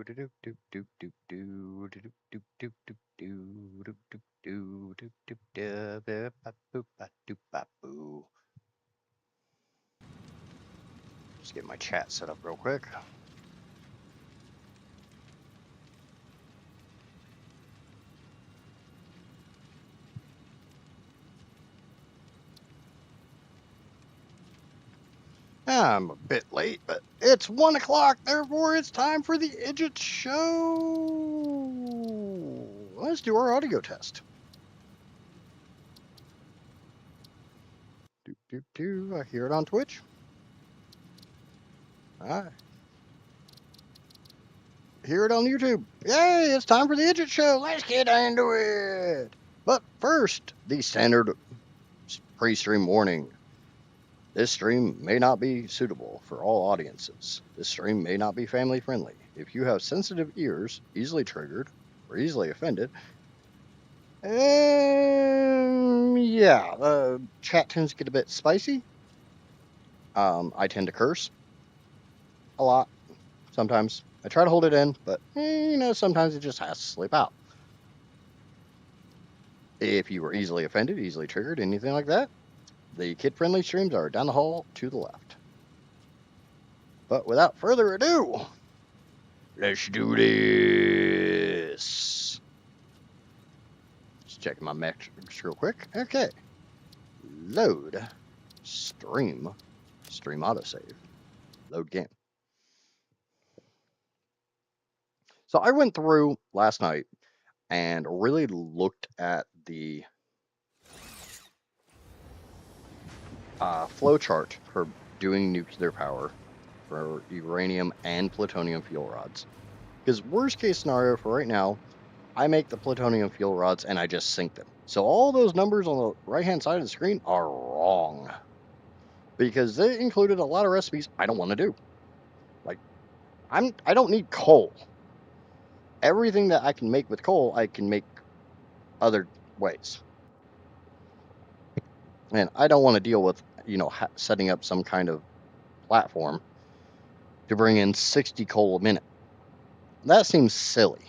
Just get my chat set up real quick. I'm a bit late, but it's 1 o'clock, therefore it's time for the Idget Show. Let's do our audio test. I hear it on Twitch. I hear it on YouTube. Yay, it's time for the Idget Show. Let's get into it. But first, the standard pre-stream warning. This stream may not be suitable for all audiences. This stream may not be family friendly. If you have sensitive ears, easily triggered, or easily offended, chat tends to get a bit spicy. I tend to curse a lot. Sometimes I try to hold it in, but sometimes it just has to slip out. If you were easily offended, easily triggered, anything like that, the kid-friendly streams are down the hall to the left. But without further ado, let's do this. Just checking my metrics real quick. Okay. Load. Stream. Stream autosave. Load game. So I went through last night and really looked at the flow chart for doing nuclear power for uranium and plutonium fuel rods. Because worst case scenario for right now, I make the plutonium fuel rods and I just sink them. So all those numbers on the right-hand side of the screen are wrong. Because they included a lot of recipes I don't want to do. Like, I don't need coal. Everything that I can make with coal, I can make other ways. And I don't want to deal with, setting up some kind of platform to bring in 60 coal a minute. That seems silly.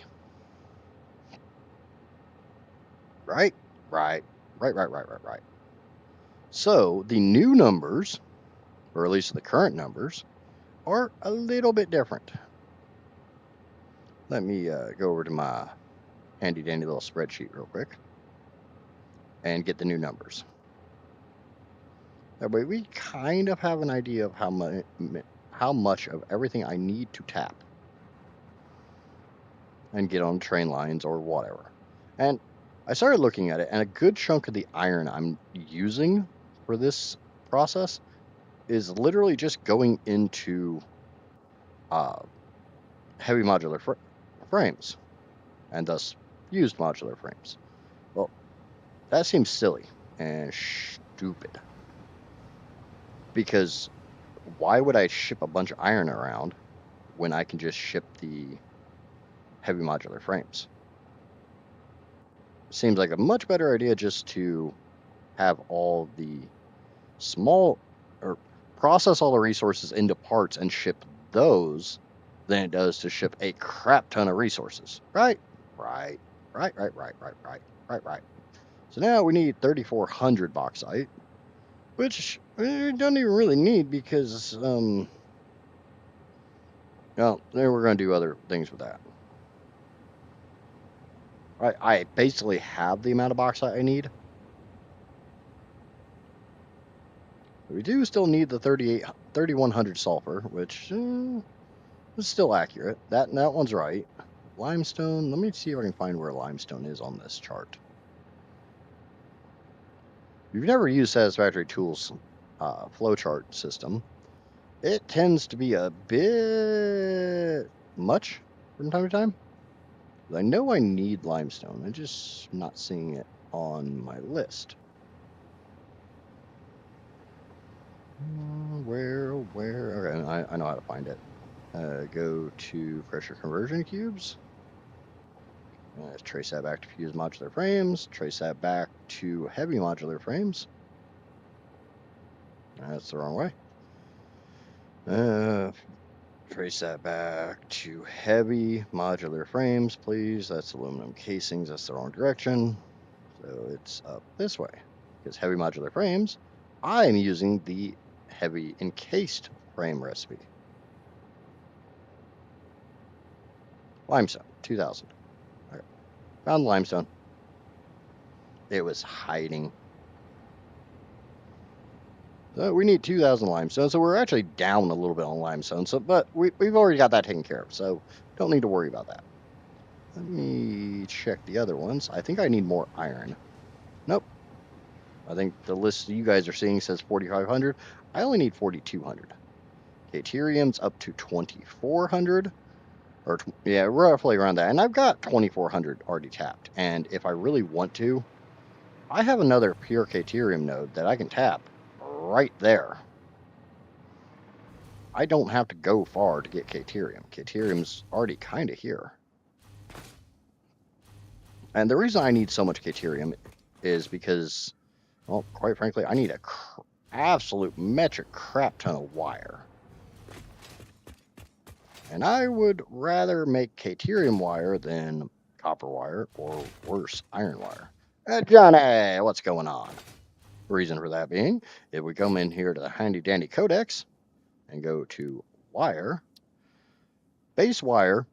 Right? Right. So the new numbers, or at least the current numbers, are a little bit different. Let me go over to my handy dandy little spreadsheet real quick and get the new numbers. That way we kind of have an idea of how much of everything I need to tap and get on train lines or whatever. And I started looking at it, and a good chunk of the iron I'm using for this process is literally just going into heavy modular frames, and thus used modular frames. Well, that seems silly and stupid. Because why would I ship a bunch of iron around when I can just ship the heavy modular frames? Seems like a much better idea just to have all the process all the resources into parts and ship those than it does to ship a crap ton of resources. Right. So now we need 3,400 bauxite, which we don't even really need because, then we're going to do other things with that. I basically have the amount of bauxite I need. We do still need the 3,100 sulfur, which is still accurate. That one's right. Limestone, let me see if I can find where limestone is on this chart. If you've never used Satisfactory Tools flowchart system, it tends to be a bit much from time to time. I know I need limestone. I'm just not seeing it on my list. Where? Okay, I know how to find it. Go to pressure conversion cubes. Trace that back to fused modular frames. Trace that back to heavy modular frames. That's the wrong way. Trace that back to heavy modular frames, please. That's aluminum casings. That's the wrong direction. So it's up this way. Because heavy modular frames, I'm using the heavy encased frame recipe. Limestone, 2000. Okay. Found limestone. It was hiding. So we need 2,000 limestone, so we're actually down a little bit on limestone. But we've already got that taken care of, so don't need to worry about that. Let me check the other ones. I think I need more iron. Nope. I think the list you guys are seeing says 4,500. I only need 4,200. Caterium's up to 2,400. Or, yeah, roughly around that. And I've got 2,400 already tapped. And if I really want to, I have another pure Caterium node that I can tap right there. I don't have to go far to get Caterium. Caterium's already kind of here. And the reason I need so much Caterium is because, well, quite frankly, I need a absolute metric crap ton of wire. And I would rather make Caterium wire than copper wire, or worse, iron wire. Johnny, what's going on? Reason for that being, if we come in here to the handy dandy codex and go to wire, base wire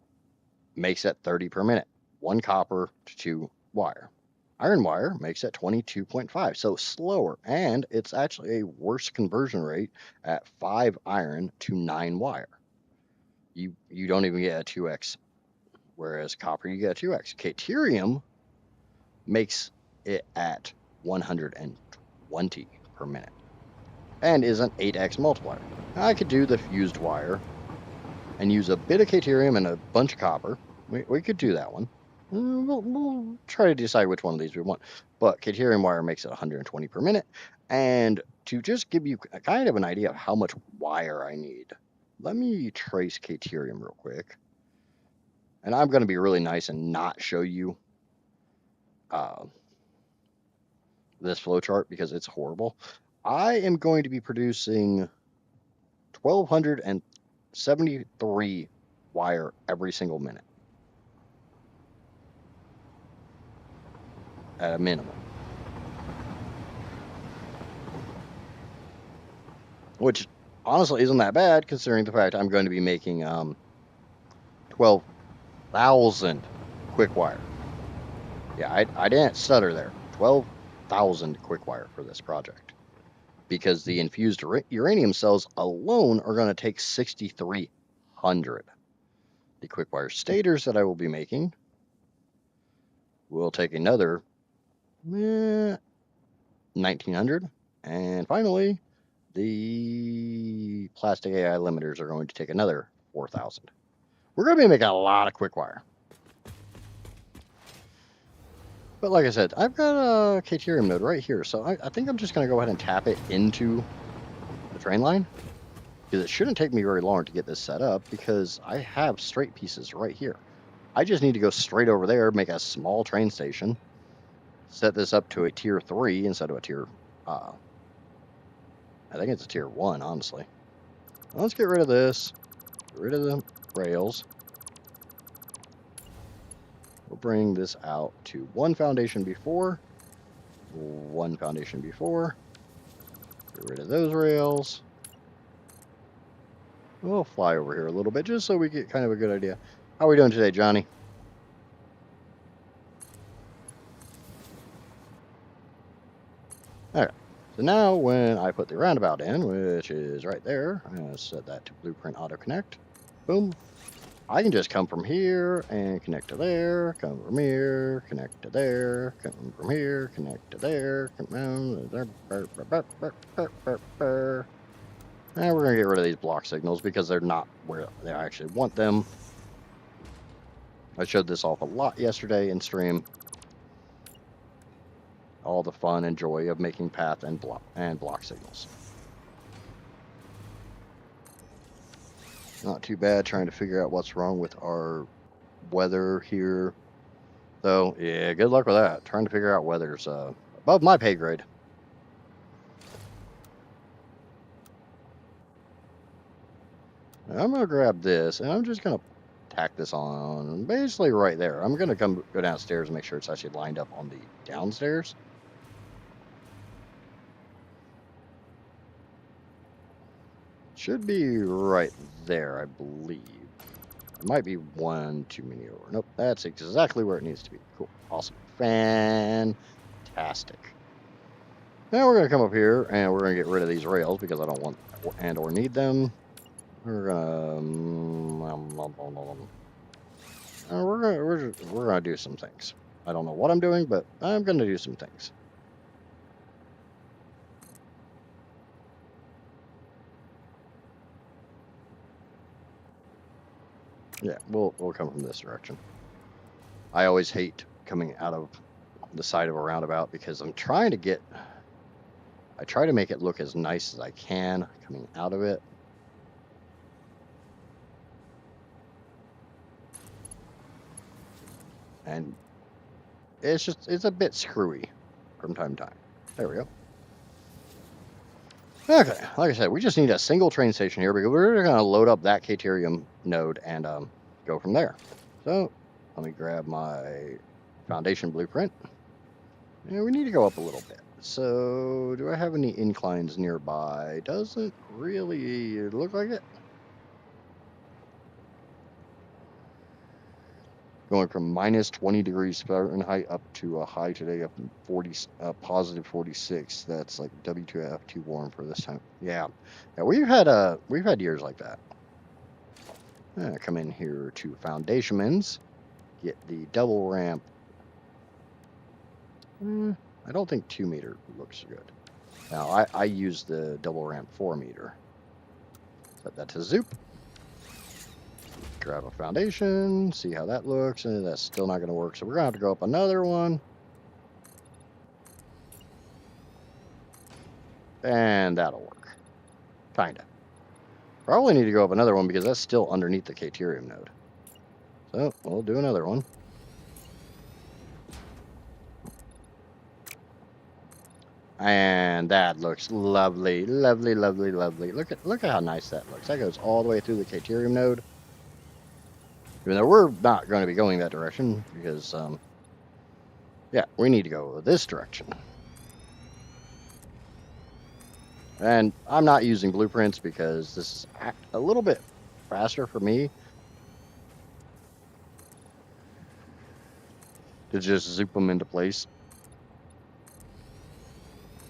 makes at 30 per minute, 1 copper to 2 wire. Iron wire makes at 22.5, so slower, and it's actually a worse conversion rate at 5 iron to 9 wire. You don't even get a 2x, whereas copper you get a 2x. Caterium makes it at 120 per minute and is an 8x multiplier. I could do the fused wire and use a bit of Caterium and a bunch of copper. We could do that one. We'll try to decide which one of these we want. But Caterium wire makes it 120 per minute. And to just give you kind of an idea of how much wire I need, let me trace Caterium real quick. And I'm going to be really nice and not show you this flowchart because it's horrible. I am going to be producing 1,273 wire every single minute at a minimum. Which honestly isn't that bad considering the fact I'm going to be making 12,000 quick wire. Yeah, I didn't stutter there. 12,000 quick wire for this project. Because the infused uranium cells alone are going to take 6,300. The quick wire stators that I will be making will take another 1,900. And finally, the plastic AI limiters are going to take another 4,000. We're going to be making a lot of quick wire. But like I said, I've got a Caterium node right here, so I think I'm just going to go ahead and tap it into the train line. Because it shouldn't take me very long to get this set up, because I have straight pieces right here. I just need to go straight over there, make a small train station, set this up to a tier 3 instead of a tier, I think it's a tier 1, honestly. Let's get rid of this, get rid of the rails. We'll bring this out to 1 foundation before, 1 foundation before, get rid of those rails. We'll fly over here a little bit just so we get kind of a good idea. How are we doing today, Johnny? Alright, so now when I put the roundabout in, which is right there, I'm going to set that to blueprint auto connect. Boom. I can just come from here and connect to there, come from here, connect to there, come from here, connect to there, come down there. And we're going to get rid of these block signals because they're not where I actually want them. I showed this off a lot yesterday in stream. All the fun and joy of making path and block signals. Not too bad trying to figure out what's wrong with our weather here. So, yeah, good luck with that. Trying to figure out weather's above my pay grade. I'm going to grab this, and I'm just going to tack this on basically right there. I'm going to go downstairs and make sure it's actually lined up on the downstairs. Should be right there, I believe. It might be one too many over. Nope, that's exactly where it needs to be. Cool. Awesome. Fantastic. Now we're going to come up here, and we're going to get rid of these rails because I don't want and or need them. We're gonna do some things. I don't know what I'm doing, but I'm gonna do some things. Yeah, we'll come from this direction. I always hate coming out of the side of a roundabout because I try to make it look as nice as I can coming out of it. And it's a bit screwy from time to time. There we go. Okay, like I said, we just need a single train station here because we're going to load up that Caterium node and go from there. So let me grab my foundation blueprint. And we need to go up a little bit. So do I have any inclines nearby? Doesn't really look like it. Going from minus 20 degrees Fahrenheit up to a high today up in positive 46. That's like W2F too warm for this time. Yeah, we've had years like that. Come in here to foundationmans, get the double ramp. I don't think 2 meter looks good. Now I use the double ramp 4 meter. Set that to zoop. Grab a foundation, see how that looks, and that's still not going to work. So we're going to have to go up another one. And that'll work. Kinda. Probably need to go up another one because that's still underneath the Caterium node. So we'll do another one. And that looks lovely, lovely, lovely, lovely. Look at how nice that looks. That goes all the way through the Caterium node. Even though we're not going to be going that direction because, yeah, we need to go this direction. And I'm not using blueprints because this is a little bit faster for me to just zoop them into place.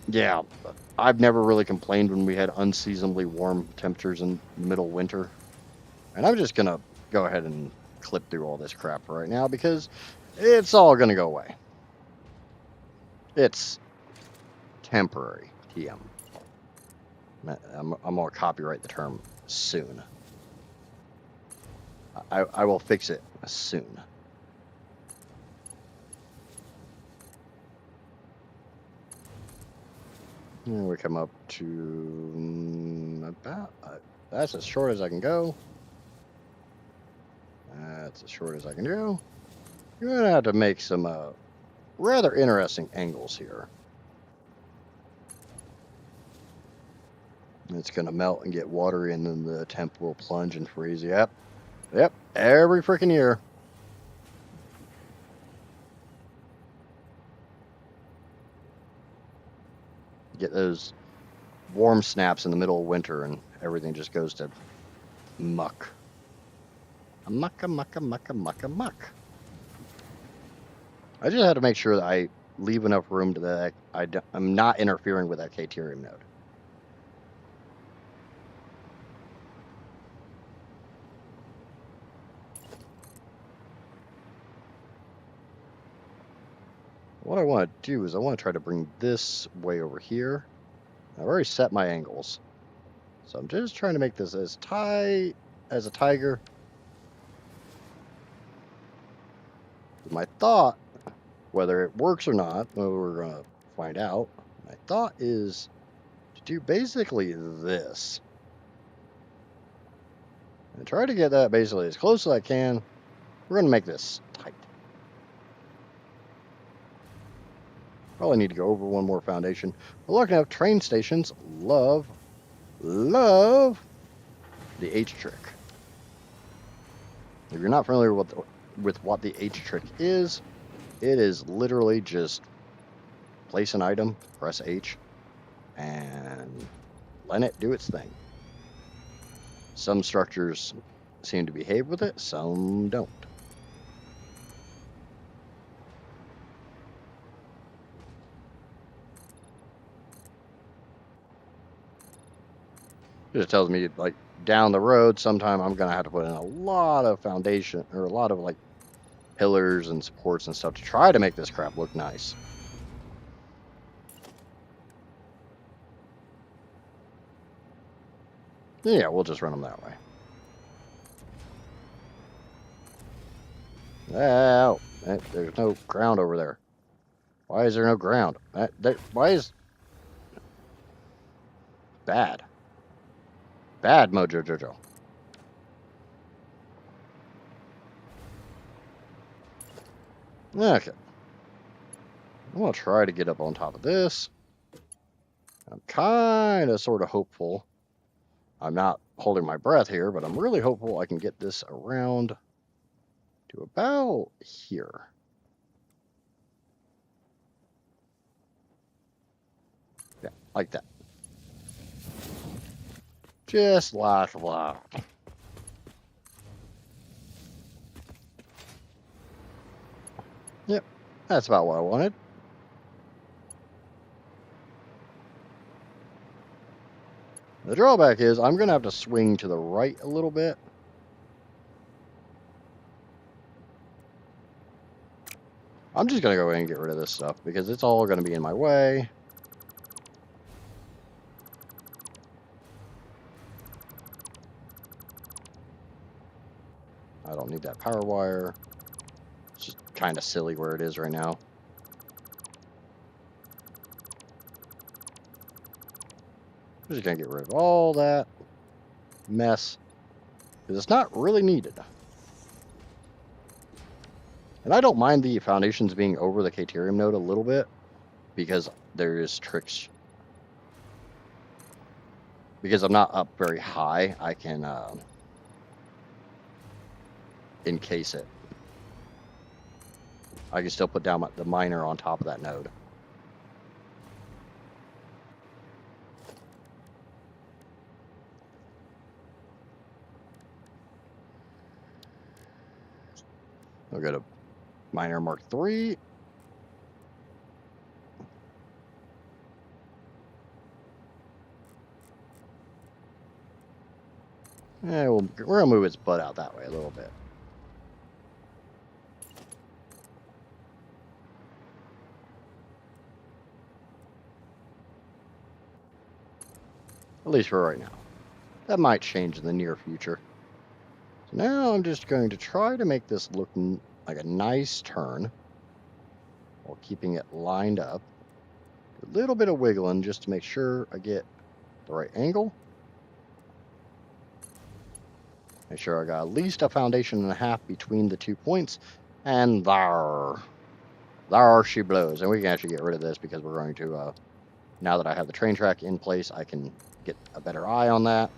Yeah, I've never really complained when we had unseasonably warm temperatures in the middle of winter. And I'm just going to go ahead and clip through all this crap right now because it's all going to go away. It's temporary, TM. I'm going to copyright the term soon. I will fix it soon. And we come up to about, that's as short as I can go. That's as short as I can go. You're going to have to make some rather interesting angles here. It's going to melt and get watery, and then the temp will plunge and freeze. Yep, every freaking year. Get those warm snaps in the middle of winter, and everything just goes to muck. Muck. I just had to make sure that I leave enough room to that I'm not interfering with that Caterium node. What I want to do is I want to try to bring this way over here. I've already set my angles. So I'm just trying to make this as tight as a tiger. My thought, whether it works or not, well, we're going to find out. My thought is to do basically this. And try to get that basically as close as I can. We're going to make this tight. Probably need to go over one more foundation. But lucky enough, train stations love the H trick. If you're not familiar with what the H trick is, it is literally just place an item, press H, and let it do its thing. Some structures seem to behave with it, some don't. It just tells me, like, down the road, sometime I'm going to have to put in a lot of foundation, or a lot of, like, pillars and supports and stuff to try to make this crap look nice. Yeah, we'll just run them that way. Oh, there's no ground over there. Why is there no ground? Why is... Bad. Bad, Mojo Jojo. Okay. I'm going to try to get up on top of this. I'm kind of sort of hopeful. I'm not holding my breath here, but I'm really hopeful I can get this around to about here. Yeah, like that. Just like that. Yep, that's about what I wanted. The drawback is I'm going to have to swing to the right a little bit. I'm just going to go ahead and get rid of this stuff because it's all going to be in my way. I don't need that power wire. It's just kind of silly where it is right now. I'm just going to get rid of all that mess because it's not really needed. And I don't mind the foundations being over the Caterium node a little bit because there is tricks. Because I'm not up very high, I can encase it. I can still put down the miner on top of that node. I'll go to miner Mark III. Yeah, we're going to move its butt out that way a little bit. At least for right now. That might change in the near future. So now I'm just going to try to make this look like a nice turn while keeping it lined up. A little bit of wiggling just to make sure I get the right angle. Make sure I got at least a foundation and a half between the 2 points. And there she blows. And we can actually get rid of this because we're going to, now that I have the train track in place, I can get a better eye on that.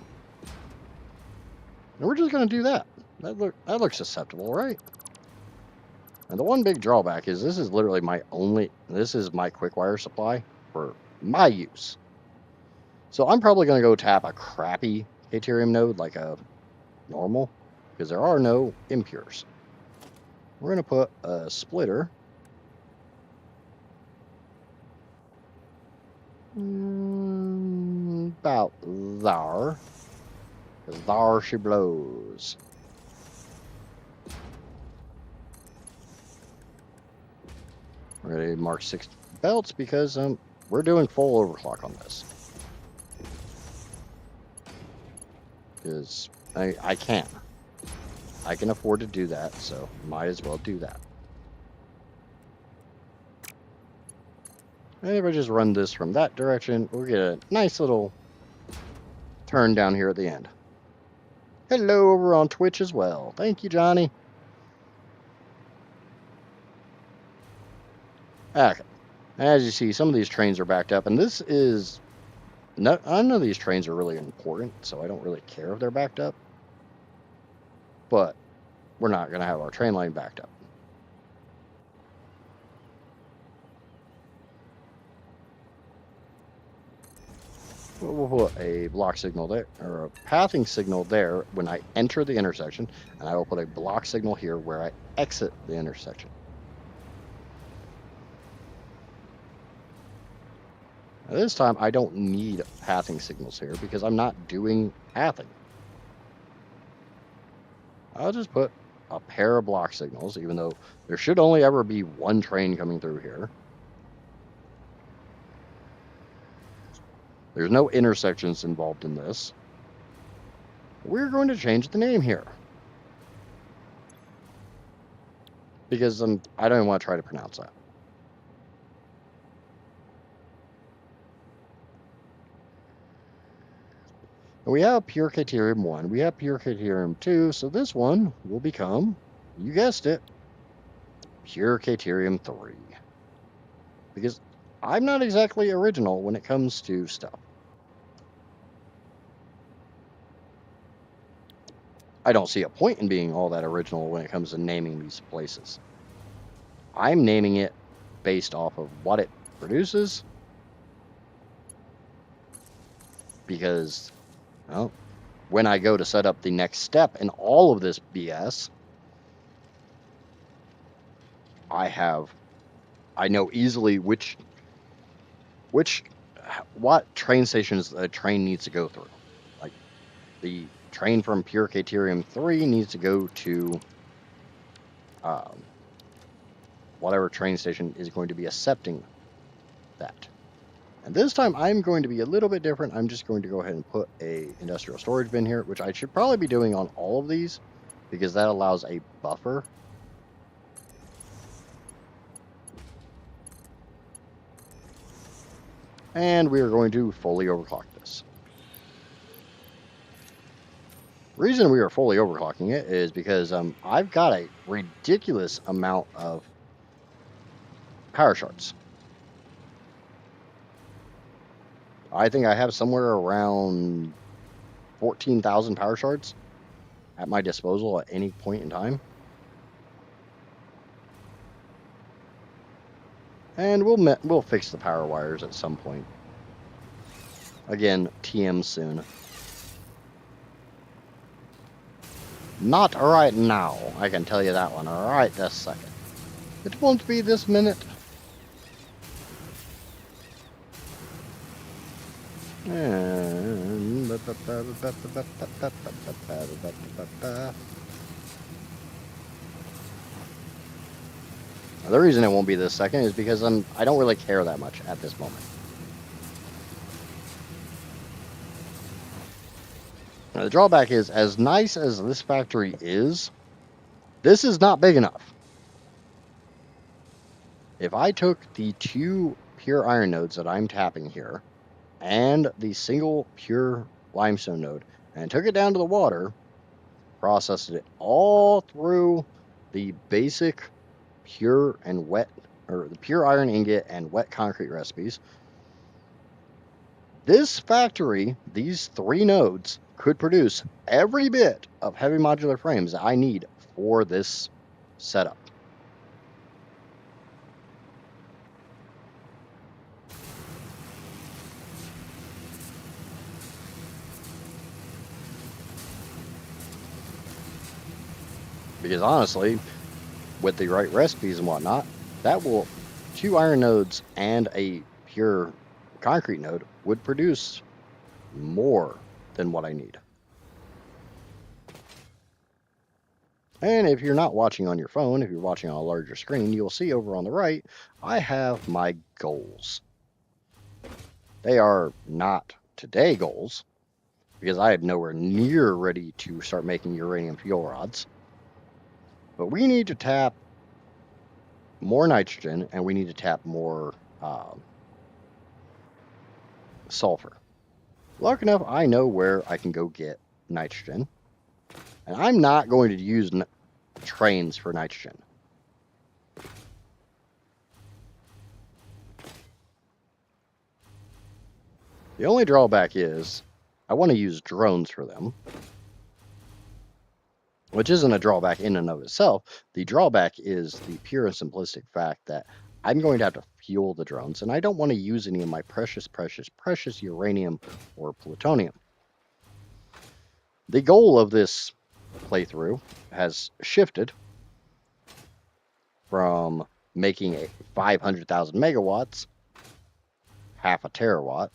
And we're just going to do that. That looks acceptable, right? And the one big drawback is this is literally this is my quick wire supply for my use. So I'm probably going to go tap a crappy Caterium node like a normal because there are no impures. We're going to put a splitter about there, because there she blows. We're going to mark 6 belts because we're doing full overclock on this. Because I can. I can afford to do that, so might as well do that. And if I just run this from that direction, we'll get a nice little turn down here at the end. Hello over on Twitch as well. Thank you, Johnny. Okay. As you see, some of these trains are backed up, and this is none of these trains are really important, so I don't really care if they're backed up. But we're not going to have our train line backed up. We'll put a block signal there, or a pathing signal there when I enter the intersection, and I will put a block signal here where I exit the intersection. Now, this time, I don't need pathing signals here because I'm not doing pathing. I'll just put a pair of block signals, even though there should only ever be one train coming through here. There's no intersections involved in this. We're going to change the name here. Because I don't even want to try to pronounce that. We have pure Caterium 1, we have pure Caterium 2, so this one will become, you guessed it, pure Caterium 3. Because I'm not exactly original when it comes to stuff. I don't see a point in being all that original when it comes to naming these places. I'm naming it based off of what it produces. Because, well, when I go to set up the next step in all of this BS, I know easily what train stations a train needs to go through. Like, the train from pure Caterium 3 needs to go to whatever train station is going to be accepting that. And this time I'm going to be a little bit different. I'm just going to go ahead and put a industrial storage bin here, which I should probably be doing on all of these because that allows a buffer. And we are going to fully overclock this. The reason we are fully overclocking it is because I've got a ridiculous amount of power shards. I think I have somewhere around 14,000 power shards at my disposal at any point in time. And we'll fix the power wires at some point. Again, TM soon. Not right now, I can tell you that one right this second. It won't be this minute. And the reason it won't be this second is because I don't really care that much at this moment. Now, the drawback is, as nice as this factory is, this is not big enough. If I took the 2 pure iron nodes that I'm tapping here and the single pure limestone node and took it down to the water, processed it all through the basic pure and wet, or the pure iron ingot and wet concrete recipes, this factory, these 3 nodes, could produce every bit of heavy modular frames that I need for this setup. Because honestly, with the right recipes and whatnot, that will 2 iron nodes and a pure concrete node would produce more than what I need. And if you're not watching on your phone, if you're watching on a larger screen, you'll see over on the right, I have my goals. They are not today goals, because I am nowhere near ready to start making uranium fuel rods. But we need to tap more nitrogen, and we need to tap more sulfur. Lucky enough, I know where I can go get nitrogen. And I'm not going to use trains for nitrogen. The only drawback is I want to use drones for them, which isn't a drawback in and of itself. The drawback is the pure and simplistic fact that I'm going to have to fuel the drones, and I don't want to use any of my precious, precious, precious uranium or plutonium. The goal of this playthrough has shifted from making a 500,000 megawatts, half a terawatt,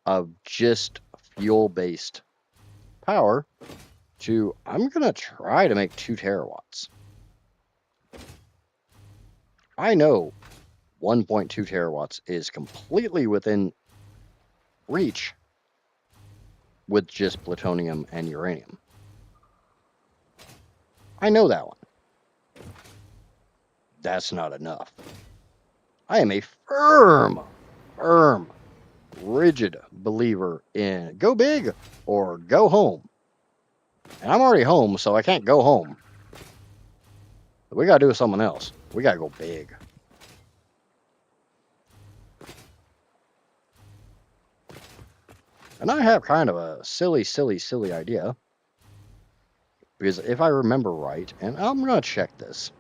of just fuel-based power to I'm going to try to make 2 terawatts. I know 1.2 terawatts is completely within reach with just plutonium and uranium. I know that one. That's not enough. I am a firm, rigid believer in go big or go home. And I'm already home, so I can't go home. But we got to do with someone else. We got to go big. And I have kind of a silly idea. Because if I remember right, and I'm going to check this.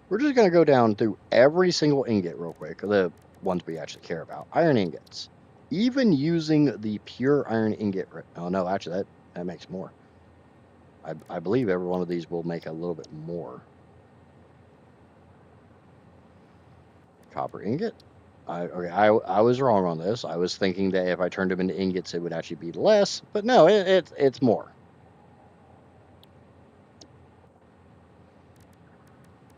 We're just going to go down through every single ingot real quick. The ones we actually care about. Iron ingots. Even using the pure iron ingot. Oh, no, actually, that makes more. I believe every one of these will make a little bit more. Copper ingot. I was wrong on this. I was thinking that if I turned them into ingots, it would actually be less. But no, it's more.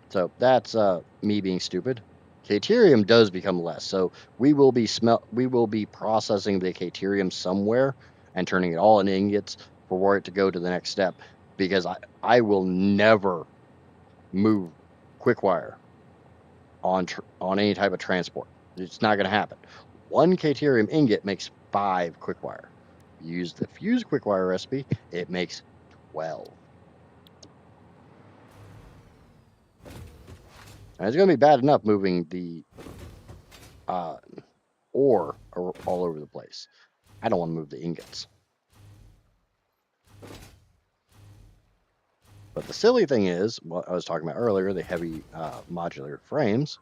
So that's me being stupid. Caterium does become less. So we will be processing the caterium somewhere and turning it all into ingots for it to go to the next step. Because I will never move quick wire on any type of transport. It's not going to happen. 1 caterium ingot makes 5 quick wire. Use the fuse quick wire recipe, it makes 12. And it's going to be bad enough moving the ore all over the place. I don't want to move the ingots. But the silly thing is, what I was talking about earlier, the heavy modular frames.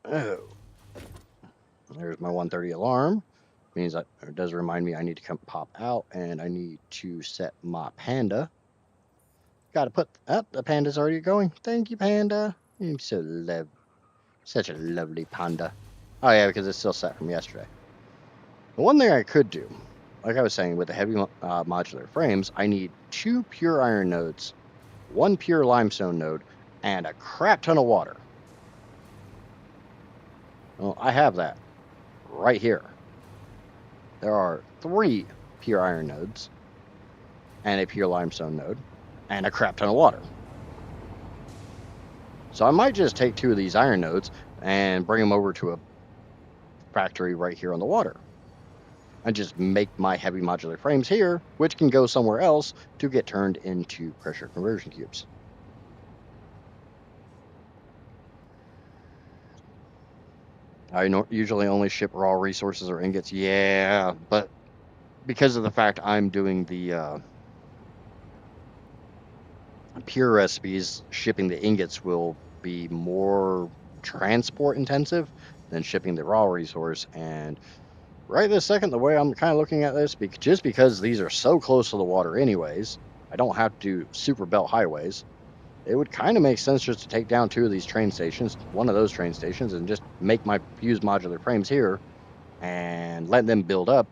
Oh, there's my 130 alarm. Means that it does remind me I need to come pop out, and I need to set my panda. Got to put up. The panda's already going. Thank you, panda. You're such a lovely panda. Oh yeah, because it's still set from yesterday. The one thing I could do, like I was saying, with the heavy modular frames, I need 2 pure iron nodes, 1 pure limestone node, and a crap ton of water. Well, I have that right here. There are 3 pure iron nodes, and a pure limestone node, and a crap ton of water. So I might just take 2 of these iron nodes and bring them over to a factory right here on the water. And just make my heavy modular frames here, which can go somewhere else to get turned into pressure conversion cubes. I usually only ship raw resources or ingots. Yeah, but because of the fact I'm doing the pure recipes, shipping the ingots will be more transport intensive than shipping the raw resource. And right this second, the way I'm kind of looking at this, just because these are so close to the water anyways, I don't have to do super belt highways. It would kind of make sense just to take down 2 of these train stations, one of those train stations, and just make my fused modular frames here and let them build up.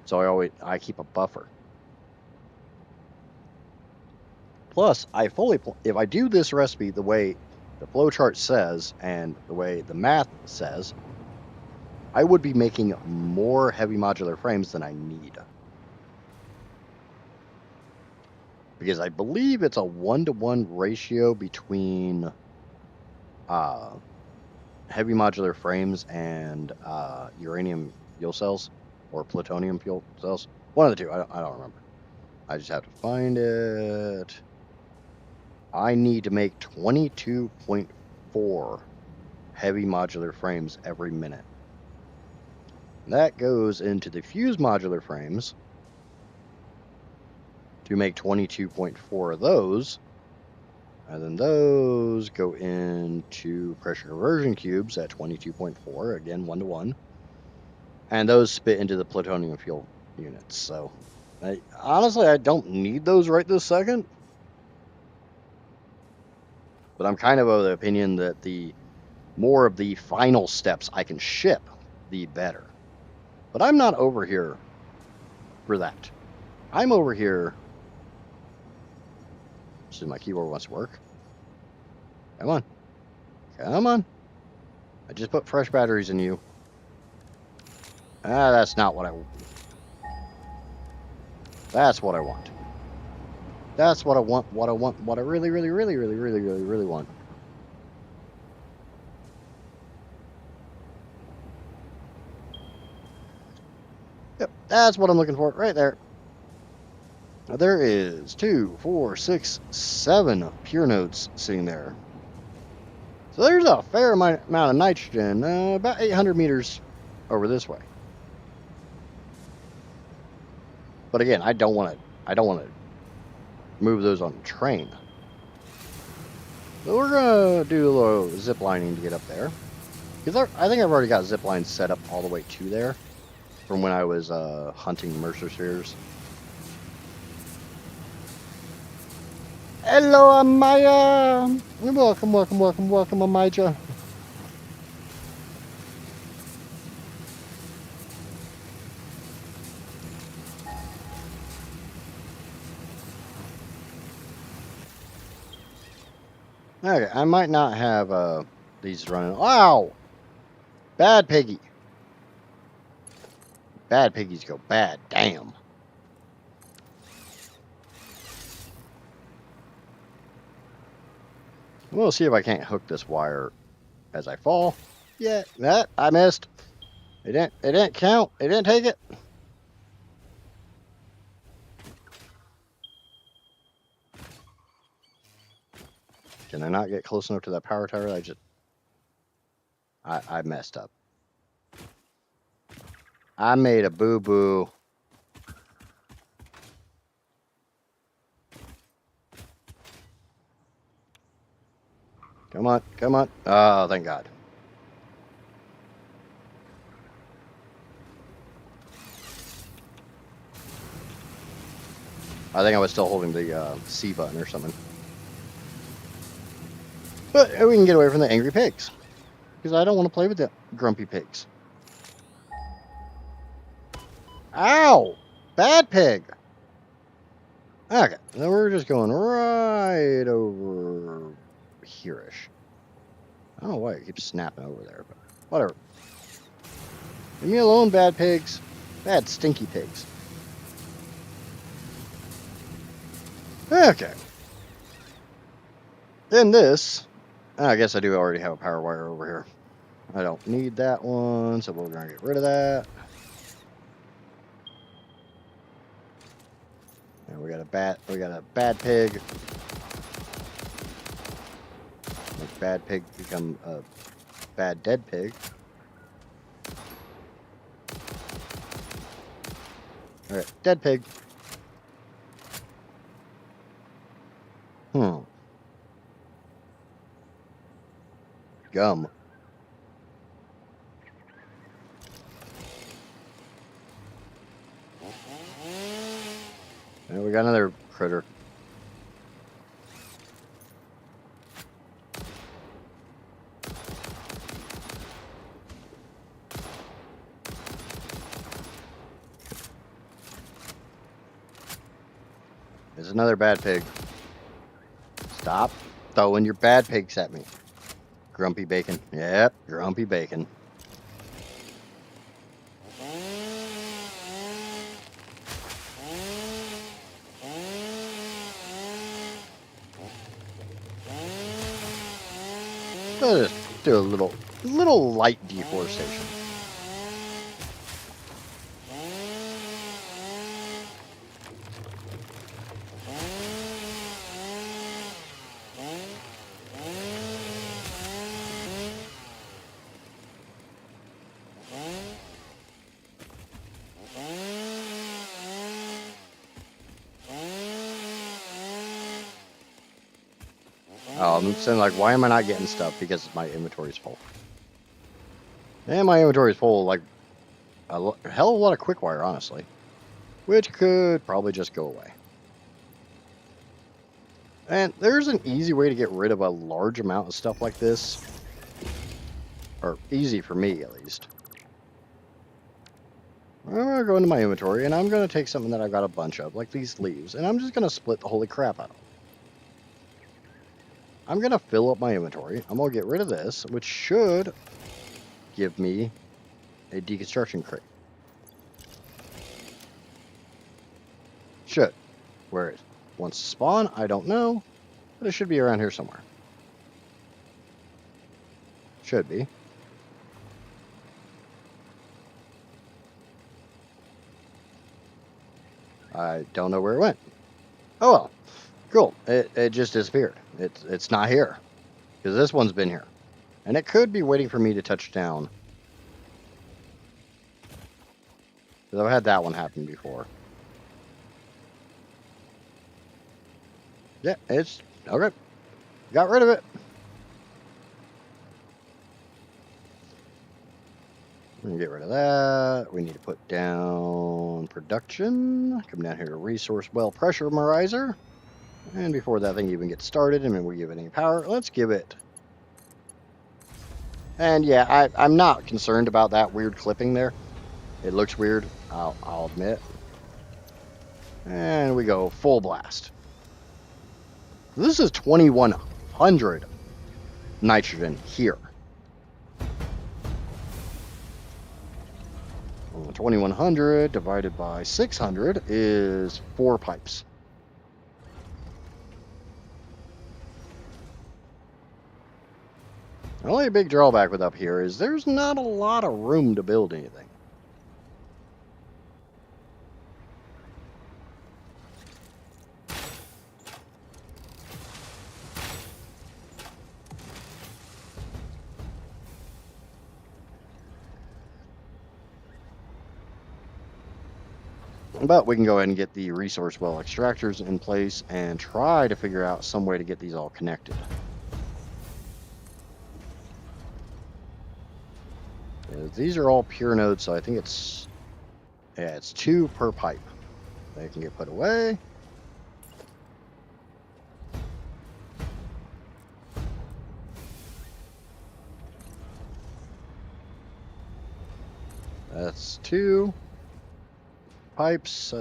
So I keep a buffer. Plus, if I do this recipe the way the flowchart says and the way the math says, I would be making more heavy modular frames than I need. Because I believe it's a 1-to-1 ratio between heavy modular frames and uranium fuel cells or plutonium fuel cells. One of the two. I don't remember. I just have to find it. I need to make 22.4 heavy modular frames every minute. That goes into the fuse modular frames to make 22.4 of those. And then those go into pressure conversion cubes at 22.4, again 1-to-1. And those spit into the plutonium fuel units. So, honestly, I don't need those right this second. But I'm kind of the opinion that the more of the final steps I can ship, the better. But I'm not over here for that. I'm over here. See, my keyboard wants to work. Come on. Come on. I just put fresh batteries in you. That's not what I want. That's what I want. That's what I want. What I want. What I really want. Yep, that's what I'm looking for right there. Now there is 2, 4, 6, 7 pure notes sitting there. So there's a fair amount of nitrogen, about 800 meters over this way. But again, I don't want to move those on the train. So we're gonna do a little zip lining to get up there, because I think I've already got zip lines set up all the way to there from when I was hunting Mercer spheres. Hello, Amaya. Welcome, Amaya. Okay, I might not have these running. Wow! Bad piggy. Bad piggies go bad. Damn. We'll see if I can't hook this wire as I fall. Yeah, that I missed. It didn't count. It didn't take it. Can I not get close enough to that power tower? I messed up. I made a boo-boo. Come on, come on. Oh, thank God. I think I was still holding the C button or something. But we can get away from the angry pigs, because I don't want to play with the grumpy pigs. Ow! Bad pig! Okay, then we're just going right over here-ish. I don't know why it keeps snapping over there, but whatever. Leave me alone, bad pigs. Bad, stinky pigs. Okay. Then this, I guess I do already have a power wire over here. I don't need that one, so we're gonna get rid of that. And we got a bad pig. Make bad pig become a bad dead pig. Alright, dead pig. Gum. And we got another critter. There's another bad pig. Stop throwing your bad pigs at me. Grumpy bacon. Yep, grumpy bacon. Let's just do a little light deforestation. Oh, I'm saying, like, why am I not getting stuff? Because my inventory's full. And my inventory's full, like, a hell of a lot of quick wire, honestly. Which could probably just go away. And there's an easy way to get rid of a large amount of stuff like this. Or easy for me, at least. I'm going to go into my inventory, and I'm going to take something that I've got a bunch of, like these leaves, and I'm just going to split the holy crap out of them. I'm going to fill up my inventory. I'm going to get rid of this, which should give me a deconstruction crate. Should. Where it wants to spawn, I don't know, but it should be around here somewhere. Should be. I don't know where it went. Oh well. Cool. It just disappeared. It's not here. Because this one's been here. And it could be waiting for me to touch down. Because I've had that one happen before. Yeah, it's... Okay. Got rid of it. We're going to get rid of that. We need to put down production. Come down here to resource well pressure merizer. And before that thing even gets started, and we give it any power, let's give it. And yeah, I'm not concerned about that weird clipping there. It looks weird, I'll admit. And we go full blast. This is 2100 nitrogen here. 2100 divided by 600 is 4 pipes. The only big drawback with up here is there's not a lot of room to build anything. But we can go ahead and get the resource well extractors in place and try to figure out some way to get these all connected. These are all pure nodes, so I think it's 2 per pipe. They can get put away. That's 2 pipes. We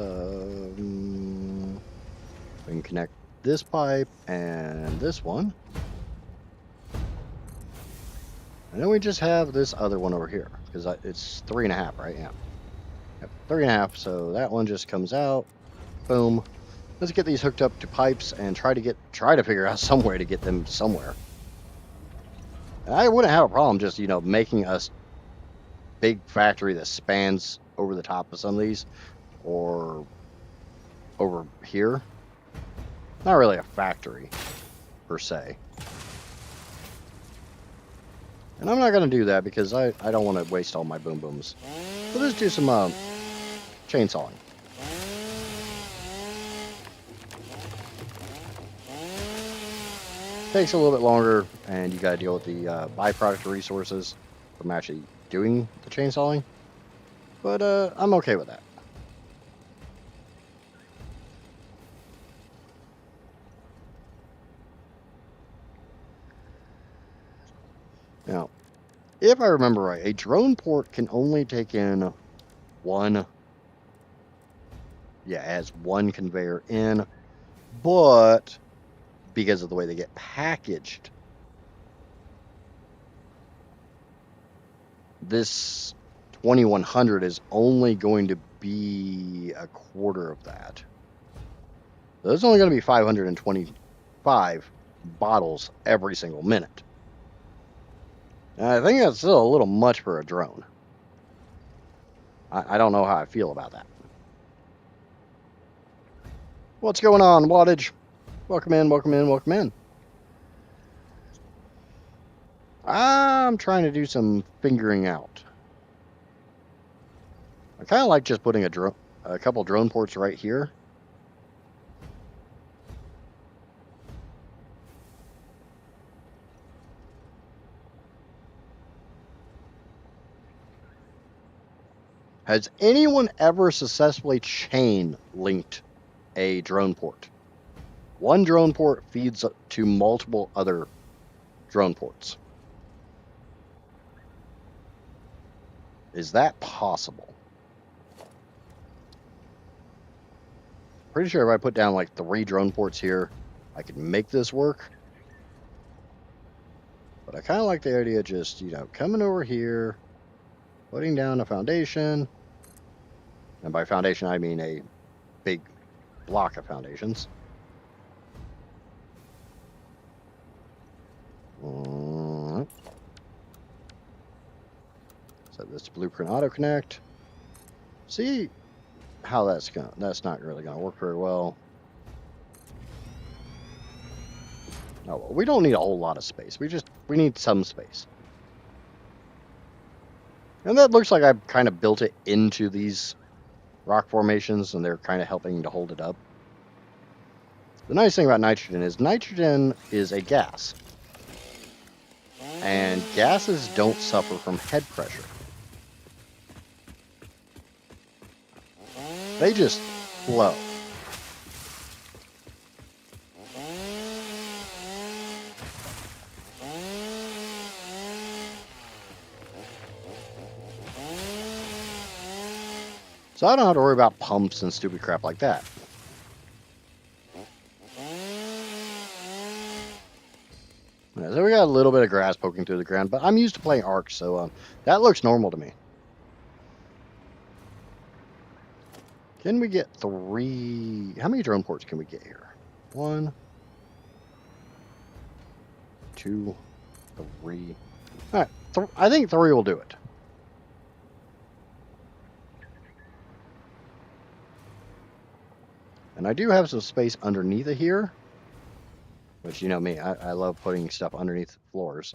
can connect this pipe and this one. And then we just have this other one over here, because it's 3.5, right? Yeah. Yep, 3.5, so that one just comes out. Boom. Let's get these hooked up to pipes and try to figure out some way to get them somewhere. And I wouldn't have a problem just, making a big factory that spans over the top of some of these, or over here. Not really a factory, per se. And I'm not going to do that because I don't want to waste all my boom booms. So let's do some chainsawing. Takes a little bit longer, and you got to deal with the byproduct resources from actually doing the chainsawing. But I'm okay with that. Now, if I remember right, a drone port can only take in one conveyor in, but because of the way they get packaged, this 2100 is only going to be a quarter of that. So there's only going to be 525 bottles every single minute. And I think that's still a little much for a drone. I don't know how I feel about that. What's going on, Wattage? Welcome in, welcome in, welcome in. I'm trying to do some figuring out. I kind of like just putting a couple drone ports right here. Has anyone ever successfully chain linked a drone port? One drone port feeds to multiple other drone ports. Is that possible? Pretty sure if I put down like 3 drone ports here, I could make this work. But I kind of like the idea of just, coming over here, putting down a foundation. And by foundation, I mean a big block of foundations. Set this to blueprint auto connect. See how that's not really gonna work very well. Oh, well, we don't need a whole lot of space. We need some space. And that looks like I've kind of built it into these rock formations, and they're kind of helping to hold it up. The nice thing about nitrogen is a gas. And gases don't suffer from head pressure. They just flow. So I don't have to worry about pumps and stupid crap like that. Yeah, so we got a little bit of grass poking through the ground, but I'm used to playing Ark, so that looks normal to me. Can we get 3? How many drone ports can we get here? 1, 2, 3. All right, I think 3 will do it. And I do have some space underneath it here. Which, you know me, I love putting stuff underneath floors.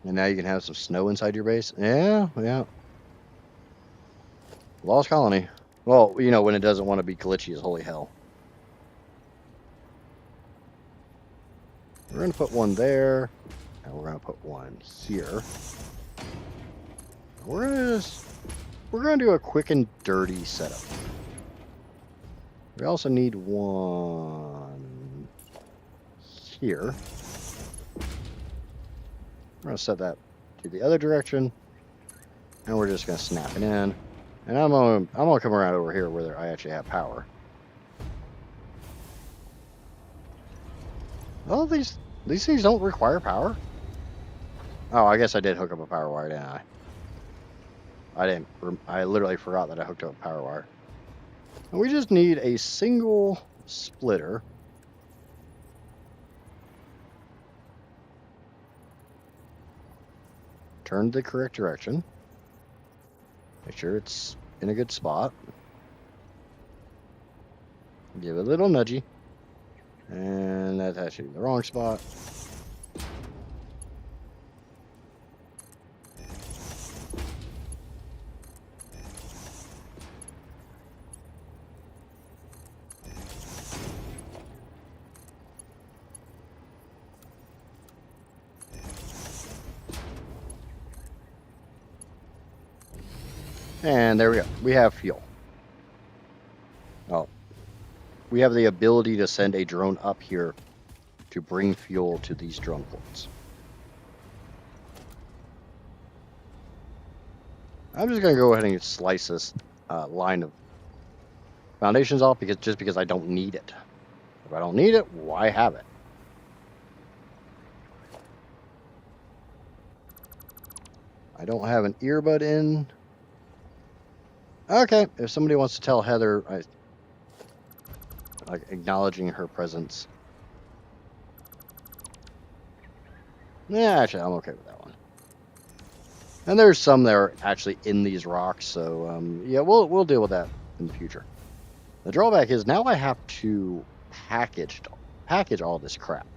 And now you can have some snow inside your base. Yeah. Lost colony. Well, when it doesn't want to be glitchy as holy hell. We're going to put one there. And we're going to put one here. We're going to do a quick and dirty setup. We also need one here. We're going to set that to the other direction. And we're just going to snap it in. And I'm going to come around over here where I actually have power. Oh, these things don't require power? Oh, I guess I did hook up a power wire, didn't I? I literally forgot that I hooked up a power wire. And we just need a single splitter. Turn the correct direction. Make sure it's in a good spot. Give it a little nudgy. And that's actually the wrong spot. And there we go. We have fuel. Oh. We have the ability to send a drone up here to bring fuel to these drone ports. I'm just going to go ahead and slice this line of foundations off because I don't need it. If I don't need it, why have it? I don't have an earbud in. Okay, if somebody wants to tell Heather, like acknowledging her presence. Yeah, actually, I'm okay with that one. And there's some that are actually in these rocks, so yeah, we'll deal with that in the future. The drawback is now I have to package all this crap.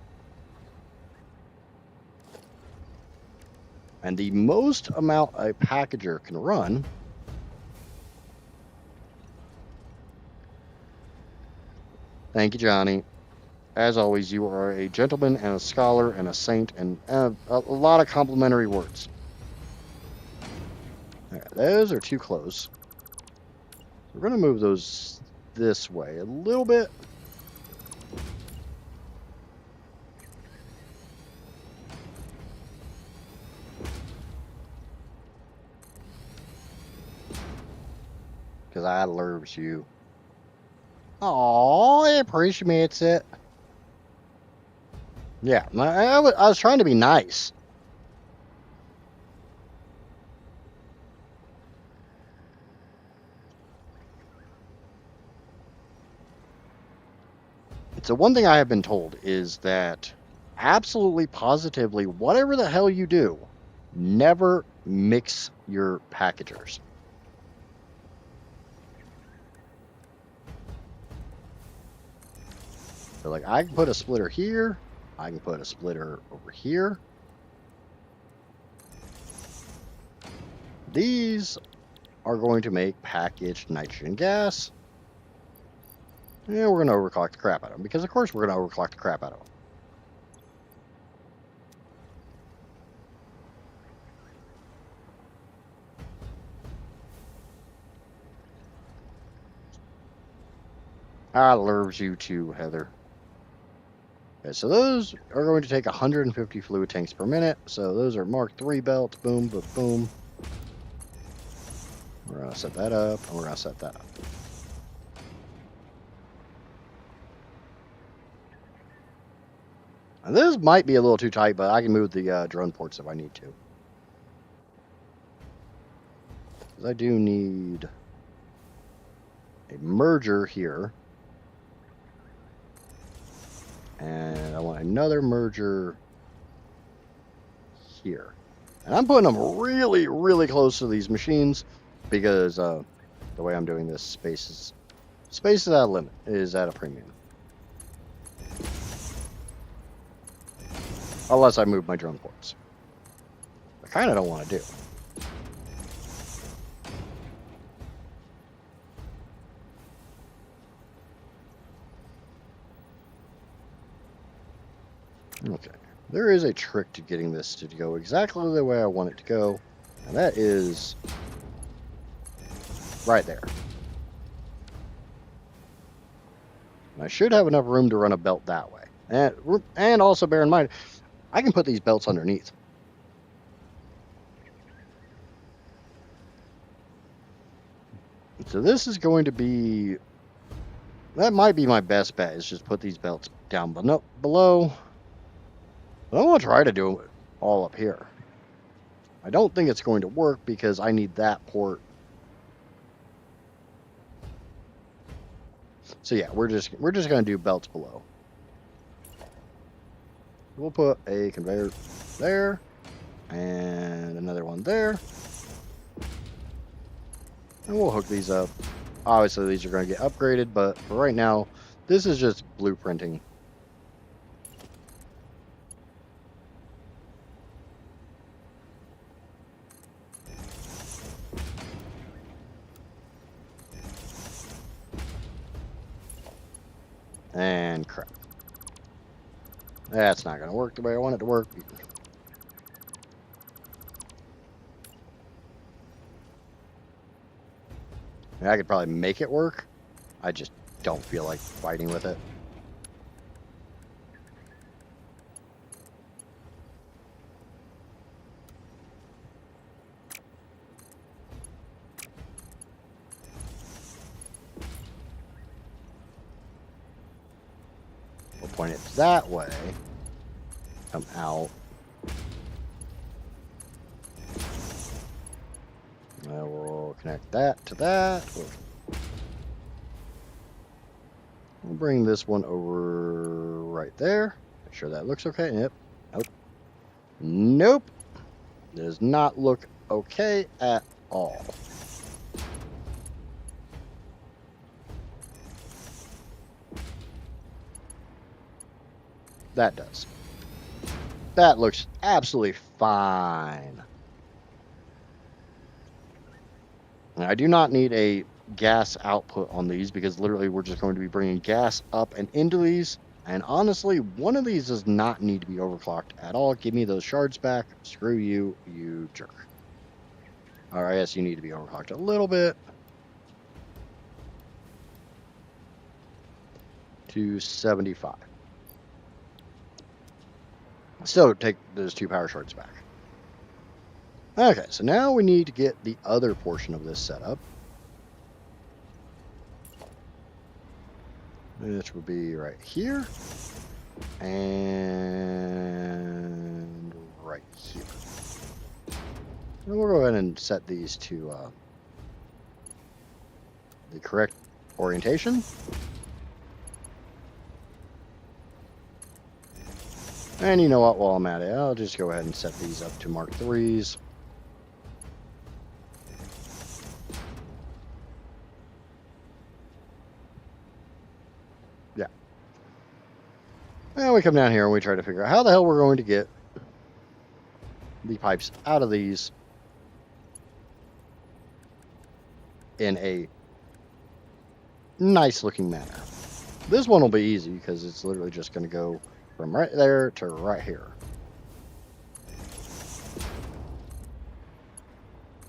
And the most amount a packager can run Thank you, Johnny. As always, you are a gentleman and a scholar and a saint and a lot of complimentary words. Right, those are too close. We're going to move those this way a little bit. Because that lures you. Oh, it appreciates it. Yeah, I was trying to be nice. So one thing I have been told is that absolutely positively, whatever the hell you do, never mix your packagers. So like I can put a splitter here, I can put a splitter over here. These are going to make packaged nitrogen gas. Yeah, we're going to overclock the crap out of them because of course we're going to overclock the crap out of them. I lures you too, Heather. Okay, so those are going to take 150 fluid tanks per minute. So those are Mark III belts. Boom, boom, boom. We're going to set that up, and we're going to set that up. And this might be a little too tight, but I can move the drone ports if I need to. Because I do need a merger here. And I want another merger here. And I'm putting them really, really close to these machines because the way I'm doing this, space is at a limit, is at a premium. Unless I move my drone ports. I kind of don't want to do. Okay. There is a trick to getting this to go exactly the way I want it to go. And that is right there. And I should have enough room to run a belt that way. And also bear in mind, I can put these belts underneath. So this is going to be, that might be my best bet, is just put these belts down below. But I want to try to do it all up here. I don't think it's going to work because I need that port. So yeah, we're just going to do belts below. We'll put a conveyor there and another one there. And we'll hook these up. Obviously, these are going to get upgraded, but for right now, this is just blueprinting. And crap. That's not going to work the way I want it to work. I could probably make it work. I just don't feel like fighting with it. We'll point it that way. Come out. We'll connect that to that. We'll bring this one over right there. Make sure that looks okay. Yep. Nope. Nope. Does not look okay at all. That does. That looks absolutely fine. I do not need a gas output on these because literally we're just going to be bringing gas up and into these. And honestly, one of these does not need to be overclocked at all. Give me those shards back. Screw you, you jerk. Alright, yes, you need to be overclocked a little bit. To 75. So take those 2 power shards back. Okay, so now we need to get the other portion of this set up. Which will be right here. And right here. And we'll go ahead and set these to the correct orientation. And you know what, while I'm at it, I'll just go ahead and set these up to Mark 3s. Yeah. And we come down here and we try to figure out how the hell we're going to get the pipes out of these in a nice looking manner. This one will be easy because it's literally just going to go from right there to right here.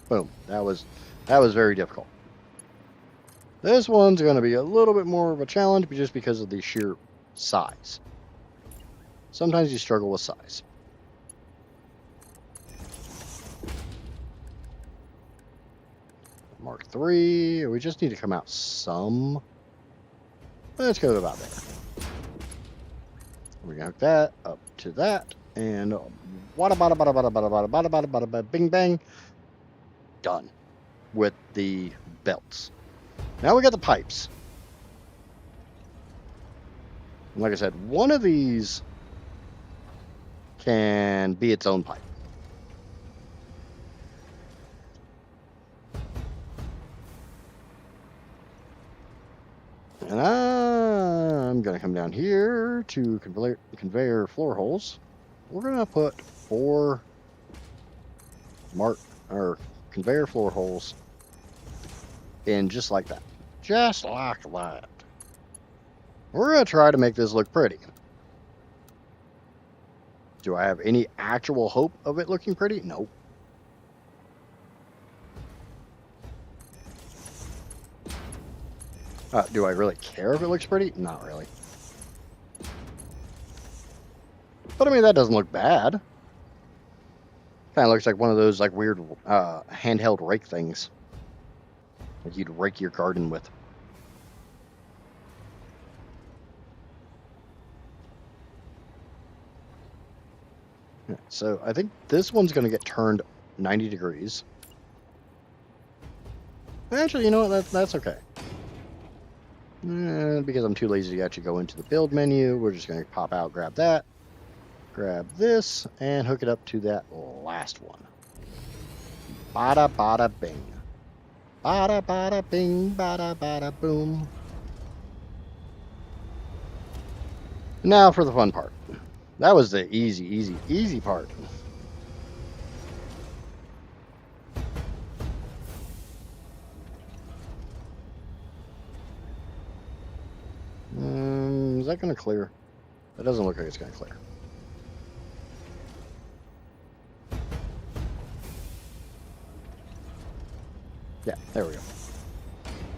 Boom. That was very difficult. This one's going to be a little bit more of a challenge just because of the sheer size. Sometimes you struggle with size. Mark 3. We just need to come out some. Let's go to about there. We're gonna hook that up to that, and wada bada bada bada bada bada bada bada bada bada bing bang. Done with the belts. Now we got the pipes. And like I said, one of these can be its own pipe. And I'm going to come down here to conveyor floor holes. We're going to put 4 conveyor floor holes in just like that. Just like that. We're going to try to make this look pretty. Do I have any actual hope of it looking pretty? Nope. Do I really care if it looks pretty? Not really. But I mean, that doesn't look bad. Kind of looks like one of those like weird handheld rake things. Like you'd rake your garden with. So I think this one's going to get turned 90 degrees. Actually, you know what? That's okay. Because I'm too lazy to actually go into the build menu, we're just going to pop out, grab that, grab this, and hook it up to that last one. Bada bada bing. Bada bada bing, bada bada boom. Now for the fun part. That was the easy part. Is that going to clear? That doesn't look like it's going to clear. Yeah, there we go.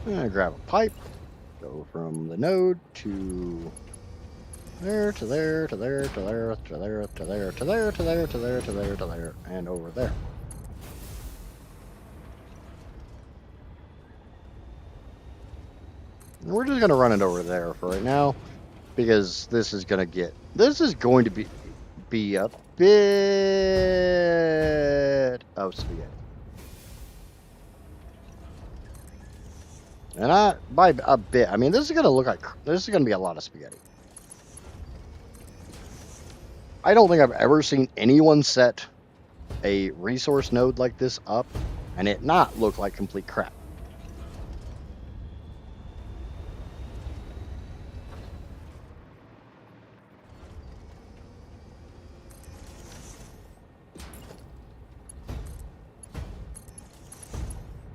And grab a pipe. Go from the node to there, to there, to there, to there, to there, to there, to there, to there, to there, to there, to there, and over there. And we're just going to run it over there for right now, because this is going to be a bit of spaghetti. And by a bit, I mean, this is going to be a lot of spaghetti. I don't think I've ever seen anyone set a resource node like this up and it not look like complete crap.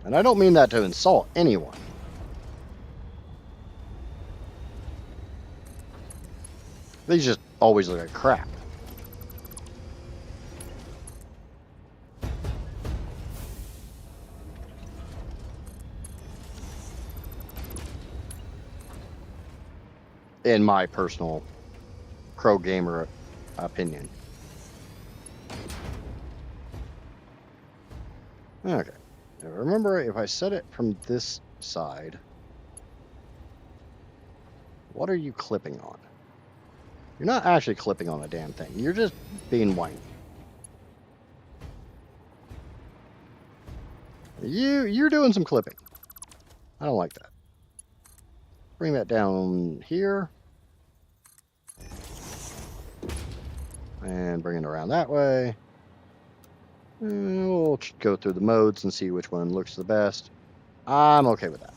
And I don't mean that to insult anyone. These just always look like crap. In my personal pro gamer opinion. Okay. Now remember, if I set it from this side, what are you clipping on? You're not actually clipping on a damn thing. You're just being whiny. You're doing some clipping. I don't like that. Bring that down here. And bring it around that way. And we'll go through the modes and see which one looks the best. I'm okay with that.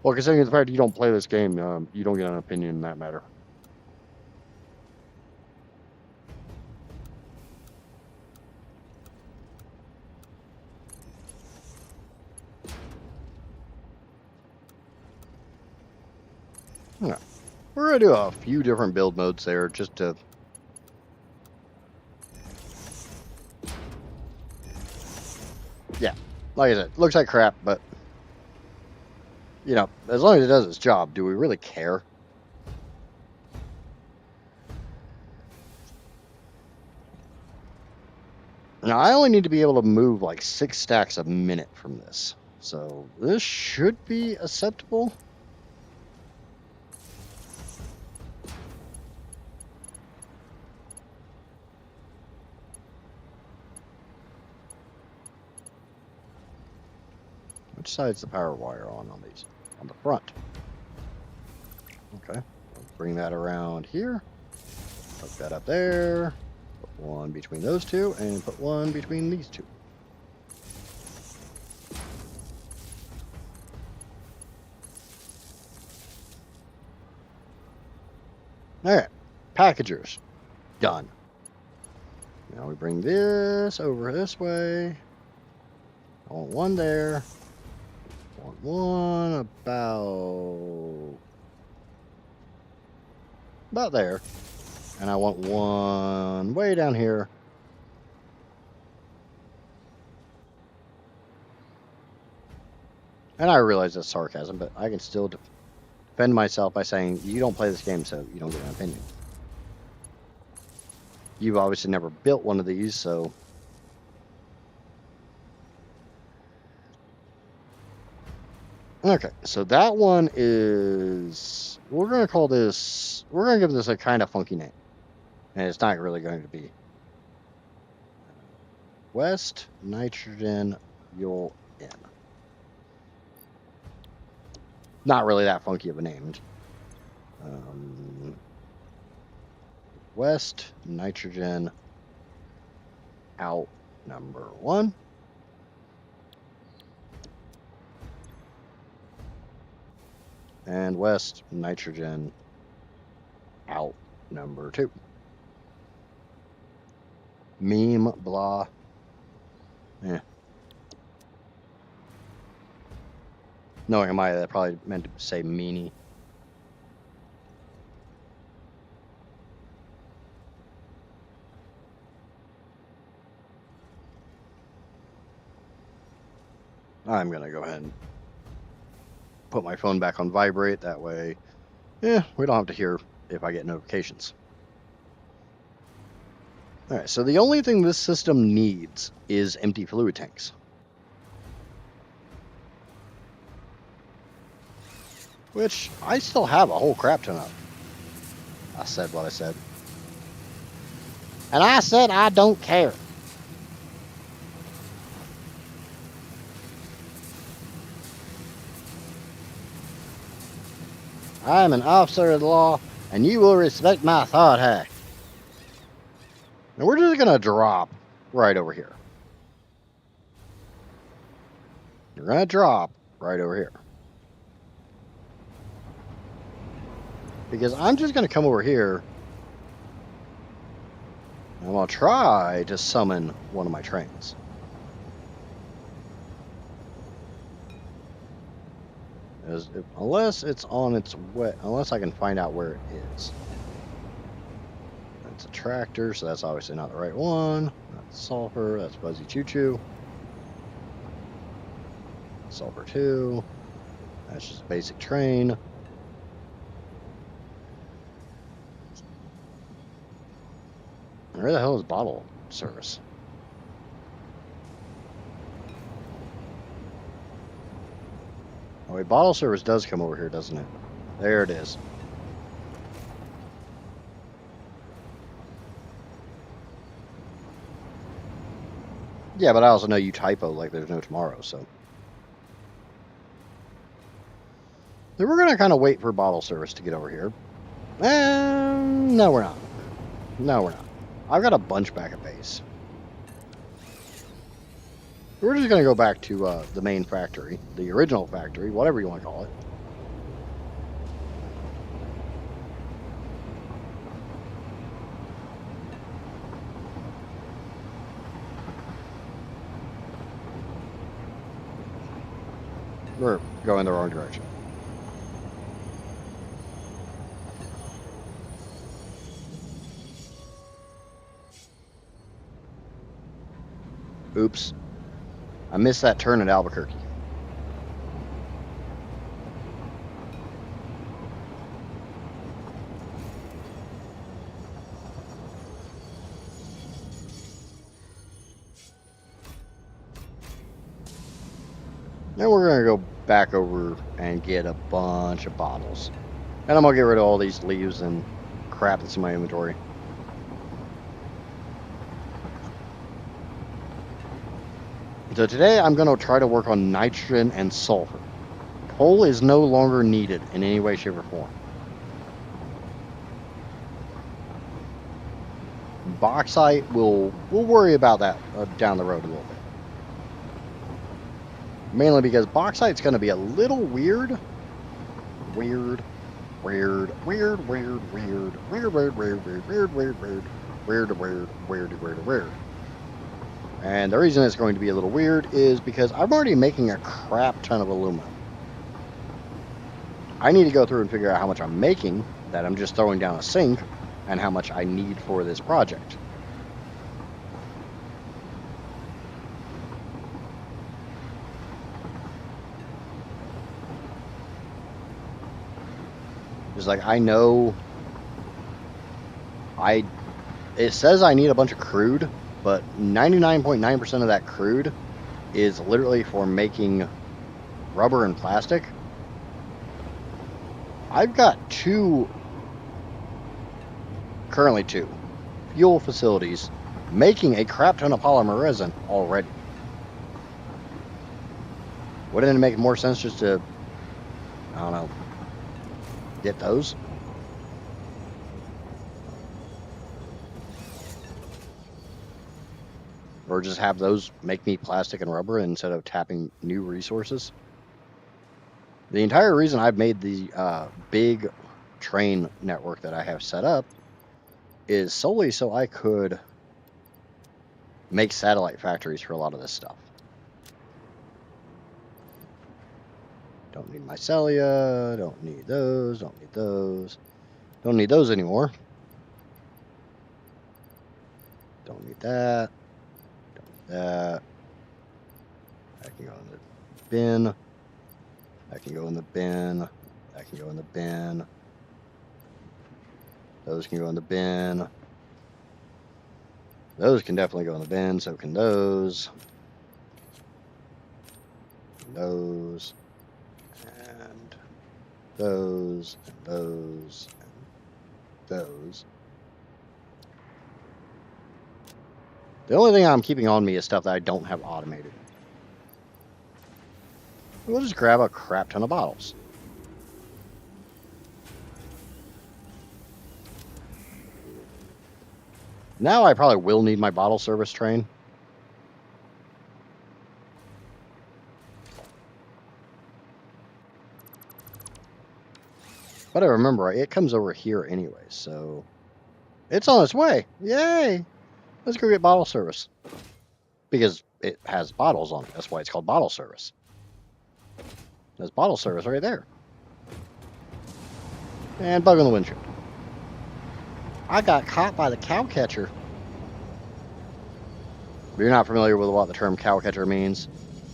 Well, considering the fact you don't play this game, you don't get an opinion in that matter. Yeah. We're going to do a few different build modes there just to... Yeah, like I said, looks like crap, but... You know, as long as it does its job, do we really care? Now, I only need to be able to move like 6 stacks a minute from this. So, this should be acceptable. Which side's the power wire on these? On the front. Okay. Bring that around here. Hook that up there. Put one between those two, and put one between these two. Alright. Packagers. Done. Now we bring this over this way. I want one there. I want one about there. And I want one way down here. And I realize that's sarcasm, but I can still defend myself by saying you don't play this game, so you don't get an opinion. You've obviously never built one of these, so... Okay, so that one is... We're going to call this... We're going to give this a kind of funky name. And it's not really going to be... West Nitrogen Fuel N. Not really that funky of a name. West Nitrogen Out number 1. And West Nitrogen Out number 2. Meme, blah. Yeah. Knowing am I, that probably meant to say meanie. I'm going to go ahead and put my phone back on vibrate. That way, we don't have to hear if I get notifications. Alright, so the only thing this system needs is empty fluid tanks. Which, I still have a whole crap ton of. I said what I said. And I said I don't care. I am an officer of the law, and you will respect my authority. And we're just going to drop right over here. You're going to drop right over here. Because I'm just going to come over here. And I'm going to try to summon one of my trains. Unless it's on its way, unless I can find out where it is. That's a tractor, so that's obviously not the right one. That's sulfur, that's Buzzy Choo Choo. Sulfur 2. That's just a basic train. Where the hell is bottle service? Oh wait, bottle service does come over here, doesn't it? There it is. Yeah, but I also know you typo like there's no tomorrow, so. So we're gonna kind of wait for bottle service to get over here. No, we're not. No, we're not. I've got a bunch back at base. We're just gonna go back to the main factory, the original factory, whatever you want to call it. We're going the wrong direction. Oops. I missed that turn at Albuquerque. Then we're going to go back over and get a bunch of bottles. And I'm going to get rid of all these leaves and crap that's in my inventory. So today I'm going to try to work on nitrogen and sulfur. Coal is no longer needed in any way, shape, or form. Bauxite, we'll worry about that down the road a little bit. Mainly because bauxite's going to be a little weird. Weird. And the reason it's going to be a little weird is because I'm already making a crap ton of aluminum. I need to go through and figure out how much I'm making that I'm just throwing down a sink and how much I need for this project. Just like I know it says I need a bunch of crude, but 99.9% of that crude is literally for making rubber and plastic. I've got currently two fuel facilities making a crap ton of polymer resin already. Wouldn't it make more sense just to, I don't know, get those? Or just have those make me plastic and rubber instead of tapping new resources? The entire reason I've made the big train network that I have set up is solely so I could make satellite factories for a lot of this stuff. Don't need mycelia, don't need those, don't need those. Don't need those anymore. Don't need that. Don't need that. That can go in the bin. That can go in the bin. That can go in the bin. Those can go in the bin. Those can definitely go in the bin, so can those. And those. And those. And those. And those. The only thing I'm keeping on me is stuff that I don't have automated. We'll just grab a crap ton of bottles. Now I probably will need my bottle service train. But I remember right, it comes over here anyway, so it's on its way. Yay! Let's go get bottle service. Because it has bottles on it. That's why it's called bottle service. There's bottle service right there. And bug on the windshield. I got caught by the cow catcher. If you're not familiar with what the term cow catcher means,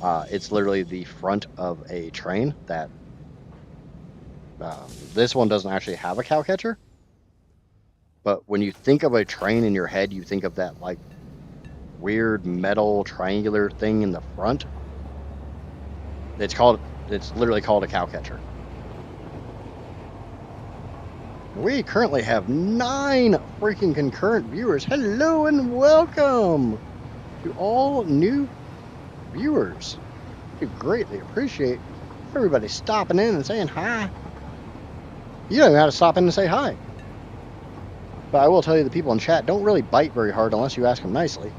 it's literally the front of a train that this one doesn't actually have a cow catcher. But when you think of a train in your head, you think of that like weird metal triangular thing in the front. It's literally called a cow catcher. We currently have 9 freaking concurrent viewers. Hello and welcome to all new viewers. We greatly appreciate everybody stopping in and saying hi. You don't even know how to stop in and say hi. But I will tell you, the people in chat don't really bite very hard unless you ask them nicely.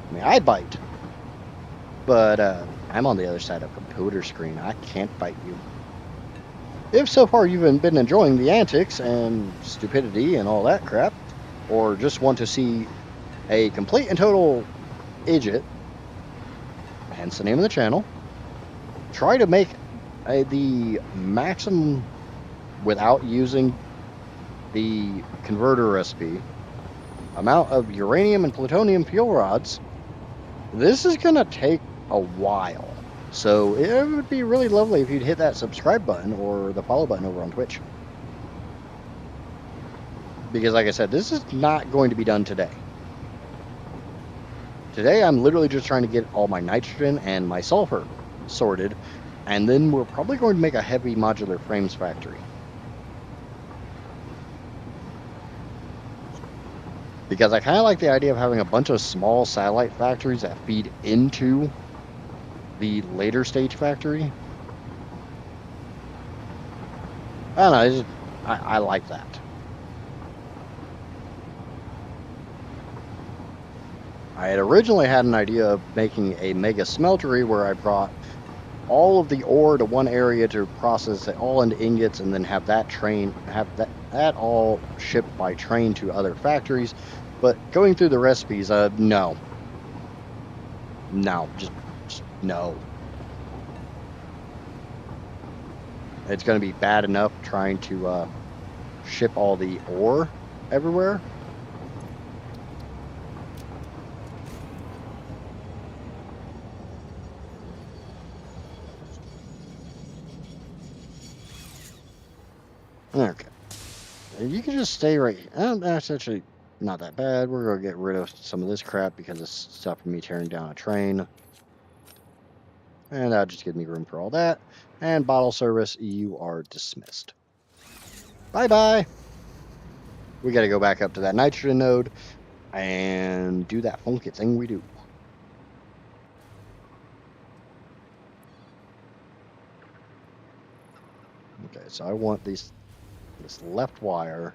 I mean, I bite. But I'm on the other side of a computer screen. I can't bite you. If so far you've been enjoying the antics and stupidity and all that crap, or just want to see a complete and total idiot, hence the name of the channel, try to make the maximum without using the converter recipe amount of uranium and plutonium fuel rods, this is going to take a while. So it would be really lovely if you'd hit that subscribe button or the follow button over on Twitch. Because like I said, this is not going to be done today. Today I'm literally just trying to get all my nitrogen and my sulfur sorted. And then we're probably going to make a heavy modular frames factory. Because I kind of like the idea of having a bunch of small satellite factories that feed into the later stage factory. I don't know, I like that. I had originally had an idea of making a mega smeltery where I brought all of the ore to one area to process it all into ingots and then have that all shipped by train to other factories. But going through the recipes, no, just no. It's going to be bad enough trying to ship all the ore everywhere. Okay. You can just stay right here. That's actually not that bad. We're going to get rid of some of this crap because it's stopping me tearing down a train. And that'll just give me room for all that. And bottle service, you are dismissed. Bye-bye. We got to go back up to that nitrogen node and do that funky thing we do. Okay, so I want this left wire.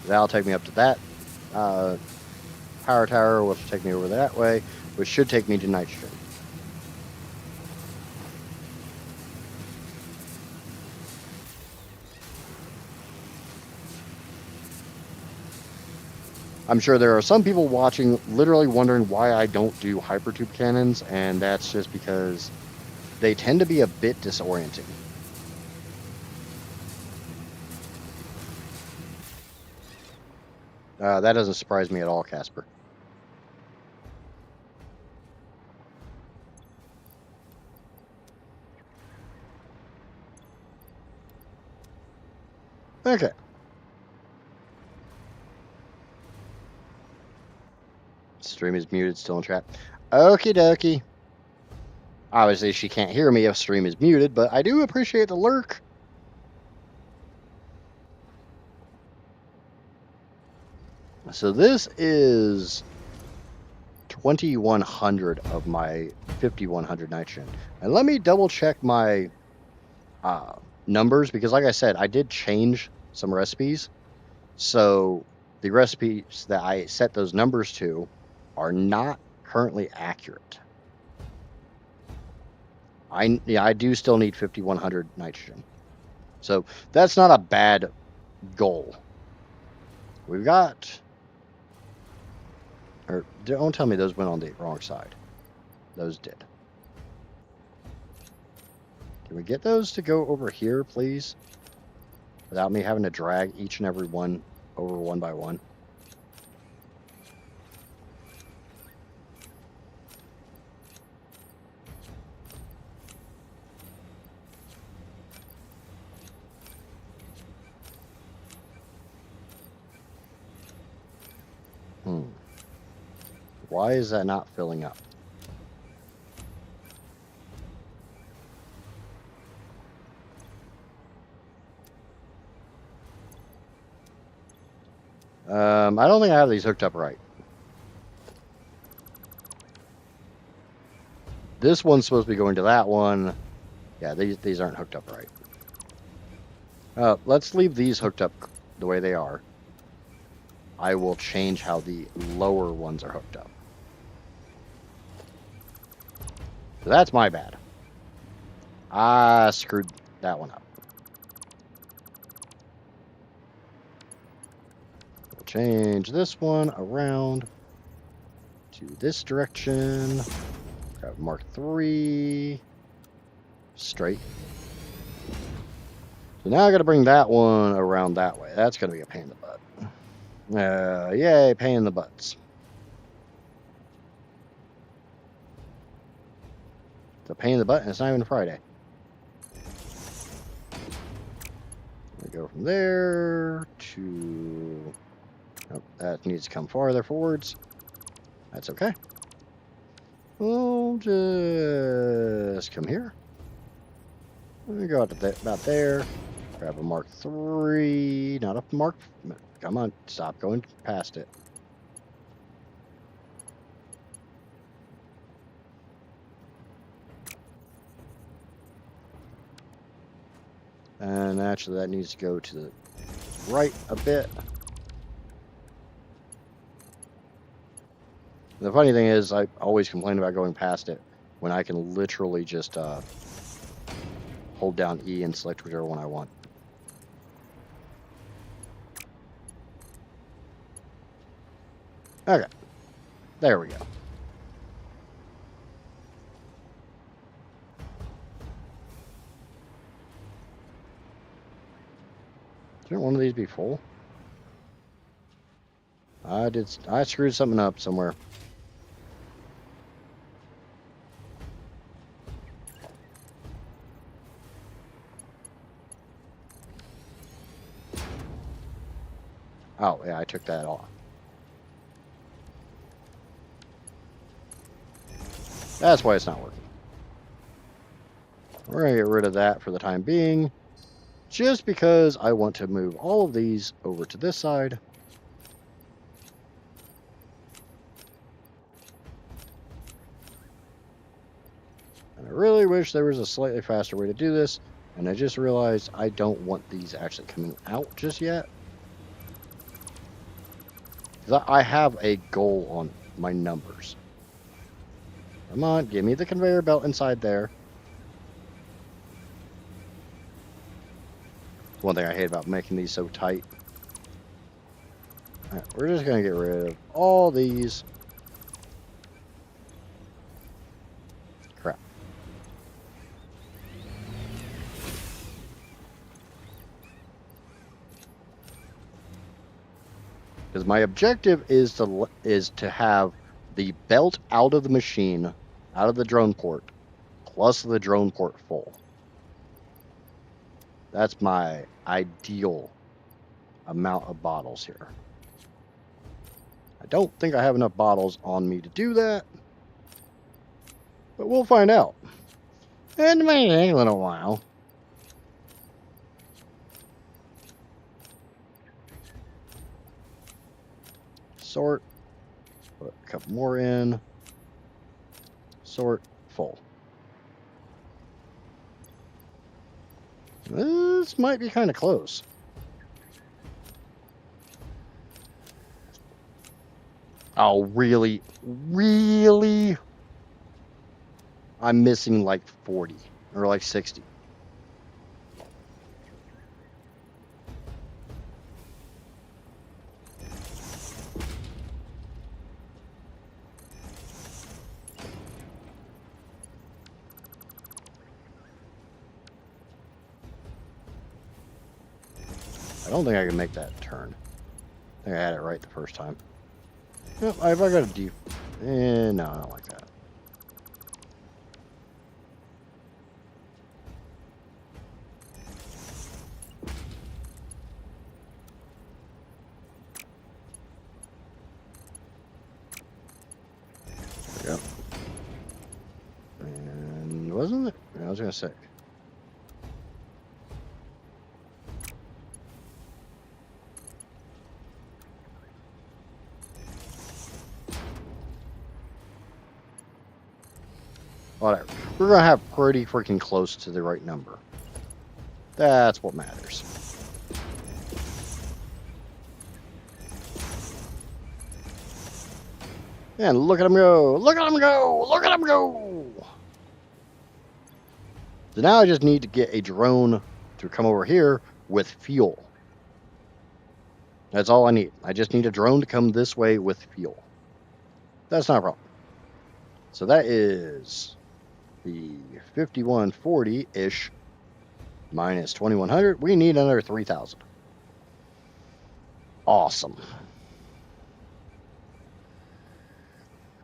That'll take me up to that power tower, which will take me over that way, which should take me to nitrogen. I'm sure there are some people watching literally wondering why I don't do hypertube cannons, and that's just because they tend to be a bit disorienting. That doesn't surprise me at all, Casper. Okay. Stream is muted, still in chat. Okie dokie. Obviously, she can't hear me if stream is muted, but I do appreciate the lurk. So this is 2100 of my 5100 nitrogen. And let me double check my numbers, because like I said, I did change some recipes. So the recipes that I set those numbers to are not currently accurate. I do still need 5,100 nitrogen. So that's not a bad goal. We've got... Or don't tell me those went on the wrong side. Those did. Can we get those to go over here, please? Without me having to drag each and every one over one by one. Why is that not filling up? I don't think I have these hooked up right. This one's supposed to be going to that one. Yeah, these aren't hooked up right. Let's leave these hooked up the way they are. I will change how the lower ones are hooked up. So that's my bad. I screwed that one up. We'll change this one around to this direction. Grab Mark 3. Straight. So now I got to bring that one around that way. That's going to be a pain in the butt. Yay, pain in the butts. It's a pain in the butt, and it's not even Friday. We go from there to... Oh, that needs to come farther forwards. That's okay. We'll just come here. We go out to about there. Grab a Mark 3. Not a Mark... Come on, stop going past it. And actually that needs to go to the right a bit. The funny thing is, I always complain about going past it when I can literally just hold down E and select whichever one I want. Okay, there we go. Shouldn't one of these be full? I screwed something up somewhere. Oh, yeah, I took that off. That's why it's not working. We're going to get rid of that for the time being, just because I want to move all of these over to this side. And I really wish there was a slightly faster way to do this, and I just realized I don't want these actually coming out just yet. I have a goal on my numbers. Come on, give me the conveyor belt inside there. One thing I hate about making these so tight. All right, we're just going to get rid of all these. Crap. Because my objective is to have the belt out of the machine, out of the drone port, plus the drone port full. That's my ideal amount of bottles here. I don't think I have enough bottles on me to do that, but we'll find out. It may take a little while. Sort. Put a couple more in. Sort. Full. This might be kind of close. Oh, really? Really? I'm missing like 40 or like 60. I don't think I can make that turn. I think I had it right the first time. Yep, if I got a deep... no, I don't like that. There we go. And wasn't it? I was going to say. Whatever. We're going to have pretty freaking close to the right number. That's what matters. And look at him go! Look at him go! Look at him go! So now I just need to get a drone to come over here with fuel. That's all I need. I just need a drone to come this way with fuel. That's not a problem. So that is the 5140-ish minus 2100. We need another 3000. Awesome.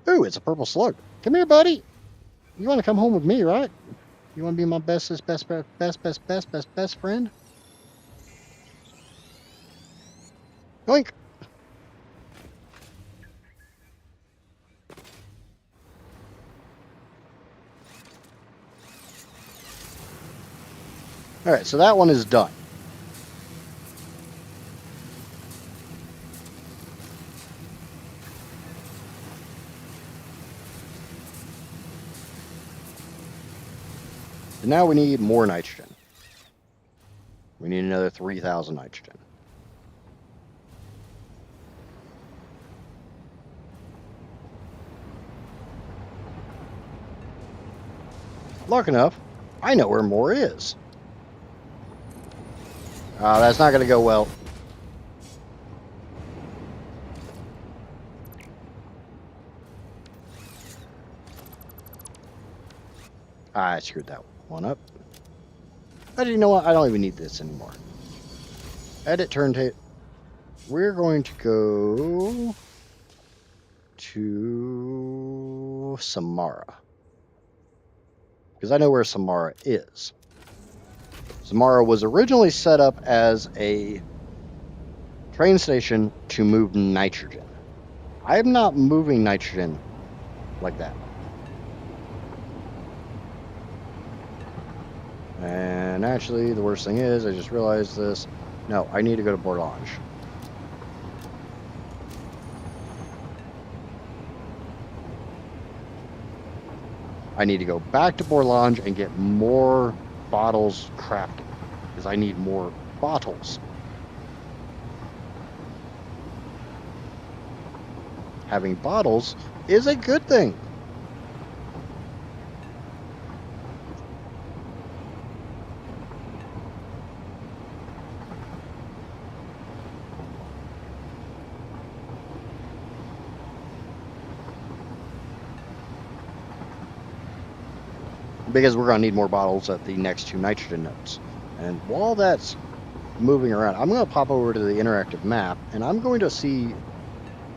Ooh, it's a purple slug. Come here, buddy. You want to come home with me, right? You want to be my best friend? Yoink. All right, so that one is done. And now we need more nitrogen. We need another 3000 nitrogen. Luck enough, I know where more is. That's not going to go well. I screwed that one up. But you know what? I don't even need this anymore. Edit turntable. We're going to go to Samara. Because I know where Samara is. Samara was originally set up as a train station to move nitrogen. I am not moving nitrogen like that. And actually, the worst thing is, I just realized this. No, I need to go to Borlange. I need to go back to Borlange and get more bottles crafted. Because I need more bottles. Having bottles is a good thing. Because we're going to need more bottles at the next two nitrogen nodes. And while that's moving around, I'm going to pop over to the interactive map, and I'm going to see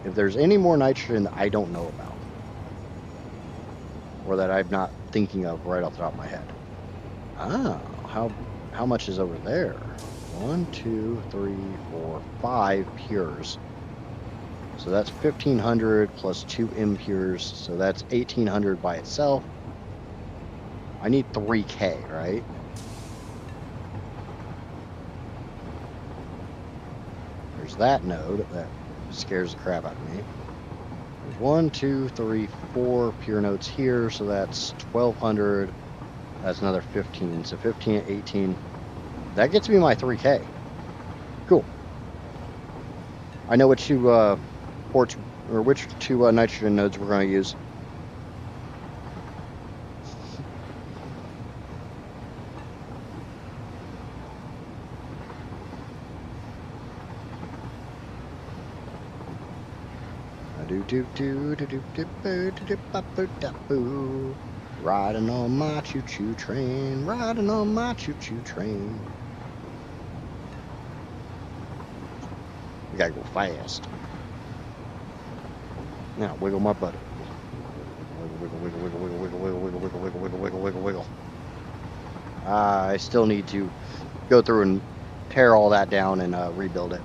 if there's any more nitrogen that I don't know about. Or that I'm not thinking of right off the top of my head. How much is over there? 1, 2, 3, 4, 5 pures. So that's 1,500 plus 2 impures, so that's 1,800 by itself. I need 3K, right? There's that node that scares the crap out of me. There's 1, 2, 3, 4 pure nodes here, so that's 1,200. That's another 15, so 15, 18. That gets me my 3K. Cool. I know which two ports or which two nitrogen nodes we're going to use. Riding on my choo-choo train, riding on my choo-choo train. We gotta go fast. Now, wiggle my butt. Wiggle, wiggle, wiggle, wiggle, wiggle, wiggle, wiggle, wiggle, wiggle, wiggle, wiggle, wiggle, wiggle. I still need to go through and tear all that down and rebuild it.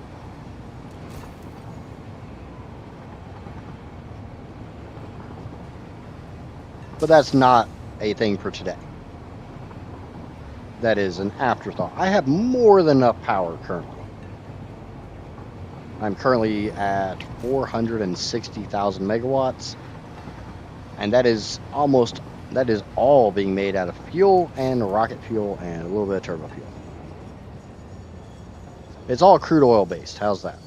But that's not a thing for today. That is an afterthought. I have more than enough power currently. I'm currently at 460,000 megawatts. And that is all being made out of fuel and rocket fuel and a little bit of turbo fuel. It's all crude oil based. How's that?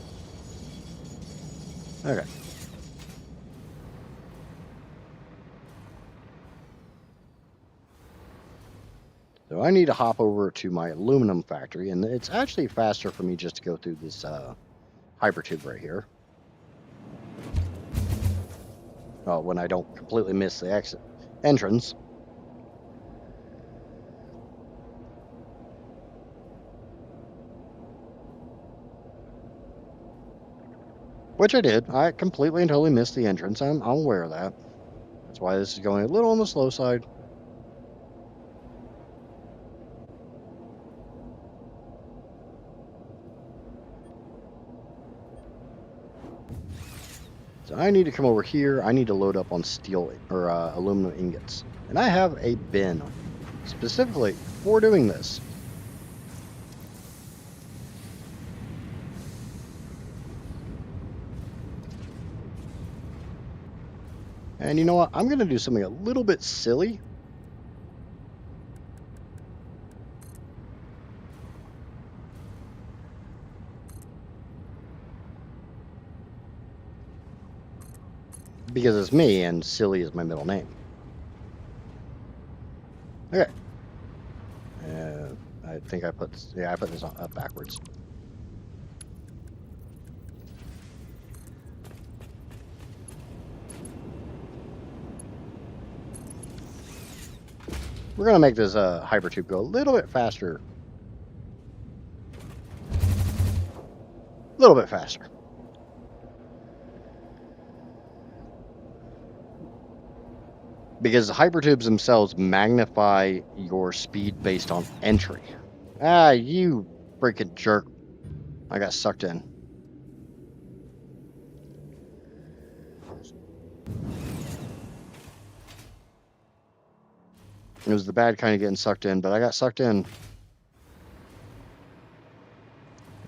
Okay. So I need to hop over to my aluminum factory, and it's actually faster for me just to go through this hypertube right here. When I don't completely miss the entrance. Which I did. I completely and totally missed the entrance. I'm aware of that. That's why this is going a little on the slow side. So I need to come over here. I need to load up on steel or aluminum ingots. And I have a bin specifically for doing this. And you know what? I'm going to do something a little bit silly. Because it's me, and silly is my middle name. Okay. I think I put this on up backwards. We're gonna make this hypertube go a little bit faster. A little bit faster. Because the hypertubes themselves magnify your speed based on entry. Ah, you freaking jerk. I got sucked in. It was the bad kind of getting sucked in, but I got sucked in.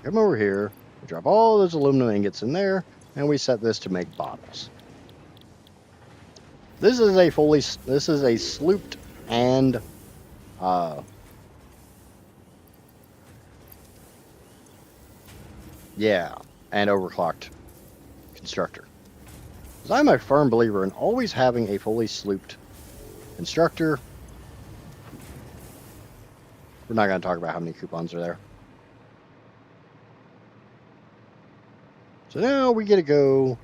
Come over here, we drop all those aluminum ingots in there, and we set this to make bottles. This is a slooped and and overclocked constructor. Because I'm a firm believer in always having a fully slooped constructor. We're not going to talk about how many coupons are there. So now we get to go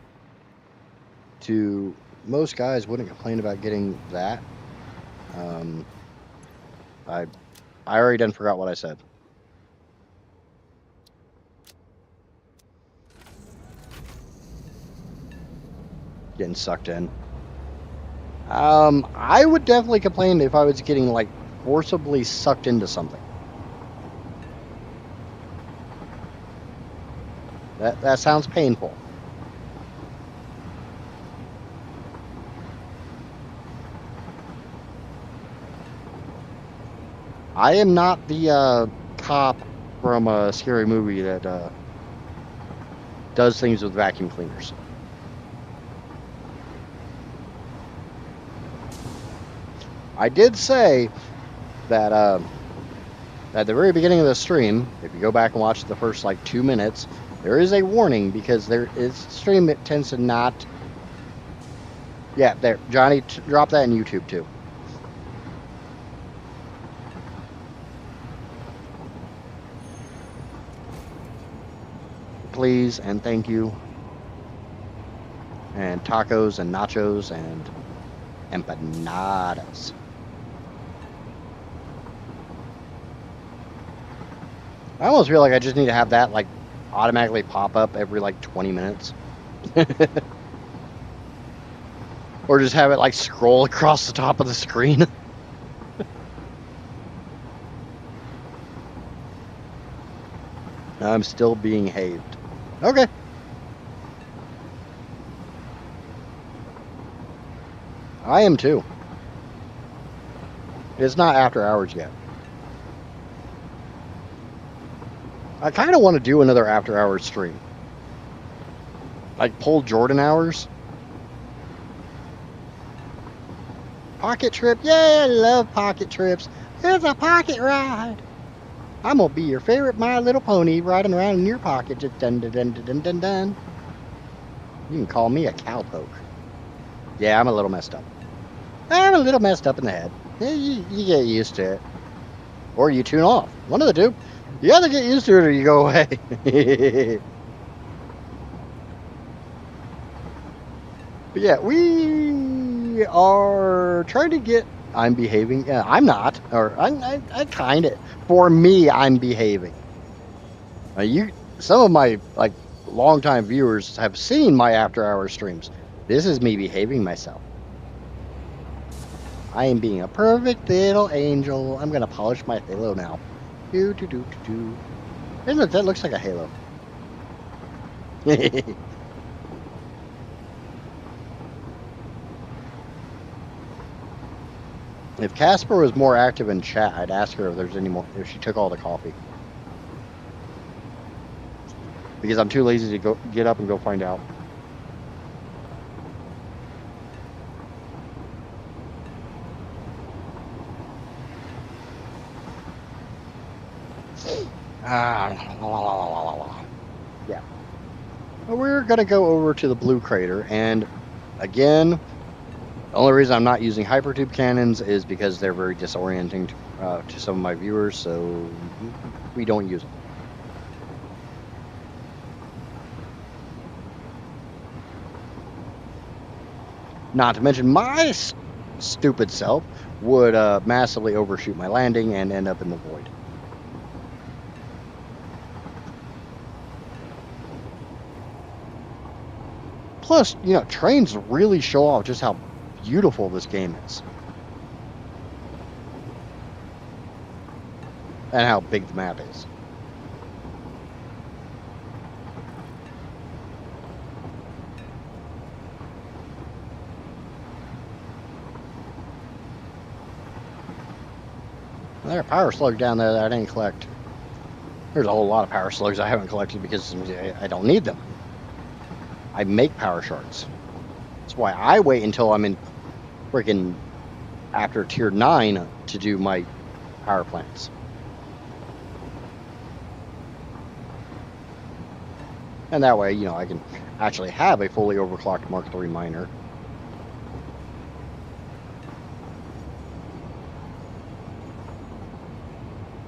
to... Most guys wouldn't complain about getting that. I already done forgot what I said. Getting sucked in. I would definitely complain if I was getting like forcibly sucked into something. That sounds painful. I am not the cop from a scary movie that does things with vacuum cleaners. I did say that at the very beginning of the stream, if you go back and watch the first like 2 minutes, there is a warning because there is stream that tends to not. Yeah, there, Johnny, drop that in YouTube too. Please and thank you. and tacos and nachos and empanadas. I almost feel like I just need to have that like automatically pop up every like 20 minutes. Or just have it like scroll across the top of the screen. I'm still being haved. Okay. I am too. It's not after hours yet. I kind of want to do another after hours stream. Like pull Jordan hours. Pocket trip. Yay, I love pocket trips. It's a pocket ride. I'm going to be your favorite My Little Pony riding around in your pocket. Just dun dun dun dun dun dun. You can call me a cowpoke. Yeah, I'm a little messed up. I'm a little messed up in the head. You get used to it. Or you tune off. One of the two. You either get used to it or you go away. But yeah, we are trying to get... I'm behaving. Yeah, I'm not. Or I kind of... For me, I'm behaving. Some of my like longtime viewers have seen my after-hour streams. This is me behaving myself. I am being a perfect little angel. I'm gonna polish my halo now. Do do do do do. That looks like a halo. If Casper was more active in chat, I'd ask her if there's any more. If she took all the coffee. Because I'm too lazy to go get up and go find out. Yeah. Well, we're gonna go over to the blue crater, and again, the only reason I'm not using hypertube cannons is because they're very disorienting to some of my viewers, so we don't use them. Not to mention my stupid self would massively overshoot my landing and end up in the void. Plus, trains really show off just how beautiful this game is. And how big the map is. There are power slugs down there that I didn't collect. There's a whole lot of power slugs I haven't collected because I don't need them. I make power shards. That's why I wait until I'm in freaking after tier 9 to do my power plants. And that way, I can actually have a fully overclocked Mark III miner.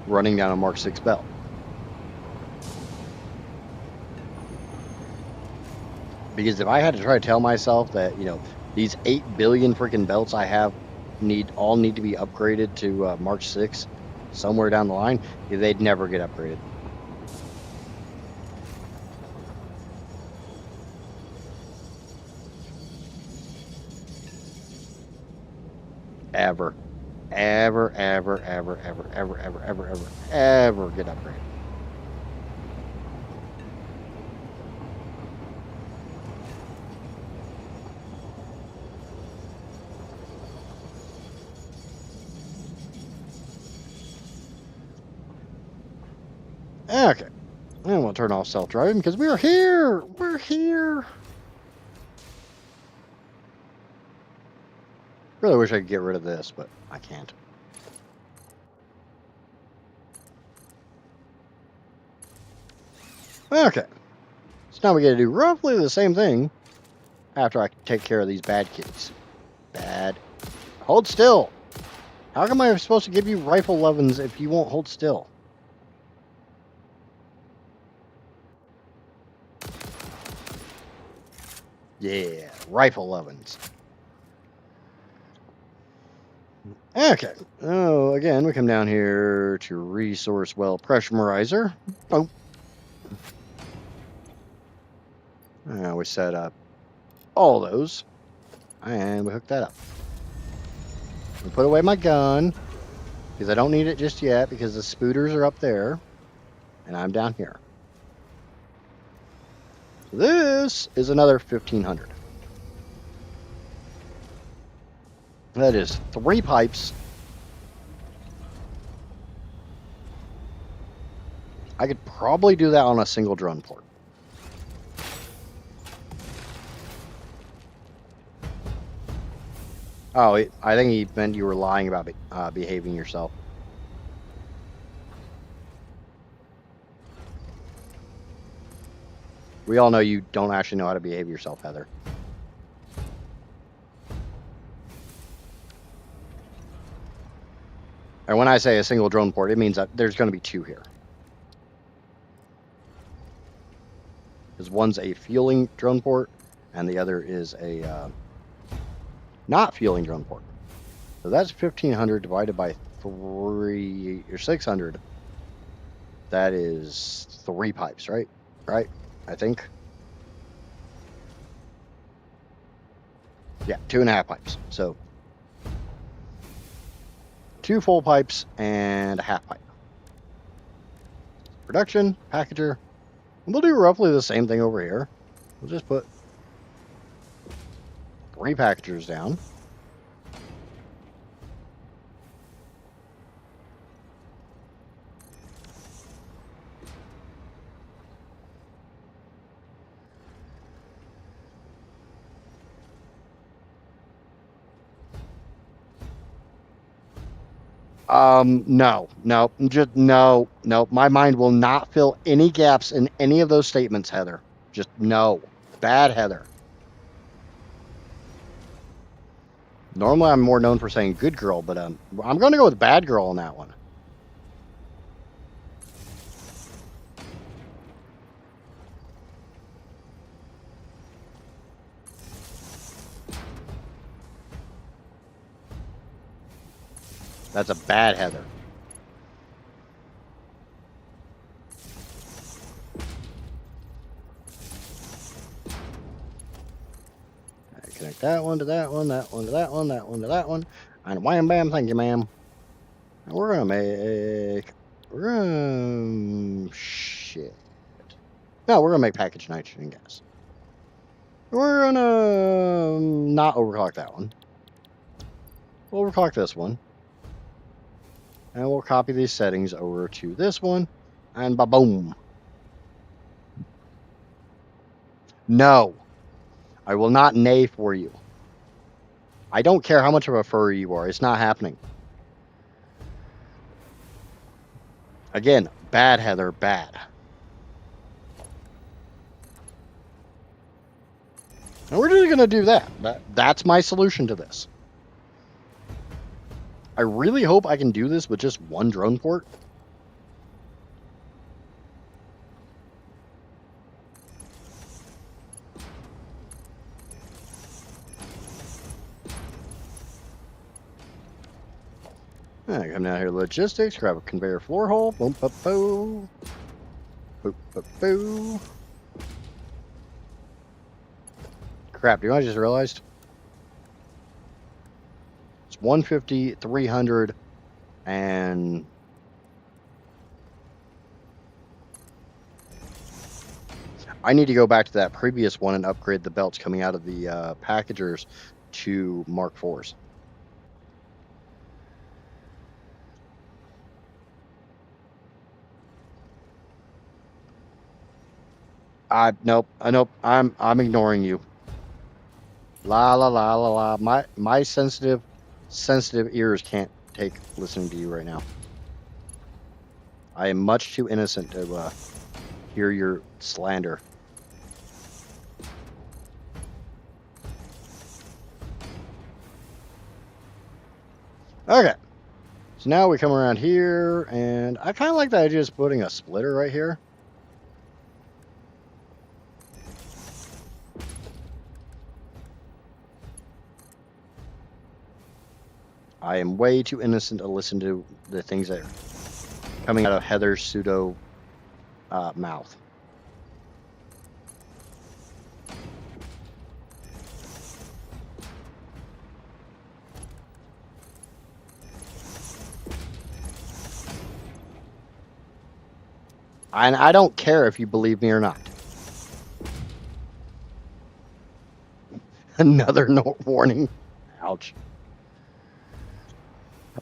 Running down a Mark VI belt. Because if I had to try to tell myself that, these 8 billion freaking belts I have all need to be upgraded to Mark VI somewhere down the line, they'd never get upgraded. Ever get upgraded. Okay, and we'll turn off self-driving because we're here. We're here. Really wish I could get rid of this, but I can't. Okay, so now we got to do roughly the same thing after I take care of these bad kids. Bad. Hold still. How come I'm supposed to give you rifle 11s if you won't hold still? Yeah, rifle ovens. Okay. Oh, again, we come down here to resource well pressurizer. Boom. We set up all those, and we hook that up. We put away my gun, because I don't need it just yet, because the spooters are up there, and I'm down here. So this is another 1,500. That is 3 pipes. I could probably do that on a single drone port. Oh, I think he meant you were lying about behaving yourself. We all know you don't actually know how to behave yourself, Heather. And when I say a single drone port, it means that there's going to be 2 here. Because one's a fueling drone port, and the other is a not fueling drone port. So that's 1,500 divided by 3 or 600. That is 3 pipes, right? Right? I think. Yeah, 2.5 pipes. So 2 full pipes and a half pipe. Production, packager. We'll do roughly the same thing over here. We'll just put 3 packagers down. No, just no. My mind will not fill any gaps in any of those statements, Heather. Just no. Bad Heather. Normally, I'm more known for saying good girl, but I'm going to go with bad girl on that one. That's a bad Heather. Connect that one to that one, that one to that one, that one to that one. And wham bam, thank you, ma'am. And we're gonna make shit. No, we're gonna make packaged nitrogen gas. We're gonna not overclock that one. We'll overclock this one. And we'll copy these settings over to this one. And ba-boom. No. I will not nay for you. I don't care how much of a furry you are. It's not happening. Again, bad, Heather, bad. And we're just going to do that. That's my solution to this. I really hope I can do this with just one drone port. Alright, come down here, logistics, grab a conveyor floor hole. Boom, boom, boom. Boop, boop, boo. Crap, do you know what I just realized? It's 150, 300, and... I need to go back to that previous one and upgrade the belts coming out of the packagers to Mark IVs. Nope. I'm ignoring you. La la la la la. My sensitive ears can't take listening to you right now. I am much too innocent to hear your slander. Okay. So now we come around here, and I kind of like the idea of putting a splitter right here. I am way too innocent to listen to the things that are coming out of Heather's pseudo mouth. And I don't care if you believe me or not. Another warning. Ouch.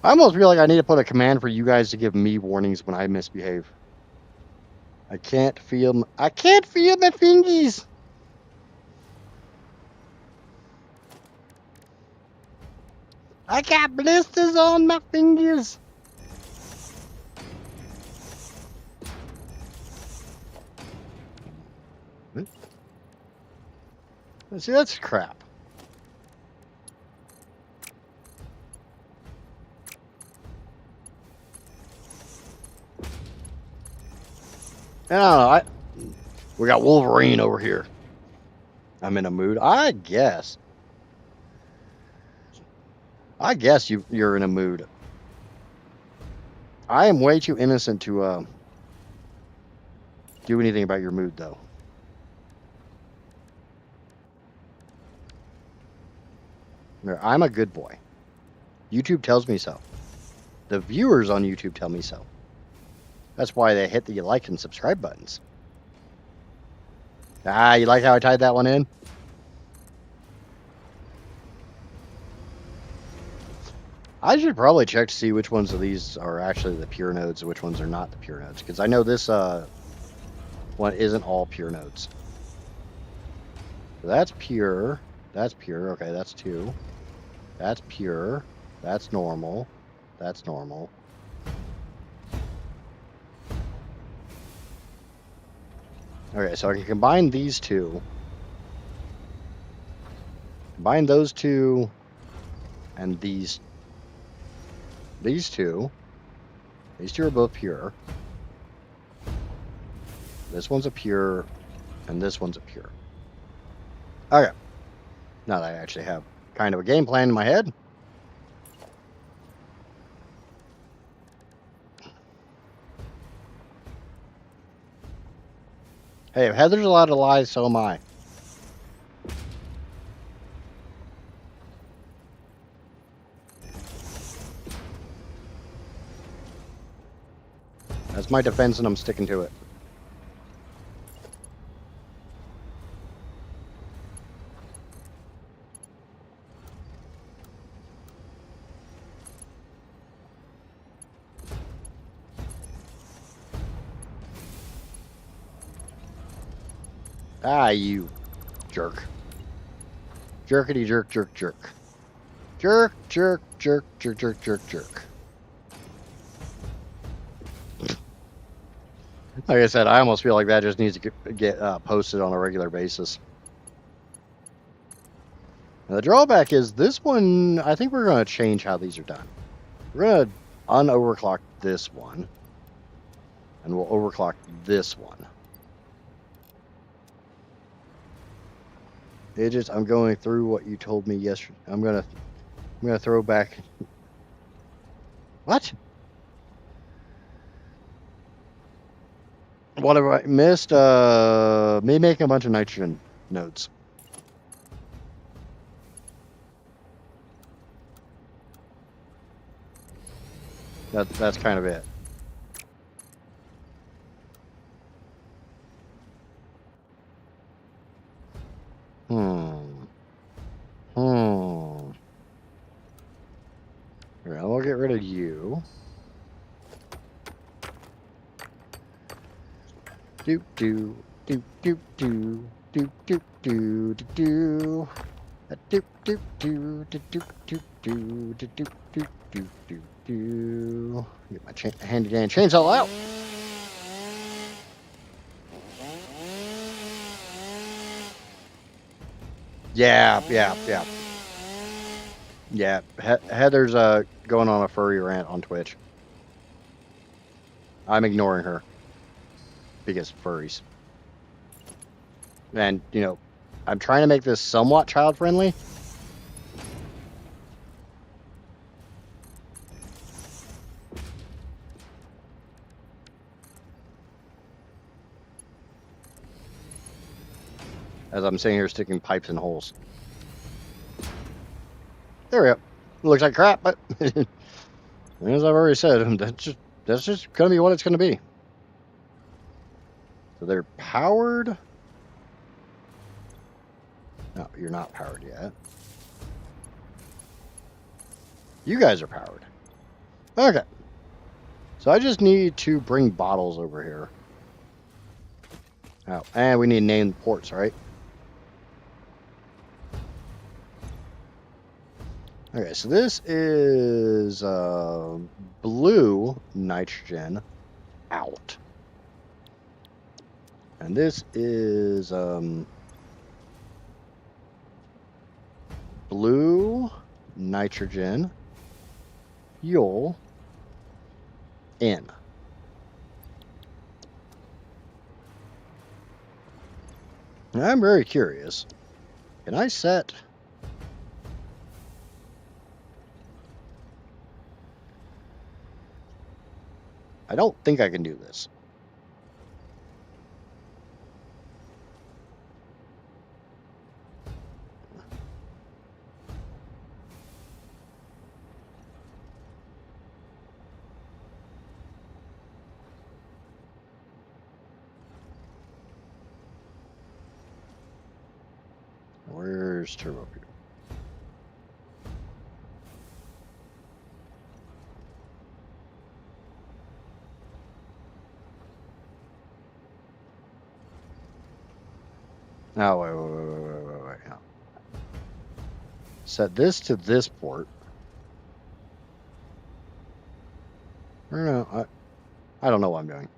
I almost feel like I need to put a command for you guys to give me warnings when I misbehave. I can't feel my fingies. I got blisters on my fingers. See, that's crap. I don't know. We got Wolverine over here. I'm in a mood. I guess you're in a mood. I am way too innocent to do anything about your mood, though. I'm a good boy. YouTube tells me so. The viewers on YouTube tell me so. That's why they hit the like and subscribe buttons. Ah, you like how I tied that one in? I should probably check to see which ones of these are actually the pure nodes and which ones are not the pure nodes, because I know this one isn't all pure nodes. So that's pure. That's pure. Okay, that's 2. That's pure. That's normal. That's normal. Okay, so I can combine these two. Combine those two and these two. These two are both pure. This one's a pure, and this one's a pure. Okay. Now that I actually have kind of a game plan in my head. Hey, if Heather's allowed to lie, so am I. That's my defense, and I'm sticking to it. Ah, you jerk. Jerkity jerk, jerk, jerk. Jerk, jerk, jerk, jerk, jerk, jerk, jerk. Like I said, I almost feel like that just needs to get posted on a regular basis. Now, the drawback is this one, I think we're going to change how these are done. We're going to un-overclock this one. And we'll overclock this one. I'm going through what you told me yesterday. I'm gonna throw back. What? What have I missed? Me making a bunch of nitrogen nodes. That's kind of it. Alright, I'll get rid of you. Do do do do do do do do do do. Do do do do do do do do do do do do do. Get my handy dandy chainsaw out. Yeah. Heather's going on a furry rant on Twitch. I'm ignoring her because furries. And you know, I'm trying to make this somewhat child friendly. as I'm sitting here sticking pipes in holes. There we go. Looks like crap, but as I've already said, that's just gonna be what it's gonna be. So they're powered. No, you're not powered yet. You guys are powered. Okay. So I just need to bring bottles over here. Oh, and we need to name the ports, right? Okay, so this is blue nitrogen out. And this is blue nitrogen fuel in. Now, I'm very curious. Can I set... I don't think I can do this. Where's turbo fuel? Oh, wait. No. Set this to this port. Or no, I don't know what I'm doing.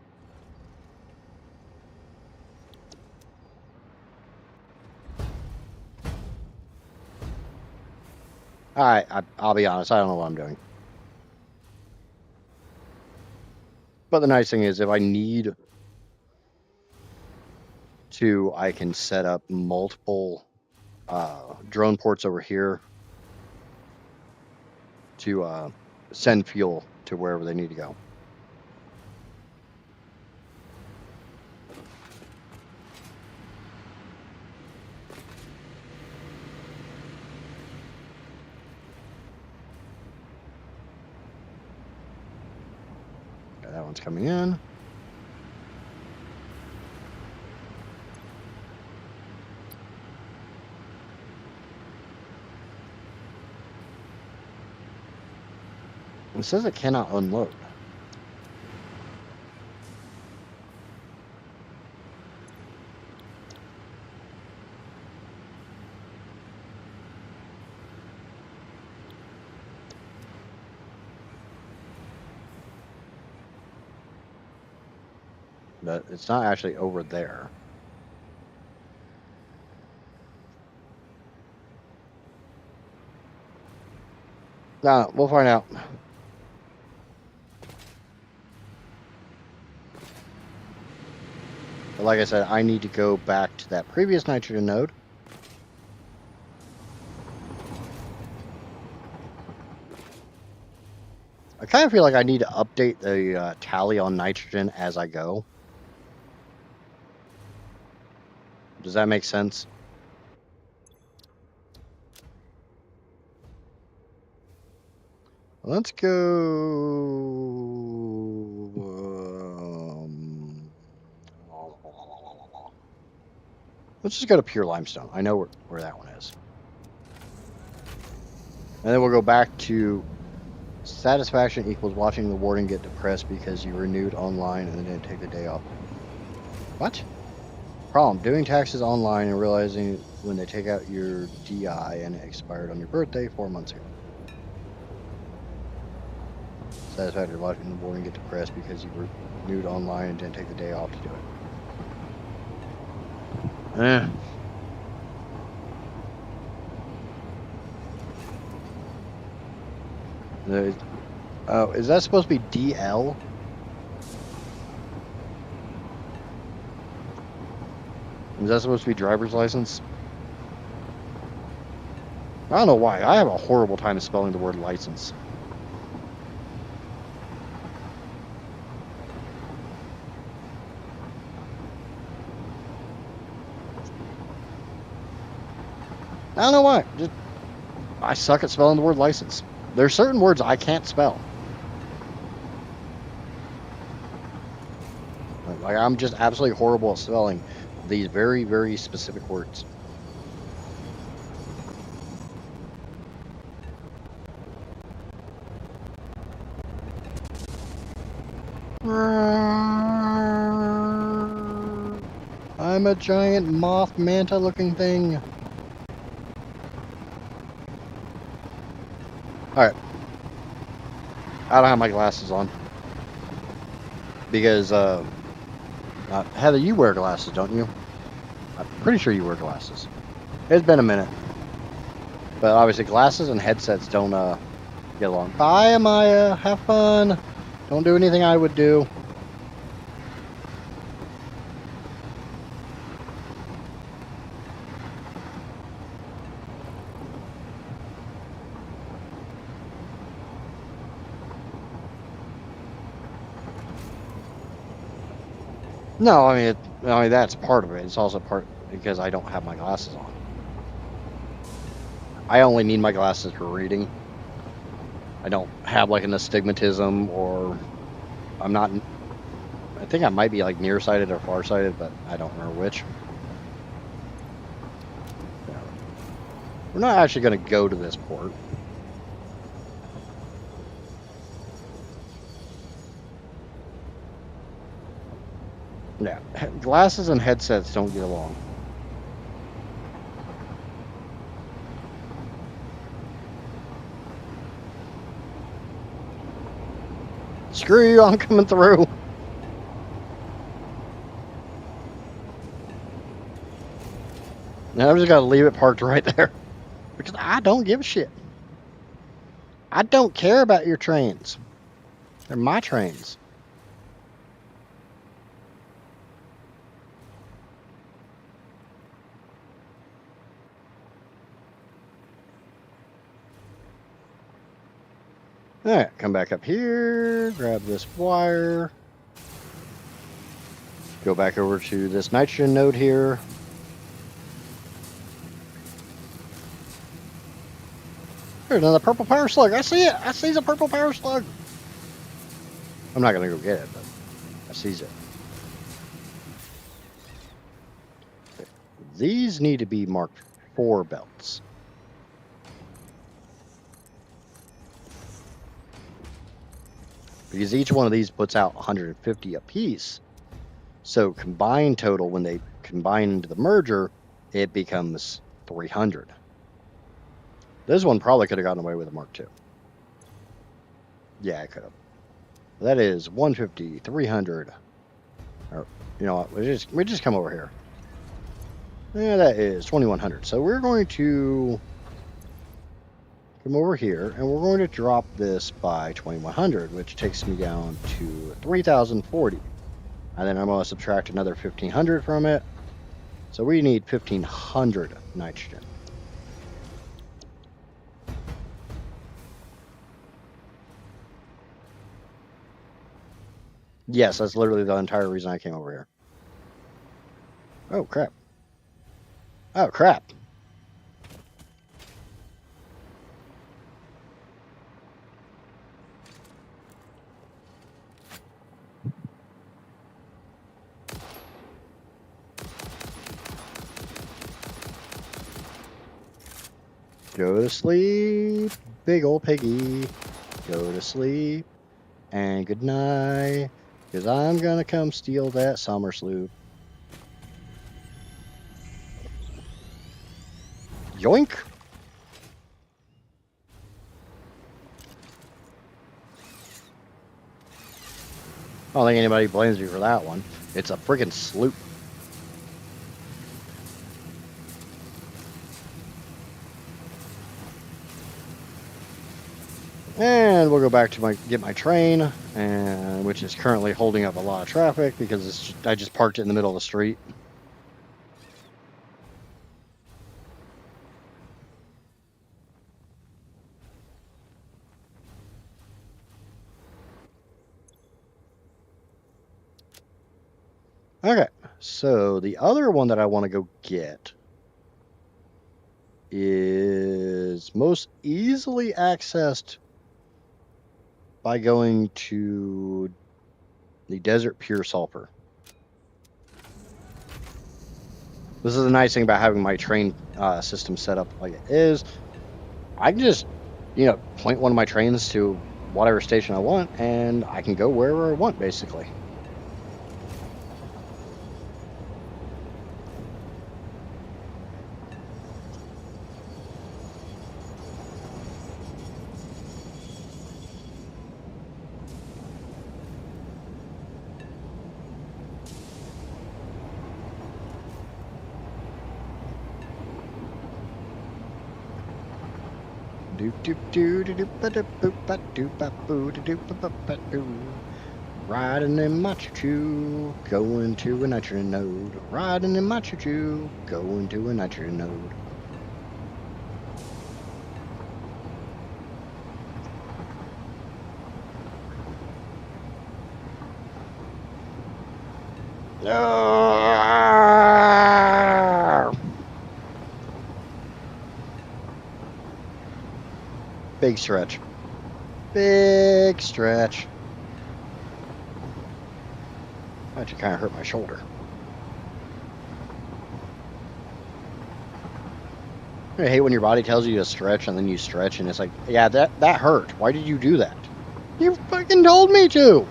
Alright, I'll be honest, I don't know what I'm doing. But the nice thing is, if I need to, I can set up multiple drone ports over here to send fuel to wherever they need to go. Okay, that one's coming in. It says it cannot unload. But it's not actually over there. No, we'll find out. But like I said, I need to go back to that previous nitrogen node. I kind of feel like I need to update the tally on nitrogen as I go. Does that make sense? Let's go... let's just go to pure limestone. I know where that one is. And then we'll go back to satisfaction equals watching the warden get depressed because you renewed online and then didn't take the day off. What? Problem, doing taxes online and realizing when they take out your DI and it expired on your birthday 4 months ago. Satisfactory, watching the warden get depressed because you renewed online and didn't take the day off to do it. Oh, is that supposed to be DL? Is that supposed to be driver's license? I don't know why. I have a horrible time spelling the word license. I don't know why. Just, I suck at spelling the word license. There's certain words I can't spell. Like, I'm just absolutely horrible at spelling these very, very specific words. I'm a giant moth manta looking thing. Alright. I don't have my glasses on. Because, Heather, you wear glasses, don't you? I'm pretty sure you wear glasses. It's been a minute. But obviously glasses and headsets don't, get along. Bye, Amaya. Have fun. Don't do anything I would do. No, I mean that's part of it. It's also part because I don't have my glasses on. I only need my glasses for reading. I don't have like an astigmatism, or I'm not. I think I might be like nearsighted or farsighted, but I don't remember which. We're not actually going to go to this port. Yeah, glasses and headsets don't get along. Screw you, I'm coming through. Now I'm just going to leave it parked right there. Because I don't give a shit. I don't care about your trains. They're my trains. Alright, come back up here, grab this wire, go back over to this nitrogen node here. There's another purple power slug. I see it. I see the purple power slug. I'm not going to go get it, but I sees it. These need to be marked 4 belts. Because each one of these puts out 150 apiece. So combined total, when they combine into the merger, it becomes 300. This one probably could have gotten away with a Mark II. Yeah, it could have. That is 150, 300. Or, you know what, we just come over here. Yeah, that is 2100. So we're going to come over here, and we're going to drop this by 2100, which takes me down to 3040. And then I'm going to subtract another 1500 from it. So we need 1500 nitrogen. Yes, that's literally the entire reason I came over here. Oh, crap. Oh, crap. Go to sleep, big old piggy. Go to sleep, and good night, because I'm going to come steal that summer sloop. Yoink! I don't think anybody blames me for that one. It's a friggin' sloop. And we'll go back to get my train, and which is currently holding up a lot of traffic because I just parked it in the middle of the street. Okay, so the other one that I want to go get is most easily accessed by going to the Desert Pure Sulfur. This is the nice thing about having my train system set up like it is. I can just, point one of my trains to whatever station I want, and I can go wherever I want, basically. Riding in my choo-choo, going to a nitrogen node. Riding in my choo-choo, going to a nitrogen node. Big stretch. Big stretch. Actually kind of hurt my shoulder. I hate when your body tells you to stretch and then you stretch and it's like, yeah, that hurt. Why did you do that? You fucking told me to.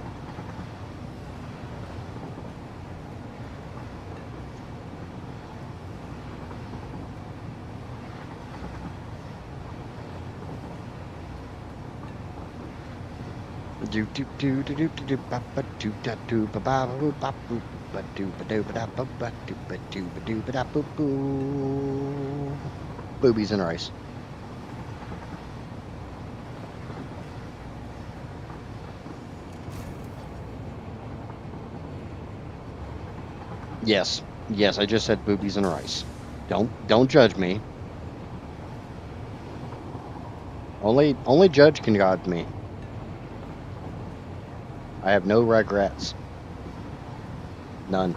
Boobies and rice. Yes, I just said boobies and rice. Don't judge me. Only judge can guide me. I have no regrets. None.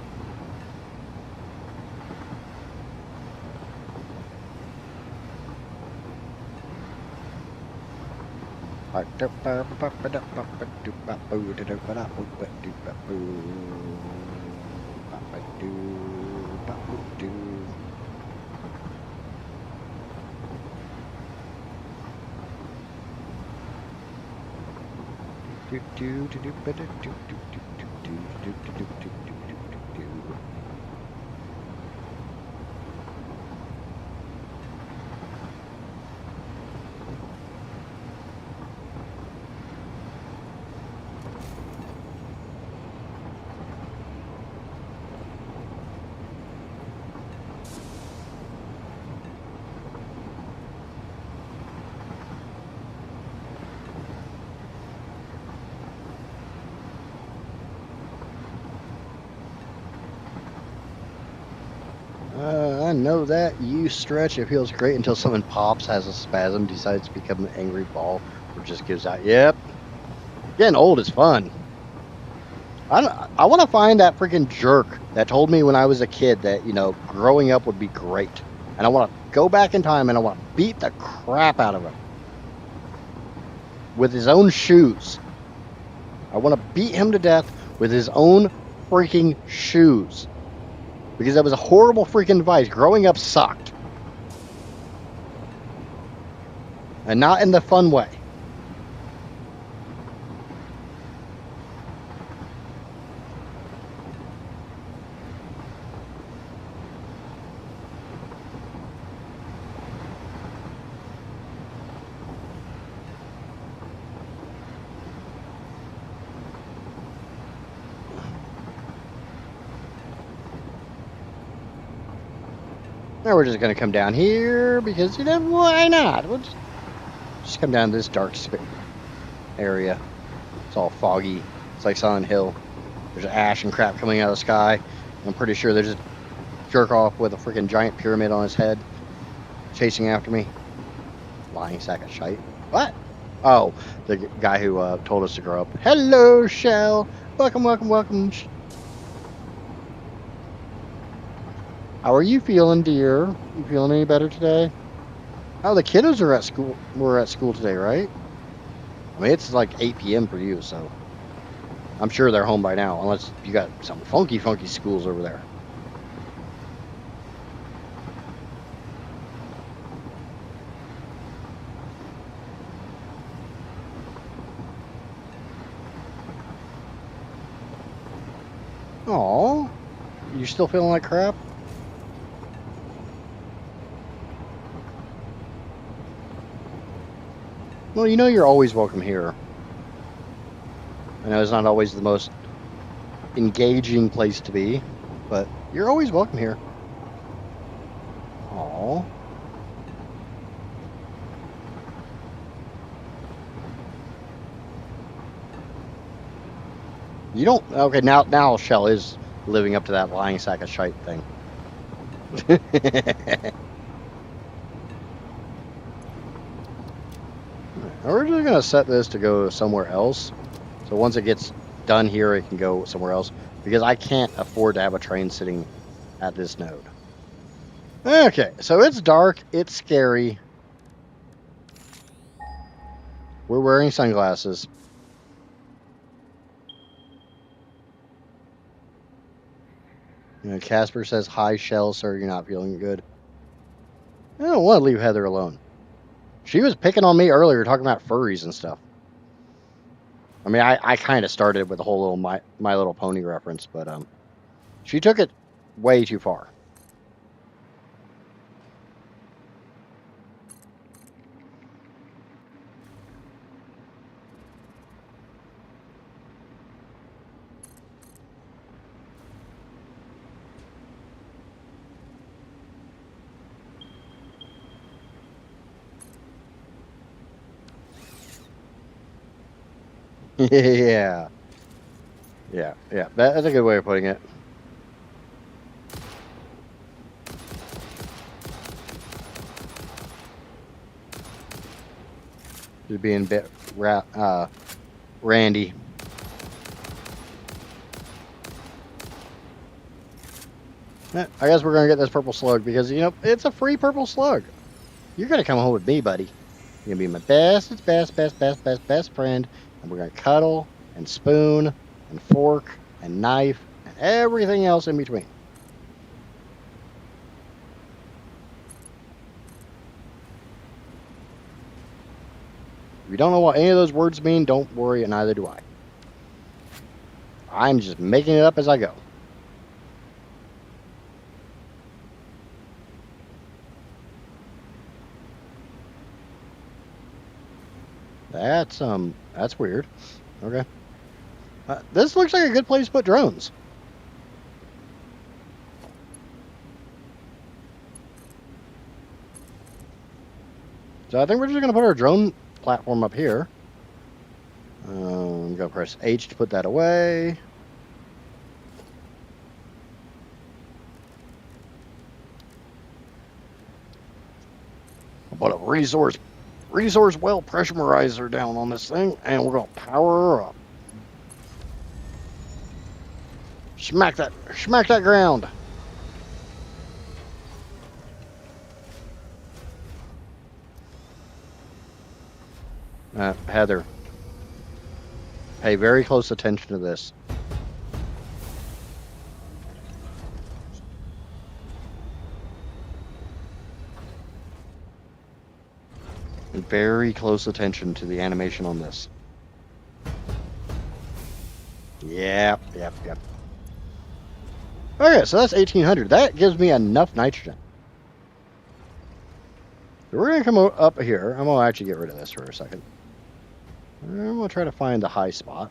I know that. You stretch, it feels great until someone pops, has a spasm, decides to become an angry ball, or just gives out. Yep. Getting old is fun. I want to find that freaking jerk that told me when I was a kid that, growing up would be great. And I want to go back in time and I want to beat the crap out of him. With his own shoes. I want to beat him to death with his own freaking shoes. Because that was a horrible freaking advice. Growing up sucked. And not in the fun way. Now we're just going to come down here because, why not? We'll just come down to this dark area. It's all foggy. It's like Silent Hill. There's ash and crap coming out of the sky. I'm pretty sure there's a jerk off with a freaking giant pyramid on his head chasing after me. Lying sack of shite. What? Oh, the guy who told us to grow up. Hello, Shell. Welcome. How are you feeling, dear? You feeling any better today? Oh, the kiddos are at school. We're at school today, right? I mean, it's like 8 p.m. for you, so I'm sure they're home by now, unless you got some funky schools over there. Aw, you still feeling like crap? Well, you know you're always welcome here. I know it's not always the most engaging place to be, but you're always welcome here. Aw. You don't. Okay, now Shell is living up to that lying sack of shite thing. We're just gonna set this to go somewhere else. So once it gets done here, it can go somewhere else because I can't afford to have a train sitting at this node. Okay, so it's dark. It's scary. We're wearing sunglasses. You know, Casper says, "Hi, Shell, sir. You're not feeling good." I don't want to leave Heather alone. She was picking on me earlier, talking about furries and stuff. I mean, I kind of started with the whole little My Little Pony reference, but she took it way too far. Yeah, yeah. That's a good way of putting it. Just being a bit randy. I guess we're gonna get this purple slug because you know it's a free purple slug. You're gonna come home with me, buddy. You're gonna be my best friend, and we're gonna cuddle and spoon and fork and knife and everything else in between. If you don't know what any of those words mean, don't worry, and neither do I. I'm just making it up as I go. That's weird. Okay. This looks like a good place to put drones. So I think we're just gonna put our drone platform up here. I'm gonna press H to put that away. I'll put a resource well pressurizer down on this thing, and we're gonna power her up. Smack that ground. Heather, pay very close attention to this. Very close attention to the animation on this. Yep. Okay, so that's 1800. That gives me enough nitrogen. So we're gonna come up here. I'm gonna actually get rid of this for a second. I'm gonna try to find the high spot.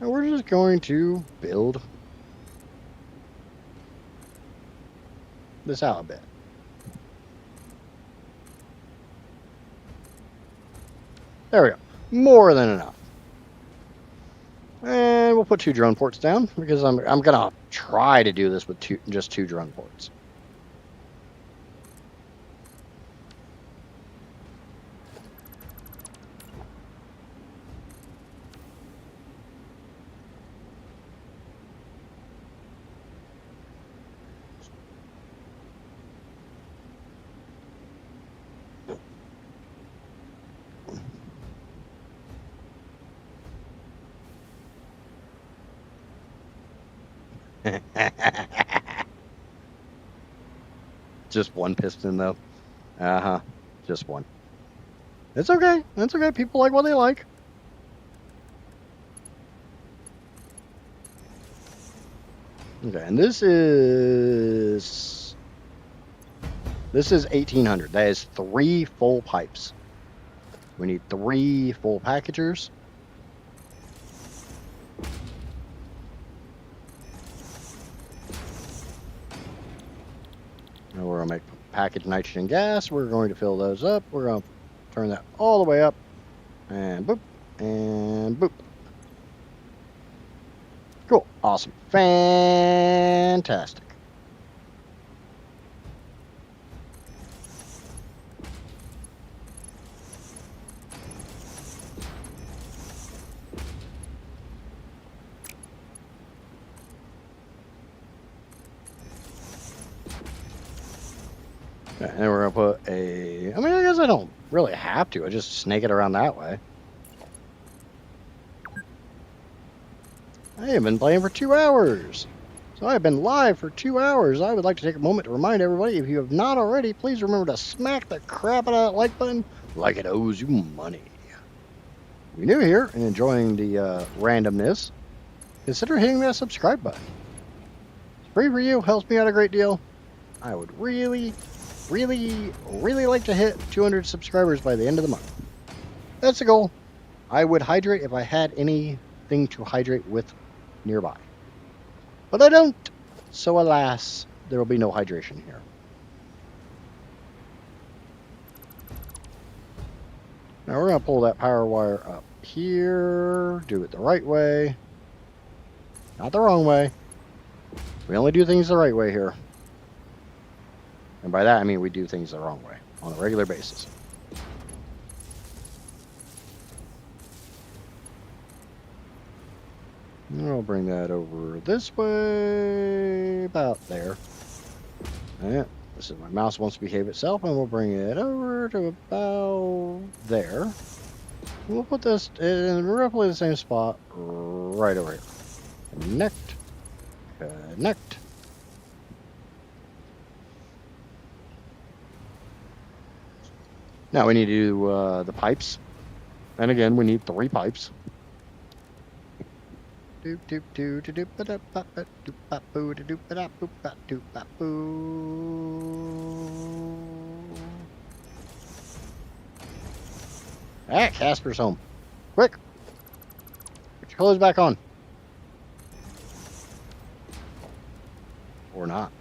And we're just going to build this out a bit. There we go. More than enough. And we'll put 2 drone ports down because I'm gonna try to do this with just two drone ports. Just one piston, though. Uh-huh. Just one. It's okay. It's okay. People like what they like. Okay, and this is 1800. That is 3 full pipes. We need 3 full packagers. Now we're going to make packaged nitrogen gas. We're going to fill those up. We're going to turn that all the way up. And boop. And boop. Cool. Awesome. Fantastic. Okay, and we're going to put a... I mean, I guess I don't really have to. I just snake it around that way. I have been playing for 2 hours. So I've been live for 2 hours. I would like to take a moment to remind everybody, if you have not already, please remember to smack the crap out of that like button like it owes you money. If you're new here and enjoying the randomness, consider hitting that subscribe button. It's free for you, helps me out a great deal. I would really like to hit 200 subscribers by the end of the month. That's the goal. I would hydrate if I had anything to hydrate with nearby. But I don't. So alas, there will be no hydration here. Now we're going to pull that power wire up here. Do it the right way. Not the wrong way. We only do things the right way here. And by that I mean we do things the wrong way on a regular basis. And I'll bring that over this way, about there. And this is my mouse wants to behave itself, and we'll bring it over to about there. We'll put this in roughly the same spot right over here. Connect. Connect. Now we need to do the pipes. And again, we need 3 pipes. Ah, Casper's home. Quick! Put your clothes back on. Or not.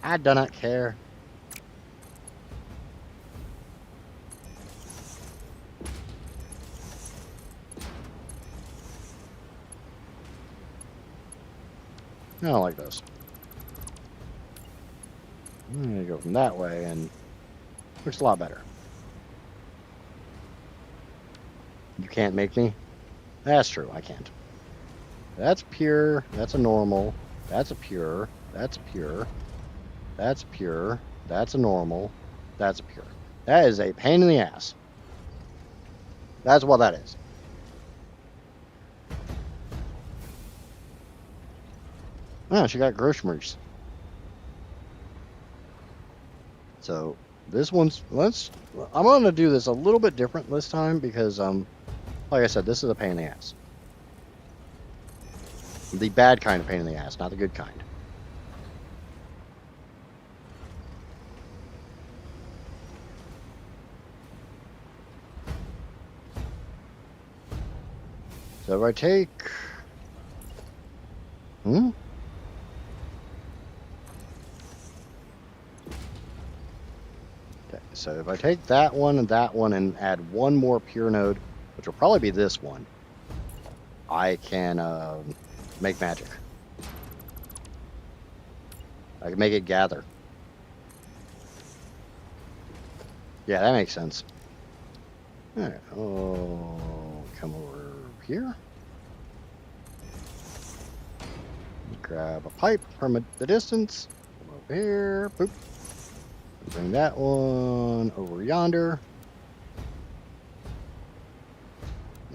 I do not care. I don't like this. I'm going to go from that way, and looks a lot better. You can't make me? That's true, I can't. That's pure, that's a normal, that's a pure, that's a pure, that's pure, that's a normal, that's a pure. That is a pain in the ass. That's what that is. Oh, she got groceries. So this one's, I'm going to do this a little bit different this time because, like I said, this is a pain in the ass. The bad kind of pain in the ass, not the good kind. So if I take... Okay, so if I take that one and add one more pure node, which will probably be this one, I can make magic. I can make it gather. Yeah, that makes sense. Alright, come over here. Grab a pipe from the distance. Come over here. Boop. Bring that one over yonder.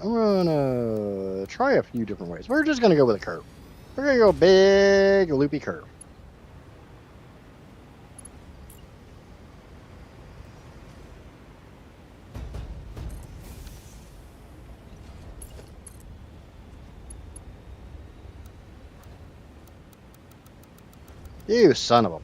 I'm gonna try a few different ways. We're just gonna go with a curve. We're gonna go big loopy curve. You son of a...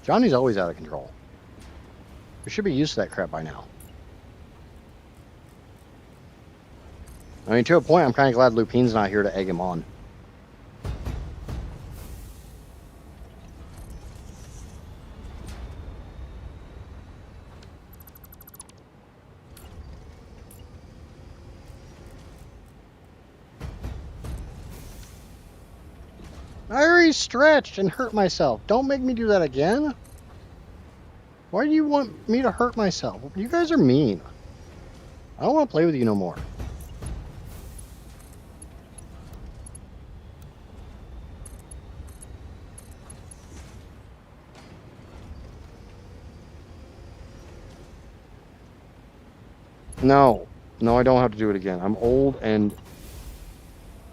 Johnny's always out of control. We should be used to that crap by now. I mean, to a point, I'm kind of glad Lupine's not here to egg him on. I already stretched and hurt myself. Don't make me do that again. Why do you want me to hurt myself? You guys are mean. I don't want to play with you no more. No. No, I don't have to do it again. I'm old and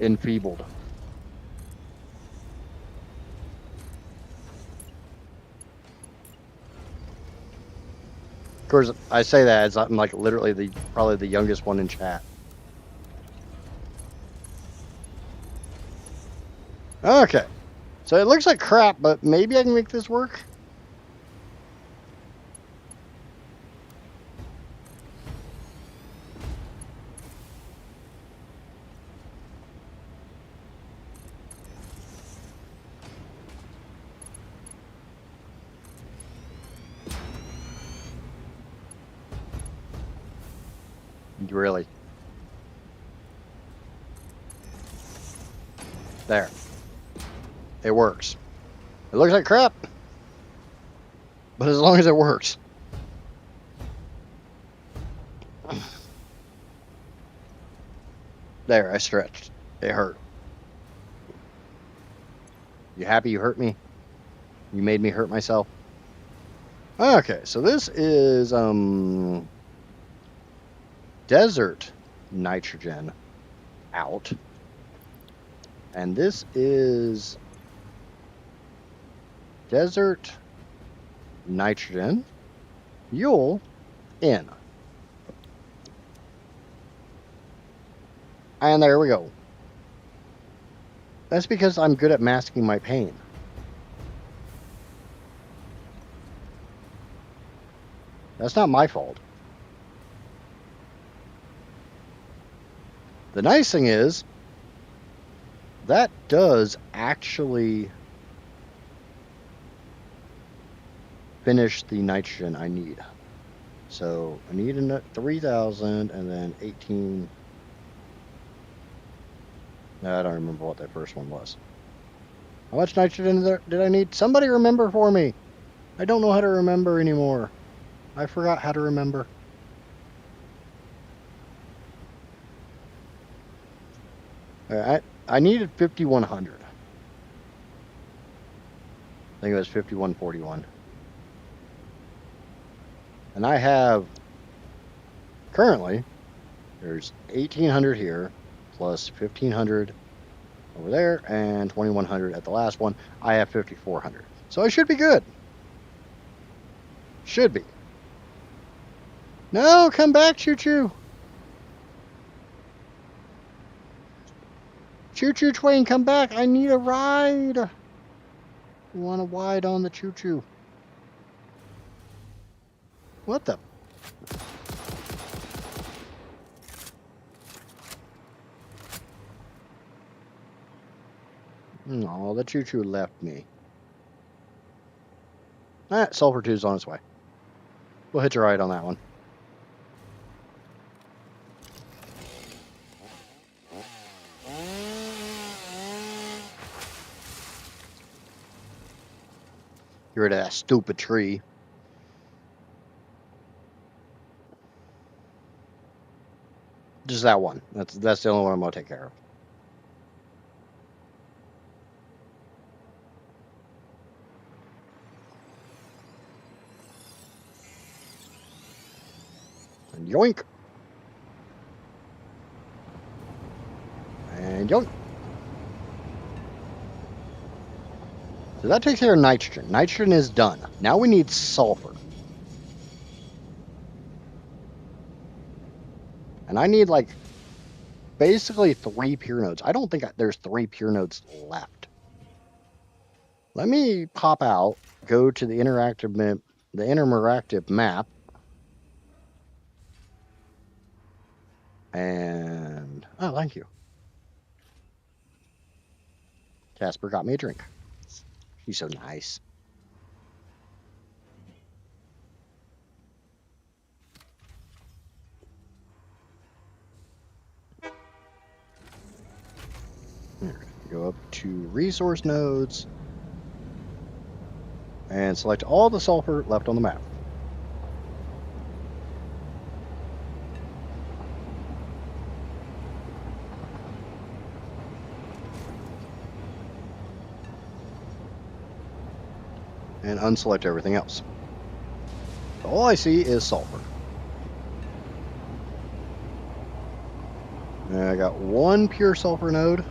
enfeebled. Of course, I say that as I'm like literally probably the youngest one in chat. Okay. So it looks like crap, but maybe I can make this work. Really. There. It works. It looks like crap, but as long as it works. There, I stretched. It hurt. You happy you hurt me? You made me hurt myself? Okay, so this is desert nitrogen out. And this is desert nitrogen fuel in. And there we go. That's because I'm good at masking my pain. That's not my fault. The nice thing is, that does actually finish the nitrogen I need. So I need a 3,000 and then 18. I don't remember what that first one was. How much nitrogen did I need? Somebody remember for me. I don't know how to remember anymore. I forgot how to remember. I needed 5,100. I think it was 5,141. And I have, currently, there's 1,800 here, plus 1,500 over there, and 2,100 at the last one. I have 5,400. So I should be good. Should be. No, come back, choo-choo. Choo-choo train, come back. I need a ride. You want a ride on the choo-choo? What the? No, the choo-choo left me. Sulfur 2's on its way. We'll hitch a ride on that one. Get rid of that stupid tree. Just that one. That's the only one I'm going to take care of. And yoink. And yoink. So that takes care of nitrogen. Nitrogen is done. Now we need sulfur. And I need, like, basically 3 pure nodes. I don't think there's 3 pure nodes left. Let me pop out, go to the interactive map, and oh, thank you. Casper got me a drink. He's so nice. Here, go up to resource nodes and select all the sulfur left on the map. And unselect everything else. All I see is sulfur. And I got 1 pure sulfur node.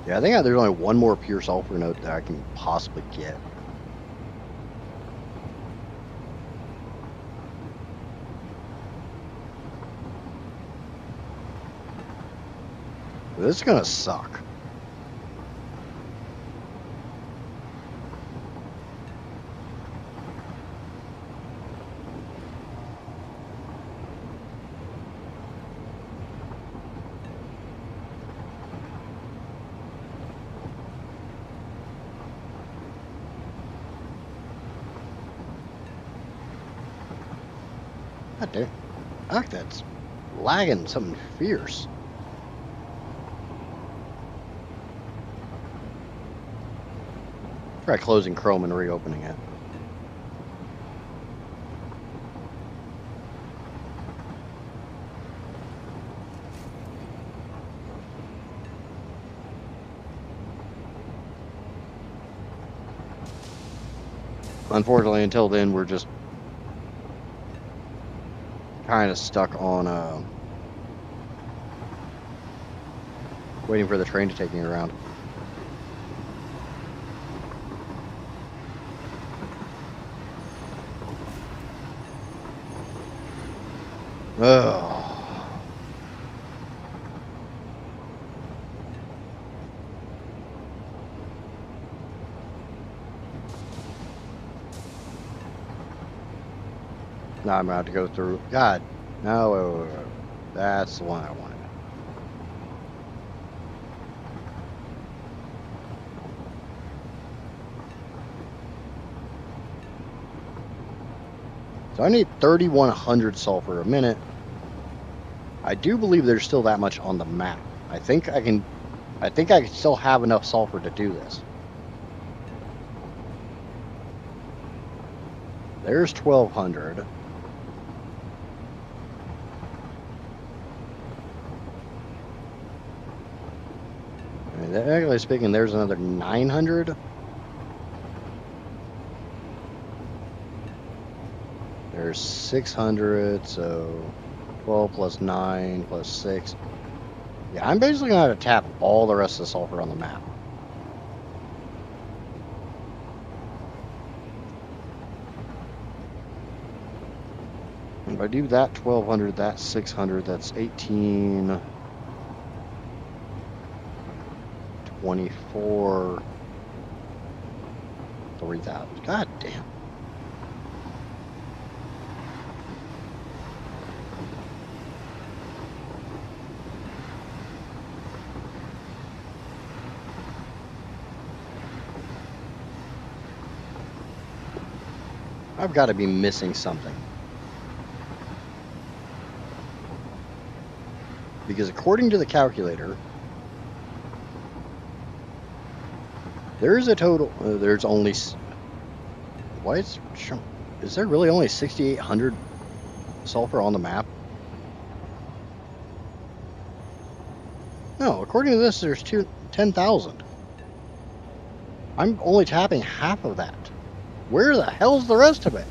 Yeah, I think there's only 1 more pure sulfur node that I can possibly get. This is gonna suck. God damn. Fuck, that's lagging something fierce. Try closing Chrome and reopening it. Unfortunately, until then, we're just kind of stuck on waiting for the train to take me around. Ugh. Now I'm about to go through. God, no, wait. That's the one I wanted. So I need 3,100 sulfur a minute. I do believe there's still that much on the map. I think I can still have enough sulfur to do this. There's 1,200. And actually speaking, there's another 900. There's 600, so 12 plus 9 plus 6. Yeah, I'm basically going to have to tap all the rest of the sulfur on the map. If I do that 1,200, that 600, that's 18, 24, 3,000. God damn. I've got to be missing something. Because according to the calculator, there is a total, there's only Why is there really only 6,800 sulfur on the map? No, according to this, there's 10,000. I'm only tapping half of that. Where the hell's the rest of it?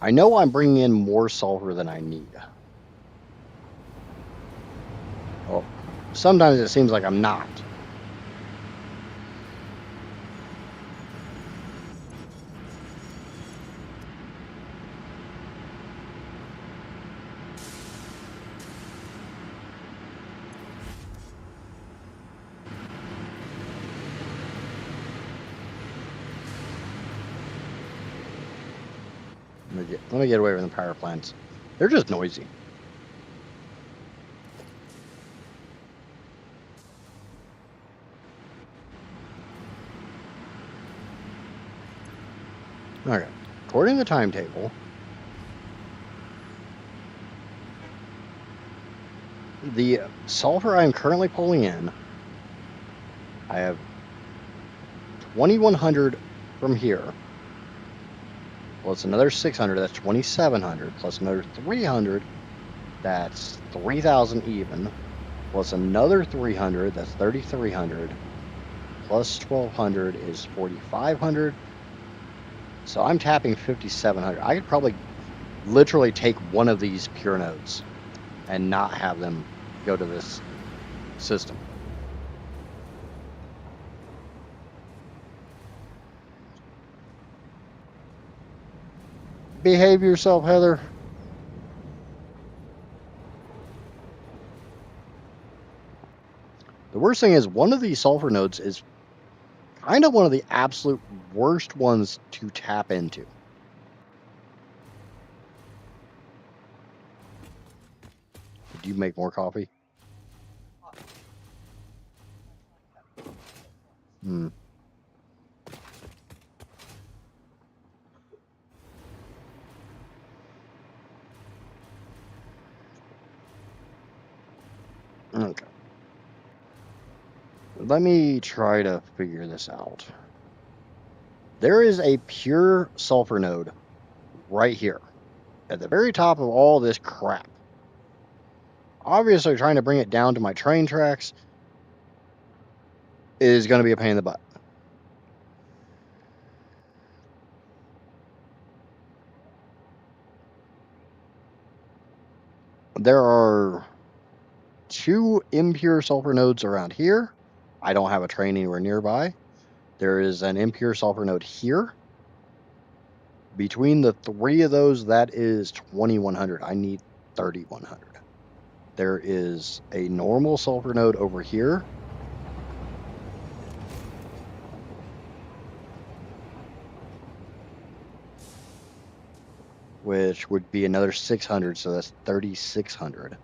I know I'm bringing in more sulfur than I need. Well, sometimes it seems like I'm not. Let me get away from the power plants. They're just noisy. Okay. According to the timetable, the sulfur I'm currently pulling in, I have 2,100 from here. Plus another 600, that's 2,700. Plus another 300, that's 3,000 even. Plus another 300, that's 3,300. Plus 1,200 is 4,500. So I'm tapping 5,700. I could probably literally take one of these pure nodes and not have them go to this system. Behave yourself, Heather. The worst thing is one of these sulfur nodes is kind of one of the absolute worst ones to tap into. Do you make more coffee? Hmm. Okay. Let me try to figure this out. There is a pure sulfur node right here at the very top of all this crap. Obviously, trying to bring it down to my train tracks is going to be a pain in the butt. There are 2 impure sulfur nodes around here. I don't have a train anywhere nearby. There is an impure sulfur node here. Between the 3 of those, that is 2,100. I need 3,100. There is a normal sulfur node over here. Which would be another 600, so that's 3,600.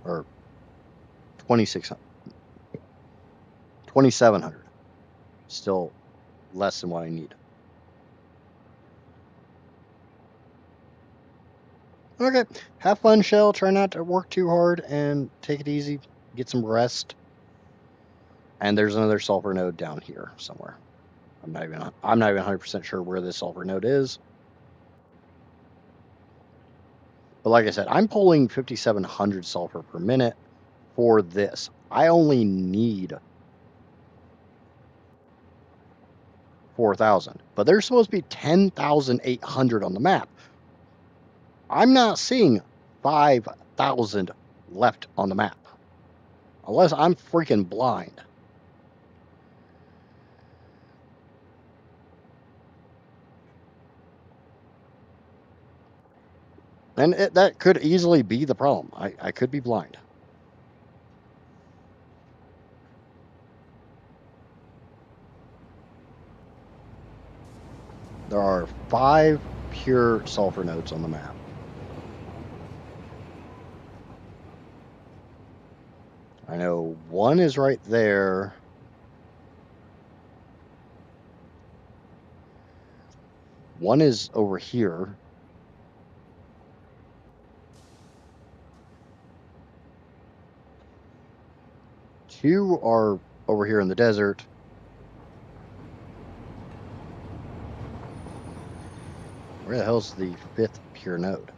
Or 2,600. 2,700. Still less than what I need. Okay, have fun, Shell. Try not to work too hard and take it easy. Get some rest. And there's another sulfur node down here somewhere. I'm not even 100% sure where this sulfur node is. But like I said, I'm pulling 5,700 sulfur per minute for this. I only need 4,000, but there's supposed to be 10,800 on the map. I'm not seeing 5,000 left on the map, unless I'm freaking blind. And that could easily be the problem. I could be blind. There are 5 pure sulfur nodes on the map. I know one is right there. One is over here. Two are over here in the desert. Where the hell's the fifth pure node?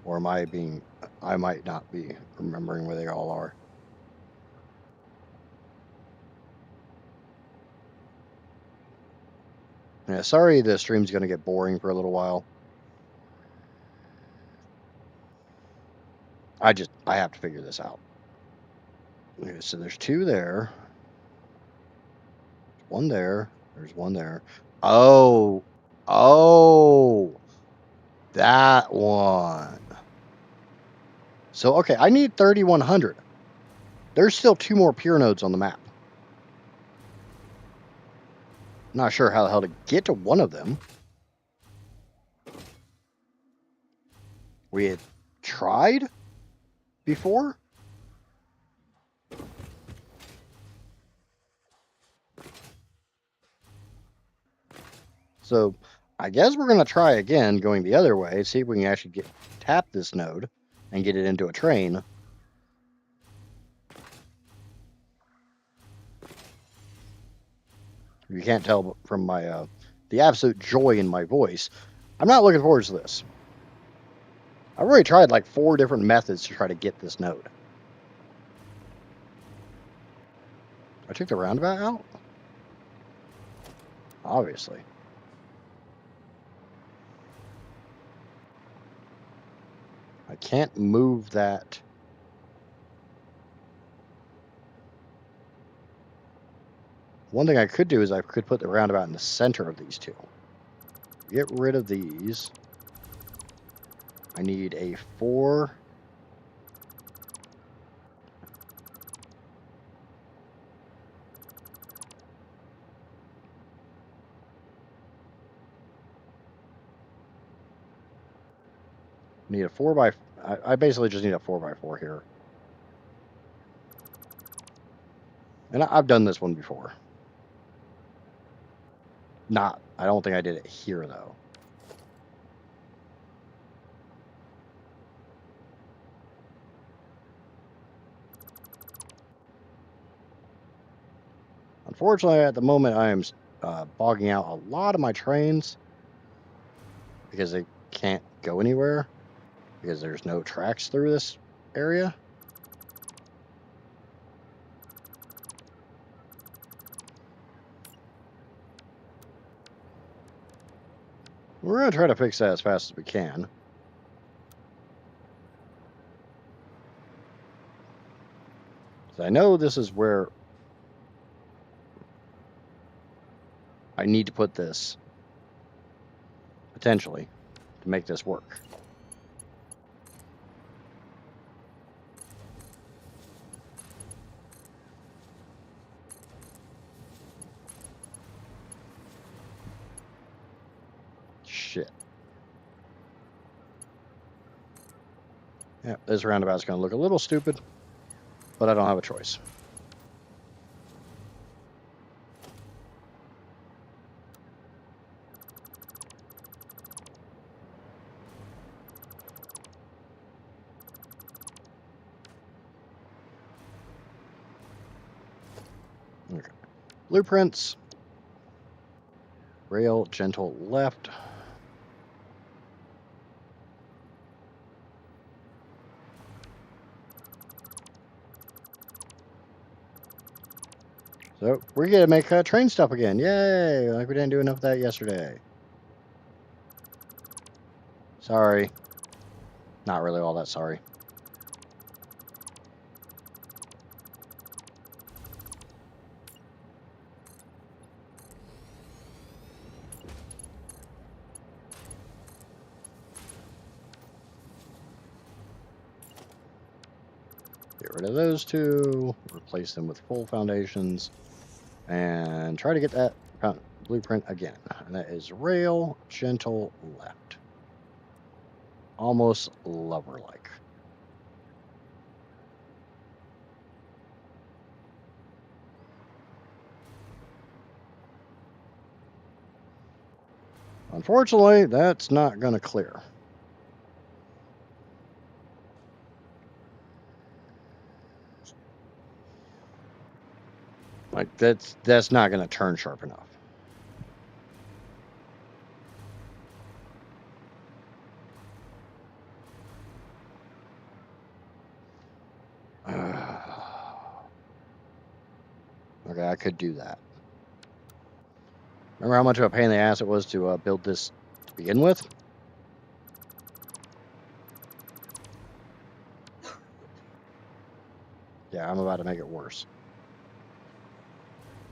Or am I being... I might not be remembering where they all are. Yeah, sorry the stream's going to get boring for a little while. I have to figure this out. Okay, so there's two there. One there. There's one there. Oh. Oh. That one. So, okay, I need 3,100. There's still two more pure nodes on the map. Not sure how the hell to get to one of them. We had tried before. So I guess we're going to try again going the other way, see if we can actually tap this node and get it into a train. You can't tell from my the absolute joy in my voice. I'm not looking forward to this. I've already tried like 4 different methods to try to get this node. I took the roundabout out? Obviously. I can't move that. One thing I could do is I could put the roundabout in the center of these two. Get rid of these. I need a 4. Need a 4 by... I basically just need a 4x4 here. And I've done this one before. I don't think I did it here, though. Unfortunately, at the moment, I am bogging out a lot of my trains because they can't go anywhere because there's no tracks through this area. We're going to try to fix that as fast as we can. So I know this is where I need to put this, potentially, to make this work. Shit. Yeah, this roundabout's going to look a little stupid, but I don't have a choice. Okay. Blueprints. Rail, gentle left. So we're going to make train stuff again. Yay! Like we didn't do enough of that yesterday. Sorry. Not really all that sorry. Get rid of those two. Replace them with full foundations. And try to get that blueprint again. And that is rail, gentle, left. Almost lover-like. Unfortunately, that's not going to clear. Like, that's not going to turn sharp enough. Okay, I could do that. Remember how much of a pain in the ass it was to build this to begin with? Yeah, I'm about to make it worse.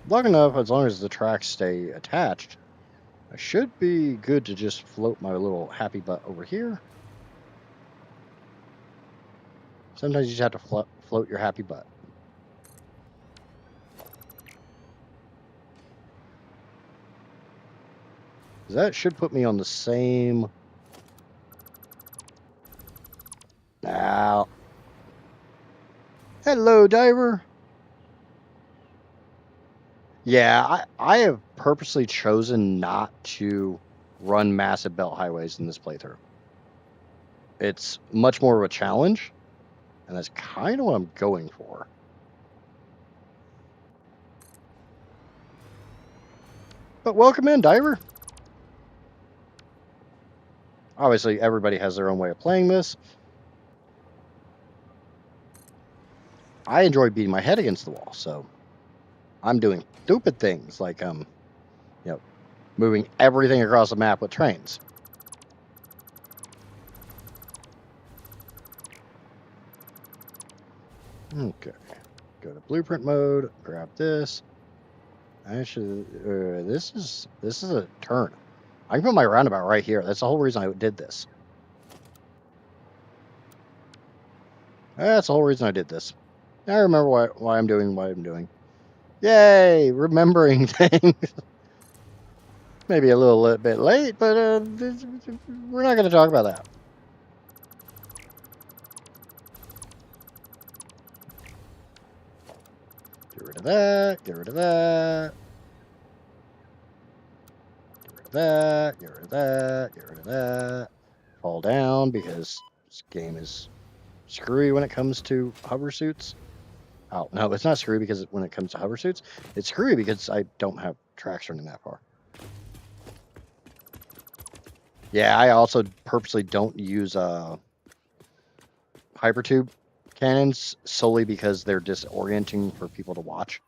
Long enough, as long as the tracks stay attached, I should be good to just float my little happy butt over here. Sometimes you just have to float your happy butt. That should put me on the same... Now. Hello, diver. Yeah, I have purposely chosen not to run massive belt highways in this playthrough. It's much more of a challenge, and that's kind of what I'm going for. But welcome in, diver. Obviously, everybody has their own way of playing this. I enjoy beating my head against the wall, so I'm doing stupid things like, moving everything across the map with trains. Okay, go to blueprint mode, grab this. Actually, this is a turn. I can put my roundabout right here. That's the whole reason I did this. That's the whole reason I did this. I remember why I'm doing what I'm doing. Yay, remembering things. Maybe a little bit late, but we're not going to talk about that. Get rid of that, get rid of that. Get rid of that, get rid of that, get rid of that. Fall down because this game is screwy when it comes to hover suits. Oh, no, it's not screwy because when it comes to hover suits, it's screwy because I don't have tracks running that far. Yeah, I also purposely don't use hypertube cannons solely because they're disorienting for people to watch.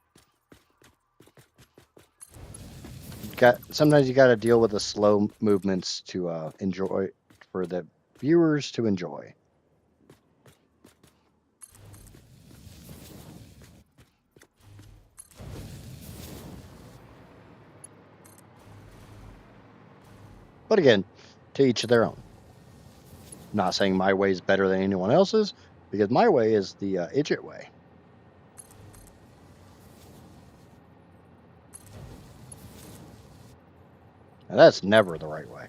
Sometimes you got to deal with the slow movements to enjoy, for the viewers to enjoy. But again, to each their own. I'm not saying my way is better than anyone else's, because my way is the Idjit way. And that's never the right way.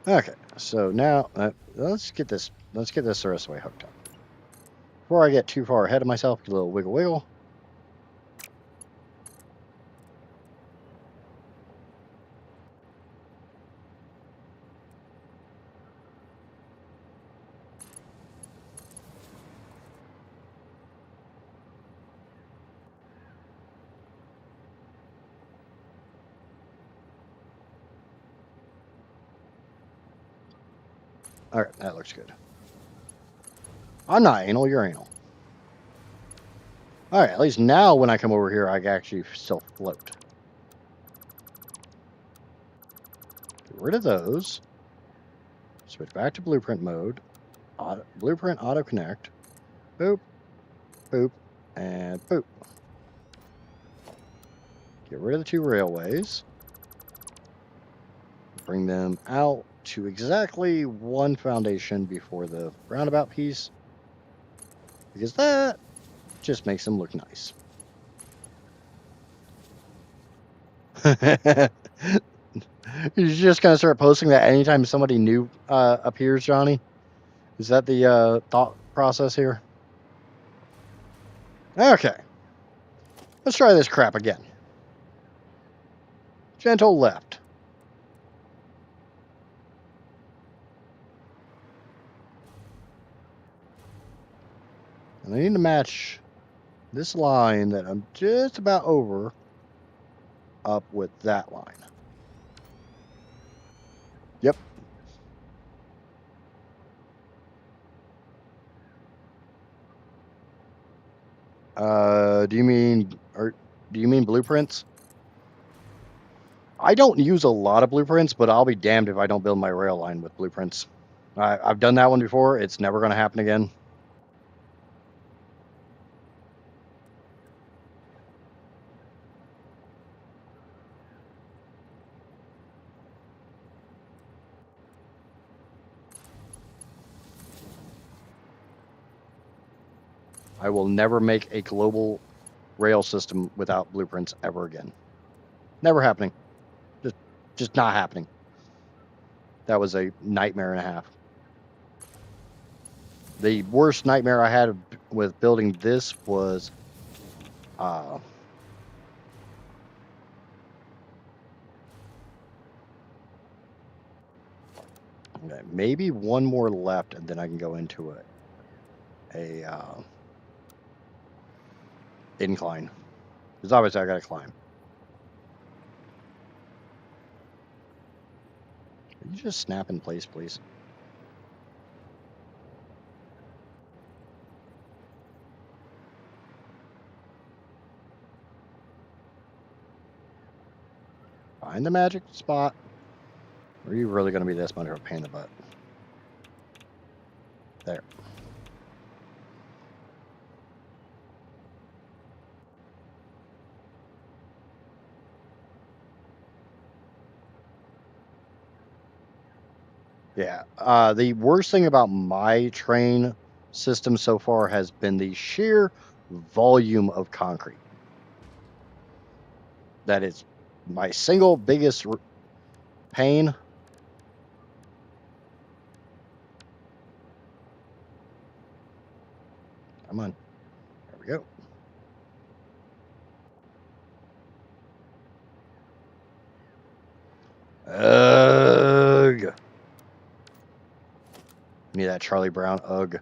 Okay, so now let's get this the rest way hooked up. Before I get too far ahead of myself, get a little wiggle wiggle. All right, that looks good. I'm not anal, you're anal. All right, at least now when I come over here, I can actually still float. Get rid of those. Switch back to blueprint mode. Blueprint auto connect. Boop, boop, and boop. Get rid of the two railways. Bring them out to exactly one foundation before the roundabout piece, because that just makes them look nice. You're just gonna start posting that anytime somebody new appears, Johnny? Is that the thought process here? Okay. Let's try this crap again. Gentle left. And I need to match this line that I'm just about over up with that line. Yep. Do you mean blueprints? I don't use a lot of blueprints, but I'll be damned if I don't build my rail line with blueprints. I've done that one before. It's never going to happen again. I will never make a global rail system without blueprints ever again. Never happening. Just not happening. That was a nightmare and a half. The worst nightmare I had with building this was okay, maybe one more left, and then I can go into a incline. Because obviously I got to climb. Can you just snap in place, please? Find the magic spot. Or are you really going to be this much of a pain in the butt? There. Yeah. The worst thing about my train system so far has been the sheer volume of concrete. That is my single biggest pain. Come on. There we go. Ugh. Need that Charlie Brown. Ugh.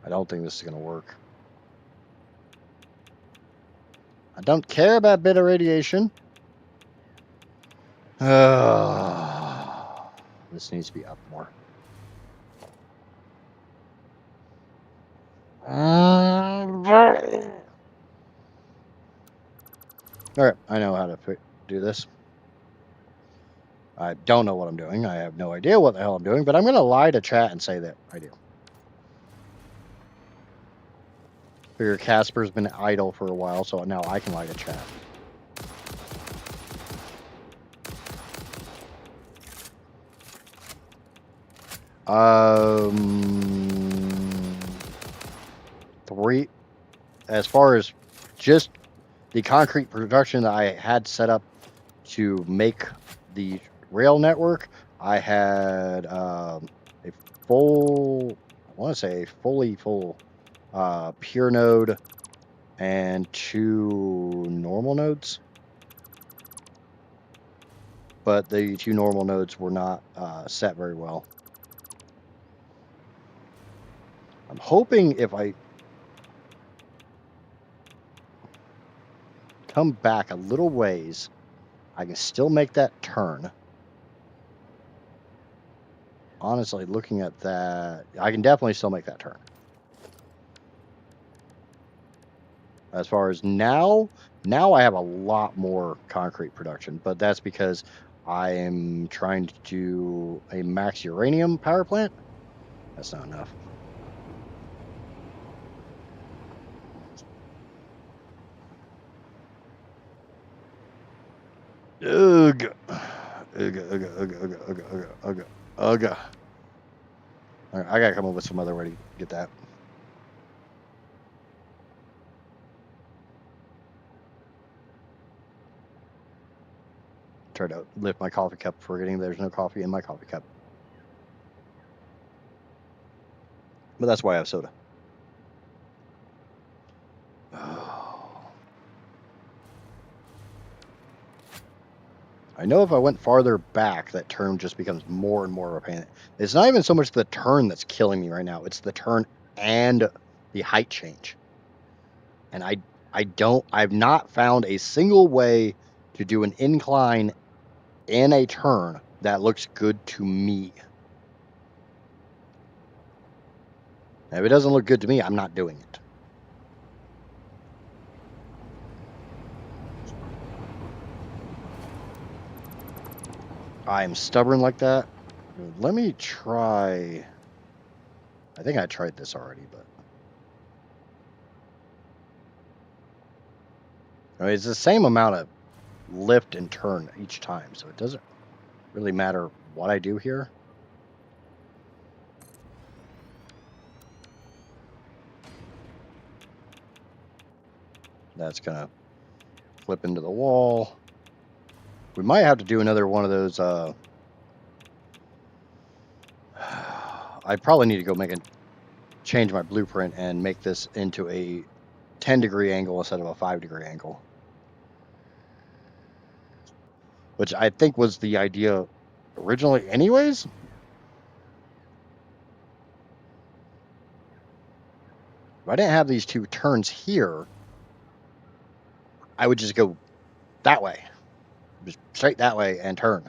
I don't think this is going to work. I don't care about bit of radiation. This needs to be up more. Alright, I know how to do this. I don't know what I'm doing. I have no idea what the hell I'm doing, but I'm going to lie to chat and say that I do. Figure Casper's been idle for a while, so now I can lie to chat. As far as just the concrete production that I had set up to make the rail network, I had a full, I want to say fully full pure node and 2 normal nodes. But the 2 normal nodes were not set very well. I'm hoping if I come back a little ways, I can still make that turn. Honestly, looking at that, I can definitely still make that turn. As far as now I have a lot more concrete production, but that's because I am trying to do a max uranium power plant. That's not enough. Ugh. Ugh, ugh, ugh, ugh, ugh, ugh, ugh, ugh. All right, I gotta come up with some other way to get that. Try to lift my coffee cup, forgetting there's no coffee in my coffee cup. But that's why I have soda. I know if I went farther back, that turn just becomes more and more of a pain. It's not even so much the turn that's killing me right now. It's the turn and the height change. And I've not found a single way to do an incline in a turn that looks good to me. If it doesn't look good to me, I'm not doing it. I'm stubborn like that. Let me try. I think I tried this already, but I mean, it's the same amount of lift and turn each time, so it doesn't really matter what I do here. That's gonna flip into the wall. We might have to do another one of those. I probably need to go change my blueprint and make this into a 10-degree angle instead of a 5-degree angle, which I think was the idea originally, anyways. If I didn't have these two turns here, I would just go that way, just straight that way and turn.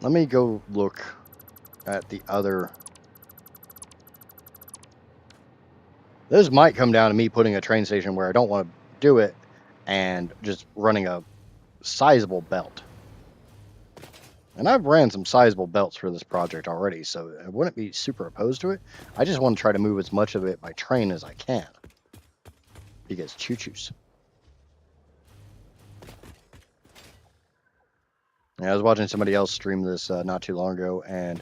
Let me go look at the other. This might come down to me putting a train station where I don't want to do it and just running a sizable belt. And I've ran some sizable belts for this project already, so I wouldn't be super opposed to it. I just want to try to move as much of it by train as I can. Because choo-choos. I was watching somebody else stream this not too long ago, and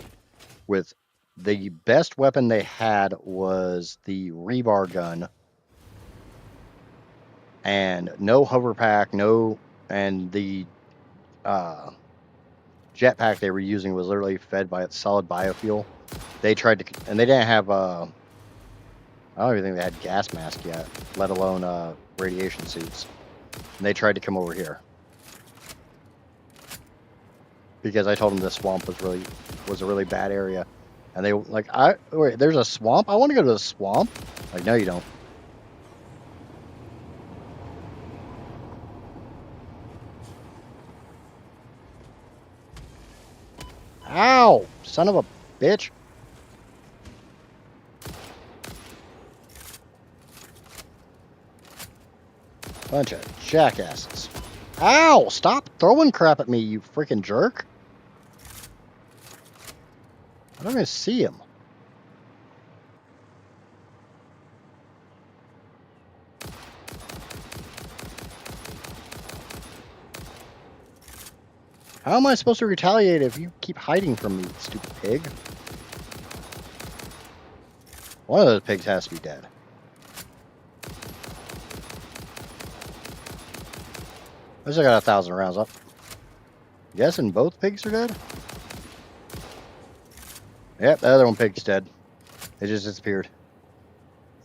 with the best weapon they had was the rebar gun, and no hover pack, and the jetpack they were using was literally fed by solid biofuel. They tried to, and they didn't have I don't even think they had gas mask yet, let alone radiation suits. And they tried to come over here because I told them the swamp was a really bad area, and they like, wait, there's a swamp? I want to go to the swamp. Like, no, you don't. Ow, son of a bitch. Bunch of jackasses. Ow, stop throwing crap at me, you freaking jerk. I don't even see him. How am I supposed to retaliate if you keep hiding from me, stupid pig? One of those pigs has to be dead. I still got 1,000 rounds up. Guessing both pigs are dead? Yep, the other one pig's dead. It just disappeared.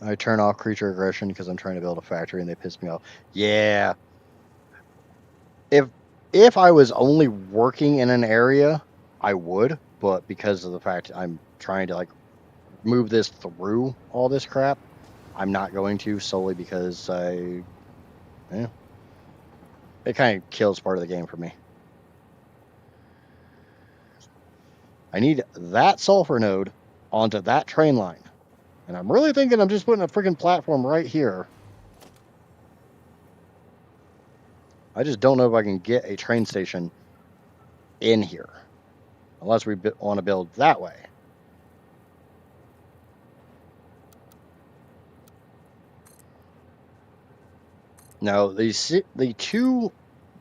I turn off creature aggression because I'm trying to build a factory and they piss me off. Yeah. If I was only working in an area, I would, but because of the fact I'm trying to like move this through all this crap, I'm not going to, solely because it kind of kills part of the game for me. I need that sulfur node onto that train line. And I'm really thinking I'm just putting a freaking platform right here. I just don't know if I can get a train station in here. Unless we want to build that way. Now, the two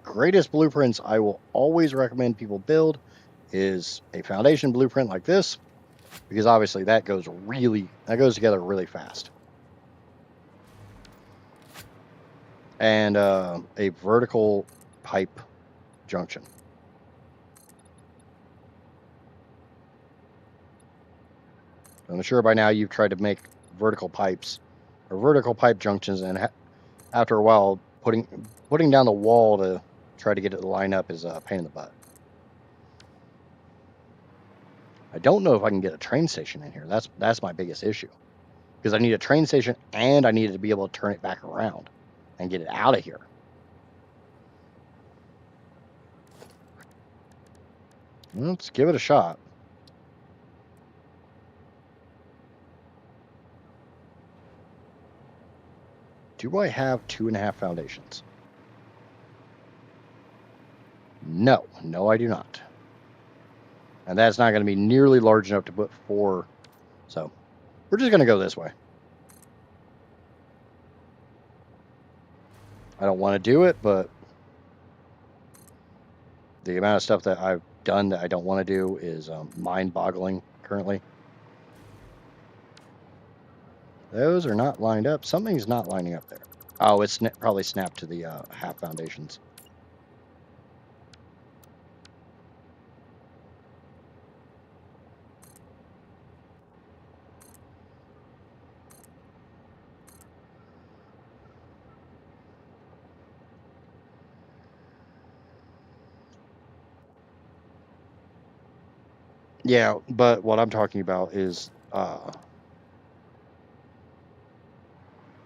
greatest blueprints I will always recommend people build is a foundation blueprint like this, because obviously that goes together really fast. And a vertical pipe junction. I'm sure by now you've tried to make vertical pipes or vertical pipe junctions, and after a while, putting down the wall to try to get it to line up is a pain in the butt. I don't know if I can get a train station in here. That's my biggest issue, because I need a train station and I need to be able to turn it back around and get it out of here. Let's give it a shot. Do I have 2.5 foundations? No, I do not. And that's not going to be nearly large enough to put 4. So we're just going to go this way. I don't want to do it, but the amount of stuff that I've done that I don't want to do is mind-boggling currently. Those are not lined up. Something's not lining up there. Oh, it's probably snapped to the half foundations. Yeah, but what I'm talking about is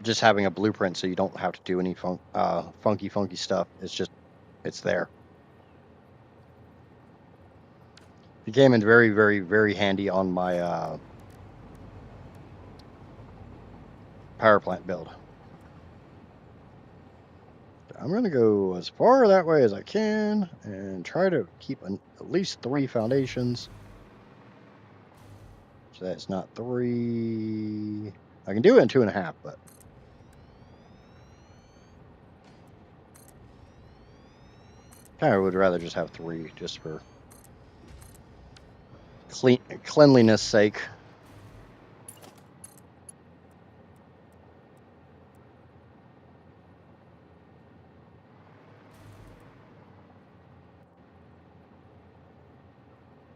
just having a blueprint so you don't have to do any funky stuff. It's there. It came in very, very, very handy on my power plant build. I'm going to go as far that way as I can and try to keep at least 3 foundations. So that's not 3. I can do it in 2.5, but kind of would rather just have 3 just for cleanliness sake.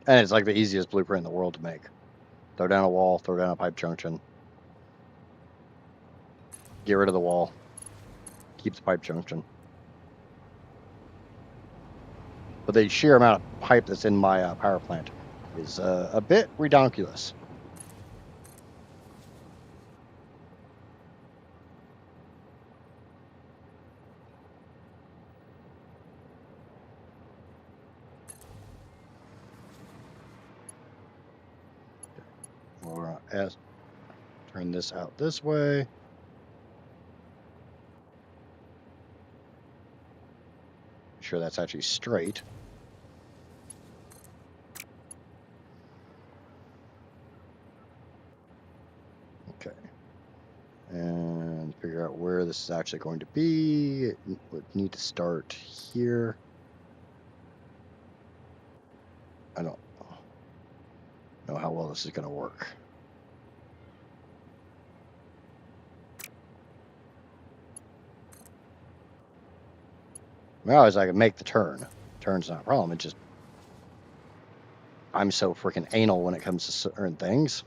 And it's like the easiest blueprint in the world to make. Throw down a wall, throw down a pipe junction. Get rid of the wall. Keep the pipe junction. But the sheer amount of pipe that's in my power plant is a bit redonkulous. Or turn this out this way. Sure, that's actually straight. Okay. And figure out where this is actually going to be. It would need to start here. I don't know how well this is going to work. Well, as I can make the turn. Turn's not a problem. It just I'm so freaking anal when it comes to certain things.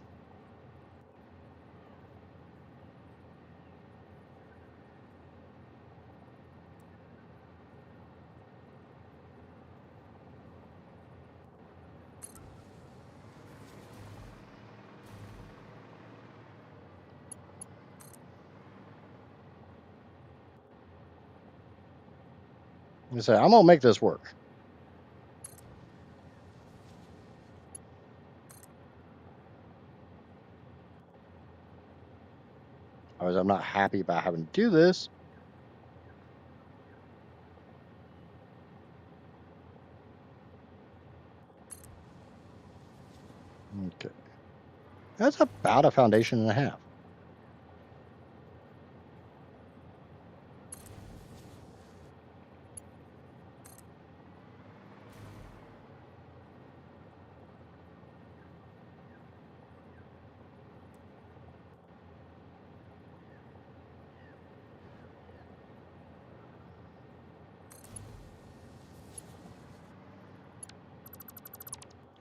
I say I'm gonna make this work. Otherwise, I'm not happy about having to do this. Okay. That's about a foundation and a half.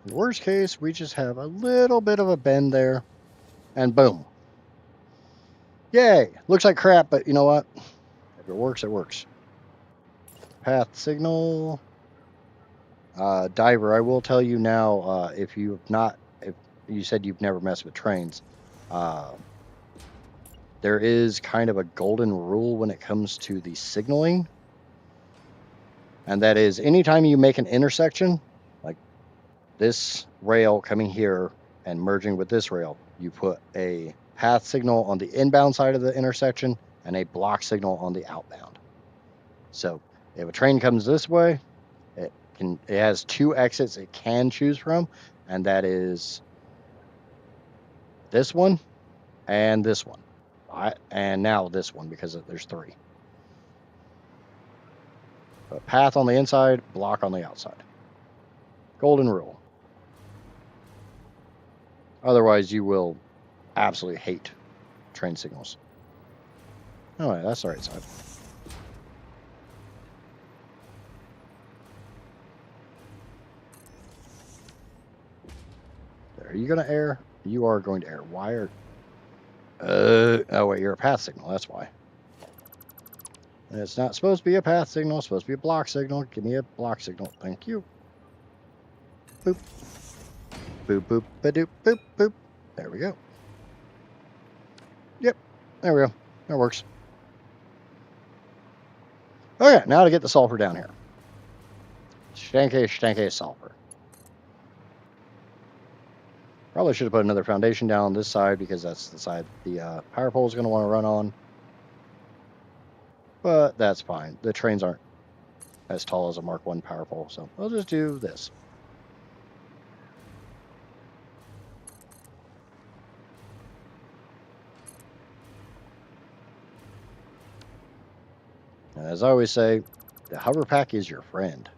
In the worst case, we just have a little bit of a bend there, and boom. Yay! Looks like crap, but you know what? If it works, it works. Path signal. Diver, I will tell you now, if you said you've never messed with trains, there is kind of a golden rule when it comes to the signaling. And that is anytime you make an intersection, like this rail coming here and merging with this rail, you put a path signal on the inbound side of the intersection and a block signal on the outbound. So if a train comes this way, it has two exits it can choose from, and that is this one and this one. And now this one, because there's three. But path on the inside, block on the outside. Golden rule. Otherwise, you will absolutely hate train signals. Oh, that's the right side. There, are you going to air? You are going to air. Why are... oh, wait, you're a path signal. That's why. And it's not supposed to be a path signal. It's supposed to be a block signal. Give me a block signal. Thank you. Boop. Boop, boop, ba-doop, boop, boop. There we go. Yep. There we go. That works. Okay, now to get the sulfur down here. Stanky sulfur. Probably should have put another foundation down on this side because that's the side the power pole is going to want to run on. But that's fine. The trains aren't as tall as a Mark I power pole, so we'll just do this. And as I always say, the hover pack is your friend.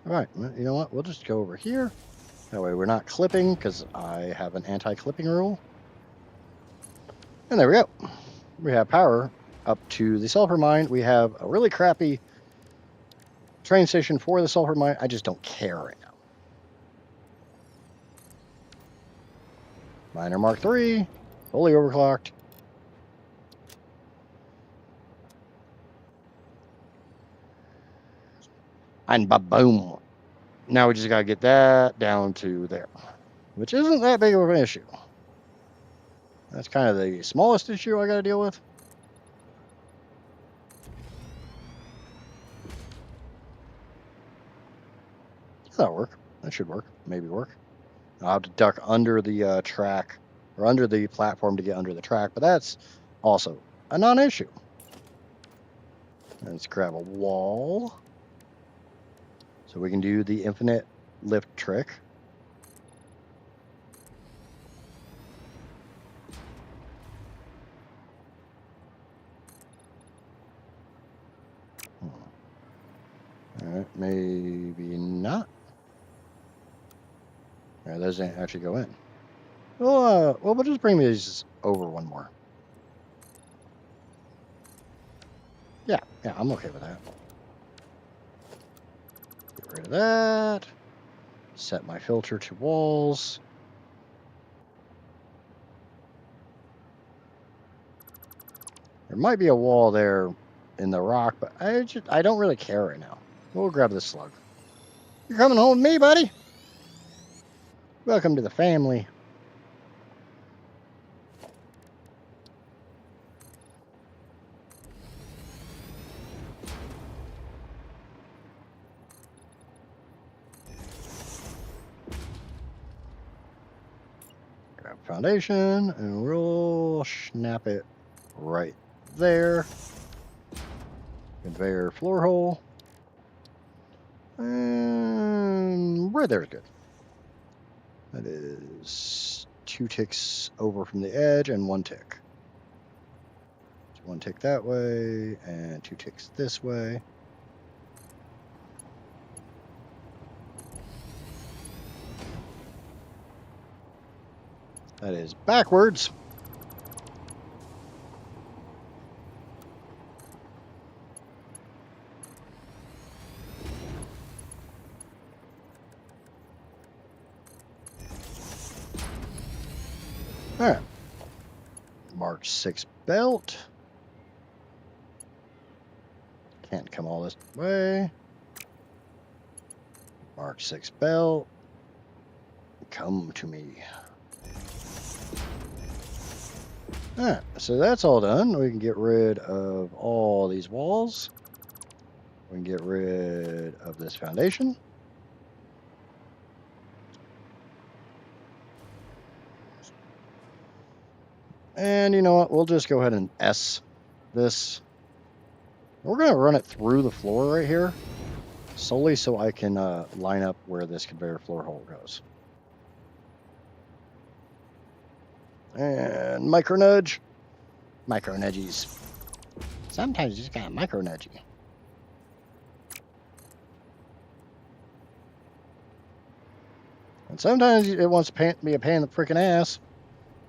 All right, you know what? We'll just go over here. That way we're not clipping because I have an anti-clipping rule. And there we go. We have power up to the sulfur mine. We have a really crappy train station for the sulfur mine. I just don't care right now. Miner Mark III, fully overclocked. And ba-boom. Now we just got to get that down to there, which isn't that big of an issue. That's kind of the smallest issue I got to deal with. That'll work. That should work. Maybe work. I'll have to duck under the track or under the platform to get under the track, but that's also a non-issue. Let's grab a wall so we can do the infinite lift trick. All right, maybe not. Yeah, those didn't actually go in. Well, we'll just bring these over one more. Yeah, I'm okay with that. Get rid of that. Set my filter to walls. There might be a wall there in the rock, but I don't really care right now. We'll grab this slug. You're coming home with me, buddy. Welcome to the family. Grab foundation, and we'll snap it right there. Conveyor floor hole. And right there is good. That is 2 ticks over from the edge and 1 tick. 1 tick that way, and 2 ticks this way. That is backwards. All right. Mark 6 belt. Can't come all this way. Mark 6 belt. Come to me. Alright, so that's all done. We can get rid of all these walls. We can get rid of this foundation. And you know what? We'll just go ahead and S this. We're going to run it through the floor right here, solely so I can line up where this conveyor floor hole goes. And micro nudge. Micro nudgies. Sometimes you just got micro nudgy. And sometimes it wants to be a pain in the freaking ass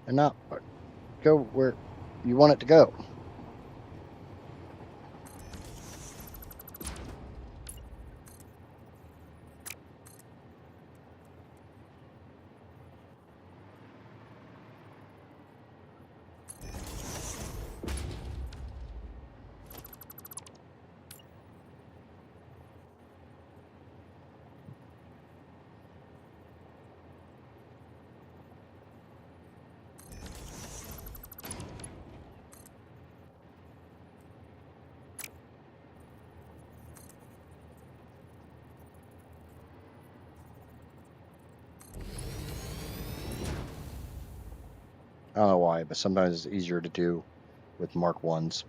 and not go where you want it to go. I don't know why, but sometimes it's easier to do with Mark 1s.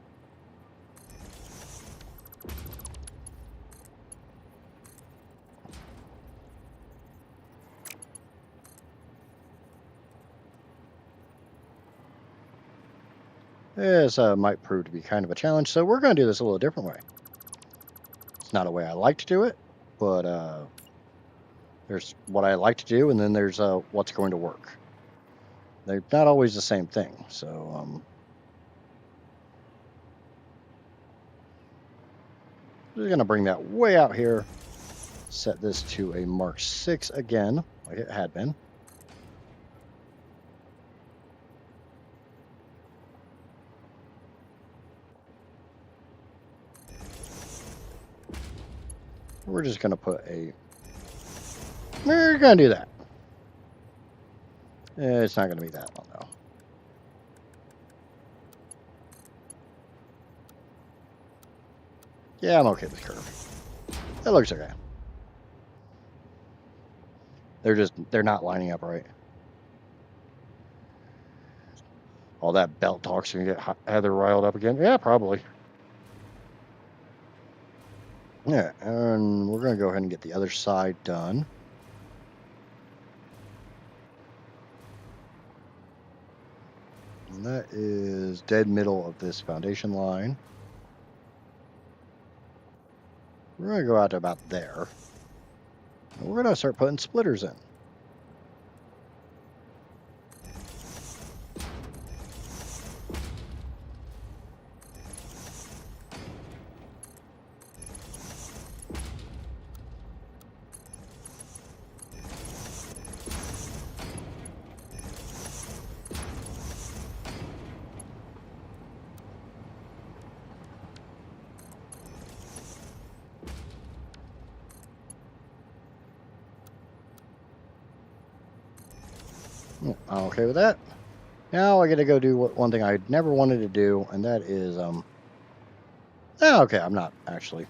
This might prove to be kind of a challenge, so we're going to do this a little different way. It's not a way I like to do it, but there's what I like to do, and then there's what's going to work. They're not always the same thing, so I'm just going to bring that way out here, set this to a Mark 6 again, like it had been. We're just going to put a... We're going to do that. It's not going to be that one, though. Yeah, I'm okay with curve. That looks okay. They're not lining up right. All that belt talk's going to get Heather riled up again. Yeah, probably. Yeah, and we're going to go ahead and get the other side done. And that is dead middle of this foundation line. We're going to go out to about there. And we're going to start putting splitters in. I'm okay with that. Now I got to go do one thing I never wanted to do, and that is okay, I'm not actually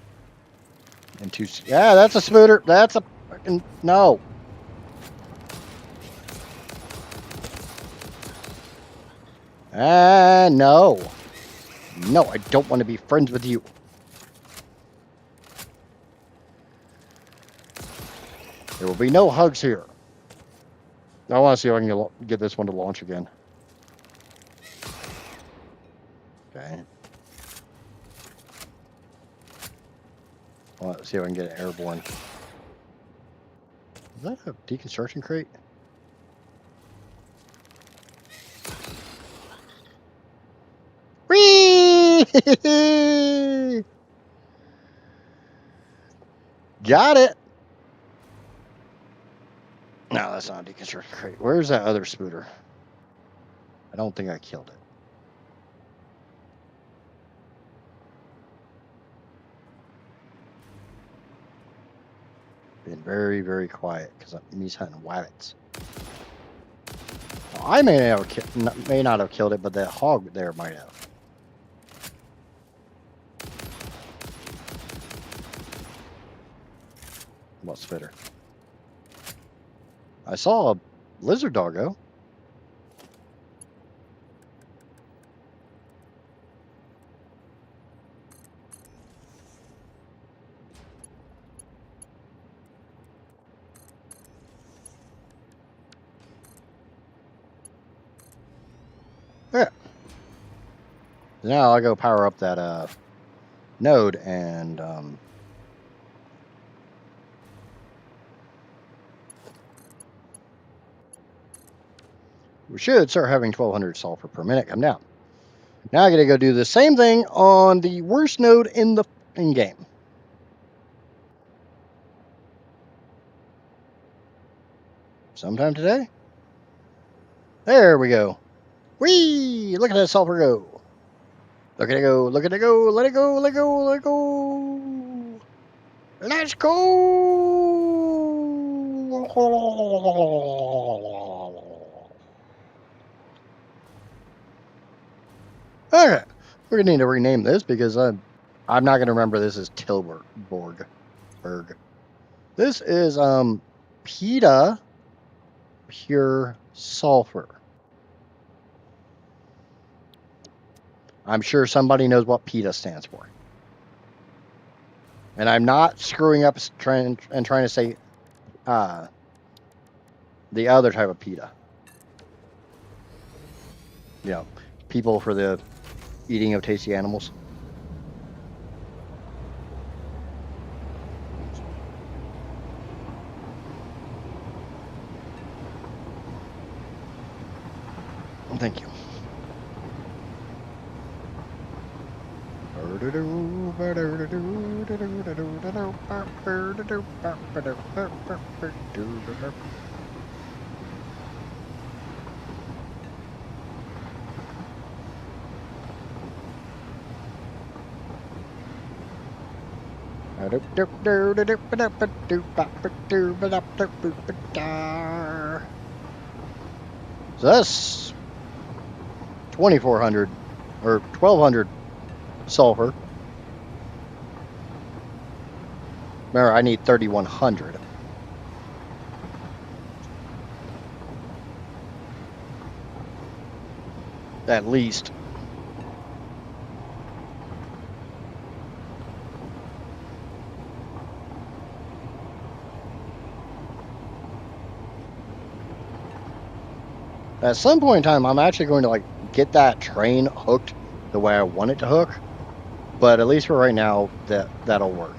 into. Yeah, that's a smooter. That's a fucking no. No, I don't want to be friends with you. There will be no hugs here. I want to see if I can get this one to launch again. Okay. Let's see if I can get it airborne. Is that a deconstruction crate? Whee! Got it! No, that's not a deconstruction crate. Where's that other spooter? I don't think I killed it. Been very, very quiet because he's hunting rabbits. I may not have killed it, but that hog there might have. What spitter? I saw a lizard doggo. Yeah. Now I'll go power up that node and we should start having 1200 sulfur per minute come down. Now I gotta go do the same thing on the worst node in the game. Sometime today. There we go. Whee! Look at that sulfur go. Look at it go. Look at it go. Let it go. Let it go. Let it go. Let's go. Okay. We're gonna need to rename this because I'm not gonna remember this as Tilburg. This is PETA pure sulfur. I'm sure somebody knows what PETA stands for. And I'm not screwing up trying to say the other type of PETA. You know, people for the eating of tasty animals. Thank you. So that's 2400 or 1200 sulfur. Remember, I need 3100. At least. At some point in time, I'm actually going to get that train hooked the way I want it to hook. But at least for right now, that'll work.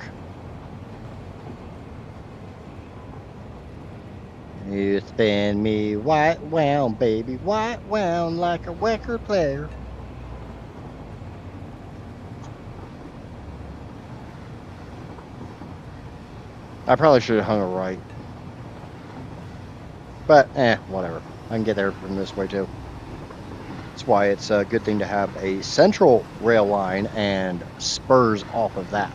You spin me white wound, baby, white wound like a record player. I probably should have hung a right. But, whatever. I can get there from this way, too. That's why it's a good thing to have a central rail line and spurs off of that.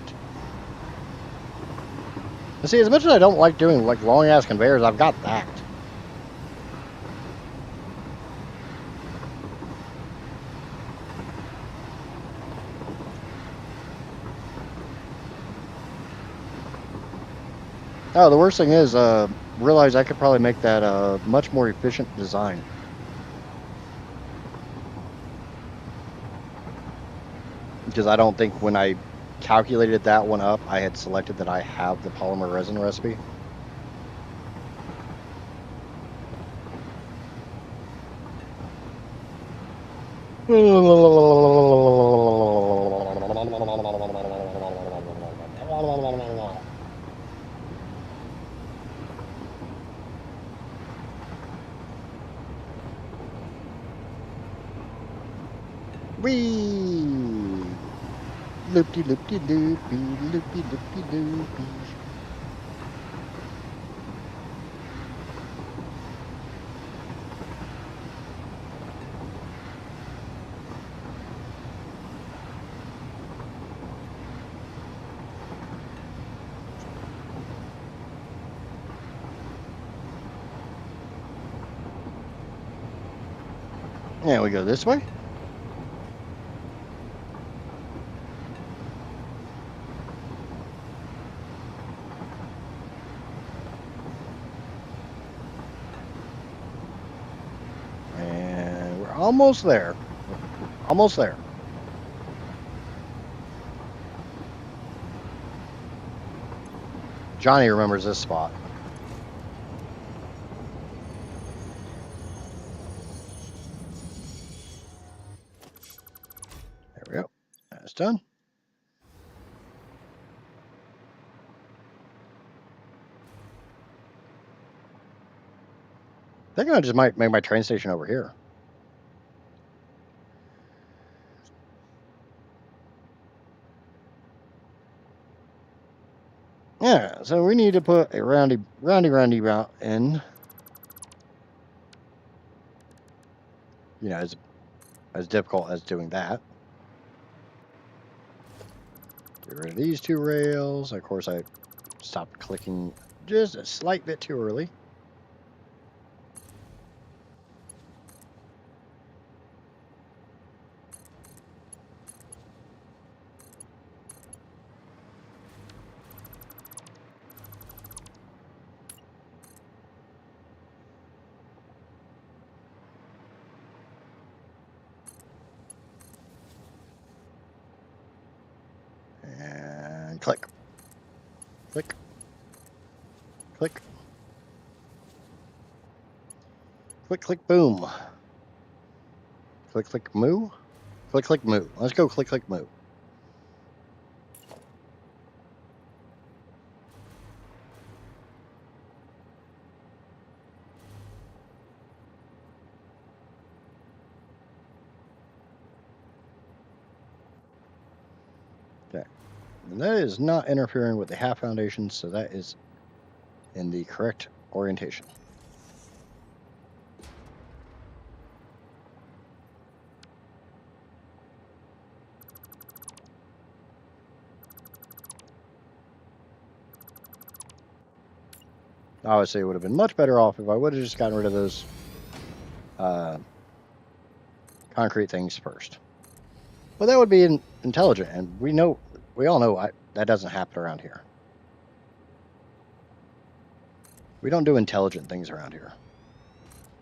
And see, as much as I don't like doing long-ass conveyors, I've got that. Oh, the worst thing is, realize I could probably make that a much more efficient design. Because I don't think when I calculated that one up, I had selected that I have the polymer resin recipe. Whee! Loopy, loopy, loopy, loopy, loopy, loopy. Yeah, we go this way. And we're almost there. Almost there. Johnny remembers this spot. There we go. That's done. I think I just might make my train station over here. Yeah, so we need to put a roundy route in. You know, as difficult as doing that. Get rid of these two rails. Of course, I stopped clicking just a slight bit too early. And click. Click. Click. Click, click, boom. Click, click, moo. Click, click, moo. Let's go click, click, moo. Okay. And that is not interfering with the half foundation, so that is in the correct orientation. Obviously, it would have been much better off if I would have just gotten rid of those concrete things first. Well, that would be intelligent, and we all know that doesn't happen around here. We don't do intelligent things around here.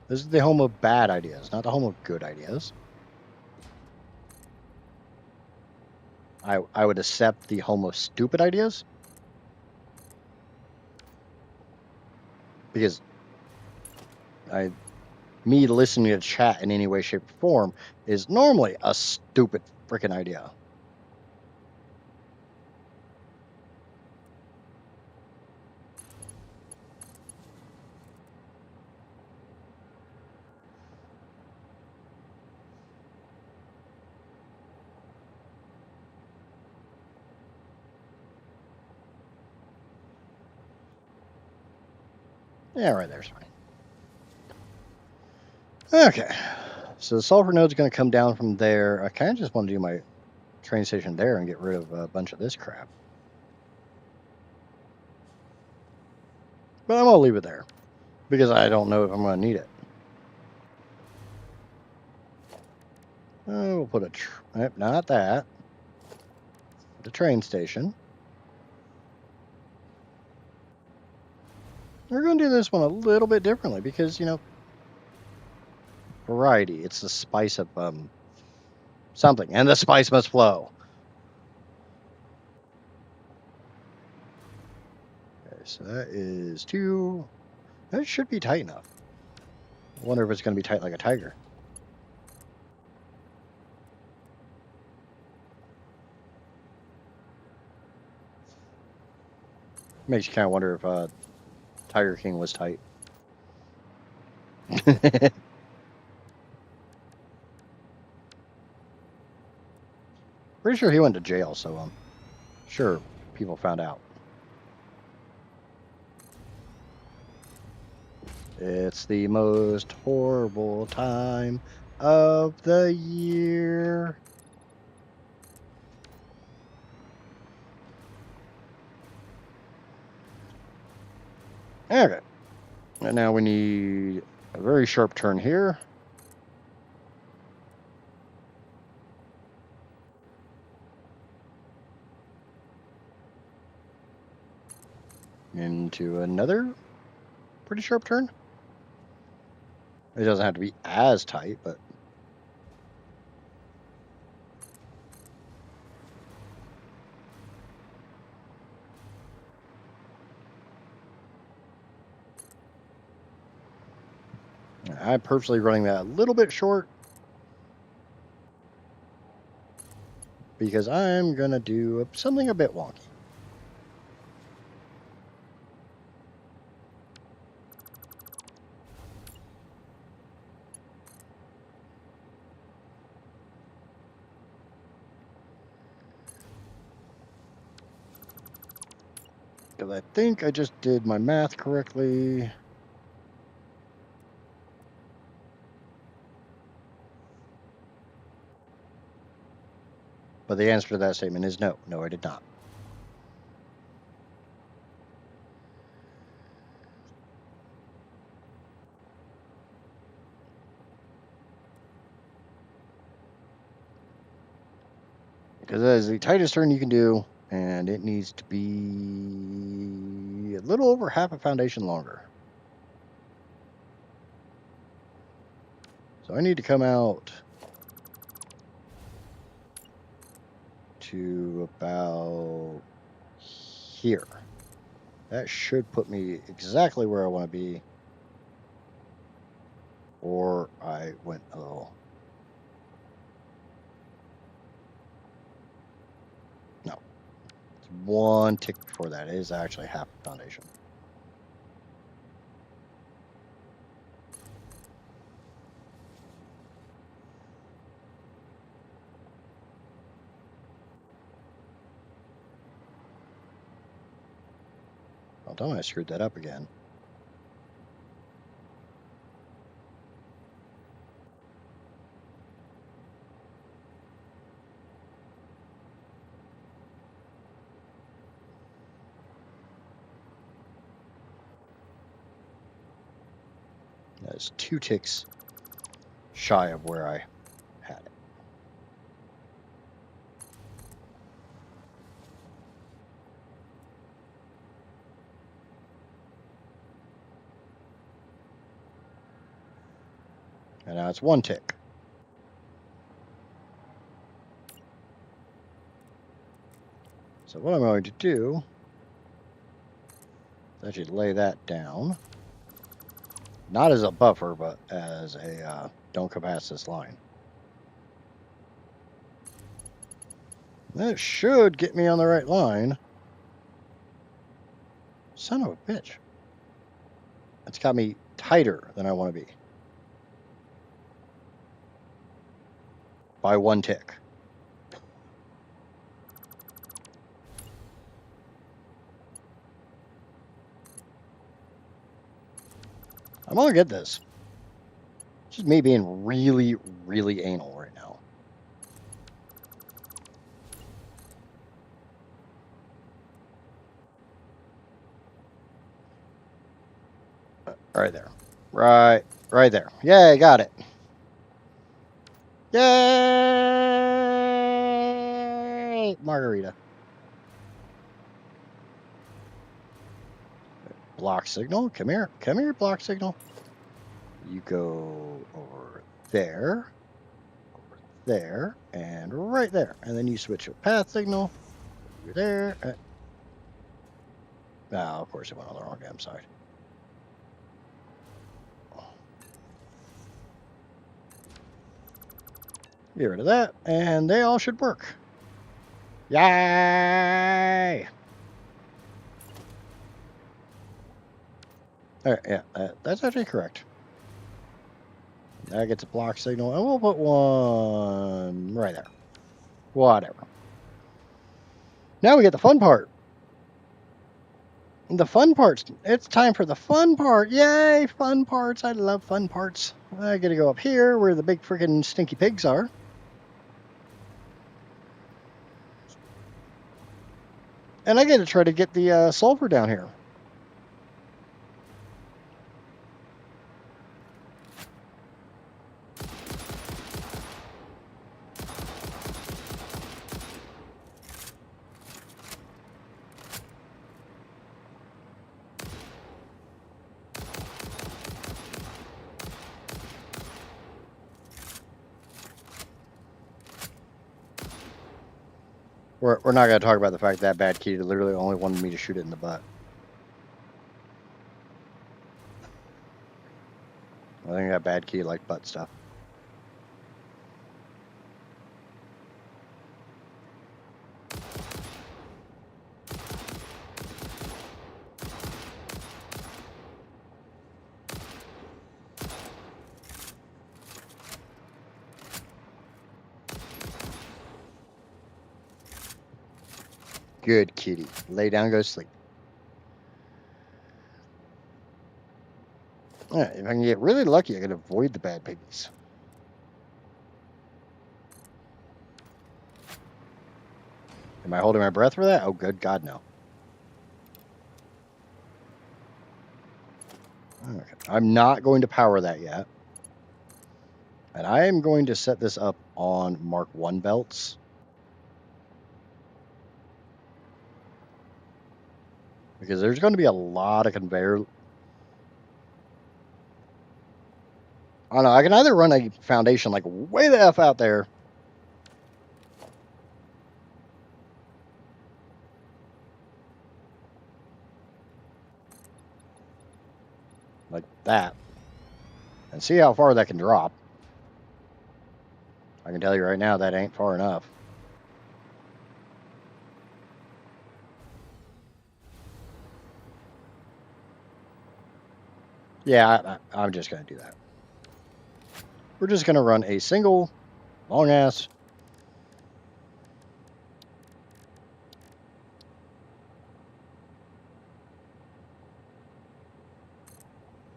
This is the home of bad ideas, not the home of good ideas. I would accept the home of stupid ideas, because me listening to chat in any way, shape, or form is normally a stupid freaking idea. Yeah, right there's fine. Okay, so the sulfur node's going to come down from there. I kind of just want to do my train station there and get rid of a bunch of this crap. But I'm going to leave it there, because I don't know if I'm going to need it. We'll put not that. The train station. We're going to do this one a little bit differently, because, you know, variety. It's the spice of something, and the spice must flow. Okay, so that is 2. That should be tight enough. I wonder if it's going to be tight like a tiger. Makes you kind of wonder if Tiger King was tight. Pretty sure he went to jail, so sure people found out. It's the most horrible time of the year. Okay. And now we need a very sharp turn here. Into another pretty sharp turn. It doesn't have to be as tight, but I'm purposely running that a little bit short because I'm going to do something a bit wonky. Because I think I just did my math correctly. But the answer to that statement is no. No, I did not. Because that is the tightest turn you can do, and it needs to be a little over half a foundation longer. So I need to come out to about here. That should put me exactly where I want to be. Or I went a little. No. It's one tick before that. It is actually half the foundation. Well, don't I screwed that up again. That is 2 ticks shy of where I had it. And now it's 1 tick. So what I'm going to do is actually lay that down. Not as a buffer, but as a don't come past this line. That should get me on the right line. Son of a bitch. That's got me tighter than I want to be. By 1 tick. I'm gonna get this. It's just me being really, really anal right now. Right there. Right there. Yay, got it. Yay! Margarita. Block signal. Come here. Come here, block signal. You go over there, and right there. And then you switch to path signal. You're there. Of course it went on the wrong damn side. Get rid of that, and they all should work. Yay! All right, yeah, that's actually correct. That gets a block signal, and we'll put one right there. Whatever. Now we get the fun part. The fun parts. It's time for the fun part. Yay, fun parts. I love fun parts. I gotta go up here where the big freaking stinky pigs are. And I gotta try to get the sulfur down here. We're not going to talk about the fact that bad key literally only wanted me to shoot it in the butt. I think that bad key liked butt stuff. Good kitty. Lay down, go to sleep. Alright, if I can get really lucky, I can avoid the bad piggies. Am I holding my breath for that? Oh, good God, no. Okay. I'm not going to power that yet. And I am going to set this up on Mark 1 belts. Because there's going to be a lot of conveyor. I don't know, I can either run a foundation like way the F out there. Like that. And see how far that can drop. I can tell you right now that ain't far enough. Yeah, I'm just going to do that. We're just going to run a single long ass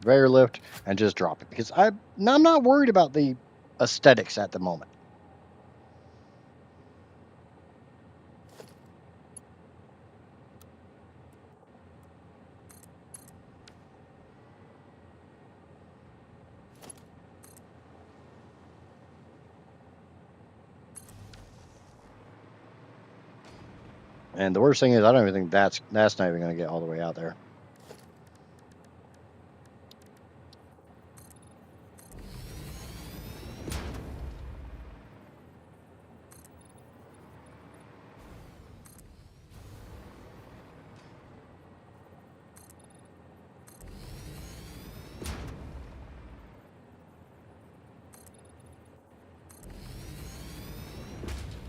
conveyor lift and just drop it because I'm not worried about the aesthetics at the moment. And the worst thing is I don't even think that's not even going to get all the way out there.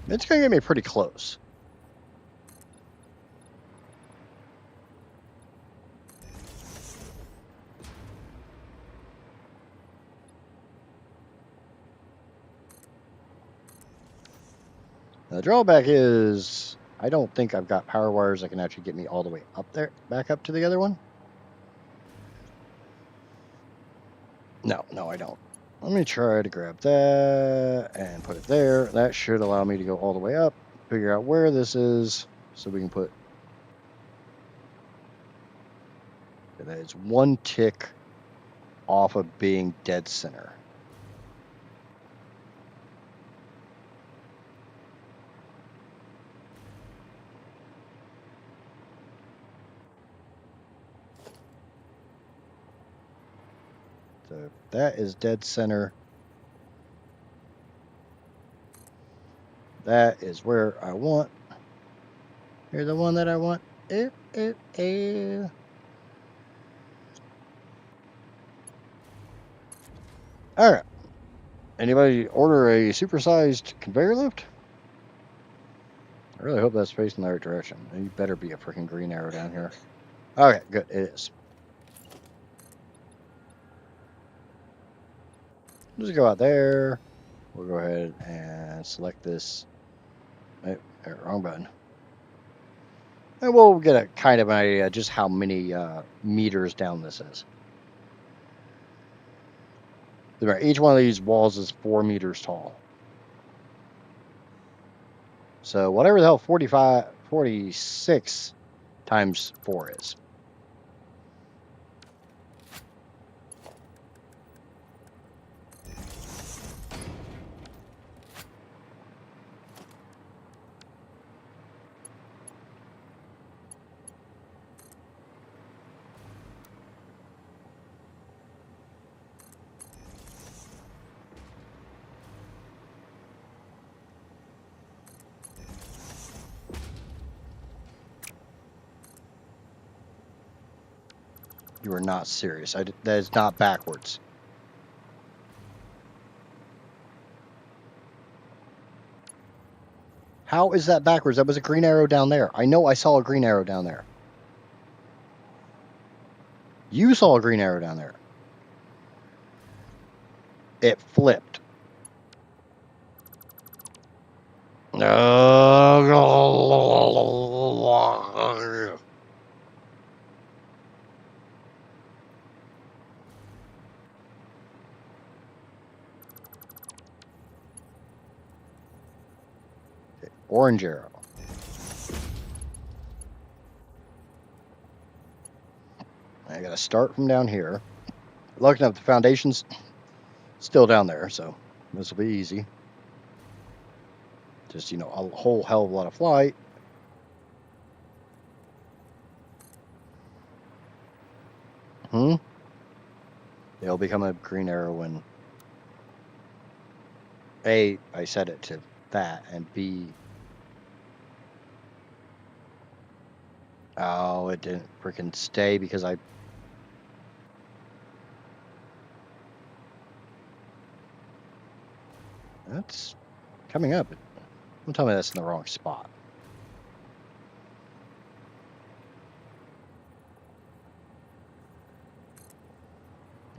It's going to get me pretty close. The drawback is I don't think I've got power wires that can actually get me all the way up there, back up to the other one. No, I don't. Let me try to grab that and put it there. That should allow me to go all the way up, figure out where this is, so we can put... That is one tick off of being dead center. So that is dead center. That is where I want. Here's the one that I want. All right. Anybody order a supersized conveyor lift? I really hope that's facing the right direction. You better be a freaking green arrow down here. Okay, good. It is. Just go out there. We'll go ahead and select this. Wrong button. And we'll get a kind of an idea just how many meters down this is. Each one of these walls is 4 meters tall. So whatever the hell 46 times 4 is. You are not serious. That is not backwards. How is that backwards? That was a green arrow down there. I know I saw a green arrow down there. You saw a green arrow down there. It flipped. Orange arrow. I gotta start from down here. Lucky enough, the foundation's still down there, so this will be easy. Just, a whole hell of a lot of flight. It'll become a green arrow when A, I set it to that, and B, oh, it didn't freaking stay because that's coming up. Don't tell me that's in the wrong spot.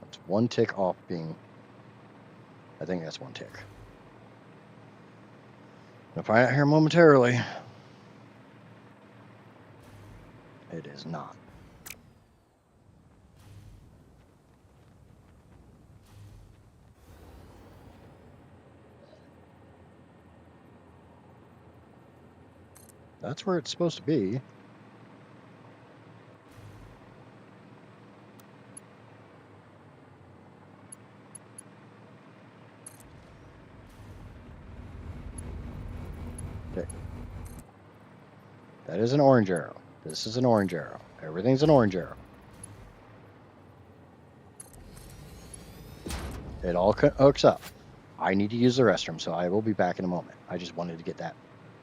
That's one tick off being, I think that's one tick. I'll find out here momentarily. It is not. That's where it's supposed to be. Okay. That is an orange arrow. This is an orange arrow. Everything's an orange arrow. It all hooks up. I need to use the restroom, so I will be back in a moment. I just wanted to get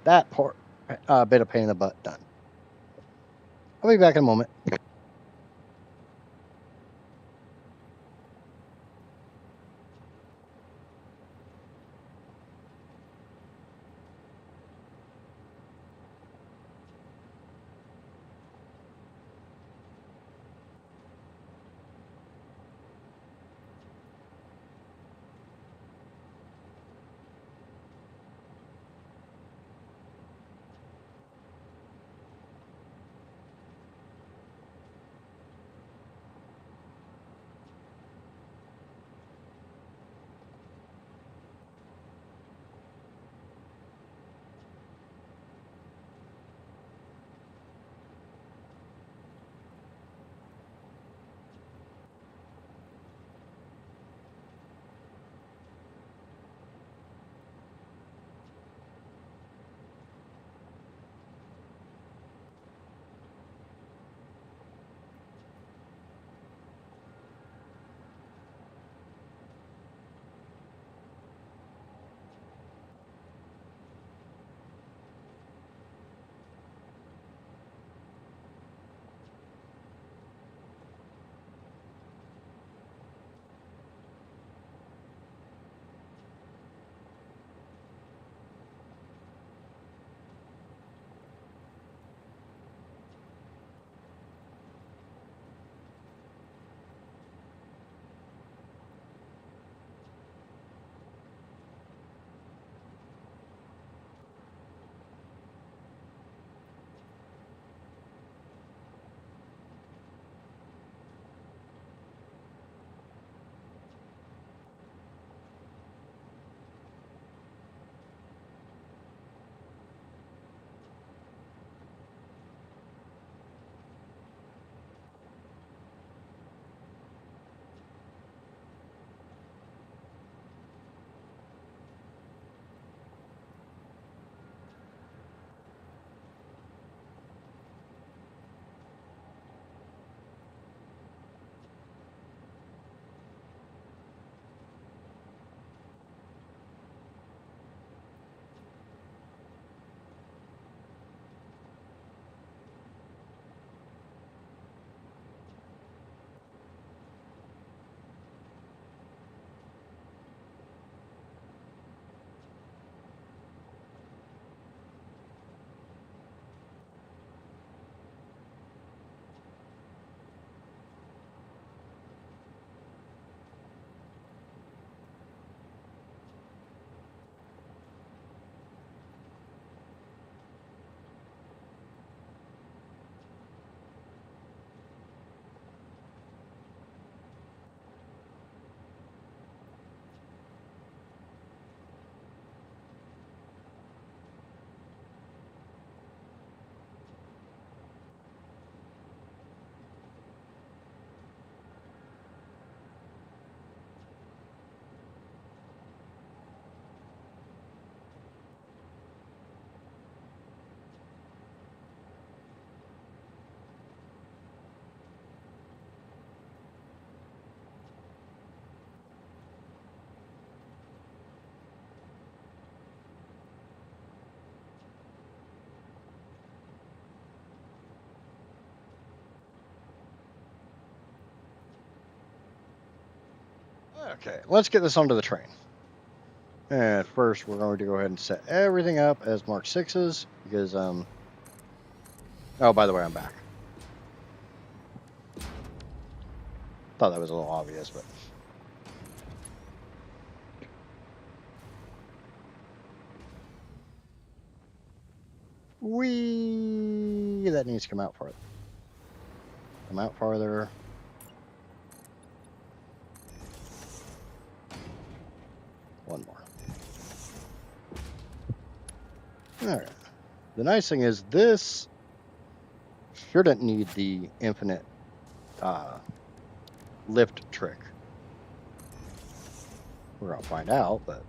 that part, bit of pain in the butt done. I'll be back in a moment. Okay, let's get this onto the train. And first, we're going to go ahead and set everything up as Mark 6s because, oh, by the way, I'm back. Thought that was a little obvious, but. Whee! That needs to come out farther. Come out farther. One more. Alright. The nice thing is this shouldn't need the infinite lift trick. We're going to find out, but...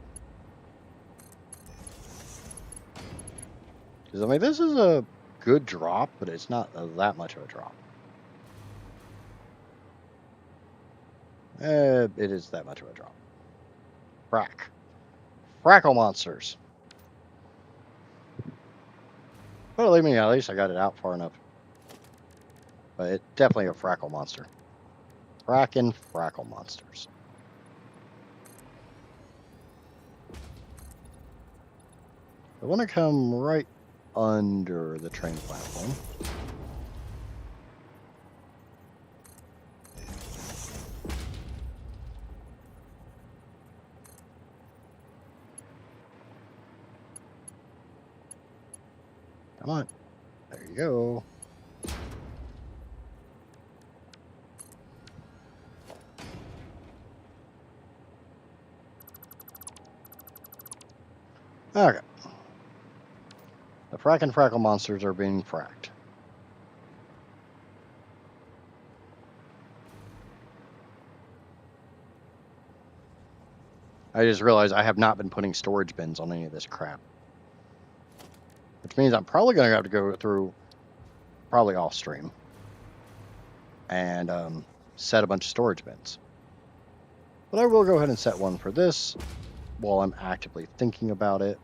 Because, I mean, this is a good drop, but it's not that much of a drop. It is that much of a drop. Frackle monsters. But at least I got it out far enough. But it's definitely a frackle monster. Frackle monsters. I want to come right under the train platform. Come on. There you go. Okay. The frackle monsters are being fracked. I just realized I have not been putting storage bins on any of this crap. Which means I'm probably going to have to go through, probably off stream, and set a bunch of storage bins. But I will go ahead and set one for this while I'm actively thinking about it.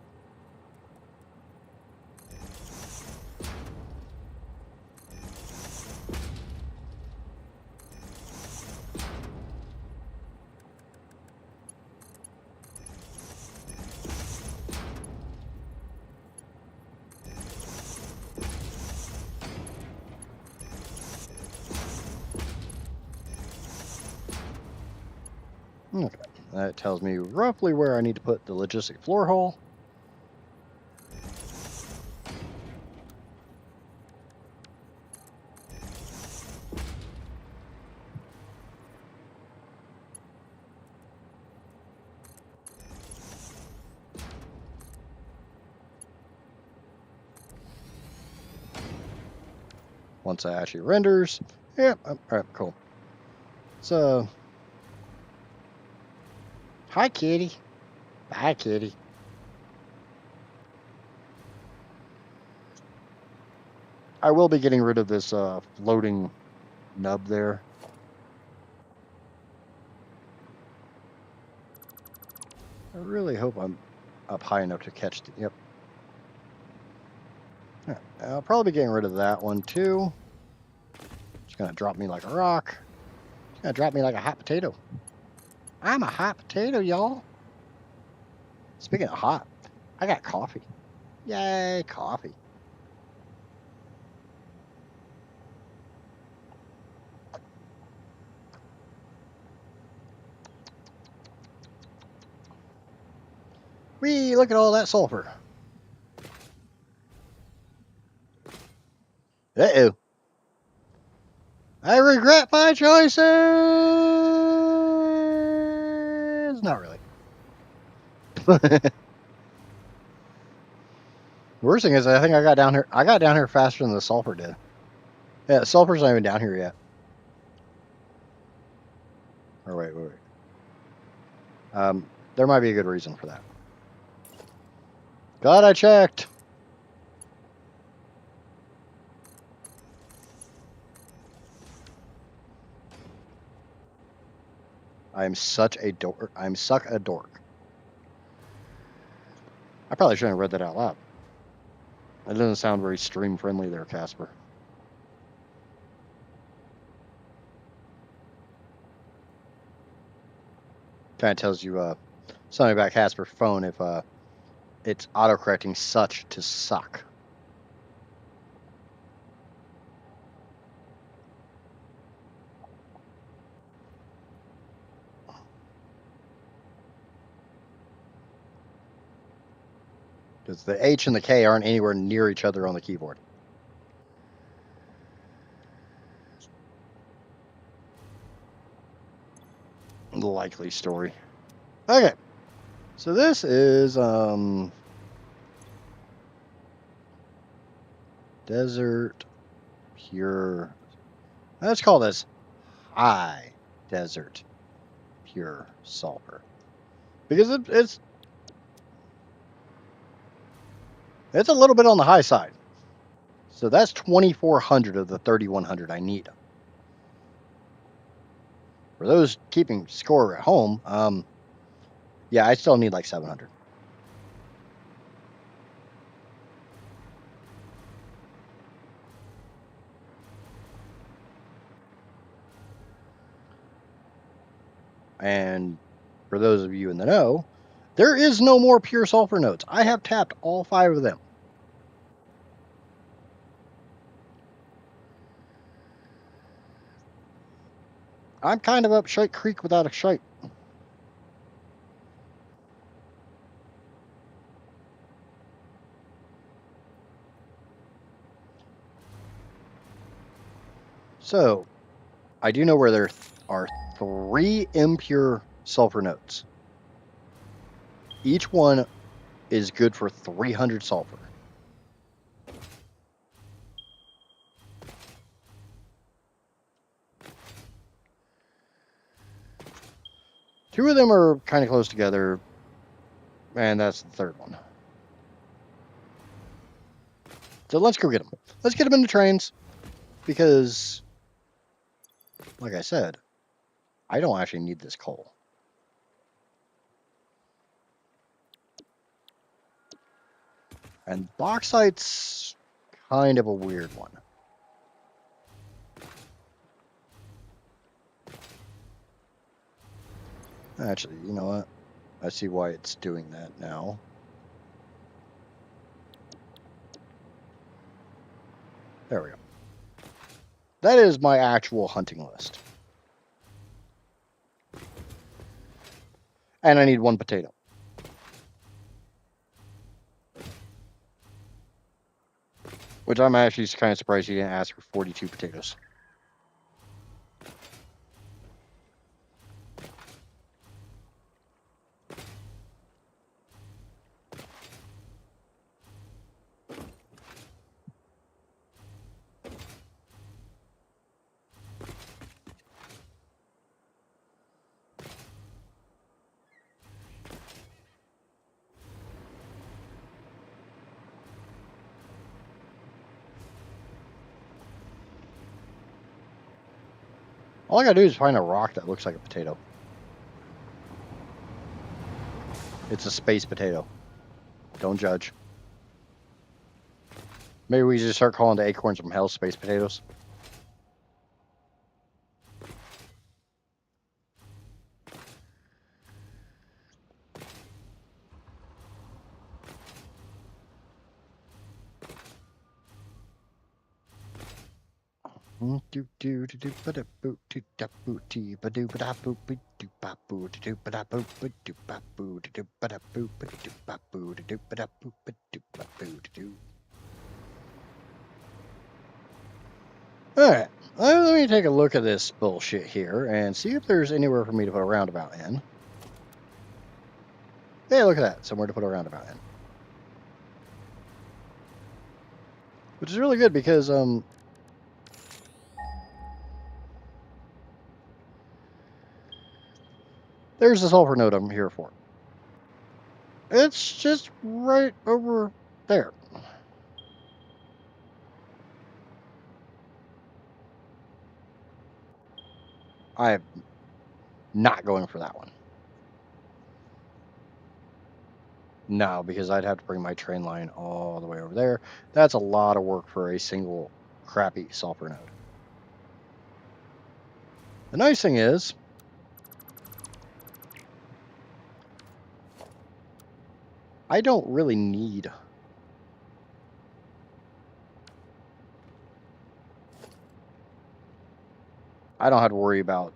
Okay, that tells me roughly where I need to put the logistic floor hole. Once that actually renders. Yep, all right, cool. So, hi, kitty. Bye, kitty. I will be getting rid of this floating nub there. I really hope I'm up high enough to catch the... Yep. Yeah, I'll probably be getting rid of that one, too. It's going to drop me like a rock. It's going to drop me like a hot potato. I'm a hot potato, y'all. Speaking of hot, I got coffee. Yay, coffee. Whee, look at all that sulfur. Uh-oh. I regret my choices. Not really. Worst thing is, I think I got down here faster than the sulfur did. Yeah, the sulfur's not even down here yet. Or wait. There might be a good reason for that. Glad I checked. I'm such a dork. I'm such a dork. I probably shouldn't have read that out loud. That doesn't sound very stream friendly there, Casper. Kind of tells you something about Casper's phone if it's autocorrecting such to suck. Because the H and the K aren't anywhere near each other on the keyboard. Likely story. Okay. So this is desert pure. Let's call this high desert pure sulfur. Because it's a little bit on the high side. So that's 2,400 of the 3,100 I need. For those keeping score at home, yeah, I still need like 700. And for those of you in the know, there is no more pure sulfur nodes. I have tapped all 5 of them. I'm kind of up Shite Creek without a shite. So, I do know where there are 3 impure sulfur nodes. Each one is good for 300 sulfur. Two of them are kind of close together, and that's the third one. So let's go get them. Let's get them in the trains, because, like I said, I don't actually need this coal. And bauxite's kind of a weird one. Actually, you know what? I see why it's doing that now. There we go. That is my actual hunting list. And I need 1 potato. Which I'm actually kind of surprised you didn't ask for 42 potatoes. All I gotta do is find a rock that looks like a potato. It's a space potato. Don't judge. Maybe we just start calling the acorns from hell space potatoes. Alright, let me take a look at this bullshit here and see if there's anywhere for me to put a roundabout in. Hey, look at that, somewhere to put a roundabout in. Which is really good because, there's the sulfur node I'm here for. It's just right over there. I'm not going for that one. No, because I'd have to bring my train line all the way over there. That's a lot of work for a single crappy sulfur node. The nice thing is, I don't really need... I don't have to worry about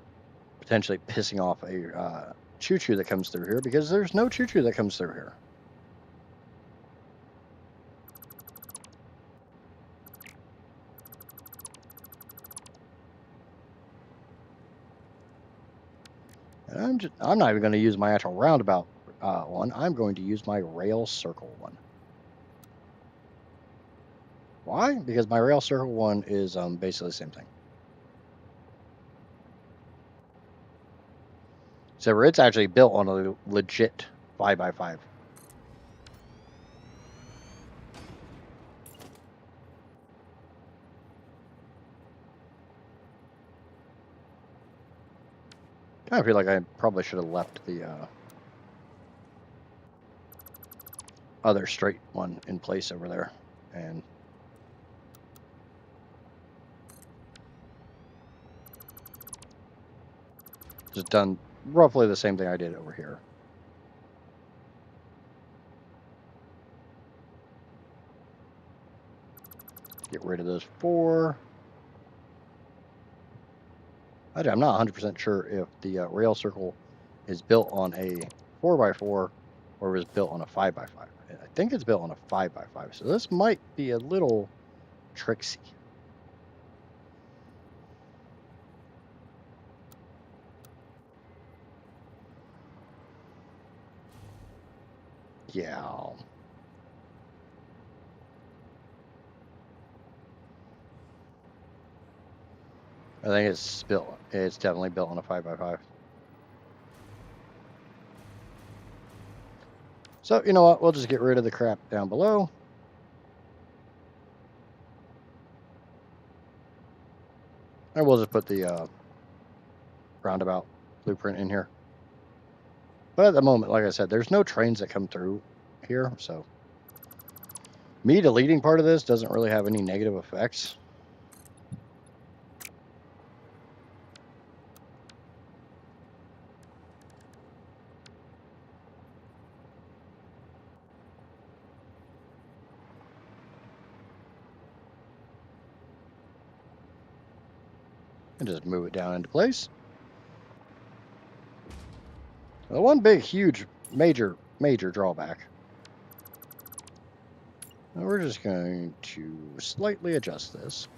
potentially pissing off a choo-choo that comes through here, because there's no choo-choo that comes through here. And I'm not even going to use my actual roundabout one. I'm going to use my rail circle one. Why? Because my rail circle one is basically the same thing. So it's actually built on a legit 5x5. I feel like I probably should have left the other straight one in place over there, and just done roughly the same thing I did over here. Get rid of those 4. I'm not 100% sure if the rail circle is built on a 4x4 or was built on a 5x5. I think it's built on a 5x5, so this might be a little tricksy. Yeah. I think it's definitely built on a 5x5. So, you know what? We'll just get rid of the crap down below. And we'll just put the roundabout blueprint in here. But at the moment, like I said, there's no trains that come through here, so me deleting part of this doesn't really have any negative effects. And just move it down into place. The one big, huge, major drawback. And we're just going to slightly adjust this.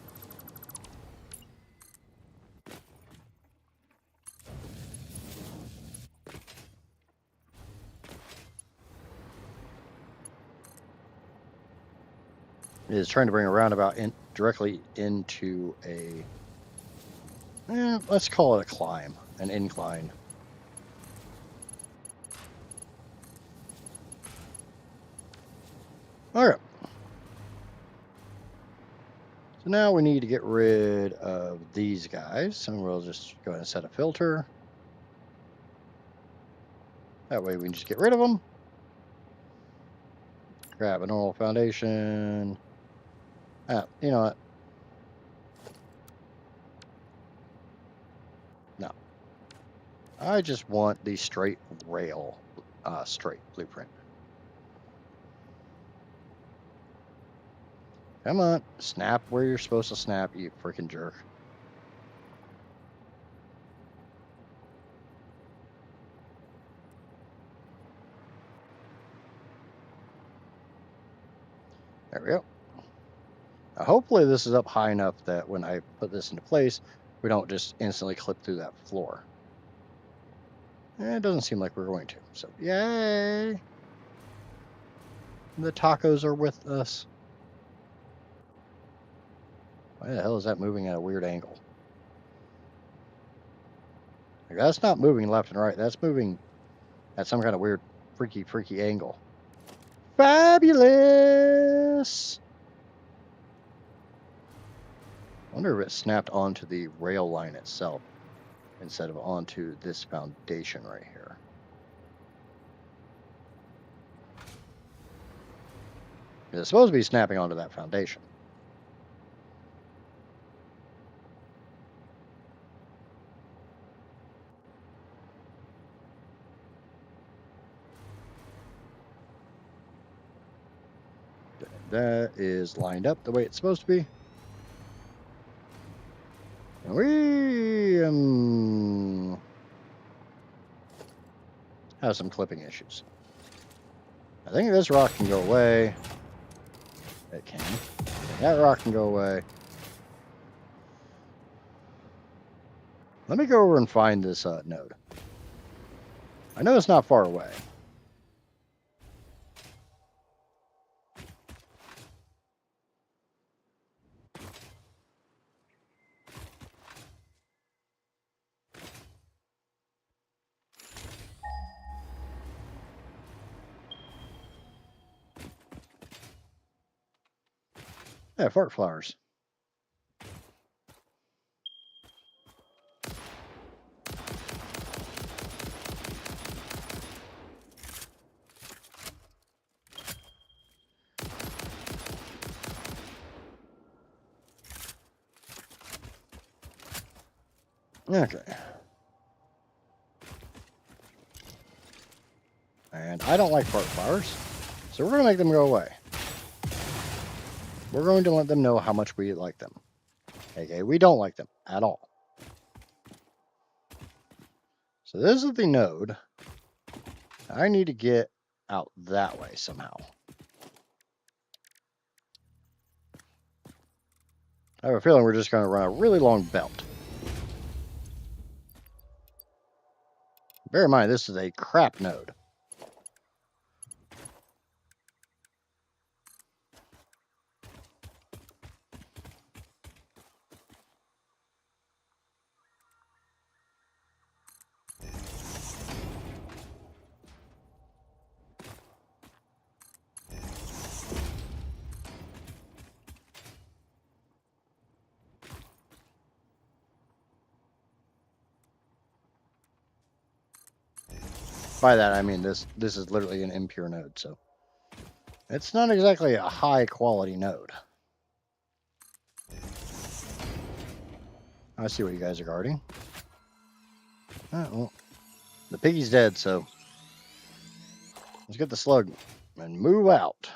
It is trying to bring a roundabout in directly into a, let's call it a climb, an incline. All right. So now we need to get rid of these guys, and we'll just go ahead and set a filter. That way we can just get rid of them. Grab a normal foundation. You know what? No. I just want the straight rail, straight blueprint. Come on, snap where you're supposed to snap, you freaking jerk. There we go. Now, hopefully this is up high enough that when I put this into place, we don't just instantly clip through that floor. It doesn't seem like we're going to. So, yay! The tacos are with us. Why the hell is that moving at a weird angle? Like, that's not moving left and right. That's moving at some kind of weird, freaky angle. Fabulous! I wonder if it snapped onto the rail line itself instead of onto this foundation right here. It's supposed to be snapping onto that foundation. That is lined up the way it's supposed to be. We have some clipping issues. I think this rock can go away. It can. That rock can go away. Let me go over and find this node. I know it's not far away. Yeah, fart flowers. Okay. And I don't like fart flowers, so we're going to make them go away. We're going to let them know how much we like them. Okay, we don't like them at all. So this is the node. I need to get out that way somehow. I have a feeling we're just going to run a really long belt. Bear in mind, this is a crap node. By that, I mean this is literally an impure node, so it's not exactly a high quality node. I see what you guys are guarding. Well, the piggy's dead, so let's get the slug and move out.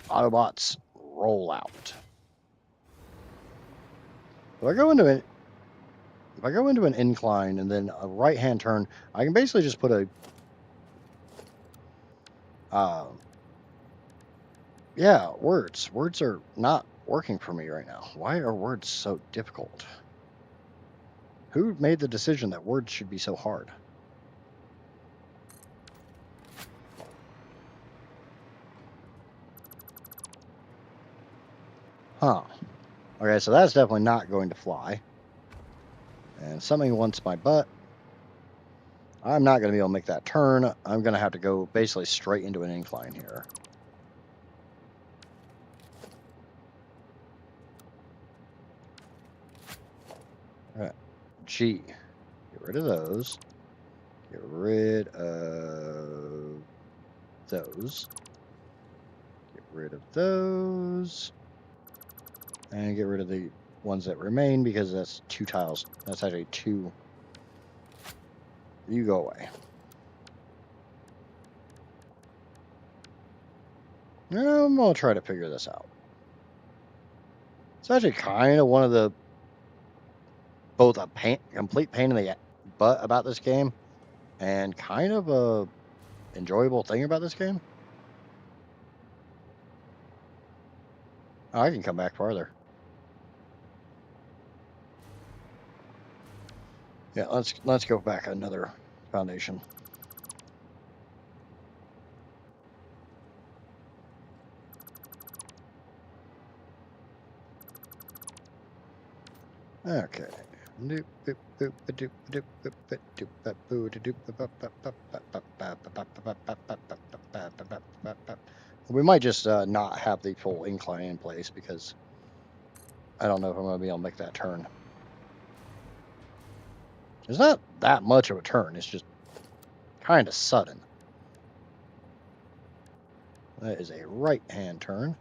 Autobots, roll out. If I go into an incline and then a right-hand turn, I can basically just put a yeah, words. Words are not working for me right now. Why are words so difficult? Who made the decision that words should be so hard? Huh. Okay, so that's definitely not going to fly. And something wants my butt. I'm not going to be able to make that turn. I'm going to have to go basically straight into an incline here. All right. G. Get rid of those. Get rid of those. Get rid of those. And get rid of the ones that remain because that's 2 tiles. That's actually 2. You go away. I'm going to try to figure this out. It's actually kind of one of the both a complete pain in the butt about this game and kind of a enjoyable thing about this game. Oh, I can come back farther. Yeah, let's go back another foundation. Okay. We might just not have the full incline in place because I don't know if I'm going to be able to make that turn. It's not that much of a turn. It's just kind of sudden. That is a right-hand turn.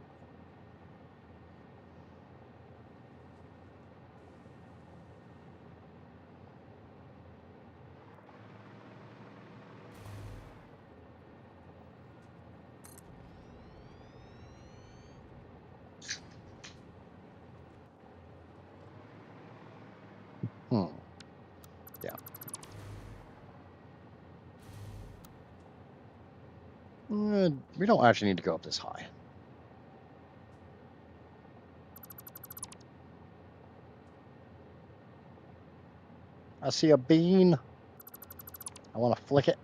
Yeah. We don't actually need to go up this high. I see a bean. I want to flick it.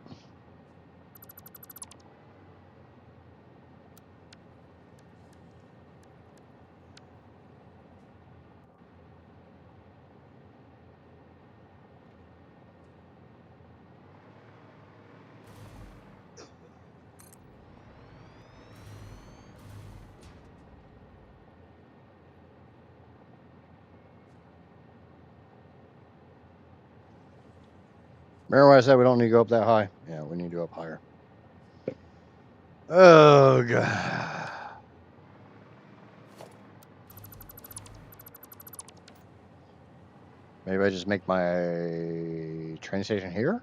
Remember when I said we don't need to go up that high? Yeah, we need to go up higher. Oh, God. Maybe I just make my train station here?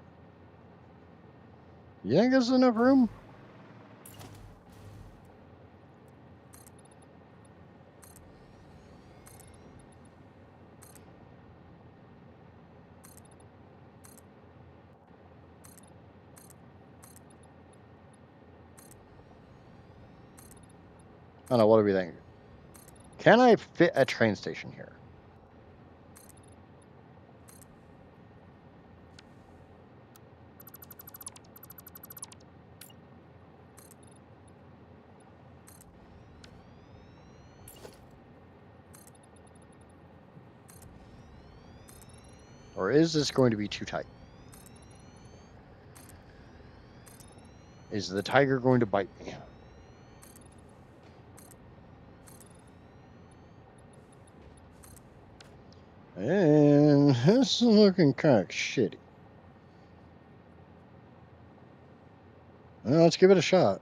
You think there's enough room? I don't know, what do we think? Can I fit a train station here? Or is this going to be too tight? Is the tiger going to bite me? And this is looking kind of shitty. Well, let's give it a shot.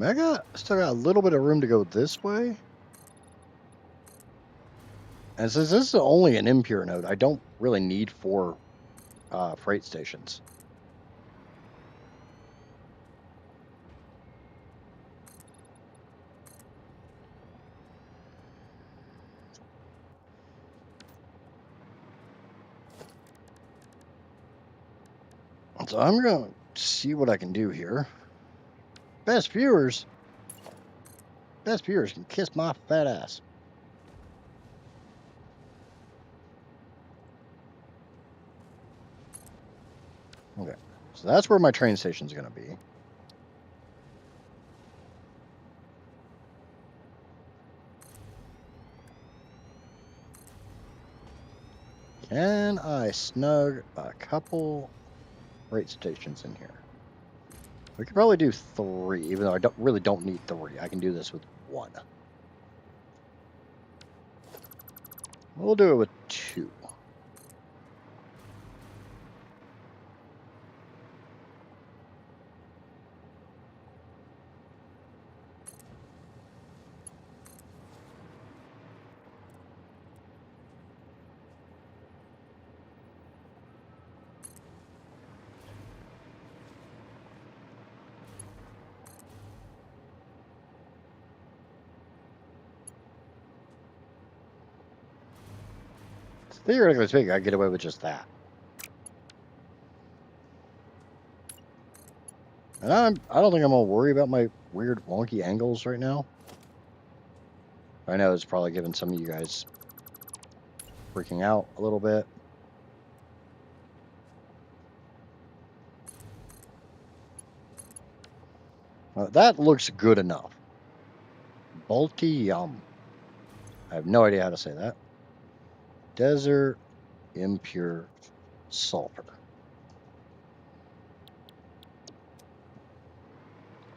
I still got a little bit of room to go this way. And since this is only an impure node, I don't really need 4 freight stations. So I'm going to see what I can do here. Best viewers can kiss my fat ass. Okay, so that's where my train station is going to be. Can I snug a couple freight stations in here? We could probably do 3, even though I really don't need 3. I can do this with 1. We'll do it with 2. Theoretically speaking, I can get away with just that. And I don't think I'm going to worry about my weird wonky angles right now. I know it's probably giving some of you guys freaking out a little bit. That looks good enough. Baltium. I have no idea how to say that. Desert impure sulfur.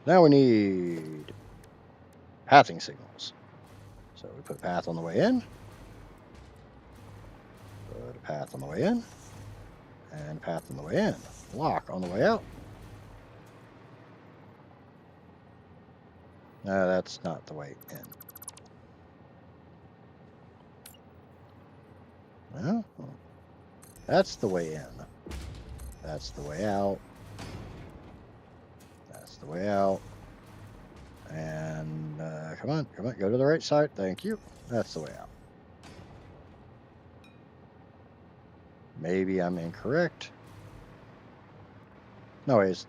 Now we need pathing signals. So we put path on the way in. Put a path on the way in. And a path on the way in. Lock on the way out. No, that's not the way in. Well, that's the way in. That's the way out. That's the way out. And come on, go to the right side. Thank you. That's the way out. Maybe I'm incorrect. No, ways.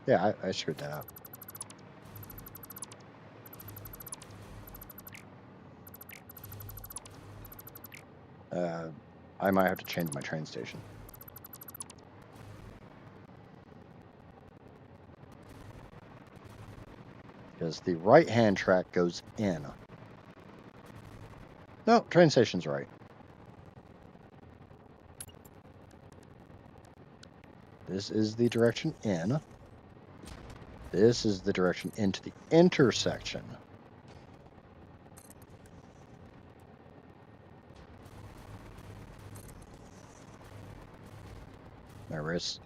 Yeah, I screwed that up. I might have to change my train station. Because the right-hand track goes in. No, train station's right. This is the direction in. This is the direction into the intersection. Remember, it's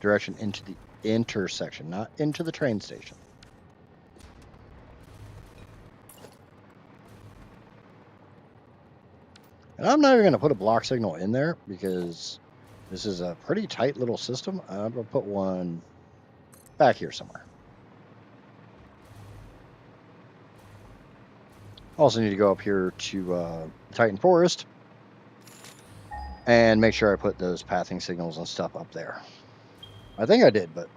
direction into the intersection, not into the train station. And I'm not even going to put a block signal in there because this is a pretty tight little system. I'm going to put one back here somewhere. Also need to go up here to Titan Forest and make sure I put those pathing signals and stuff up there. I think I did, but...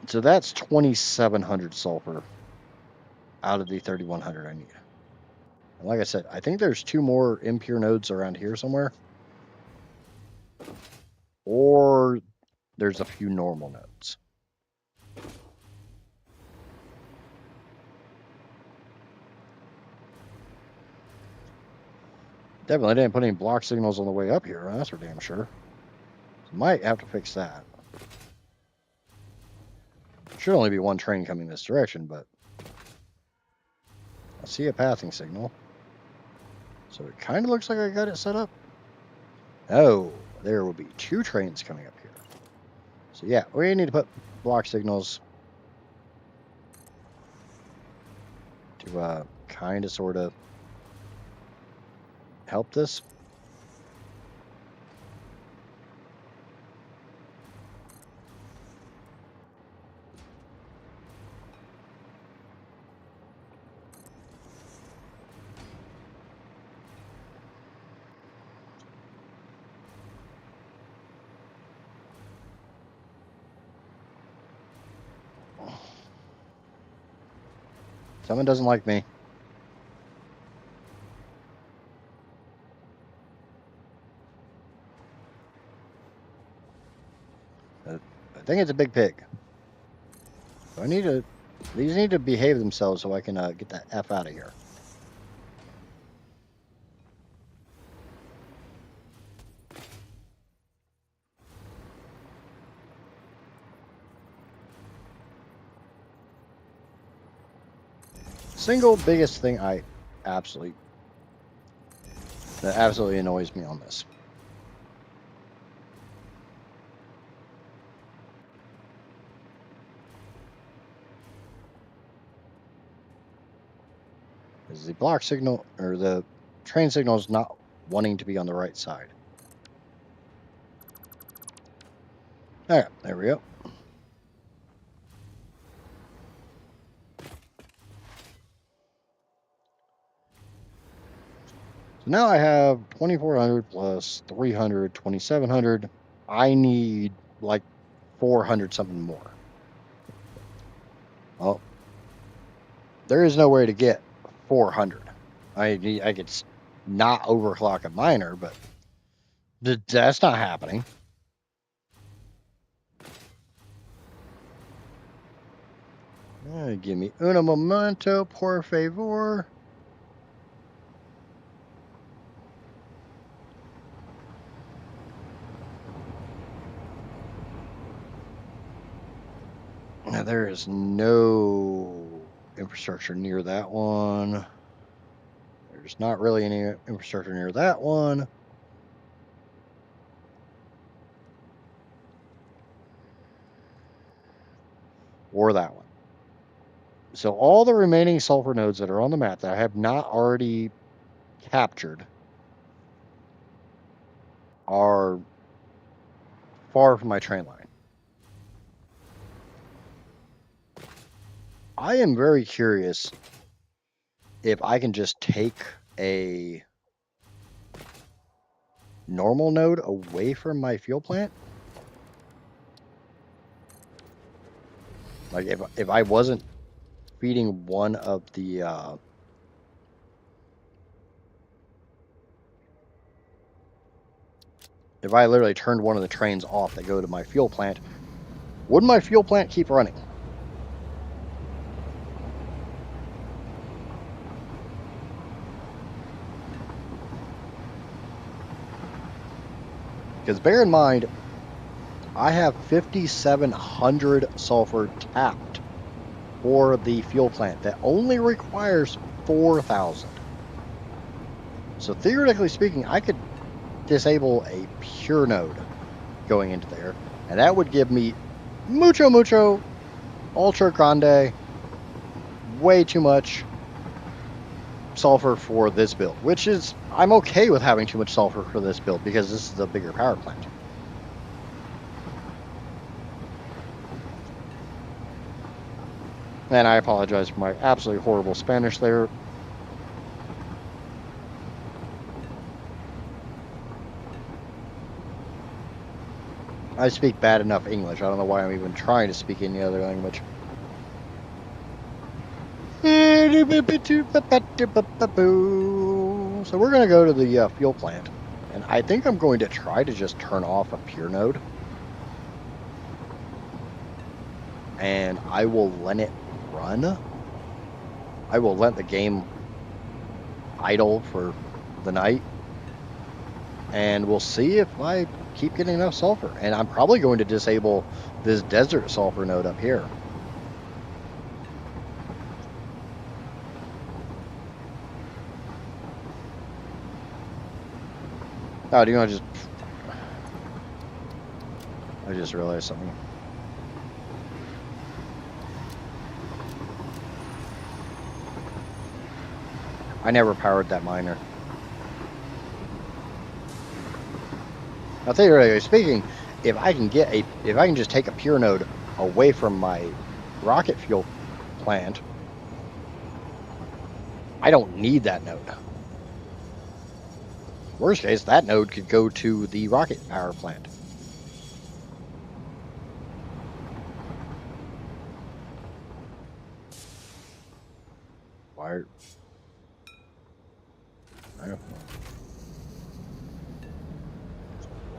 So that's 2,700 sulfur out of the 3,100 I need. And like I said, I think there's 2 more impure nodes around here somewhere. Or there's a few normal nodes. Definitely didn't put any block signals on the way up here. That's for damn sure. Might have to fix that. Should only be one train coming this direction, but I see a pathing signal. So it kind of looks like I got it set up. Oh, there will be 2 trains coming up here. So yeah, we need to put block signals to kind of sort of help this. Someone doesn't like me. I think it's a big pig. So I need to... These need to behave themselves so I can get the F out of here. Single biggest thing that absolutely annoys me on this. Is the block signal, or the train signal is not wanting to be on the right side. Alright, there we go. So now I have 2,400 plus 300, 2,700. I need like 400 something more. Well, there is no way to get 400. I could not overclock a miner, but that's not happening. Give me un momento, por favor. Now, there is no infrastructure near that one. There's not really any infrastructure near that one. Or that one. So all the remaining sulfur nodes that are on the map that I have not already captured are far from my train line. I am very curious if I can just take a normal node away from my fuel plant. Like if I wasn't feeding one of the if I literally turned one of the trains off that go to my fuel plant, would my fuel plant keep running? Because bear in mind, I have 5,700 sulfur tapped for the fuel plant that only requires 4,000. So theoretically speaking, I could disable a pure node going into there, and that would give me mucho ultra grande, way too much sulfur for this build, which is, I'm okay with having too much sulfur for this build because this is a bigger power plant. And I apologize for my absolutely horrible Spanish there. I speak bad enough English. I don't know why I'm even trying to speak any other language. So we're going to go to the fuel plant. And I think I'm going to try to just turn off a pure node. And I will let it run. I will let the game idle for the night. And we'll see if I keep getting enough sulfur. And I'm probably going to disable this desert sulfur node up here. Oh, do you want to just... I just realized something. I never powered that miner. Now, theoretically speaking, if I can just take a pure node away from my rocket fuel plant, I don't need that node. Worst case, that node could go to the rocket power plant. Why? I don't know.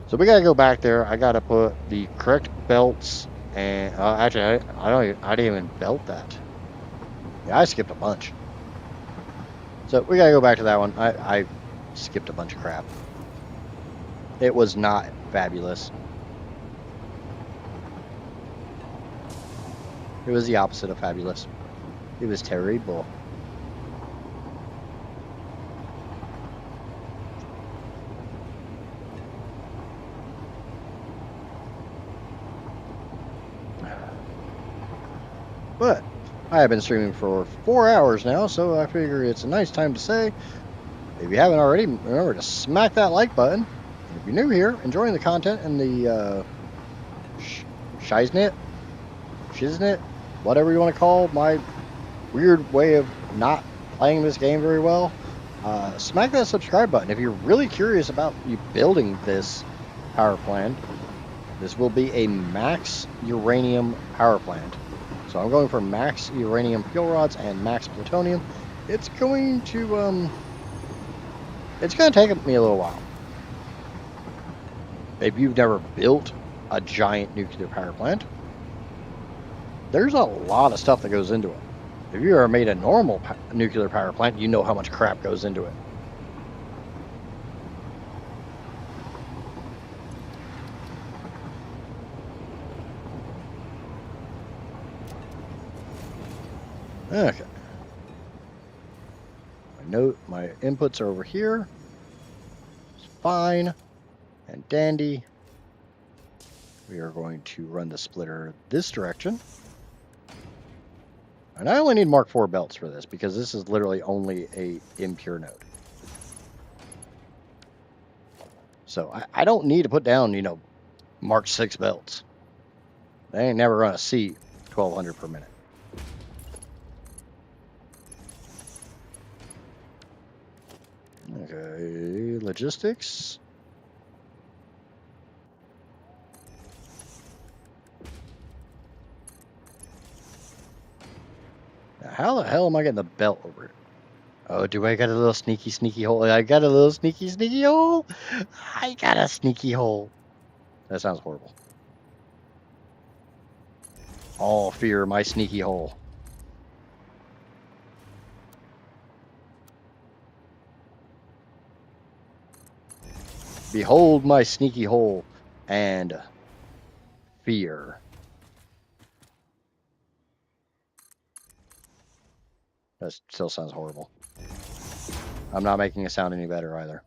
So we gotta go back there. I gotta put the correct belts, and actually, I didn't even belt that. Yeah, I skipped a bunch. So we gotta go back to that one. I skipped a bunch of crap. It was not fabulous. It was the opposite of fabulous. It was terrible. But I have been streaming for 4 hours now, so I figure it's a nice time to say, if you haven't already, remember to smack that like button. If you're new here, enjoying the content and the shiznit, whatever you want to call my weird way of not playing this game very well, smack that subscribe button. If you're really curious about you building this power plant, this will be a max uranium power plant. So I'm going for max uranium fuel rods and max plutonium. It's going to take me a little while. If you've never built a giant nuclear power plant, there's a lot of stuff that goes into it. If you ever made a normal nuclear power plant, you know how much crap goes into it. Okay. My inputs are over here. It's fine and dandy. We are going to run the splitter this direction. And I only need Mark IV belts for this because this is literally only a impure node. So I don't need to put down, Mark VI belts. They ain't never gonna see 1200 per minute. Okay, logistics. Now, how the hell am I getting the belt over it? Oh, do I got a little sneaky hole? I got a little sneaky hole. I got a sneaky hole. That sounds horrible. All fear my sneaky hole. Behold my sneaky hole and fear. That still sounds horrible. I'm not making it sound any better either.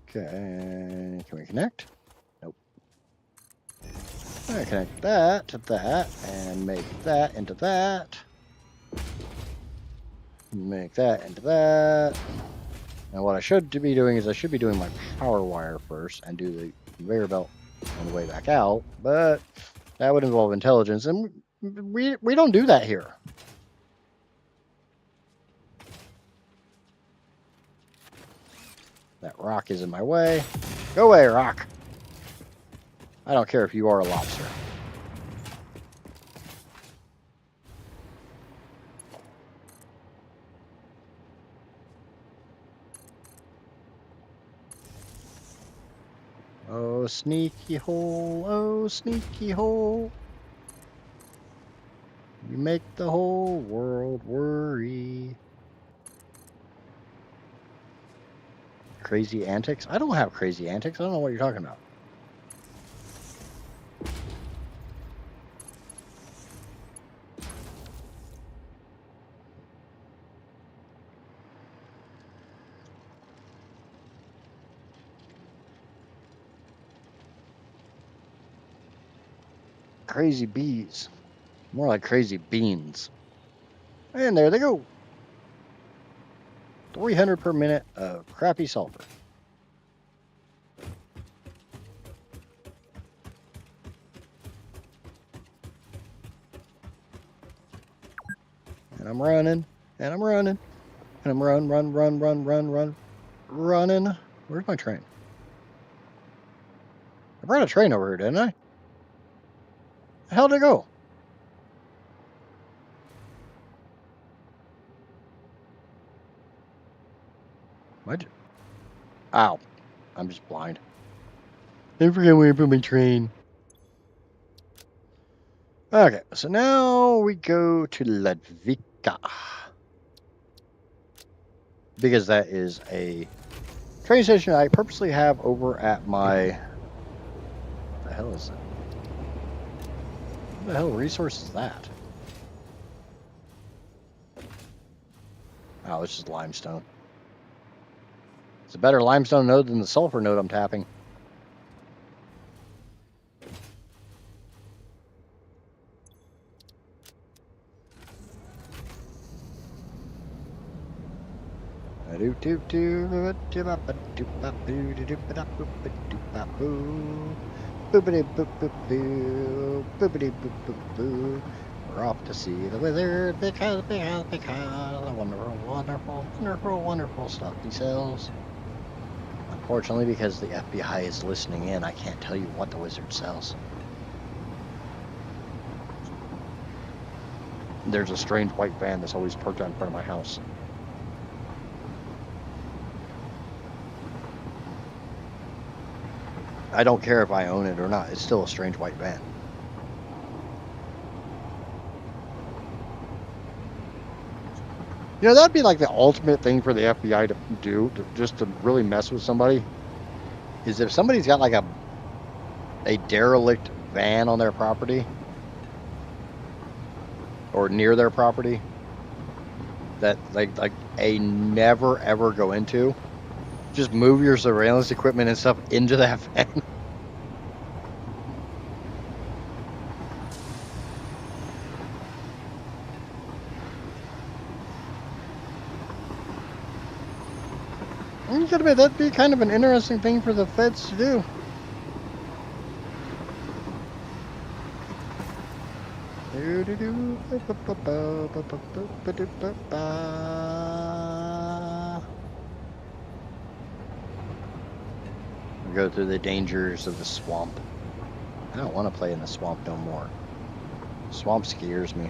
Okay, can we connect? Nope. I'm gonna connect that to that and make that into that. Make that into that. And what I should be doing is I should be doing my power wire first and do the conveyor belt on the way back out, but that would involve intelligence, and we don't do that here. That rock is in my way. Go away, rock. I don't care if you are a lobster. Oh, sneaky hole. Oh, sneaky hole. You make the whole world worry. Crazy antics? I don't have crazy antics. I don't know what you're talking about. Crazy bees. More like crazy beans. And there they go. 300 per minute of crappy sulfur. And I'm running. And I'm running. And I'm running. Where's my train? I brought a train over here, didn't I? The hell did it go? What? Ow. I'm just blind. I forget where I put my train. Okay, so now we go to Ledvika. Because that is a train station I purposely have over at my... What the hell is that? What the hell resource is that? Oh, it's just limestone. It's a better limestone node than the sulfur node I'm tapping. We're off to see the wizard because the wonderful stuff he sells. Unfortunately, because the FBI is listening in, I can't tell you what the wizard sells. There's a strange white van that's always parked out in front of my house. I don't care if I own it or not. It's still a strange white van. That'd be like the ultimate thing for the FBI to do, just to really mess with somebody. is if somebody's got like a derelict van on their property or near their property that like a never ever go into, just move your surveillance equipment and stuff into that van. You gotta admit, that'd be kind of an interesting thing for the feds to do. Go through the dangers of the swamp. I don't want to play in the swamp no more. Swamp scares me.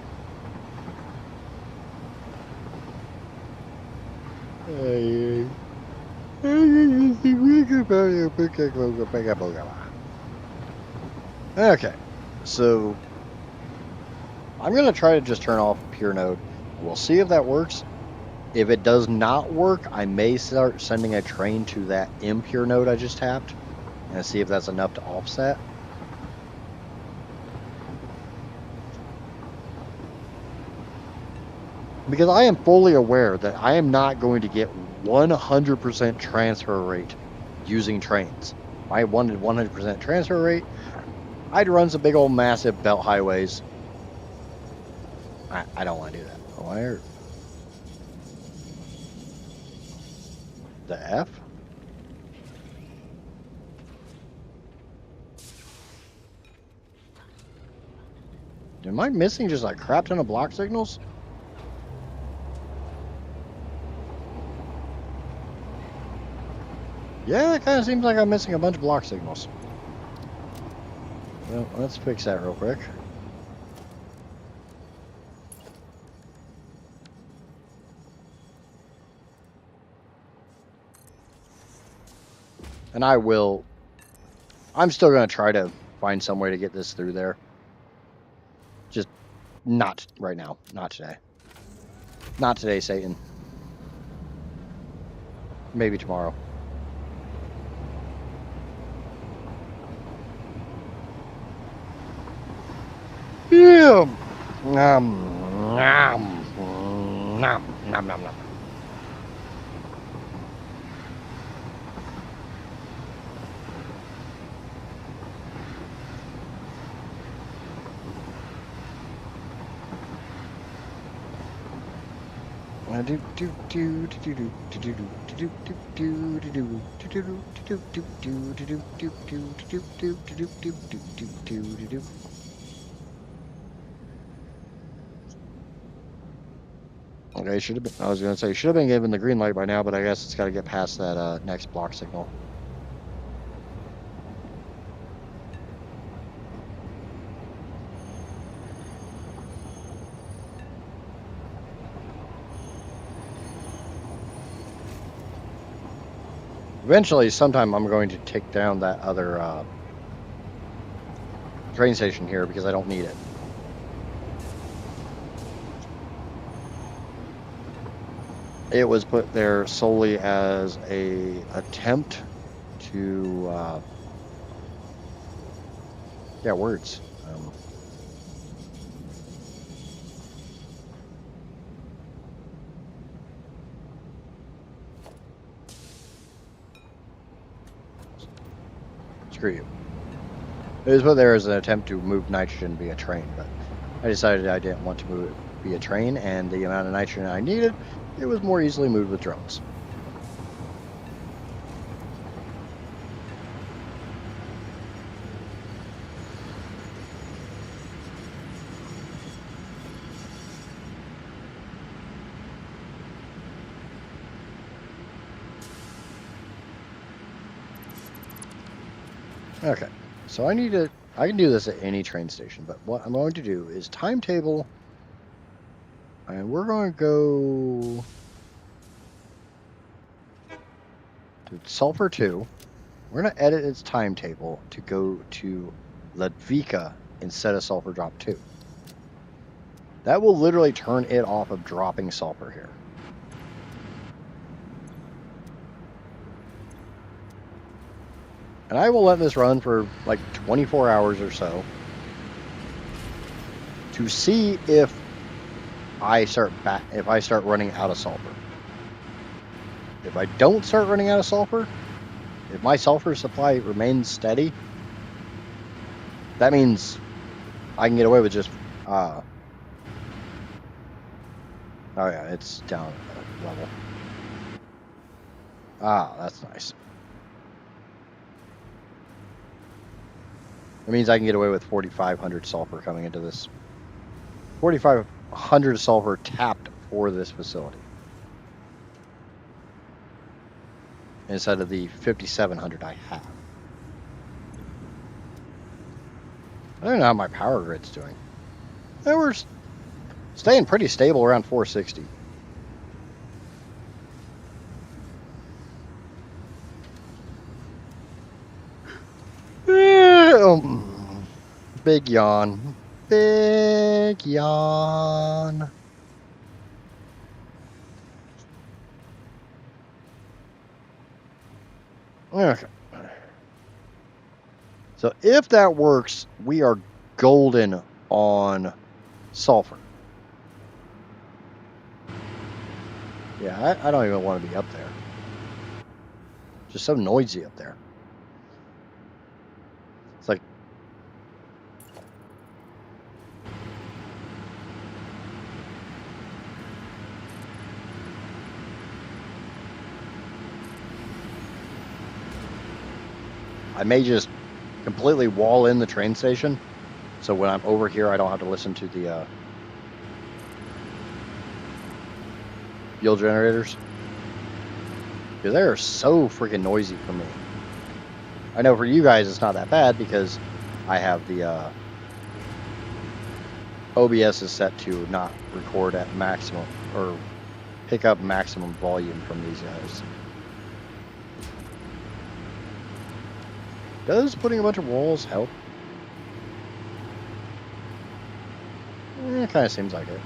Okay, so I'm going to try to just turn off pure node. We'll see if that works. If it does not work, I may start sending a train to that impure node I just tapped and see if that's enough to offset. Because I am fully aware that I am not going to get 100% transfer rate using trains. If I wanted 100% transfer rate, I'd run some big old massive belt highways. I don't want to do that. Where? The F? Am I missing just like crap ton of block signals? Yeah, it kind of seems like I'm missing a bunch of block signals. Well, let's fix that real quick. And I'm still going to try to find some way to get this through there. Just not right now. Not today. Not today, Satan. Maybe tomorrow. Yeah. Nom, nom, nom, nom, nom, nom. Okay, should have been. I was gonna say should have been given the green light by now, but I guess it's got to get past that next block signal. Eventually, sometime I'm going to take down that other train station here because I don't need it. It was put there solely as a attempt to, yeah, words. Screw you. It was put there as an attempt to move nitrogen via train, but I decided I didn't want to move it via train, and the amount of nitrogen I needed, it was more easily moved with drones. Okay, so I can do this at any train station, but what I'm going to do is timetable, and we're going to go to Sulfur 2. We're going to edit its timetable to go to Ludvika instead of Sulfur Drop 2. That will literally turn it off of dropping sulfur here. And I will let this run for like 24 hours or so to see if I start running out of sulfur. If I don't start running out of sulfur, if my sulfur supply remains steady, that means I can get away with just oh yeah, it's down a level. Ah, that's nice. It means I can get away with 4,500 sulfur coming into this. 4,500 sulfur tapped for this facility. Instead of the 5,700 I have. I don't know how my power grid's doing. We're staying pretty stable around 460. Big yawn. Big yawn. Okay. So if that works, we are golden on sulfur. Yeah, I don't even want to be up there. Just so noisy up there. It's like I may just completely wall in the train station, so when I'm over here, I don't have to listen to the fuel generators, because they are so freaking noisy for me. I know for you guys it's not that bad because I have the OBS is set to not record at maximum or pick up maximum volume from these guys. Does putting a bunch of walls help? It kind of seems like it.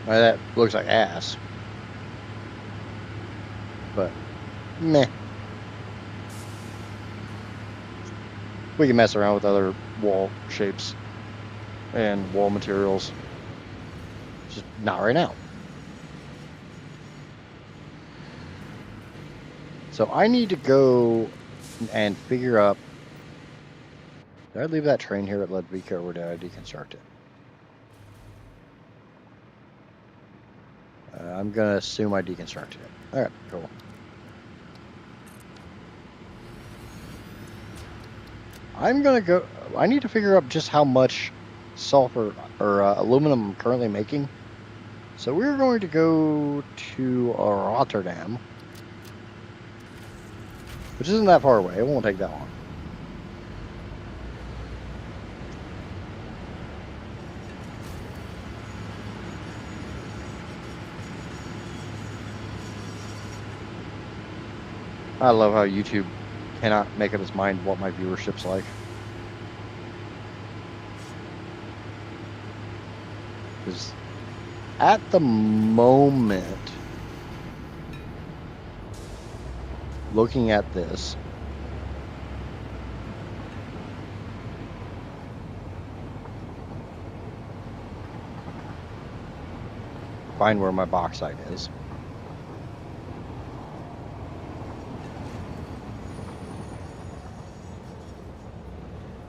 Well, that looks like ass. But, meh. We can mess around with other wall shapes and wall materials. Just not right now. So I need to go and figure up. Did I leave that train here at Ludwika, or did I deconstruct it? I'm going to assume I deconstructed it. Alright, cool. I'm going to go. I need to figure out just how much sulfur or aluminum I'm currently making. So we're going to go to Rotterdam, which isn't that far away. It won't take that long. I love how YouTube cannot make up its mind what my viewership's like. Because at the moment, looking at this, find where my bauxite is.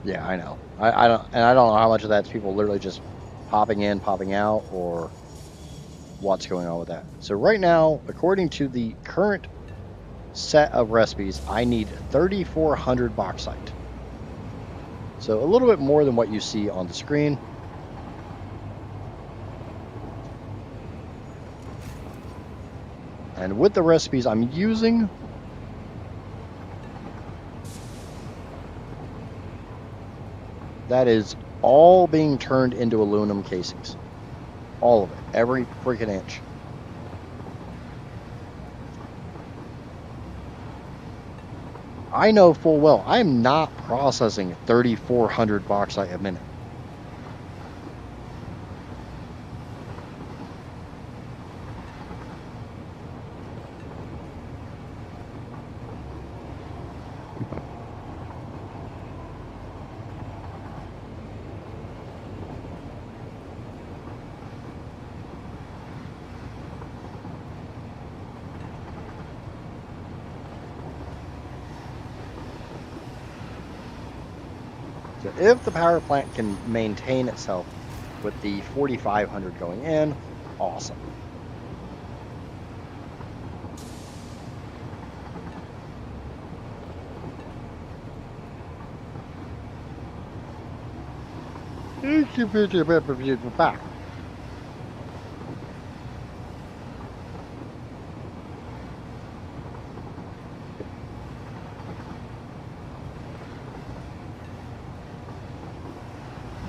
Yeah, I know. I don't know how much of that's people literally just popping in, popping out, or what's going on with that. So right now, according to the current set of recipes, I need 3,400 bauxite. So a little bit more than what you see on the screen. And with the recipes I'm using, that is all being turned into aluminum casings. All of it. Every freaking inch. I know full well I'm not processing 3,400 bauxite a minute. So if the power plant can maintain itself with the 4,500 going in, awesome.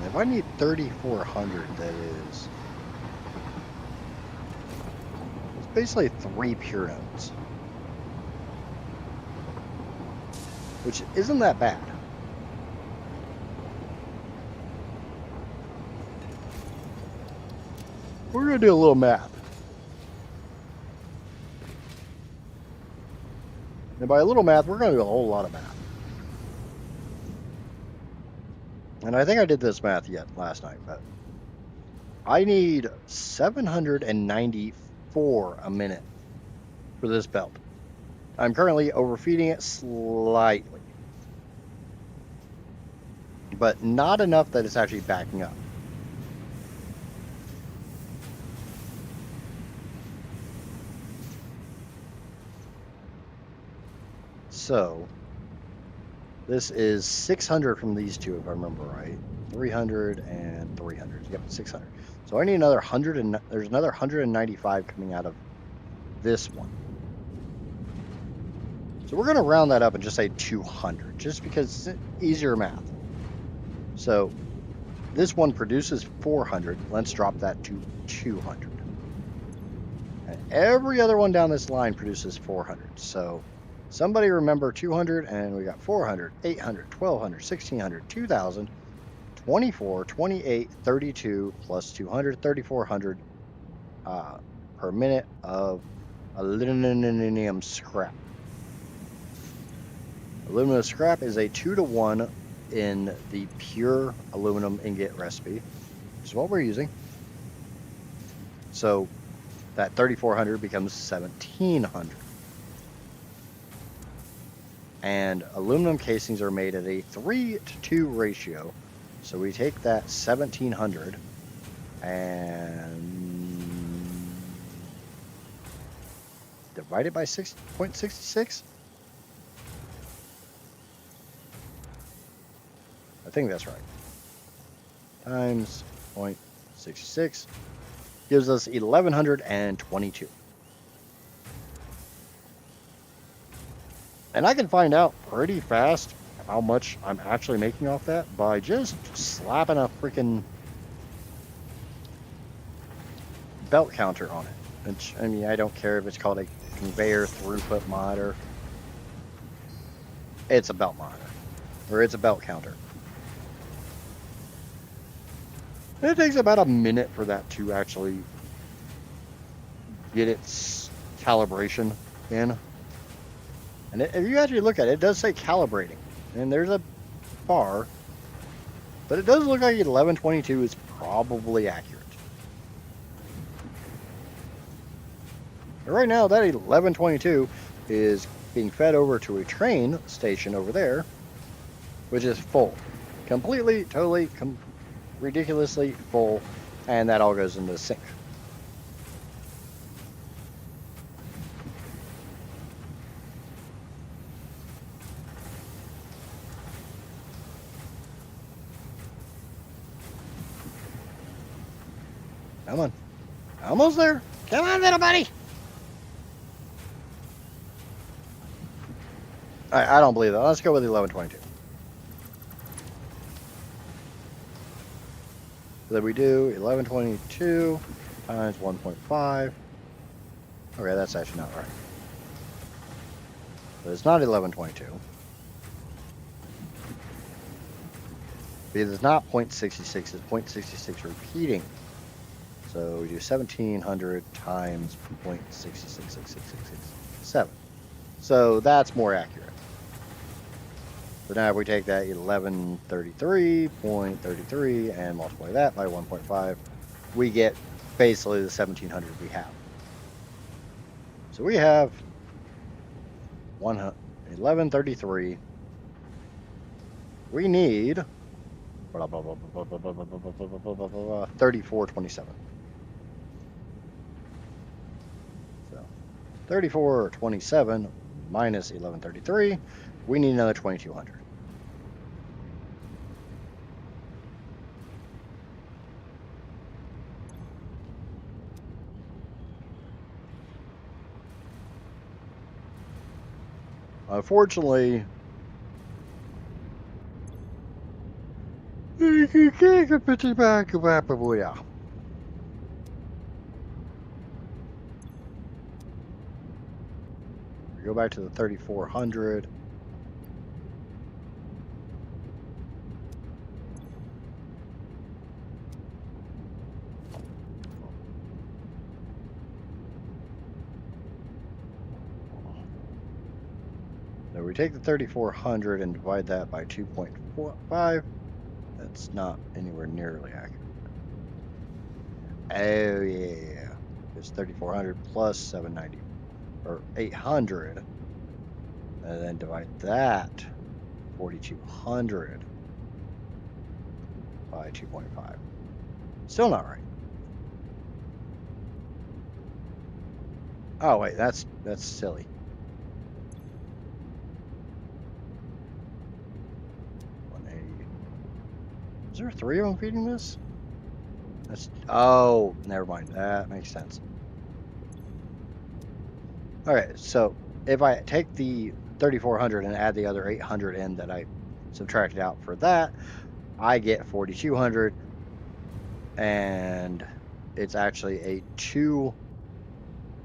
If I need 3,400, that is... It's basically 3 pure nodes. Which isn't that bad. We're going to do a little math. And by a little math, we're going to do a whole lot of math. And I think I did this math last night, but I need 794 a minute for this belt. I'm currently overfeeding it slightly, but not enough that it's actually backing up. So this is 600 from these two, if I remember right. 300 and 300. Yep, 600. So I need another 100, and there's another 195 coming out of this one. So we're going to round that up and just say 200, just because it's easier math. So this one produces 400. Let's drop that to 200. And every other one down this line produces 400. So somebody remember 200, and we got 400, 800, 1200, 1600, 2000, 24, 28, 32, plus 200, 3,400 per minute of aluminum scrap. Aluminum scrap is a 2-to-1 in the pure aluminum ingot recipe, which is what we're using. So that 3,400 becomes 1,700. And aluminum casings are made at a 3-to-2 ratio. So we take that 1,700 and divide it by 6.66. I think that's right. Times 0.66 gives us 1,122. And I can find out pretty fast how much I'm actually making off that by just slapping a freaking belt counter on it. Which, I mean, I don't care if it's called a conveyor throughput monitor. It's a belt monitor. Or it's a belt counter. And it takes about a minute for that to actually get its calibration in. And if you actually look at it, it does say calibrating. And there's a bar. But it does look like 1122 is probably accurate. But right now, that 1122 is being fed over to a train station over there, which is full. Completely, totally, ridiculously full. And that all goes into the sink. Come on. Almost there. Come on, little buddy. Alright, I don't believe that. Let's go with 1122. So then we do 1122 times 1.5. Okay, that's actually not right. But it's not 1122. Because it's not 0.66, it's 0.66 repeating. So we do 1,700 times 0.666667. So that's more accurate. So now if we take that 1133.33 and multiply that by 1.5, we get basically the 1,700 we have. So we have 1133. We need blah, blah, blah, blah, blah, blah, blah, blah, blah, blah, blah, blah, blah, 3427. So 3427 minus 1133, we need another 2200. Unfortunately, yeah. We go back to the 3400. So we take the 3400 and divide that by 2.45. That's not anywhere nearly accurate. Oh yeah, it's 3400 plus 790 or 800, and then divide that 4200 by 2.5. Still not right. Oh wait, that's silly. 180. Is there 3 of them feeding this? That's, oh, never mind. That makes sense. All right, so if I take the 3400 and add the other 800 in that I subtracted out for that, I get 4200, and it's actually a 2.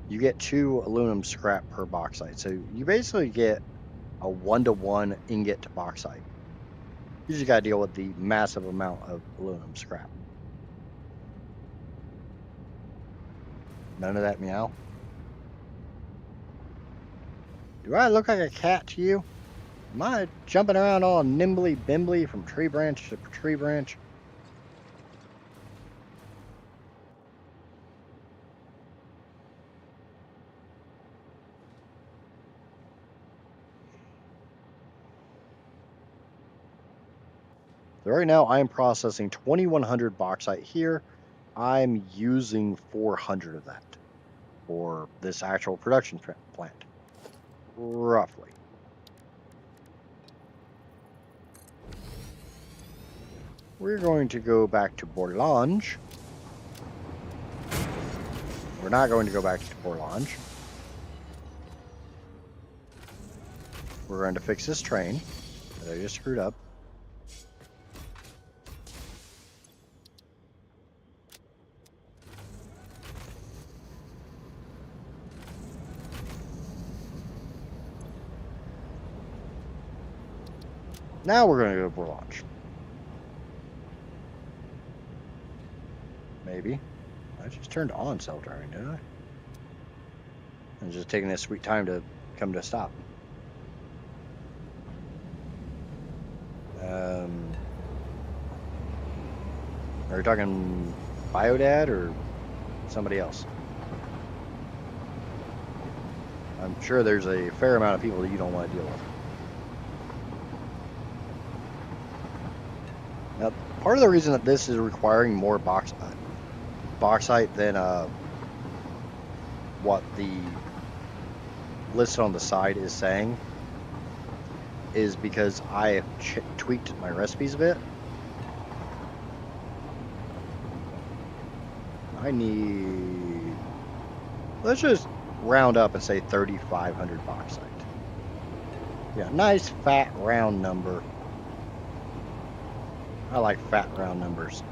You get 2 aluminum scrap per bauxite, so you basically get a 1-to-1 ingot to bauxite. You just got to deal with the massive amount of aluminum scrap. None of that meow. Do I look like a cat to you? Am I jumping around all nimbly bimbly from tree branch to tree branch? So right now I'm processing 2100 bauxite here. I'm using 400 of that for this actual production plant, roughly. We're going to go back to Bourlange. We're not going to go back to Bourlange. We're going to fix this train that I just screwed up. Now we're going to go to Bourlange. Maybe. I just turned on self-driving, didn't I? I'm just taking this sweet time to come to a stop. Are you talking Biodad or somebody else? I'm sure there's a fair amount of people that you don't want to deal with. Now, part of the reason that this is requiring more bauxite than what the list on the side is saying is because I have tweaked my recipes a bit. I need, let's just round up and say 3,500 bauxite. Yeah, nice fat round number. I like fat round numbers.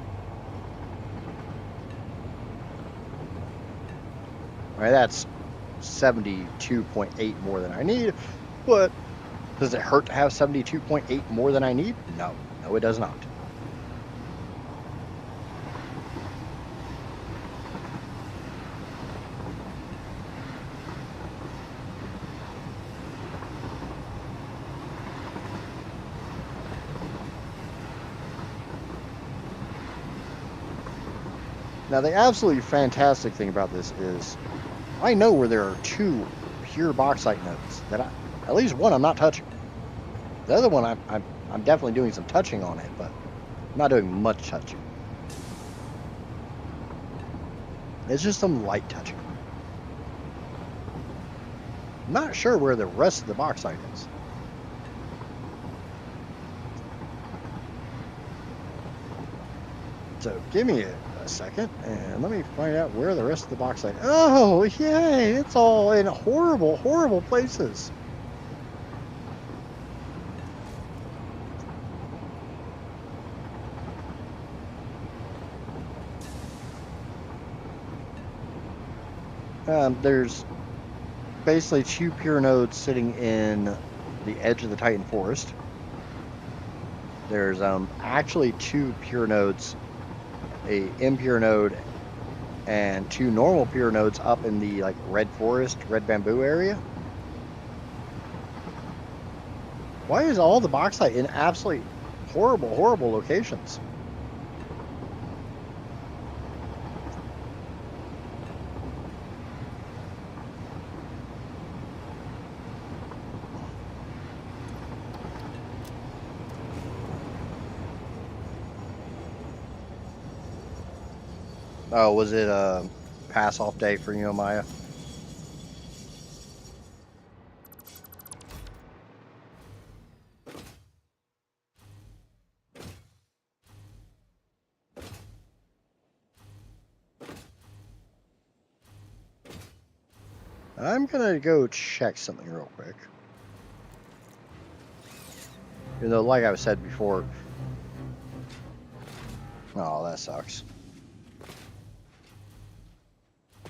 All right, that's 72.8 more than I need, but does it hurt to have 72.8 more than I need? No, no, it does not. Now, the absolutely fantastic thing about this is I know where there are 2 pure bauxite nodes that at least one I'm not touching. The other one I'm definitely doing some touching on it, but I'm not doing much touching. It's just some light touching. I'm not sure where the rest of the bauxite is. So give me a second and let me find out where the rest of the bauxite. Oh, yay! It's all in horrible, horrible places. There's basically 2 pure nodes sitting in the edge of the Titan Forest. There's actually 2 pure nodes, a impure node and 2 normal pure nodes up in the like red forest, red bamboo area. Why is all the bauxite in absolutely horrible, horrible locations? Oh, was it a pass-off day for you, Maya? I'm gonna go check something real quick. You know, like I said before. Oh, that sucks.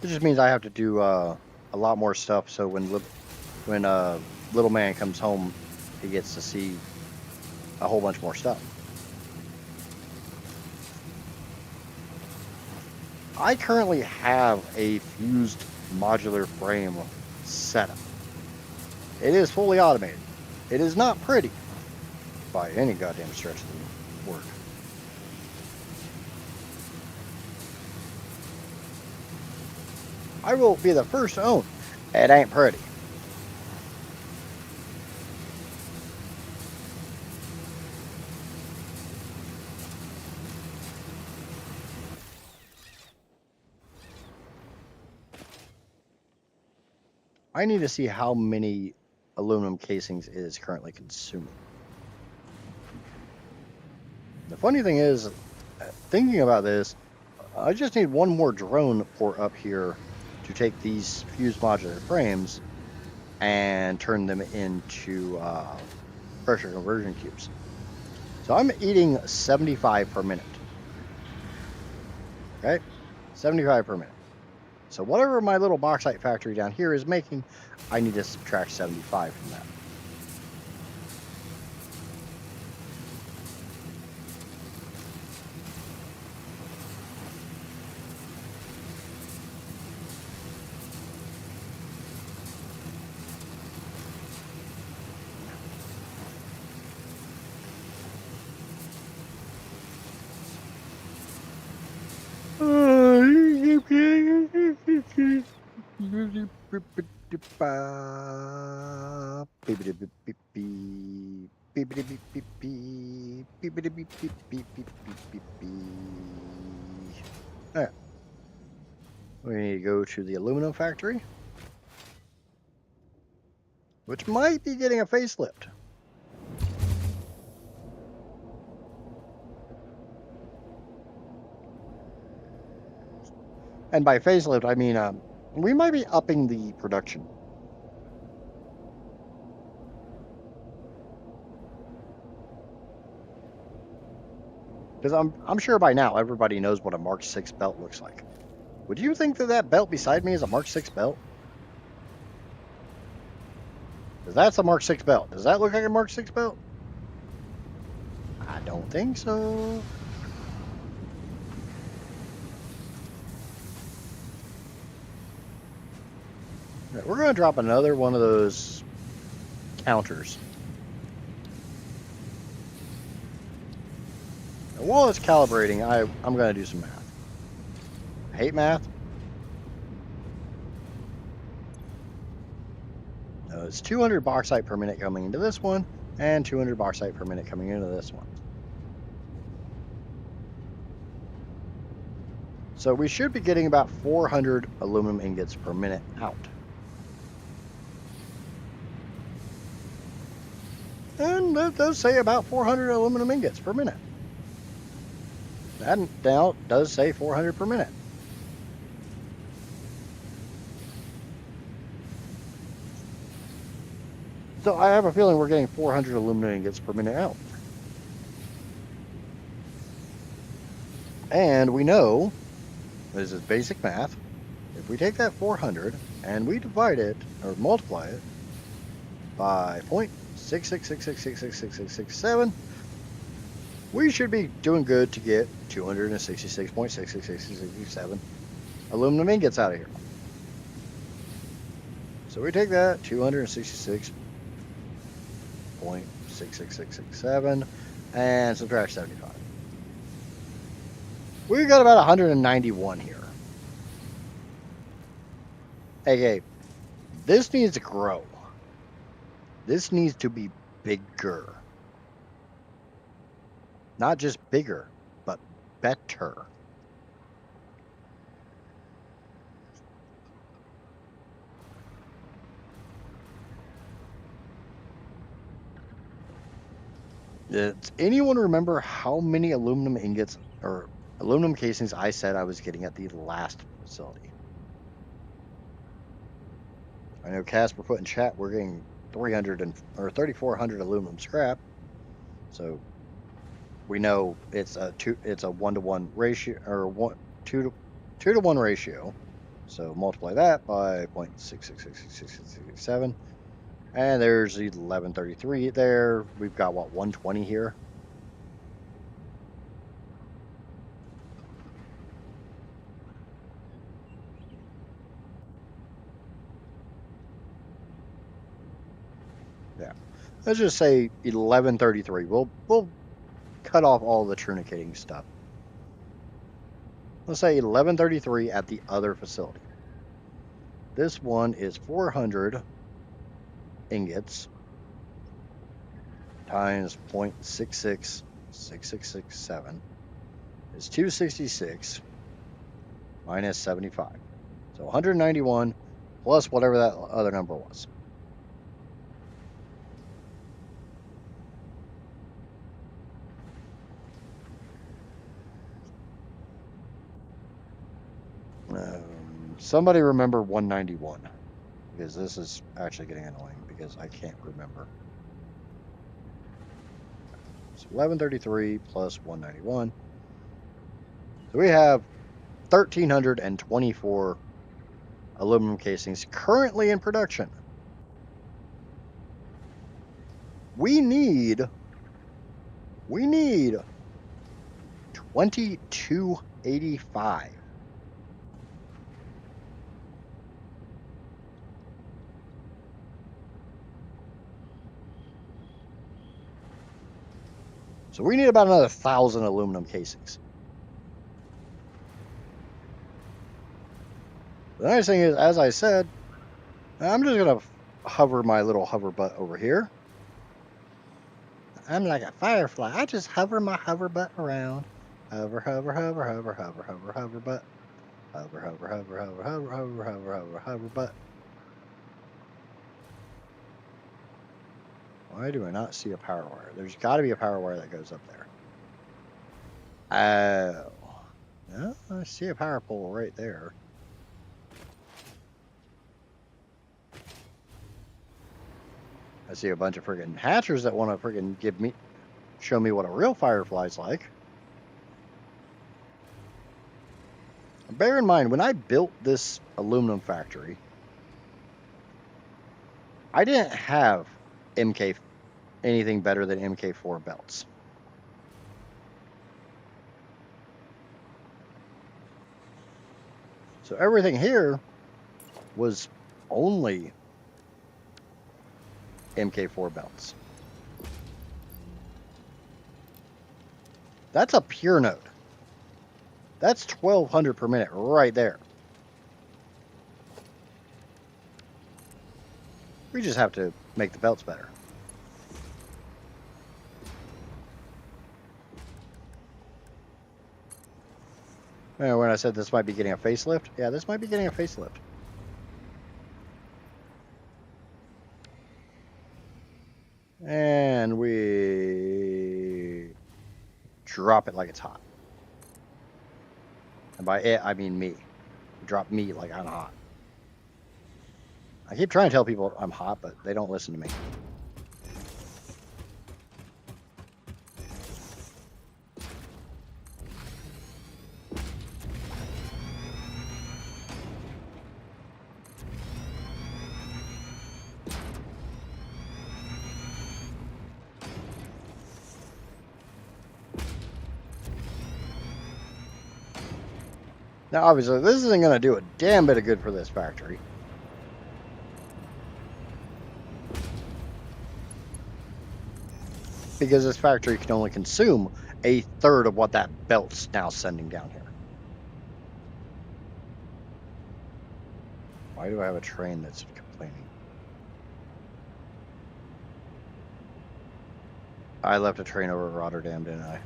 It just means I have to do a lot more stuff. So when little man comes home, he gets to see a whole bunch more stuff. I currently have a fused modular frame setup. It is fully automated. It is not pretty by any goddamn stretch of the word. I will be the first to own. It ain't pretty. I need to see how many aluminum casings it is currently consuming. The funny thing is, thinking about this, I just need one more drone port up here to take these fused modular frames and turn them into pressure conversion cubes. So I'm eating 75 per minute. Okay? 75 per minute. So whatever my little bauxite factory down here is making, I need to subtract 75 from that. Alright. We need to go to the aluminum factory, which might be getting a facelift. And by facelift, I mean we might be upping the production. Because I'm sure by now everybody knows what a Mark 6 belt looks like. Would you think that that belt beside me is a Mark 6 belt? Because that's a Mark 6 belt. Does that look like a Mark 6 belt? I don't think so. Right, we're going to drop another one of those counters. And while it's calibrating, I'm going to do some math. I hate math. It's 200 bauxite per minute coming into this one, and 200 bauxite per minute coming into this one. So we should be getting about 400 aluminum ingots per minute out. And that does say about 400 aluminum ingots per minute. That now does say 400 per minute. So I have a feeling we're getting 400 aluminum ingots per minute out. And we know, this is basic math, if we take that 400 and we divide it, or multiply it, by 0.666666667, we should be doing good to get 266.66667 aluminum ingots out of here. So we take that 266.66667 and subtract 75. We've got about 191 here. Okay, this needs to grow. This needs to be bigger. Not just bigger, but better. Does anyone remember how many aluminum ingots or aluminum casings I said I was getting at the last facility? I know Casper put in chat we're getting 3,400 aluminum scrap. So we know it's a 1-to-1 ratio, or 2 to 1 ratio. So multiply that by 0.6666667. And there's 1133 there. We've got what, 120 here? Yeah. Let's just say 1133. We'll cut off all the trunicating stuff. Let's say 1133 at the other facility. This one is 400 ingots times 0.666667 is 266 minus 75. So 191 plus whatever that other number was. Somebody remember 191, because this is actually getting annoying because I can't remember. So 1133 plus 191. So we have 1,324 aluminum casings currently in production. We need 2285. So we need about another 1,000 aluminum casings. The nice thing is, as I said, I'm just going to hover my little hover butt over here. I'm like a firefly. I just hover my hover butt around. Hover, hover, hover, hover, hover, hover, hover butt. Hover, hover, hover, hover, hover, hover, hover, hover, hover butt. Why do I not see a power wire? There's got to be a power wire that goes up there. Oh. No, I see a power pole right there. I see a bunch of friggin' hatchers that want to friggin' show me what a real firefly's like. Bear in mind, when I built this aluminum factory, I didn't have anything better than MK4 belts. So everything here was only MK4 belts. That's a pure node. That's 1,200 per minute right there. We just have to make the belts better. When I said this might be getting a facelift, yeah, this might be getting a facelift. And we drop it like it's hot. And by it, I mean me. Drop me like I'm hot. I keep trying to tell people I'm hot, but they don't listen to me. Now, obviously, this isn't going to do a damn bit of good for this factory. Because this factory can only consume a third of what that belt's now sending down here. Why do I have a train that's complaining? I left a train over at Rotterdam, didn't I?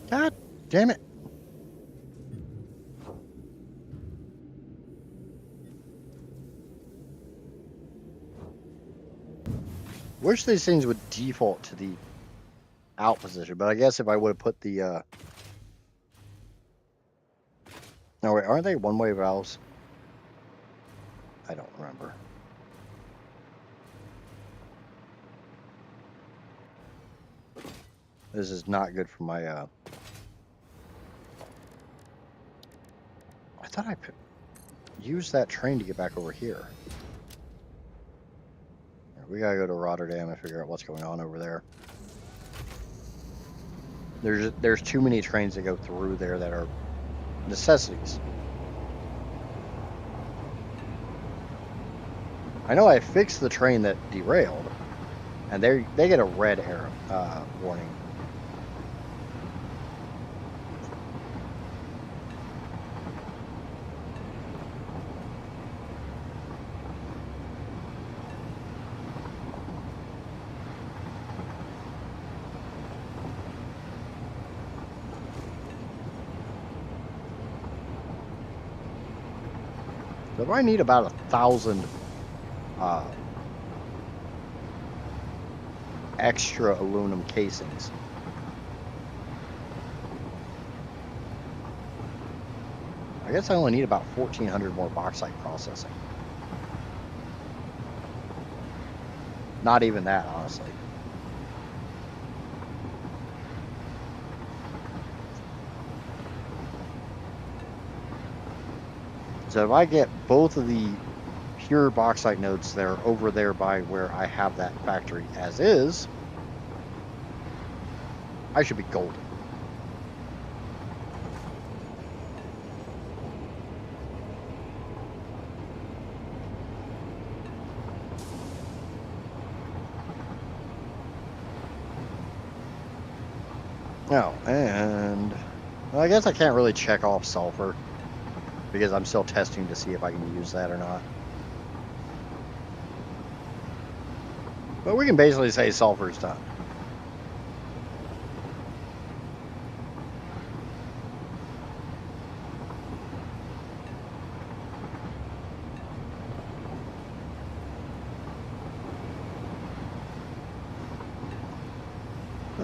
God damn it. Wish these things would default to the out position, but I guess if I would have put the no wait, aren't they one-way valves? I don't remember. This is not good for my I thought I used that train to get back over here. We gotta go to Rotterdam and figure out what's going on over there. There's too many trains that go through there that are necessities. I know I fixed the train that derailed, and they get a red arrow warning. So I need about 1,000 extra aluminum casings. I guess I only need about 1,400 more bauxite processing. Not even that, honestly. So if I get both of the pure bauxite nodes that are over there by where I have that factory as is, I should be golden. Oh, and well, I guess I can't really check off sulfur because I'm still testing to see if I can use that or not. But we can basically say sulfur's done.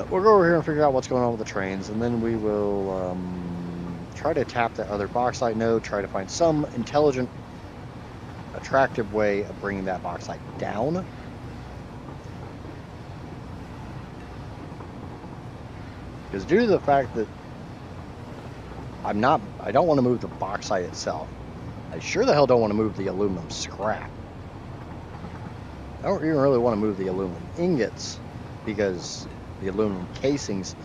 We'll go over here and figure out what's going on with the trains, and then we will try to tap that other bauxite node, try to find some intelligent, attractive way of bringing that bauxite down. Because due to the fact that I don't want to move the bauxite itself. I sure the hell don't want to move the aluminum scrap. I don't even really want to move the aluminum ingots because the aluminum casings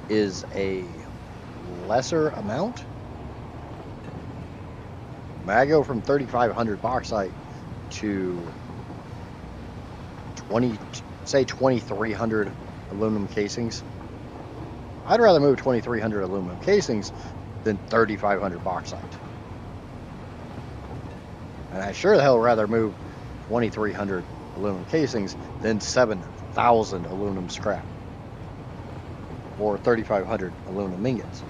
is a lesser amount. When I go from 3,500 bauxite to 2,300 aluminum casings, I'd rather move 2,300 aluminum casings than 3,500 bauxite. And I sure the hell rather move 2,300 aluminum casings than 7,000 aluminum scrap or 3,500 aluminum ingots.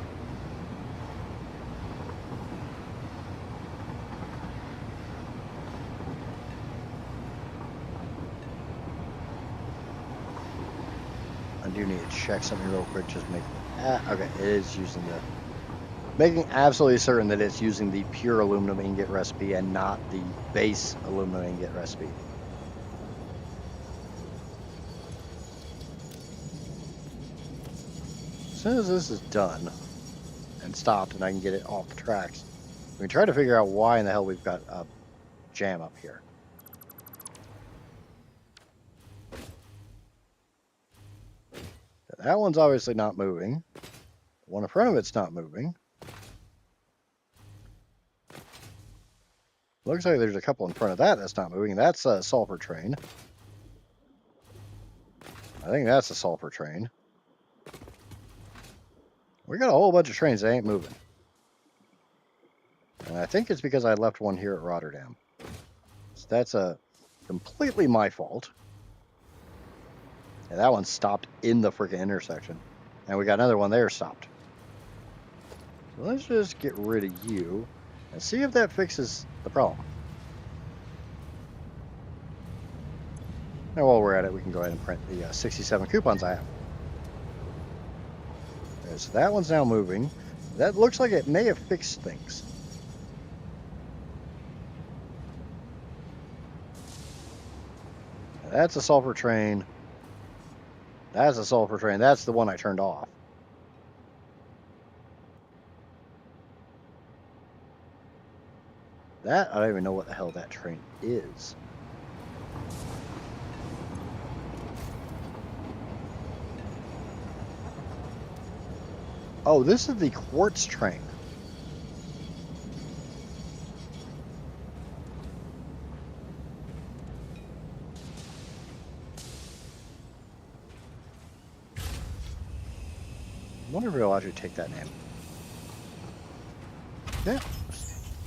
I do need to check something real quick. Just make okay. It is using the making absolutely certain that it's using the pure aluminum ingot recipe and not the base aluminum ingot recipe. As soon as this is done and stopped and I can get it off the tracks, we can try to figure out why in the hell we've got a jam up here. That one's obviously not moving. The one in front of it's not moving. Looks like there's a couple in front of that that's not moving. That's a sulfur train. I think that's a sulfur train. We got a whole bunch of trains that ain't moving. And I think it's because I left one here at Rotterdam. So that's completely my fault. Yeah, that one stopped in the freaking intersection. And we got another one there stopped. So let's just get rid of you and see if that fixes the problem. Now while we're at it, we can go ahead and print the 67 coupons I have. Okay, so that one's now moving. That looks like it may have fixed things. Now that's a sulfur train. That's a sulfur train. That's the one I turned off. That, I don't even know what the hell that train is. Oh, this is the quartz train. I wonder if it'll actually take that name. Yeah,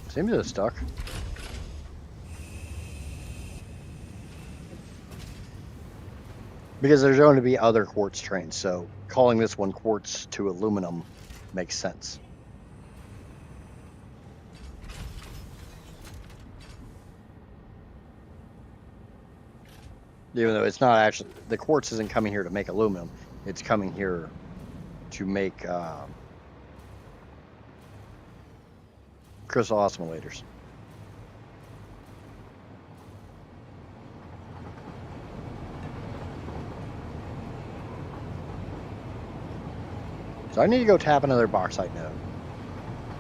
seems to have stuck. Because there's going to be other quartz trains, so calling this one quartz to aluminum makes sense. Even though it's not actually, the quartz isn't coming here to make aluminum, it's coming here to make crystal oscillators. So I need to go tap another bauxite node.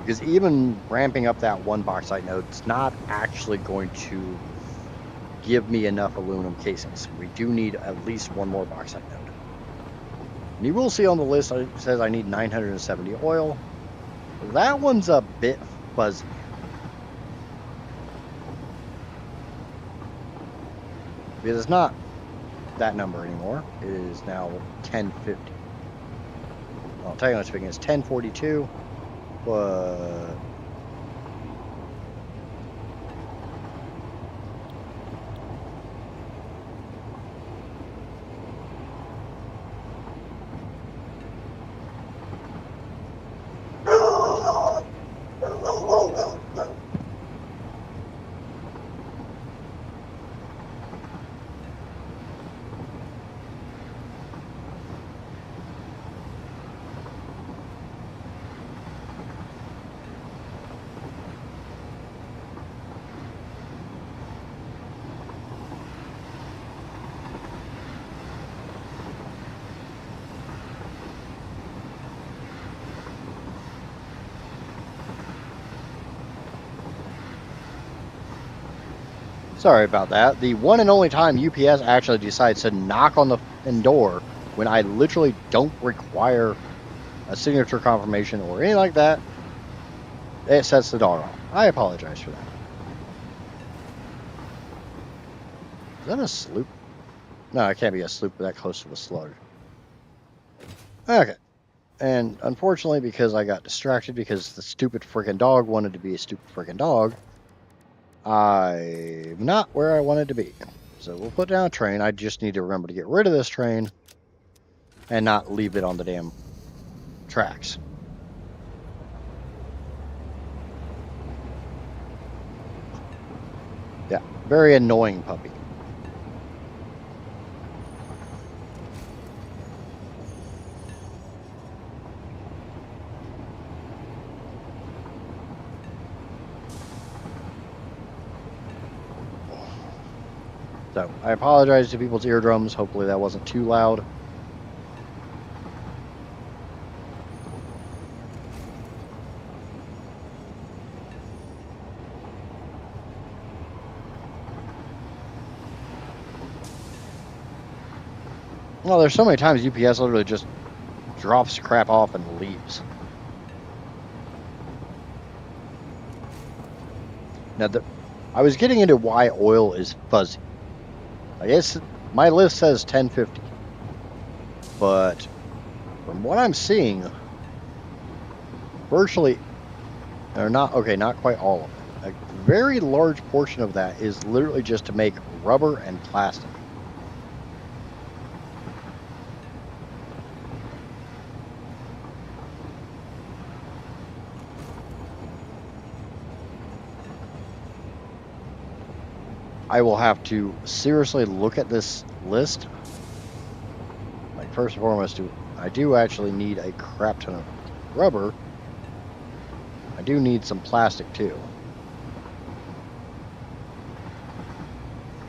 Because even ramping up that one bauxite node, it's not actually going to give me enough aluminum casings. We do need at least one more bauxite node. And you will see on the list it says I need 970 oil. That one's a bit fuzzy. Because it's not that number anymore. It is now 1050. Well, I'll tell you what speaking, it's 1042. But sorry about that. The one and only time UPS actually decides to knock on the door when I literally don't require a signature confirmation or anything like that, it sets the dog off. I apologize for that. Is that a sloop? No, it can't be a sloop that close to the slug. Okay. And unfortunately, because I got distracted because the stupid freaking dog wanted to be a stupid freaking dog, I'm not where I wanted to be. So we'll put down a train. I just need to remember to get rid of this train and not leave it on the damn tracks. Yeah, very annoying puppy. So I apologize to people's eardrums. Hopefully that wasn't too loud. Well, there's so many times UPS literally just drops crap off and leaves. Now, I was getting into why oil is fuzzy. I guess my list says 1050, but from what I'm seeing, virtually, or not, okay, not quite all of it. A very large portion of that is literally just to make rubber and plastic. I will have to seriously look at this list. Like, first and foremost, I do actually need a crap ton of rubber. I do need some plastic too.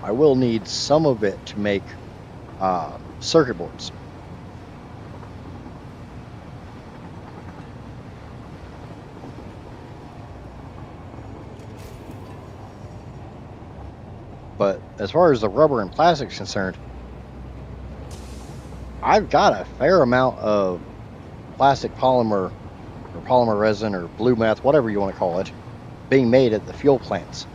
I will need some of it to make circuit boards. But as far as the rubber and plastic is concerned, I've got a fair amount of plastic polymer or polymer resin or blue meth, whatever you want to call it, being made at the fuel plants.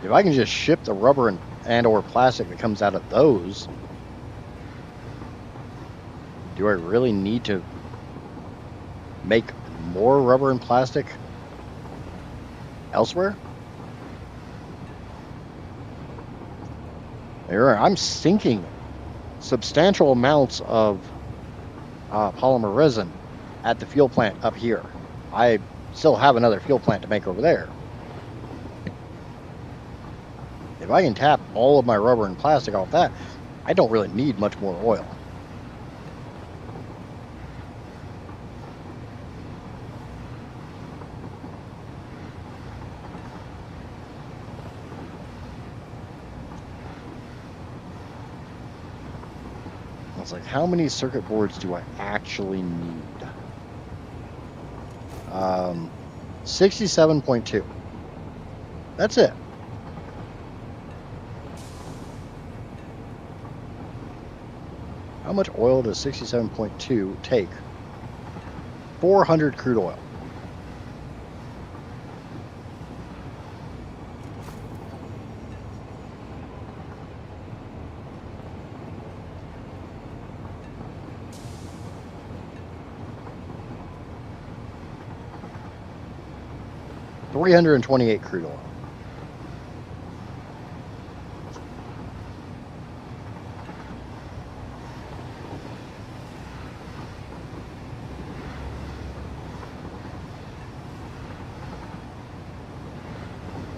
If I can just ship the rubber and or plastic that comes out of those, do I really need to make more rubber and plastic elsewhere? I'm sinking substantial amounts of polymer resin at the fuel plant up here. I still have another fuel plant to make over there. If I can tap all of my rubber and plastic off that, I don't really need much more oil. It's like, how many circuit boards do I actually need? 67.2. That's it. How much oil does 67.2 take? 400 crude oil. $328 crude oil.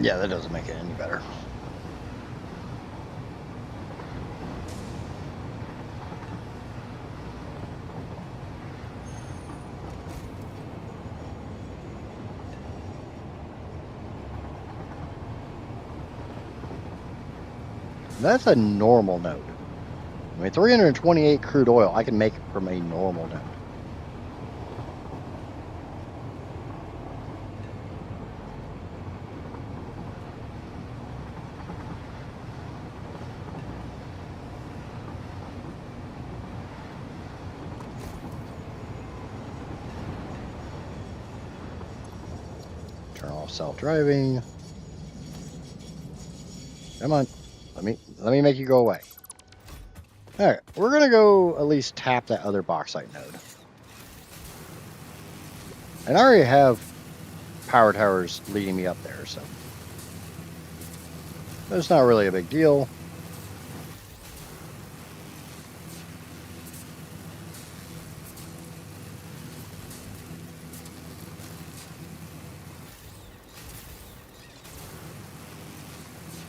Yeah, that doesn't make it any better. That's a normal node. I mean, 328 crude oil, I can make it from a normal node. Turn off self-driving. Come on. Let me make you go away. Alright, we're gonna go at least tap that other bauxite node. And I already have power towers leading me up there, so it's not really a big deal.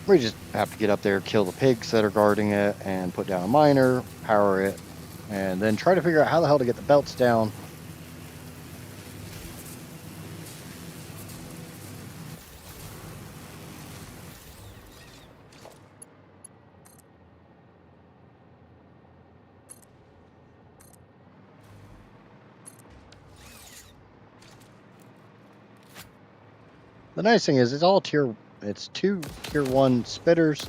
We just have to get up there, kill the pigs that are guarding it, and put down a miner, power it, and then try to figure out how the hell to get the belts down. The nice thing is it's 2 tier 1 spitters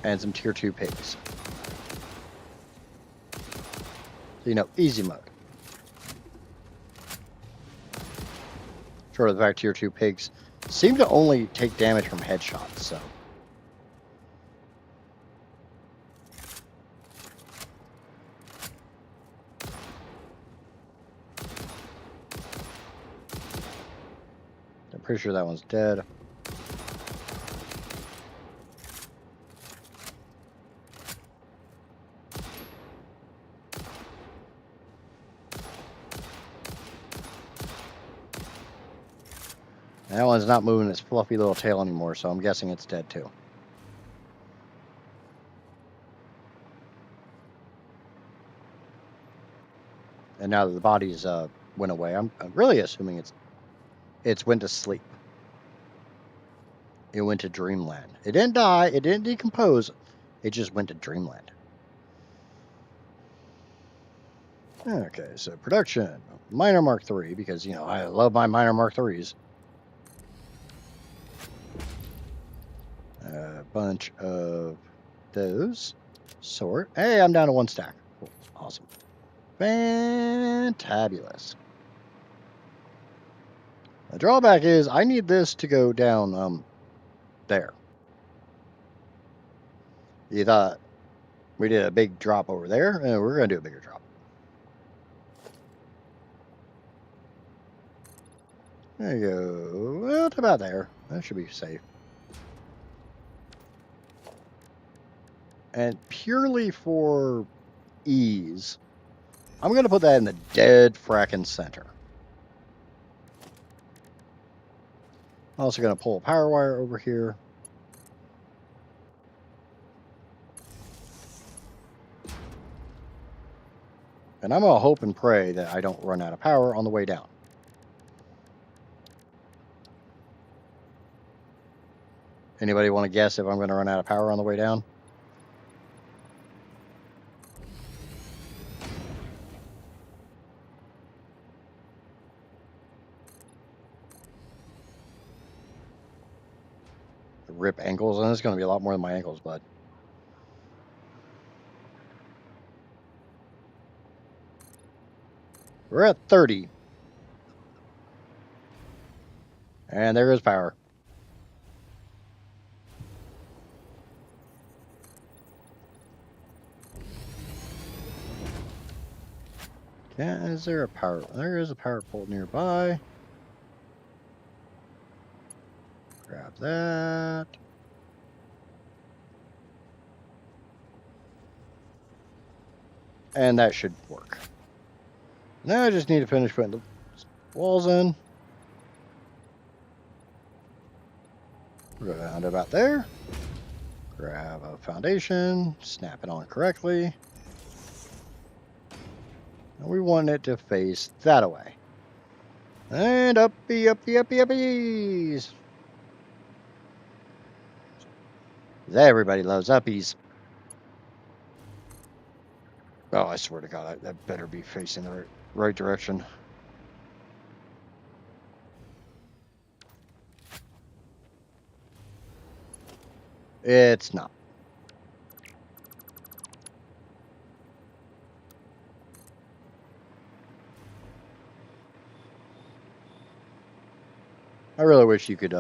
and some tier 2 pigs. So, you know, easy mode. Short of the fact tier 2 pigs seem to only take damage from headshots, so. I'm pretty sure that one's dead. That one's not moving its fluffy little tail anymore, so I'm guessing it's dead too. And now that the bodies went away, I'm really assuming it's went to sleep. It went to dreamland. It didn't die. It didn't decompose. It just went to dreamland. Okay, so production. Miner Mark III, because, you know, I love my Miner Mark IIIs. A bunch of those sort. Hey, I'm down to 1 stack. Cool. Awesome. Fantabulous. The drawback is I need this to go down there. You thought we did a big drop over there, and we're going to do a bigger drop. There you go. Well, it's about there. That should be safe. And purely for ease, I'm going to put that in the dead fracking center. I'm also going to pull a power wire over here. And I'm going to hope and pray that I don't run out of power on the way down. Anybody want to guess if I'm going to run out of power on the way down? Rip ankles, and it's going to be a lot more than my ankles, bud. We're at 30. And there is power. Yeah, is there a power? There is a power pole nearby. Grab that. And that should work. Now I just need to finish putting the walls in. We'll go down to about there. Grab a foundation, snap it on correctly. And we want it to face that way. And uppy, uppy, uppy, uppies. Everybody loves uppies. Oh, I swear to God, that better be facing the right direction. It's not. I really wish you could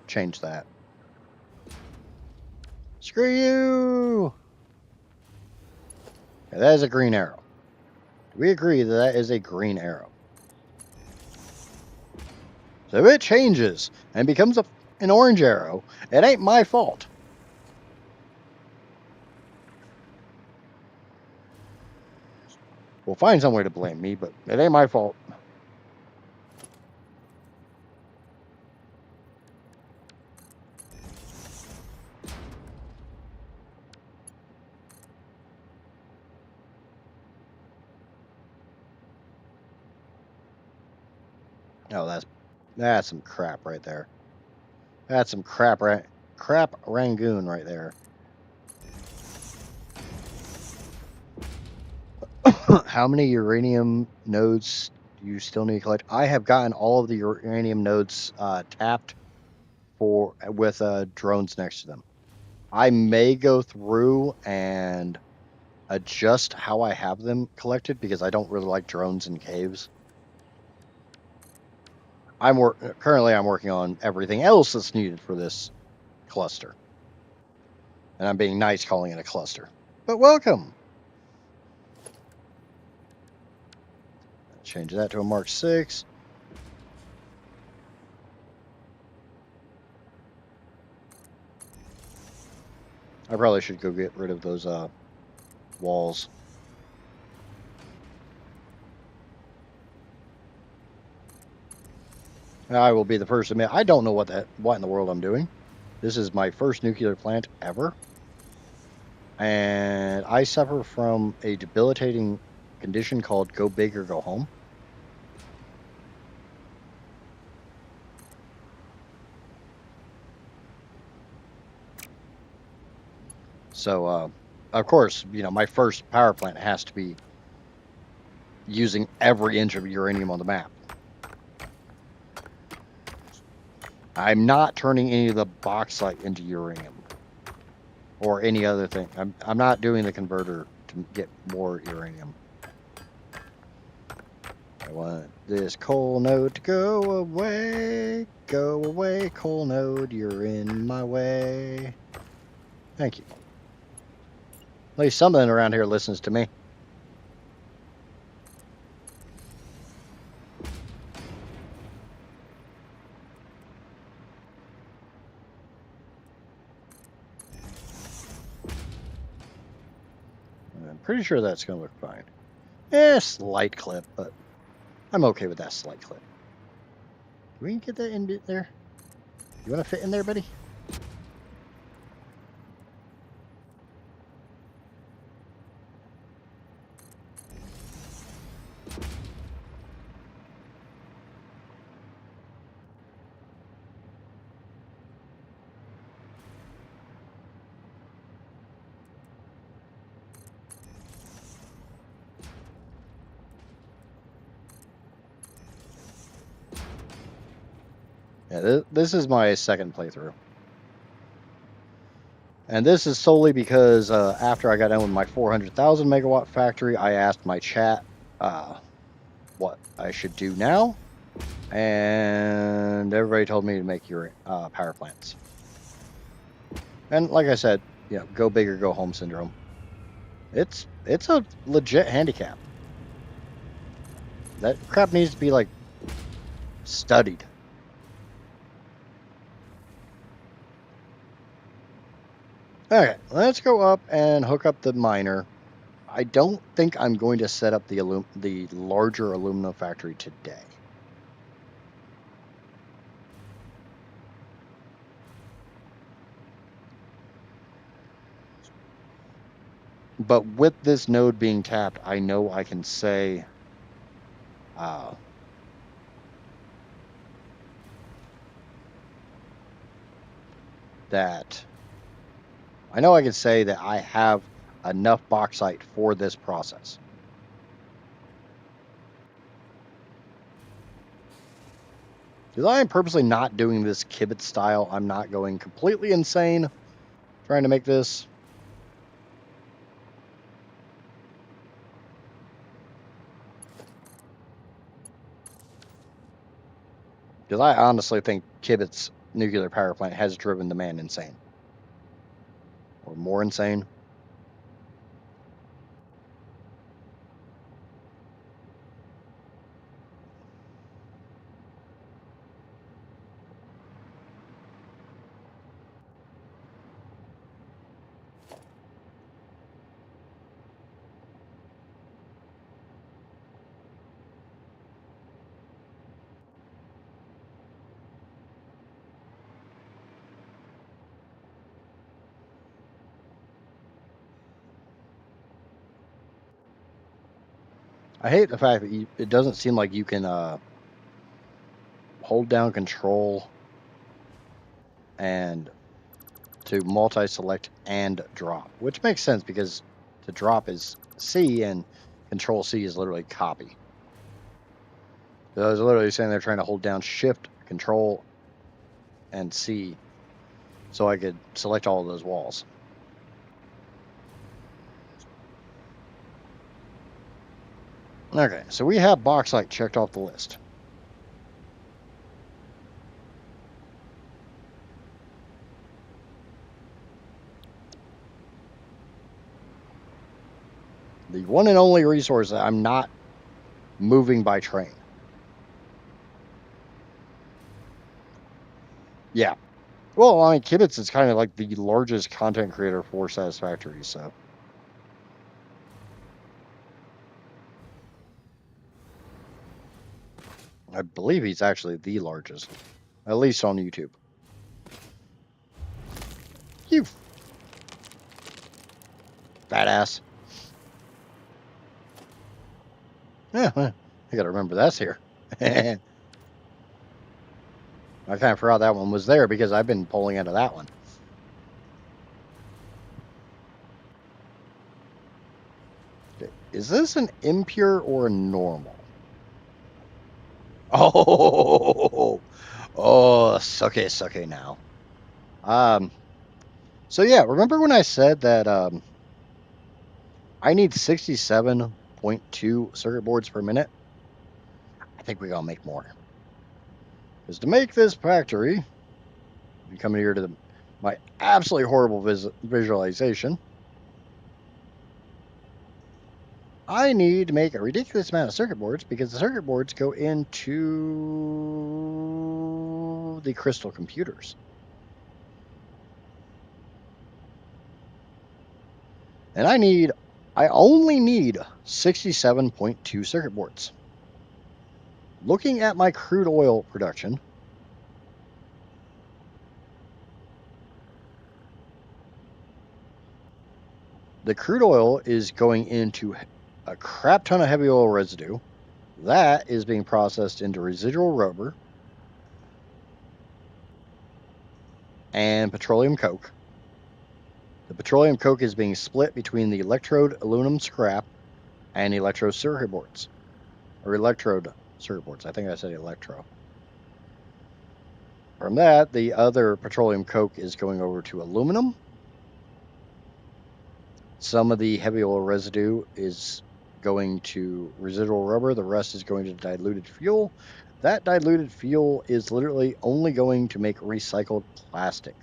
change that. Screw you! Okay, that is a green arrow. Do we agree that that is a green arrow? So if it changes and becomes an orange arrow, it ain't my fault. We'll find some way to blame me, but it ain't my fault. Oh, that's some crap right there. That's some crap Rangoon right there. How many uranium nodes do you still need to collect? I have gotten all of the uranium nodes tapped with drones next to them. I may go through and adjust how I have them collected because I don't really like drones in caves. Currently I'm working on everything else that's needed for this cluster. And I'm being nice calling it a cluster. But welcome. Change that to a Mark 6. I probably should go get rid of those walls. I will be the first to admit I don't know what in the world I'm doing. This is my first nuclear plant ever. And I suffer from a debilitating condition called go big or go home. So, of course, my first power plant has to be using every inch of uranium on the map. I'm not turning any of the bauxite into uranium or any other thing. I'm not doing the converter to get more uranium. I want this coal node to go away. Go away, coal node. You're in my way. Thank you. At least something around here listens to me. I'm pretty sure that's going to look fine. Slight clip, but I'm okay with that slight clip. Do we get that in there? You want to fit in there, buddy? Yeah, this is my second playthrough. And this is solely because after I got done with my 400,000 megawatt factory, I asked my chat what I should do now. And everybody told me to make your power plants. And like I said, go big or go home syndrome. It's a legit handicap. That crap needs to be like studied. Okay, let's go up and hook up the miner. I don't think I'm going to set up the larger aluminum factory today. But with this node being tapped, I know I can say that I have enough bauxite for this process. Because I am purposely not doing this kibitz style. I'm not going completely insane trying to make this. Because I honestly think Kibit's nuclear power plant has driven the man insane. Or more insane. I hate the fact that it doesn't seem like you can hold down control and to multi-select and drop, which makes sense because to drop is C and control C is literally copy. So I was literally saying they're trying to hold down shift, control, and C so I could select all of those walls. Okay, so we have bauxite checked off the list. The one and only resource that I'm not moving by train. Yeah. Well, I mean, Kibitz is kind of like the largest content creator for Satisfactory, so. I believe he's actually the largest, at least on YouTube. You badass. Yeah, I gotta remember that's here. I kind of forgot that one was there because I've been pulling into that one. Is this an impure or a normal? Oh, sucky now. So yeah, remember when I said that I need 67.2 circuit boards per minute? I think we're gonna make more. Because to make this factory, we come here to my absolutely horrible visualization. I need to make a ridiculous amount of circuit boards because the circuit boards go into the crystal computers. And I only need 67.2 circuit boards. Looking at my crude oil production, the crude oil is going into a crap ton of heavy oil residue. That is being processed into residual rubber and petroleum coke. The petroleum coke is being split between the electrode aluminum scrap and electro circuit boards. Or electrode circuit boards. I think I said electro. From that, the other petroleum coke is going over to aluminum. Some of the heavy oil residue is going to residual rubber. The rest is going to diluted fuel. That diluted fuel is literally only going to make recycled plastic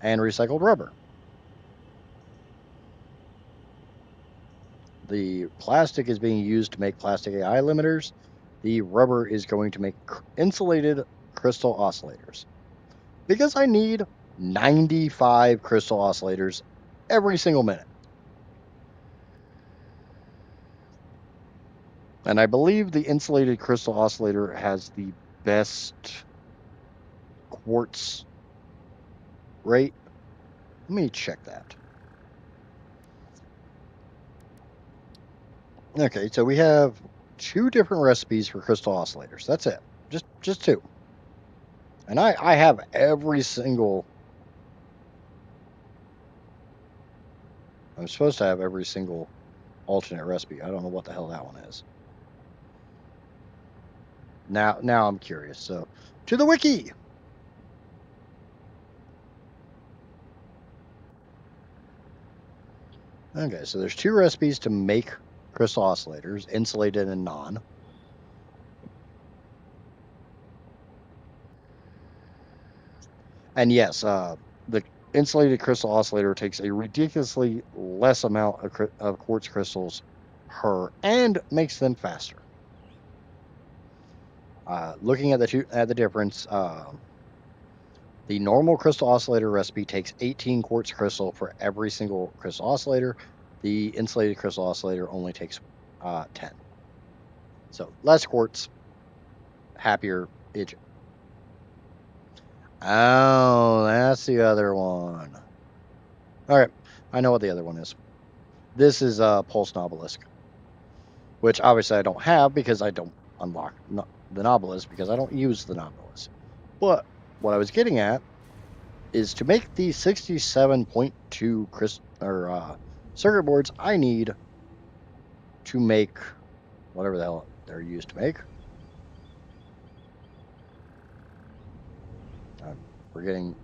and recycled rubber. The plastic is being used to make plastic AI limiters. The rubber is going to make insulated crystal oscillators. Because I need 95 crystal oscillators every single minute. And I believe the insulated crystal oscillator has the best quartz rate. Let me check that. Okay, so we have 2 different recipes for crystal oscillators. That's it. Just 2. And I have every single. I'm supposed to have every single alternate recipe. I don't know what the hell that one is. Now I'm curious. So, to the wiki. Okay, so there's 2 recipes to make crystal oscillators, insulated and non. And yes, the insulated crystal oscillator takes a ridiculously less amount of quartz crystals per and makes them faster. Looking at the difference, the normal crystal oscillator recipe takes 18 quartz crystal for every single crystal oscillator. The insulated crystal oscillator only takes 10. So less quartz, happier idiot. Oh, that's the other one. All right, I know what the other one is. This is Pulse Obelisk, which obviously I don't have because I don't unlock the Nautilus because I don't use the Nautilus. But what I was getting at is to make these 67.2 circuit boards, I need to make whatever the hell they're used to make. I'm forgetting.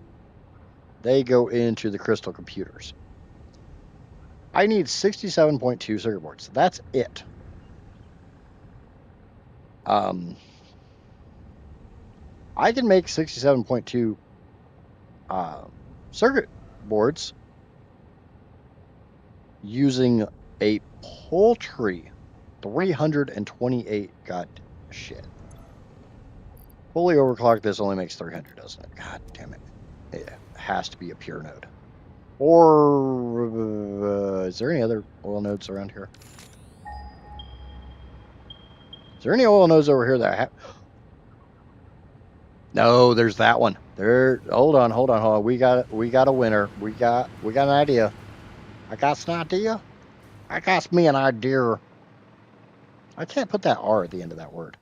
They go into the crystal computers. I need 67.2 circuit boards. That's it. I can make 67.2 circuit boards using a paltry 328. God shit. Fully overclocked, this only makes 300, doesn't it? God damn it. It has to be a pure node. Or is there any other oil nodes around here? Is there any oil nodes over here that I have? No, there's that one. There. Hold on. We got a winner. We got an idea. I got an idea. I got me an idea. I can't put that R at the end of that word.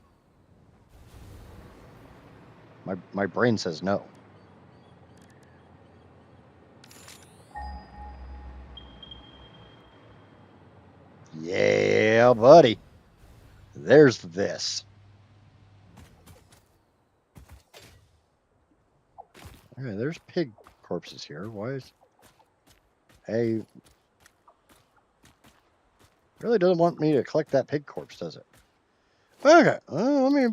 My brain says no. Yeah, buddy. There's this. Okay, there's pig corpses here. Why is... Hey... Really doesn't want me to collect that pig corpse, does it? Okay, let me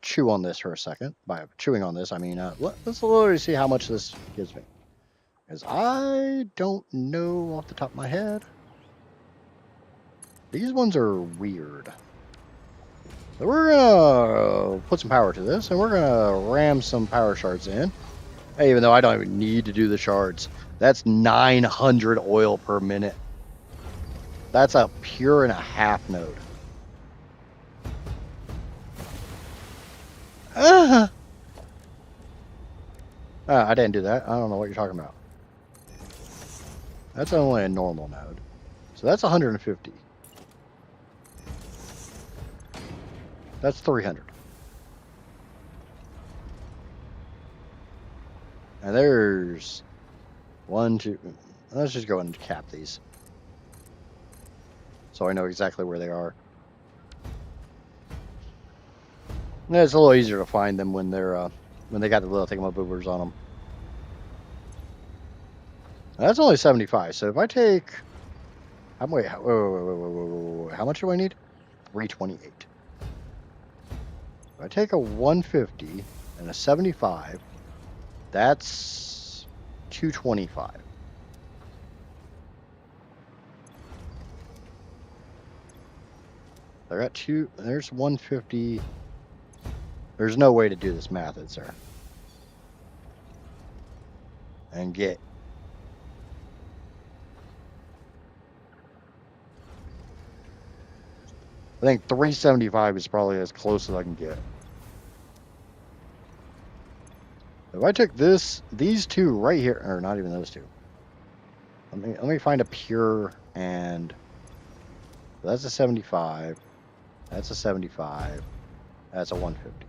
chew on this for a second. By chewing on this, I mean let's literally see how much this gives me, because I don't know off the top of my head. These ones are weird. So we're gonna put some power to this, and we're gonna ram some power shards in. Even though I don't even need to do the shards, that's 900 oil per minute. That's a pure and a half node. I didn't do that. I don't know what you're talking about. That's only a normal node. So that's 150. That's 300. And there's 1, 2. Let's just go and cap these, so I know exactly where they are. Yeah, it's a little easier to find them when they're when they got the little thingamaboobers on them. Now, that's only 75. So if I take, wait, how much do I need? 328. If I take a 150 and a 75, that's 225. I got two. There's 150. There's no way to do this math, is there? And get. I think 375 is probably as close as I can get. If I took these two right here, or not even those two. Let me find a pure, and that's a 75. That's a 75. That's a 150.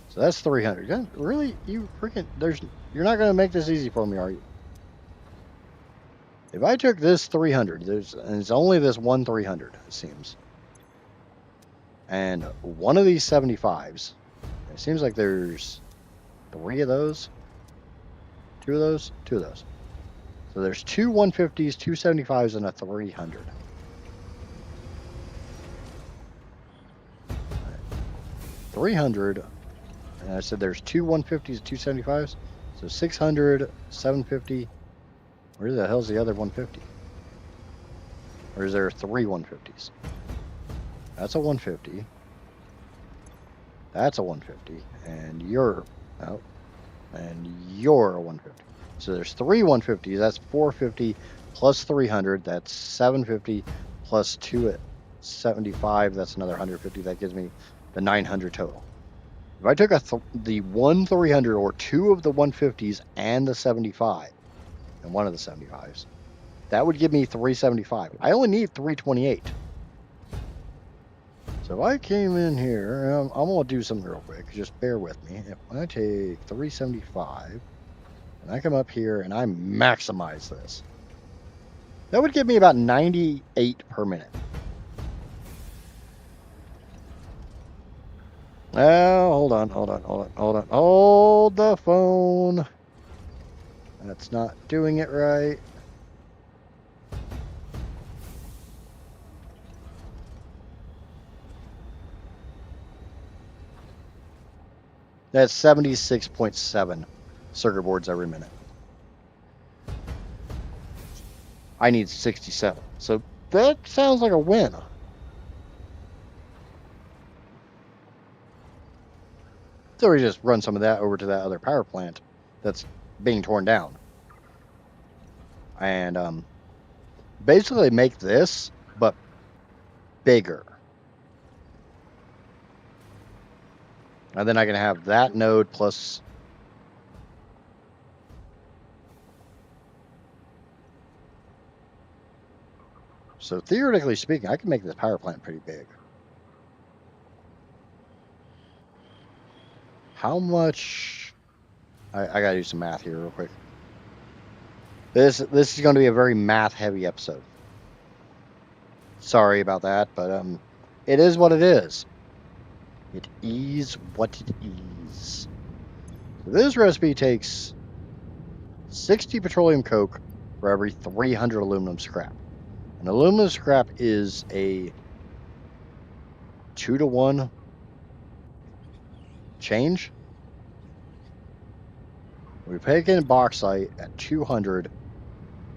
So that's 300. Really? You freaking... You're not going to make this easy for me, are you? If I took this 300, and it's only this one 300, it seems. And one of these 75s, it seems like there's 3 of those. 2 of those? 2 of those. So there's 2 150s, 2 75s, and a 300. 300, and I said there's 2 150s, 2 75s, so 600, 750. Where the hell's the other 150? Or is there 3 150s? That's a 150. That's a 150, and you're out, and you're a 150. So there's 3 150s. That's 450 plus 300. That's 750 plus 2 at 75. That's another 150. That gives me the 900 total. If I took the 1 300 or 2 of the 150s and the 75 and one of the 75s, that would give me 375. I only need 328. So I came in here, and I'm going to do something real quick. Just bear with me. If I take 375, and I come up here, and I maximize this, that would give me about 98 per minute. Oh, hold on. Hold the phone. That's not doing it right. That's 76.7 circuit boards every minute. I need 67. So that sounds like a win. So we just run some of that over to that other power plant that's being torn down. And basically make this, but bigger. And then I can have that node plus... So theoretically speaking, I can make this power plant pretty big. How much... I gotta do some math here real quick. This is going to be a very math-heavy episode. Sorry about that, but it is what it is. It is what it is. So this recipe takes 60 petroleum coke for every 300 aluminum scrap. And aluminum scrap is a 2-to-1 change. We take in bauxite at 200.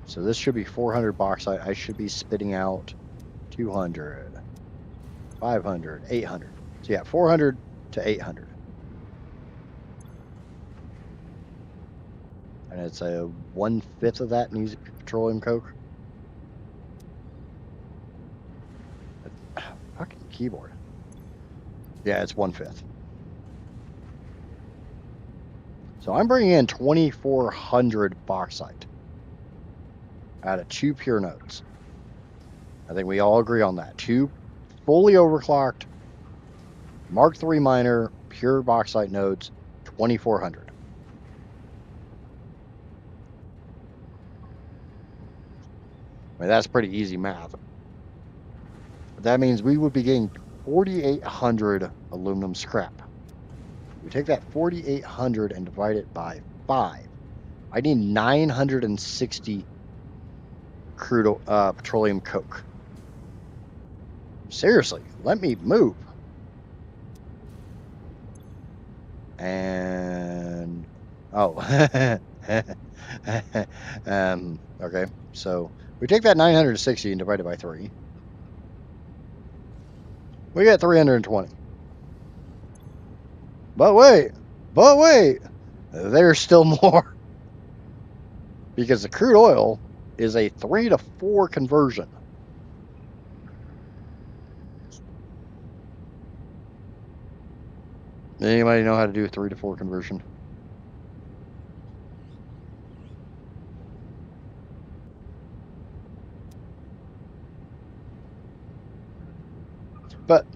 So this should be 400 bauxite. I should be spitting out 200, 500, 800. So yeah, 400 to 800. And it's a 1/5 of that needs petroleum coke. Fucking keyboard. Yeah, it's 1/5. So I'm bringing in 2,400 bauxite out of 2 pure nodes. I think we all agree on that. 2 fully overclocked Mark III miner pure bauxite nodes, 2,400. I mean, that's pretty easy math. That means we would be getting 4,800 aluminum scrap. We take that 4,800 and divide it by 5. I need 960 petroleum coke. Seriously, let me move. And okay, so we take that 960 and divide it by 3. We get 320. But wait, there's still more. Because the crude oil is a 3 to 4 conversion. Anybody know how to do a 3 to 4 conversion? But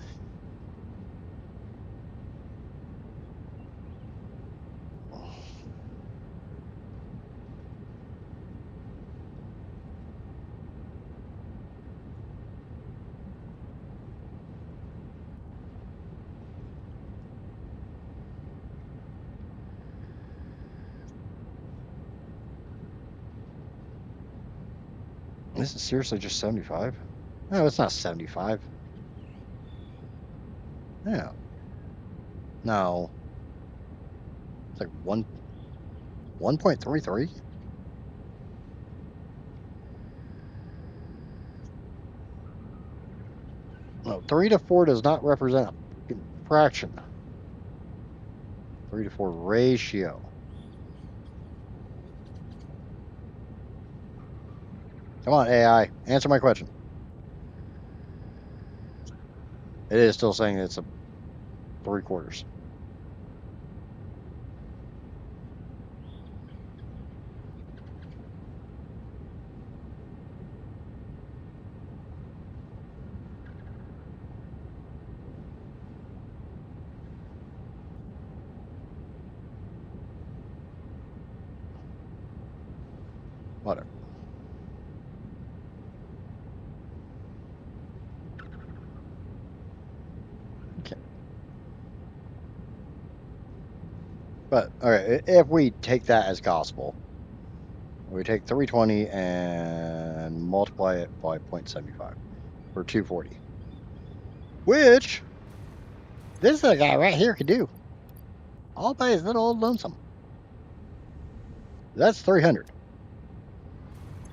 is it seriously just 75? No, it's not 75. Yeah. No. It's like 1.33? No, 3 to 4 does not represent a fraction. 3 to 4 ratio. Come on, AI, answer my question. It is still saying it's a 3/4. Whatever. Okay. But, okay, if we take that as gospel, we take 320 and multiply it by 0.75 for 240. Which this little guy right here could do. All by his little old lonesome. That's 300.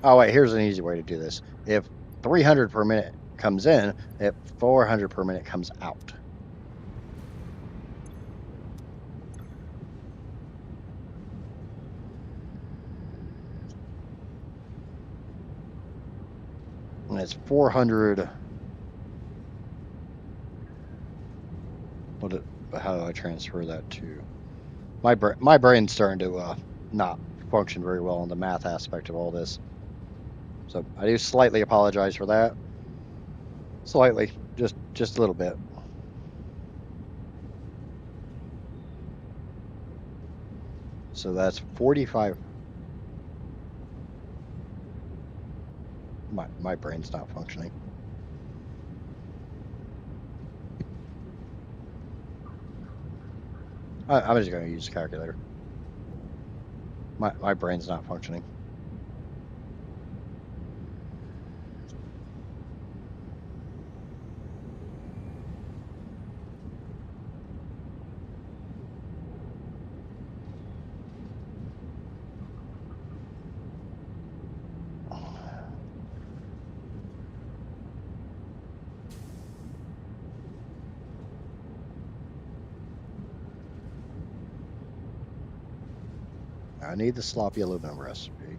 Oh, wait, here's an easy way to do this. If 300 per minute comes in, if 400 per minute comes out. And it's 400. How do I transfer that to? My brain's starting to not function very well in the math aspect of all this. So I do slightly apologize for that. Slightly, just a little bit. So that's 45. My brain's not functioning. I'm just going to use a calculator. My brain's not functioning. I need the sloppy aluminum recipe,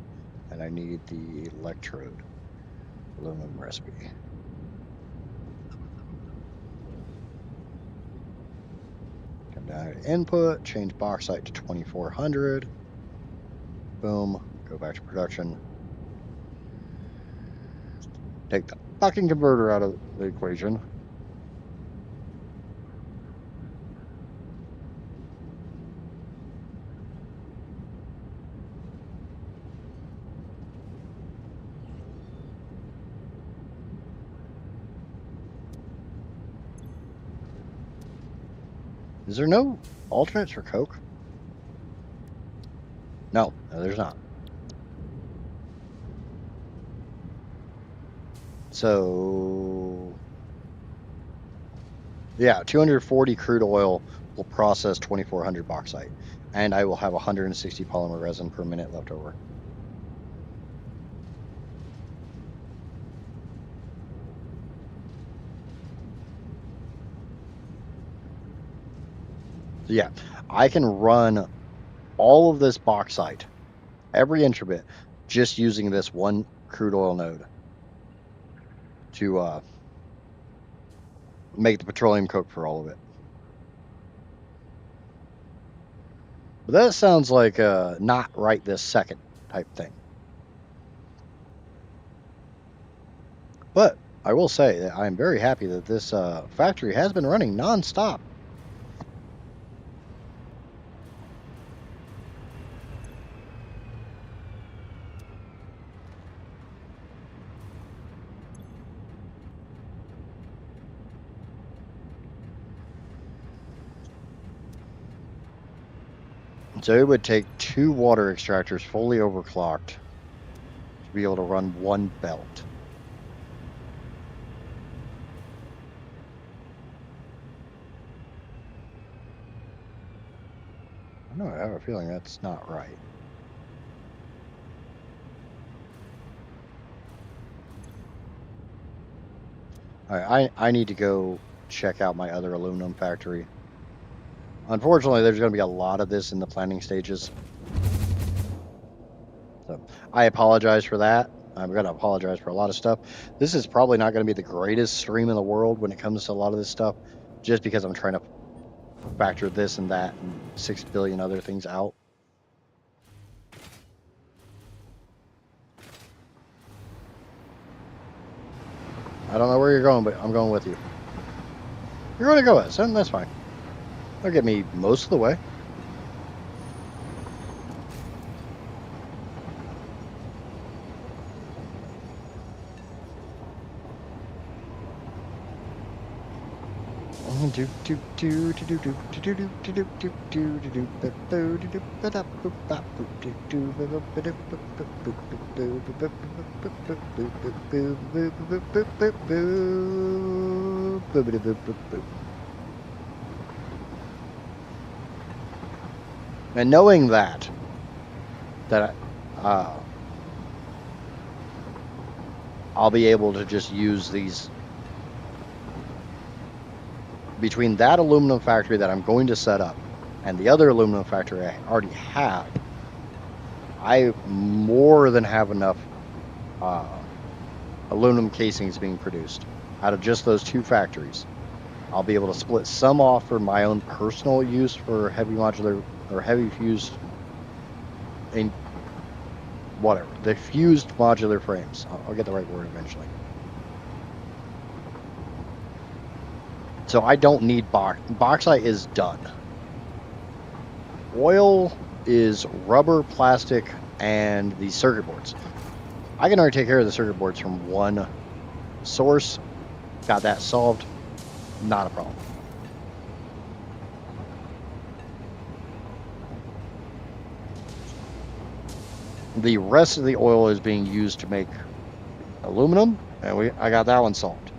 and I need the electrode aluminum recipe. Come down to input, change bauxite to 2400. Boom, go back to production. Take the fucking converter out of the equation. Is there no alternates for Coke? No, there's not. So, yeah, 240 crude oil will process 2400 bauxite, and I will have 160 polymer resin per minute left over. So yeah, I can run all of this bauxite, every inch of it, just using this one crude oil node to make the petroleum coke for all of it. But that sounds like not right this second type thing. But I will say that I'm very happy that this factory has been running non-stop. So it would take 2 water extractors fully overclocked to be able to run one belt. I don't know, I have a feeling that's not right. All right, I need to go check out my other aluminum factory. Unfortunately, there's going to be a lot of this in the planning stages. So I apologize for that. I'm going to apologize for a lot of stuff. This is probably not going to be the greatest stream in the world when it comes to a lot of this stuff, just because I'm trying to factor this and that and 6 billion other things out. I don't know where you're going, but I'm going with you. You're going to go with it, that's fine. They'll get me most of the way. And knowing that I'll be able to just use these between that aluminum factory that I'm going to set up and the other aluminum factory I already have. I more than have enough aluminum casings being produced out of just those two factories. I'll be able to split some off for my own personal use for heavy modular or heavy fused in whatever, the fused modular frames. I'll get the right word eventually. So I don't need bauxite is done. Oil is rubber, plastic, and the circuit boards. I can already take care of the circuit boards from one source. Got that solved. Not a problem. The rest of the oil is being used to make aluminum, and I got that one solved.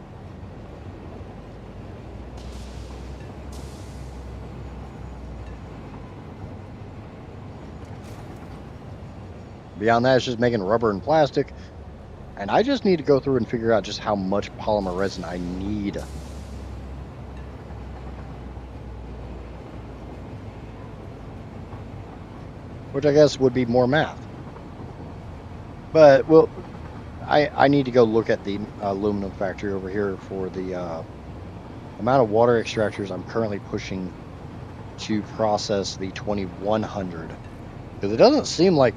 Beyond that, it's just making rubber and plastic. And I just need to go through and figure out just how much polymer resin I need. Which I guess would be more math. But, well, I need to go look at the aluminum factory over here for the amount of water extractors I'm currently pushing to process the 2100. Because it doesn't seem like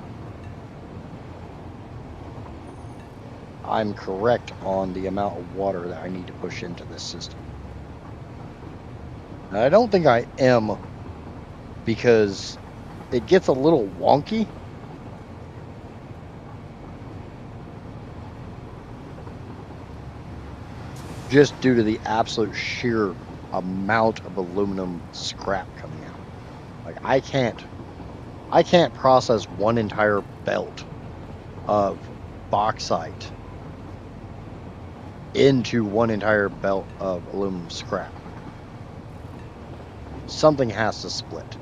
I'm correct on the amount of water that I need to push into this system. And I don't think I am, because it gets a little wonky. Just due to the absolute sheer amount of aluminum scrap coming out. Like I can't process one entire belt of bauxite into one entire belt of aluminum scrap. Something has to split.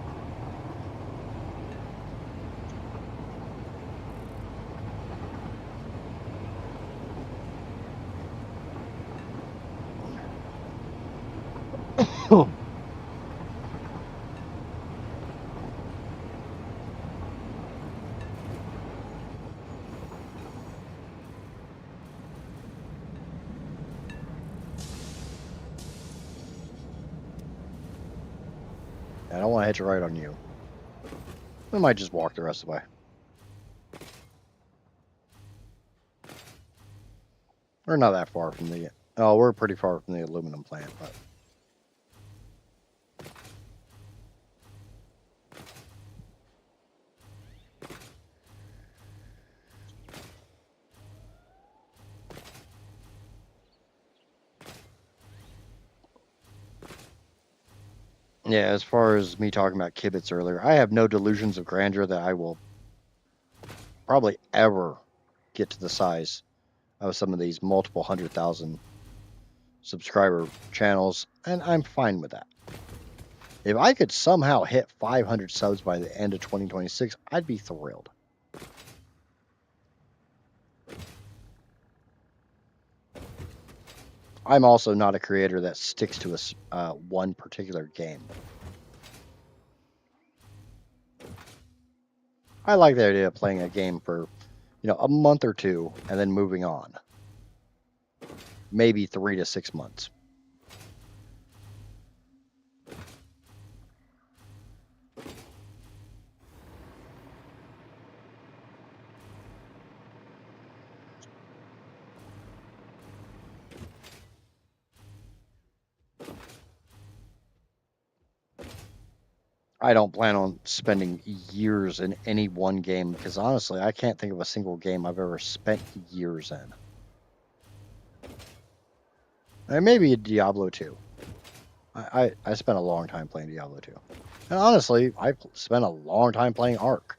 I don't want to hitch a ride on you. We might just walk the rest of the way. We're not that far from the... Oh, we're pretty far from the aluminum plant, but... Yeah, as far as me talking about kibitz earlier, I have no delusions of grandeur that I will probably ever get to the size of some of these multiple 100,000 subscriber channels, and I'm fine with that. If I could somehow hit 500 subs by the end of 2026, I'd be thrilled. I'm also not a creator that sticks to a one particular game. I like the idea of playing a game for, a month or two and then moving on. Maybe 3 to 6 months. I don't plan on spending years in any one game because honestly, I can't think of a single game I've ever spent years in. And maybe a Diablo 2. I spent a long time playing Diablo 2. And honestly, I spent a long time playing Ark.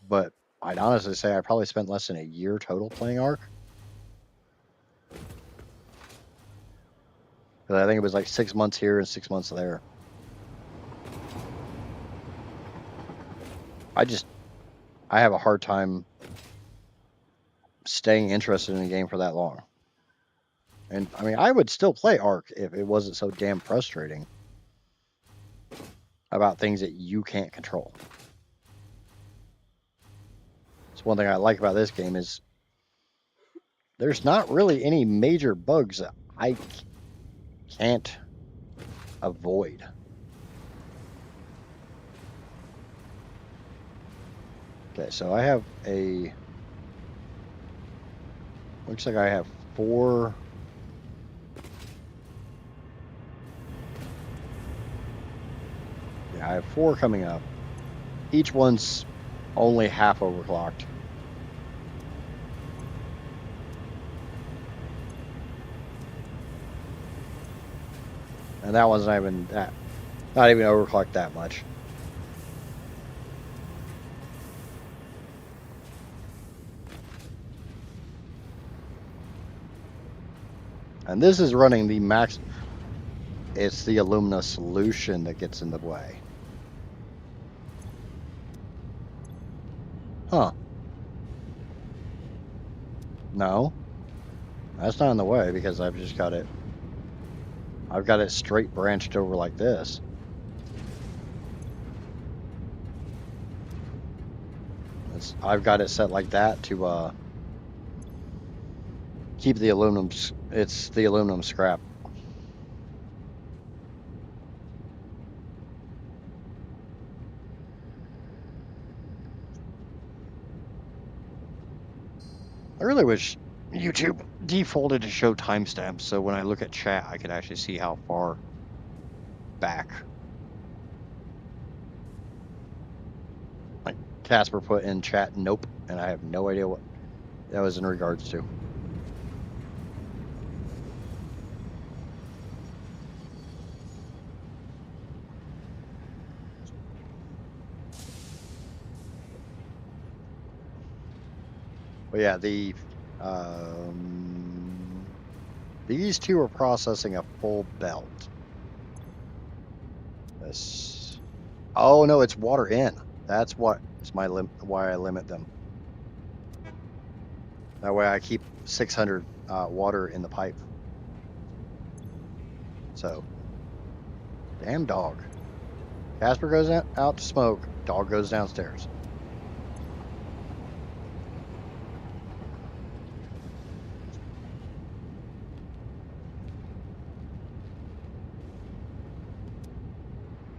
But I'd honestly say I probably spent less than a year total playing Ark. Because I think it was like 6 months here and 6 months there. I have a hard time staying interested in a game for that long. And I mean, I would still play Ark if it wasn't so damn frustrating about things that you can't control. It's one thing I like about this game is there's not really any major bugs that I can't avoid. Okay, so I have looks like I have 4. Yeah, I have 4 coming up. Each one's only half overclocked. And that one's not even overclocked that much. And this is running the max. It's the Illumina solution that gets in the way. Huh. No. That's not in the way because I've just got it. I've got it straight branched over like this. I've got it set like that to keep the aluminum. It's the aluminum scrap. I really wish YouTube defaulted to show timestamps, so when I look at chat, I could actually see how far back. Like Casper put in chat, nope, and I have no idea what that was in regards to. But yeah, these two are processing a full belt. Oh no, it's water in. That's what is why I limit them. That way I keep 600 water in the pipe. So, damn dog. Casper goes out to smoke. Dog goes downstairs.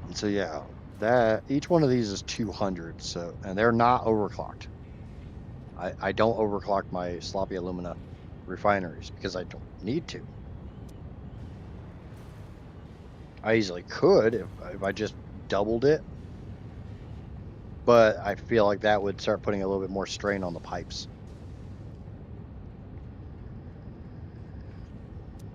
And so yeah, each one of these is 200. So, and they're not overclocked. I don't overclock my sloppy alumina refineries because I don't need to. I easily could if I just doubled it, but I feel like that would start putting a little bit more strain on the pipes.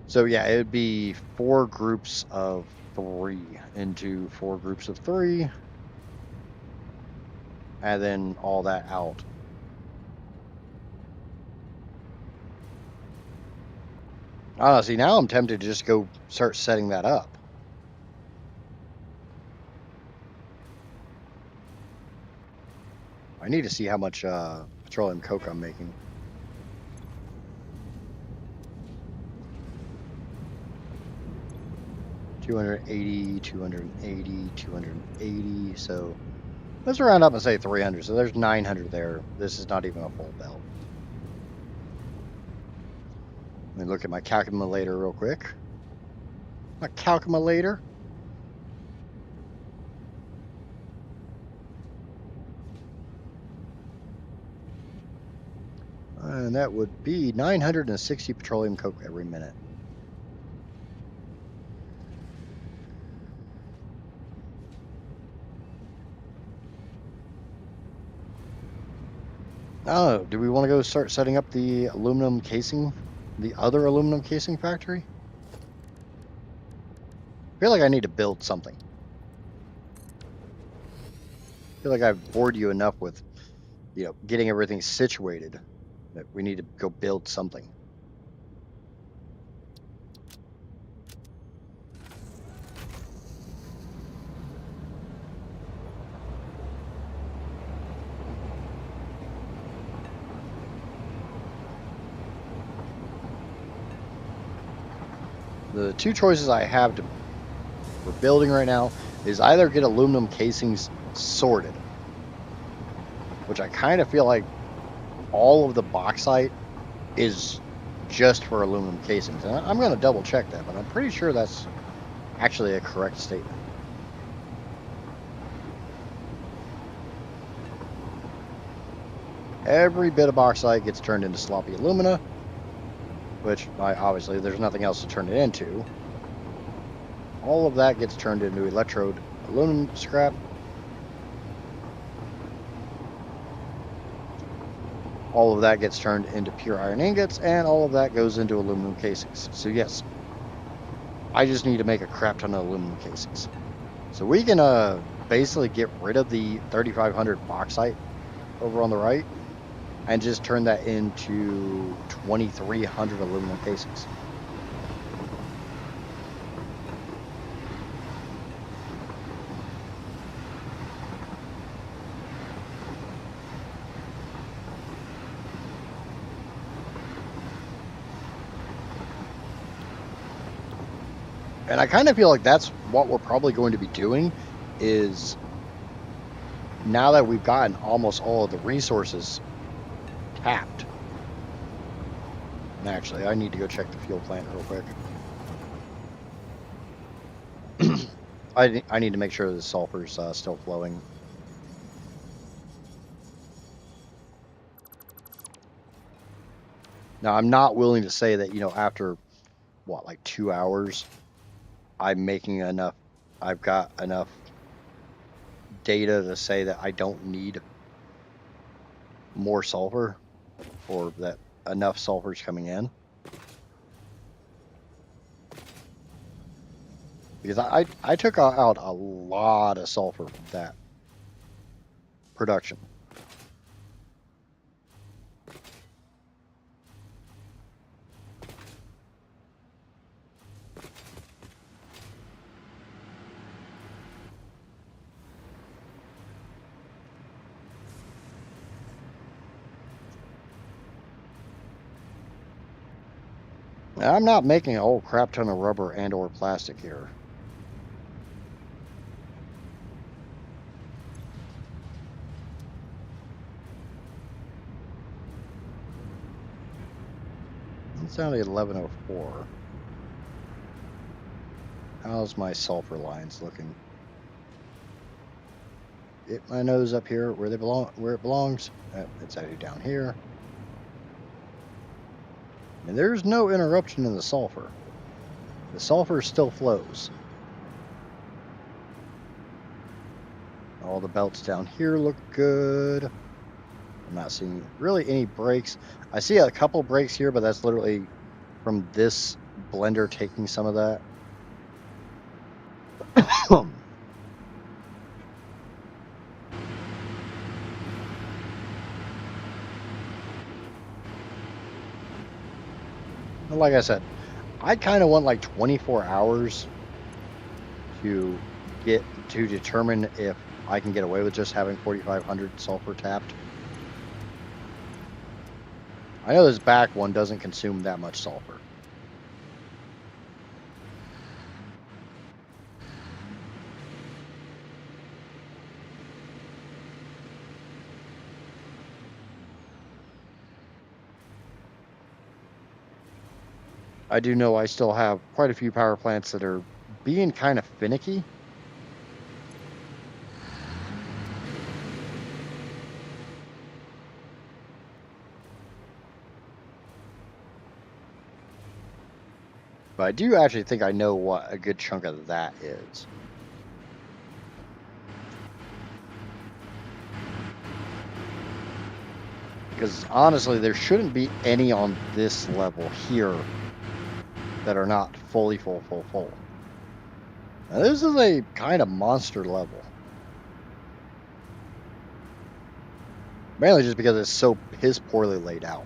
So yeah, it would be 4 groups of 3 into 4 groups of 3, and then all that out. See, now I'm tempted to just go start setting that up. I need to see how much petroleum coke I'm making. $280, $280, $280. So let's round up and say 300. So there's 900 there. This is not even a full belt. Let me look at my calculator real quick. My calculator. And that would be 960 petroleum coke every minute. Oh, do we want to go start setting up the aluminum casing, the other aluminum casing factory? I feel like I need to build something. I feel like I've bored you enough with, getting everything situated that we need to go build something. The two choices I have for building right now is either get aluminum casings sorted, which I kind of feel like all of the bauxite is just for aluminum casings. And I'm going to double check that, but I'm pretty sure that's actually a correct statement. Every bit of bauxite gets turned into sloppy alumina, which obviously there's nothing else to turn it into. All of that gets turned into electrode aluminum scrap. All of that gets turned into pure iron ingots, and all of that goes into aluminum casings. So yes, I just need to make a crap ton of aluminum casings. So we can basically get rid of the 3,500 bauxite over on the right and just turn that into 2,300 aluminum casings. And I kind of feel like that's what we're probably going to be doing, is now that we've gotten almost all of the resources tapped. And actually, I need to go check the fuel plant real quick. I need to make sure the sulfur's still flowing. Now, I'm not willing to say that, after, like 2 hours, I'm making enough, I've got enough data to say that I don't need more sulfur, or that enough sulfur's coming in. Because I took out a lot of sulfur from that production. I'm not making a whole crap ton of rubber and or plastic here. It's only 11:04. How's my sulfur lines looking? Get my nose up here where it belongs. It's actually down here. And there's no interruption in the sulfur. The sulfur still flows. All the belts down here look good. I'm not seeing really any breaks. I see a couple breaks here, but that's literally from this blender taking some of that. Like I said, I kind of want like 24 hours to determine if I can get away with just having 4,500 sulfur tapped. I know this back one doesn't consume that much sulfur. I do know I still have quite a few power plants that are being kind of finicky. But I do actually think I know what a good chunk of that is. Because honestly, there shouldn't be any on this level here that are not fully full. Now, this is a kind of monster level. Mainly just because it's so piss poorly laid out.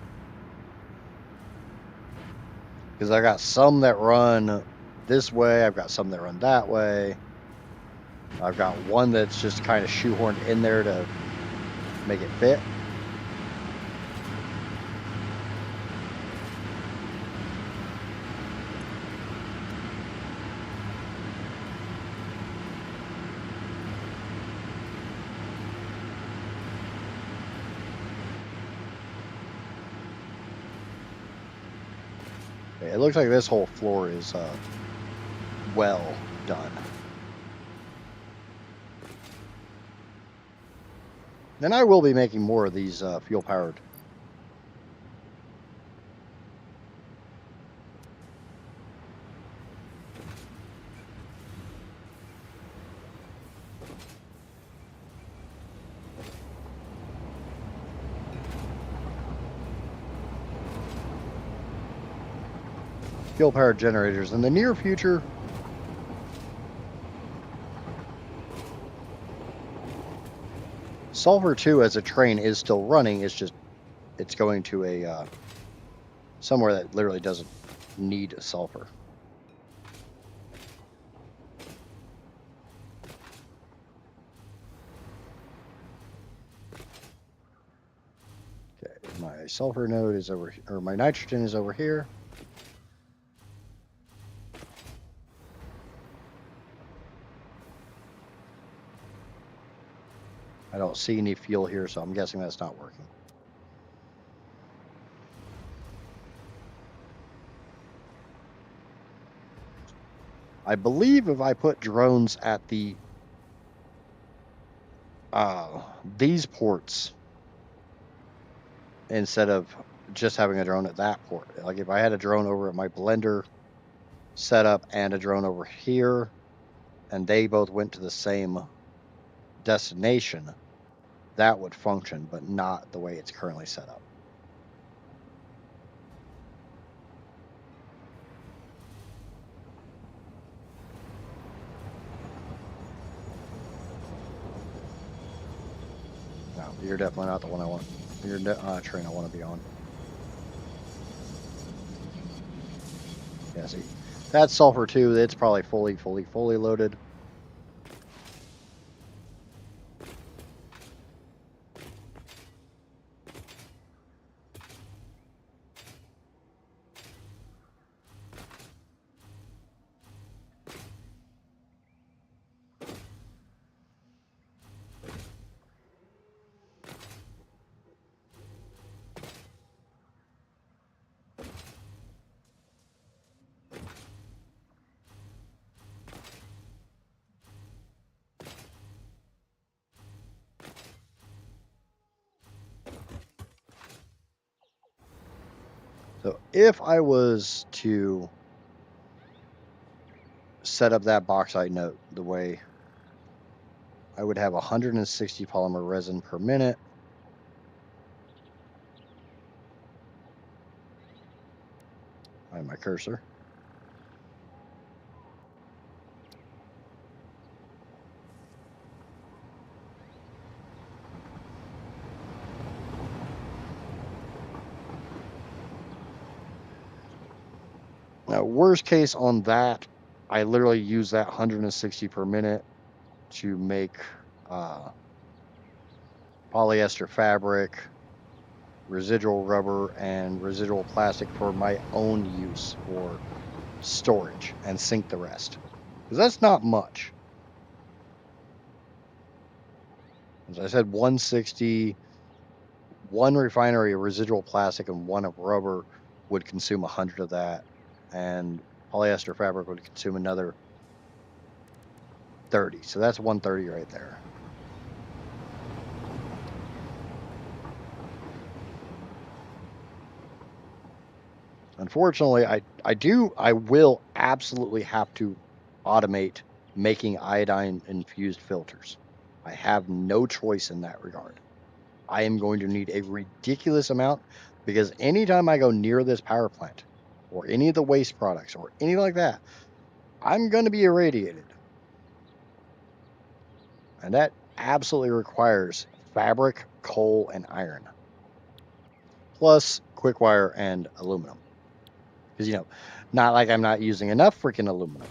Because I got some that run this way, I've got some that run that way. I've got one that's just kind of shoehorned in there to make it fit. It looks like this whole floor is well done. And I will be making more of these fuel-powered. Fuel-powered generators in the near future. Sulfur 2 as a train is still running. It's just it's going to a somewhere that literally doesn't need sulfur. Okay, my sulfur node is over, or my nitrogen is over here. I don't see any fuel here, so I'm guessing that's not working. I believe if I put drones at the these ports instead of just having a drone at that port, like if I had a drone over at my blender setup and a drone over here, and they both went to the same destination, that would function, but not the way it's currently set up. No, you're definitely not the one I want. You're not a train I want to be on. Yeah, see, that's sulfur 2. It's probably fully loaded. So if I was to set up that bauxite note the way I would have 160 polymer resin per minute. Find my cursor. Now, worst case on that, I literally use that 160 per minute to make polyester fabric, residual rubber, and residual plastic for my own use for storage and sink the rest. Because that's not much. As I said, 160, one refinery of residual plastic and one of rubber would consume 100 of that. And polyester fabric would consume another 30. So that's 130 right there. Unfortunately, I will absolutely have to automate making iodine infused filters. I have no choice in that regard. I am going to need a ridiculous amount because anytime I go near this power plant or any of the waste products or anything like that, I'm going to be irradiated. And that absolutely requires fabric, coal, and iron. Plus quick wire and aluminum. Because, you know, not like I'm not using enough freaking aluminum.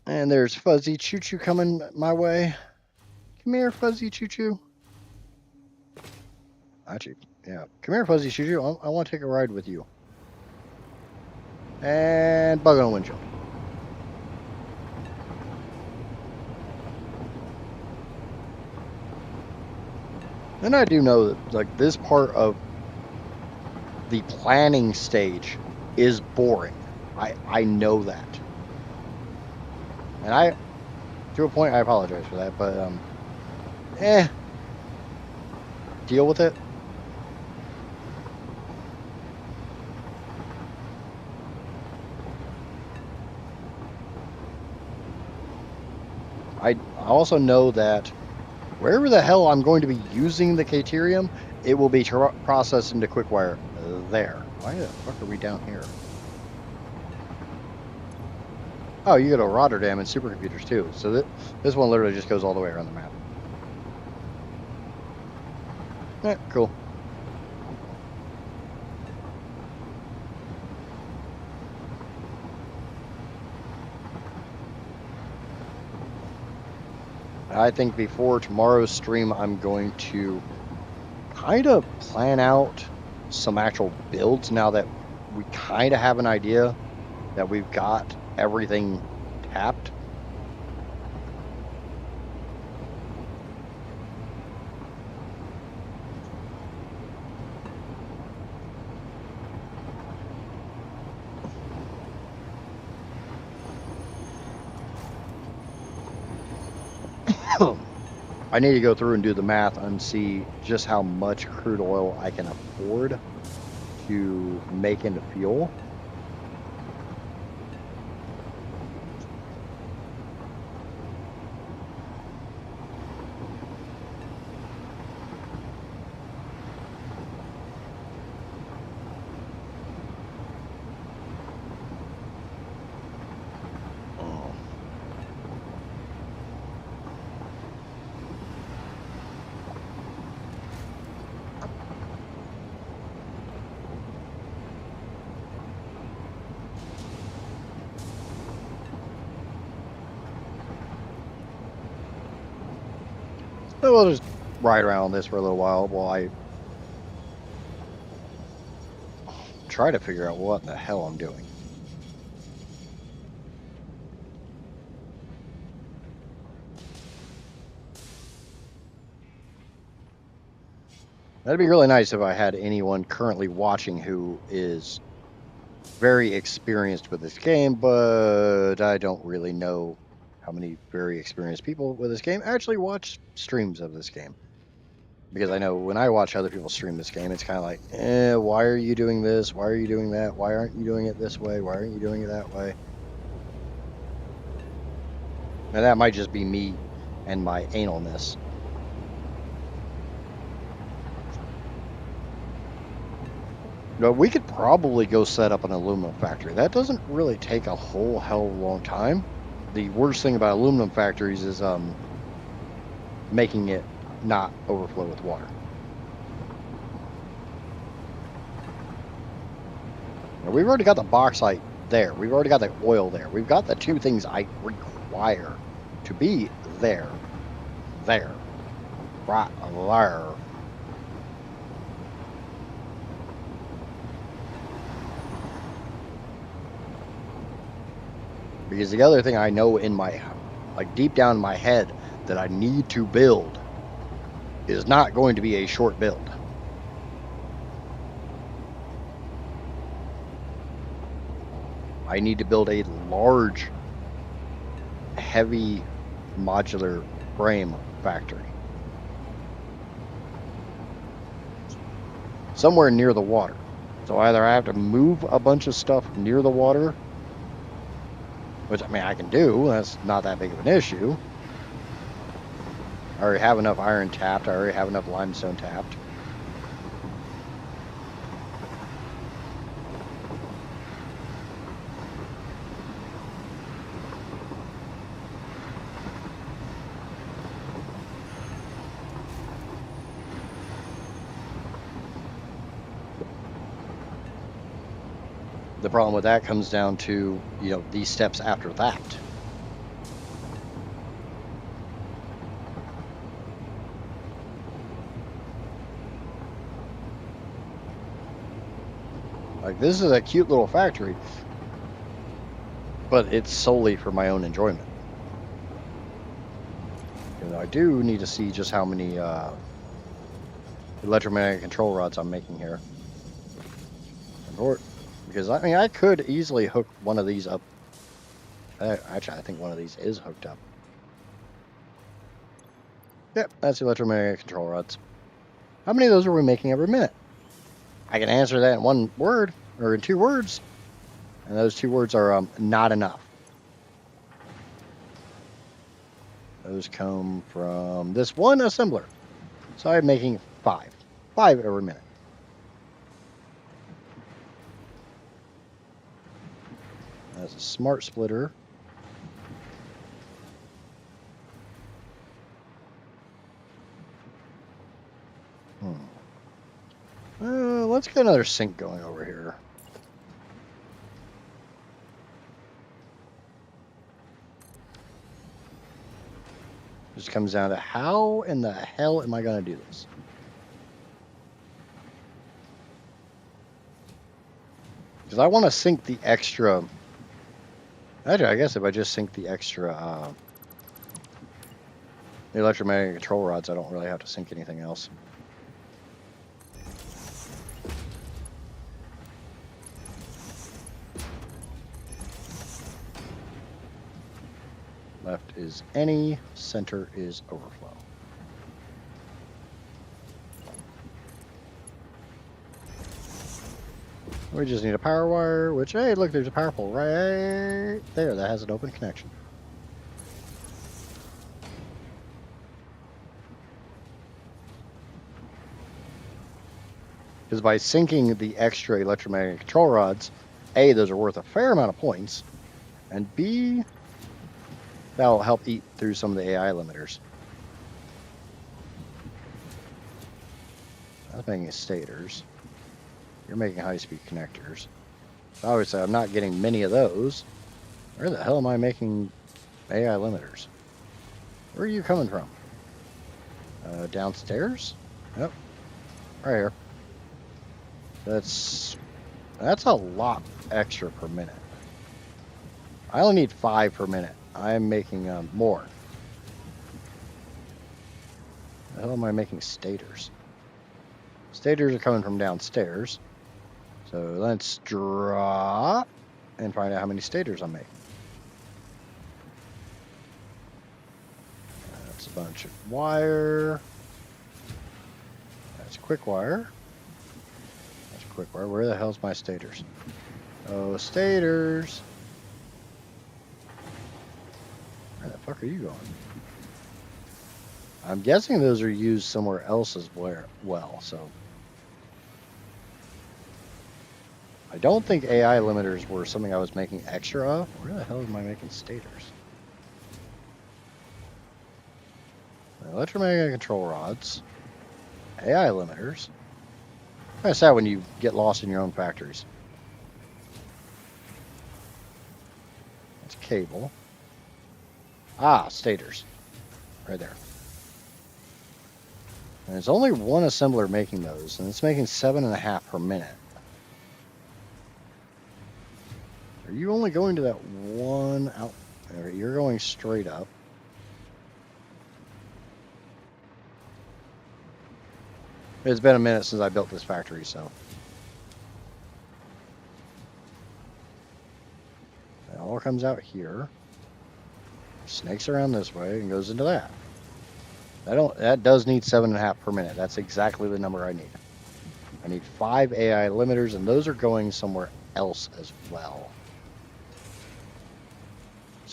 And there's Fuzzy Choo Choo coming my way. Come here, Fuzzy Choo Choo. Actually, yeah. Come here, Fuzzy Choo Choo. I want to take a ride with you. And bug on the windshield. And I do know that, like, this part of the planning stage is boring. I know that. And to a point, I apologize for that, but, deal with it. I also know that wherever the hell I'm going to be using the Caterium, it will be processed into quick-wire there. Why the fuck are we down here? Oh, you go to Rotterdam and supercomputers too. So this one literally just goes all the way around the map. Yeah, cool. I think before tomorrow's stream, I'm going to kind of plan out some actual builds now that we kind of have an idea that we've got everything tapped. I need to go through and do the math and see just how much crude oil I can afford to make into fuel. So we'll just ride around this for a little while I try to figure out what the hell I'm doing. That'd be really nice if I had anyone currently watching who is very experienced with this game, but I don't really know how many very experienced people with this game actually watch streams of this game. Because I know when I watch other people stream this game, it's kind of like, why are you doing this? Why are you doing that? Why aren't you doing it this way? Why aren't you doing it that way? And that might just be me and my analness. No, we could probably go set up an aluminum factory. That doesn't really take a whole hell of a long time. The worst thing about aluminum factories is making it not overflow with water. Now, we've already got the bauxite there. We've already got the oil there. We've got the two things I require to be there. There. Right there. Because the other thing I know in my, like deep down in my head that I need to build is not going to be a short build. I need to build a large, heavy modular frame factory. Somewhere near the water. So either I have to move a bunch of stuff near the water, Which, I mean, I can do. That's not that big of an issue. I already have enough iron tapped. I already have enough limestone tapped. The problem with that comes down to, these steps after that. Like, this is a cute little factory, but it's solely for my own enjoyment. I do need to see just how many electromagnetic control rods I'm making here. Because, I mean, I could easily hook one of these up. Actually, I think one of these is hooked up. Yep, that's electromagnetic control rods. How many of those are we making every minute? I can answer that in one word, or in 2 words. And those 2 words are not enough. Those come from this one assembler. So I'm making 5. 5 every minute. That's a smart splitter. Let's get another sink going over here. Just comes down to how in the hell am I going to do this? Because I want to sink the extra. Actually, I guess if I just sink the extra the electromagnetic control rods, I don't really have to sink anything else. Left is any, center is overflow. We just need a power wire, which, hey, look, there's a power pole right there that has an open connection. Because by sinking the extra electromagnetic control rods, A, those are worth a fair amount of points, and B, that'll help eat through some of the AI limiters. I'm making stators. You're making high-speed connectors. Obviously, I'm not getting many of those. Where the hell am I making AI limiters? Where are you coming from? Downstairs? Yep. Right here. That's a lot extra per minute. I only need 5 per minute. I'm making more. The hell am I making stators? Stators are coming from downstairs. So let's draw and find out how many stators I'm making. That's a bunch of wire. That's quick wire. That's quick wire. Where the hell's my stators? Oh, stators. Where the fuck are you going? I'm guessing those are used somewhere else as well, so. I don't think AI limiters were something I was making extra of. Where the hell am I making stators? Electromagnetic control rods. AI limiters. Kind of sad when you get lost in your own factories. That's cable. Ah, stators. Right there. And there's only one assembler making those, and it's making 7.5 per minute. Are you only going to that one out? You're going straight up. It's been a minute since I built this factory, so. It all comes out here. Snakes around this way and goes into that. That does need 7.5 per minute. That's exactly the number I need. I need 5 AI limiters, and those are going somewhere else as well.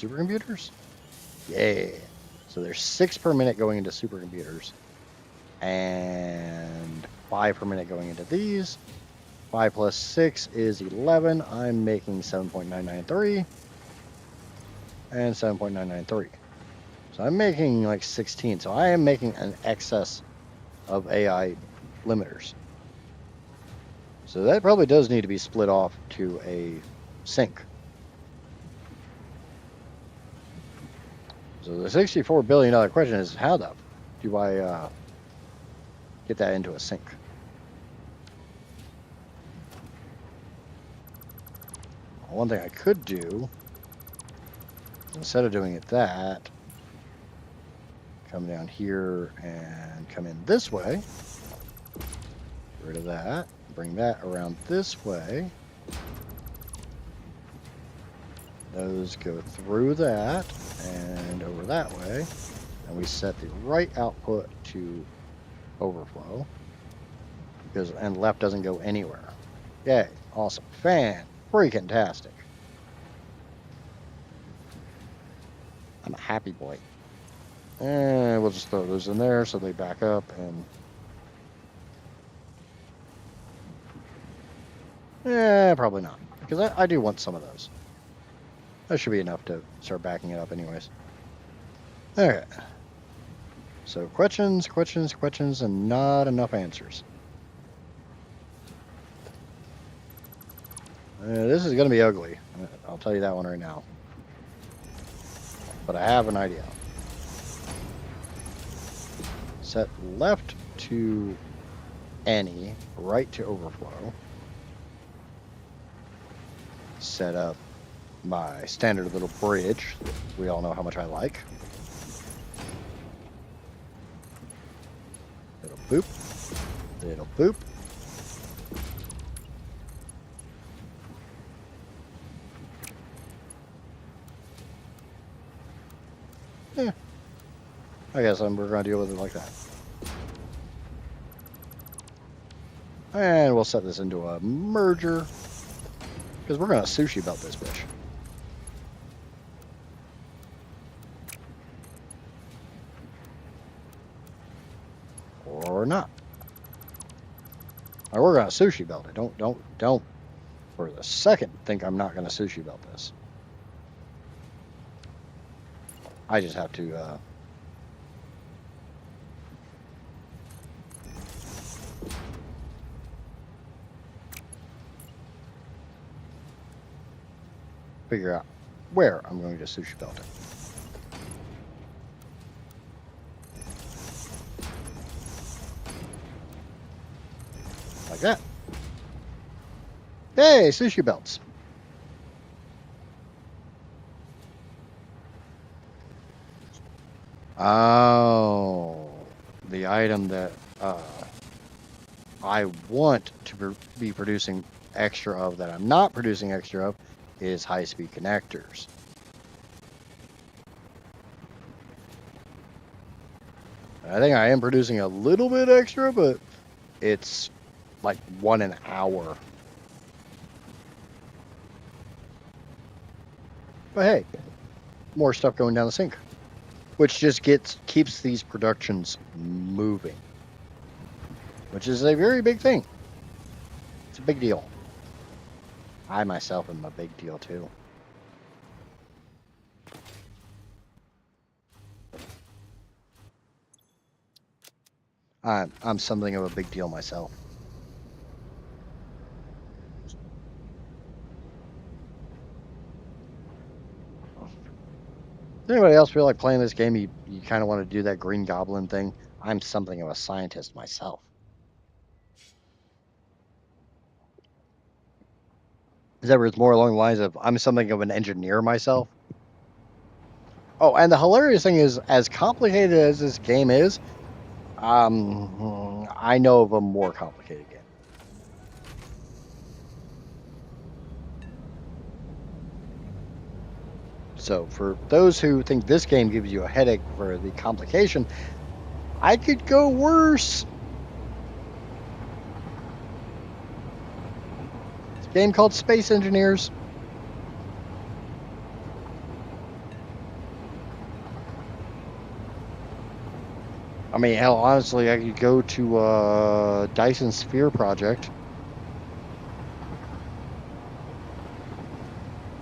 supercomputers? Yeah. So there's 6 per minute going into supercomputers. And 5 per minute going into these. 5 plus 6 is 11. I'm making 7.993. And 7.993. So I'm making like 16. So I am making an excess of AI limiters. So that probably does need to be split off to a sink. So the $64 billion question is, how the do I get that into a sink? One thing I could do, instead of doing it that, come down here and come in this way. Get rid of that. Bring that around this way. Those go through that and over that way. And we set the right output to overflow. And left doesn't go anywhere. Yay. Awesome. Fan-freaking-tastic. I'm a happy boy. And we'll just throw those in there so they back up and... Yeah, probably not. Because I do want some of those. That should be enough to start backing it up anyways. Okay. So questions, and not enough answers. This is going to be ugly. I'll tell you that one right now. But I have an idea. Set left to any, right to overflow. Set up my standard little bridge that we all know how much I like. Little boop. Little boop. Yeah. I guess we're going to deal with it like that. And we'll set this into a merger. Because we're going to sushi belt this bitch. Or not. Or we're going to sushi belt it. Don't for the second think I'm not going to sushi belt this. I just have to figure out where I'm going to sushi belt it. Like that. Hey, sushi belts. Oh, the item that I want to be producing extra of that I'm not producing extra of is high-speed connectors. I think I am producing a little bit extra, but it's like 1 an hour. But hey, more stuff going down the sink, which just keeps these productions moving, which is a very big thing. It's a big deal. I myself am a big deal too. I'm something of a big deal myself. Does anybody else feel like playing this game? You kind of want to do that Green Goblin thing? I'm something of a scientist myself. It's more along the lines of I'm something of an engineer myself. Oh, and the hilarious thing is, as complicated as this game is, I know of a more complicated game. So for those who think this game gives you a headache for the complication, I could go worse. It's a game called Space Engineers. I mean, hell, honestly, I could go to Dyson Sphere Project.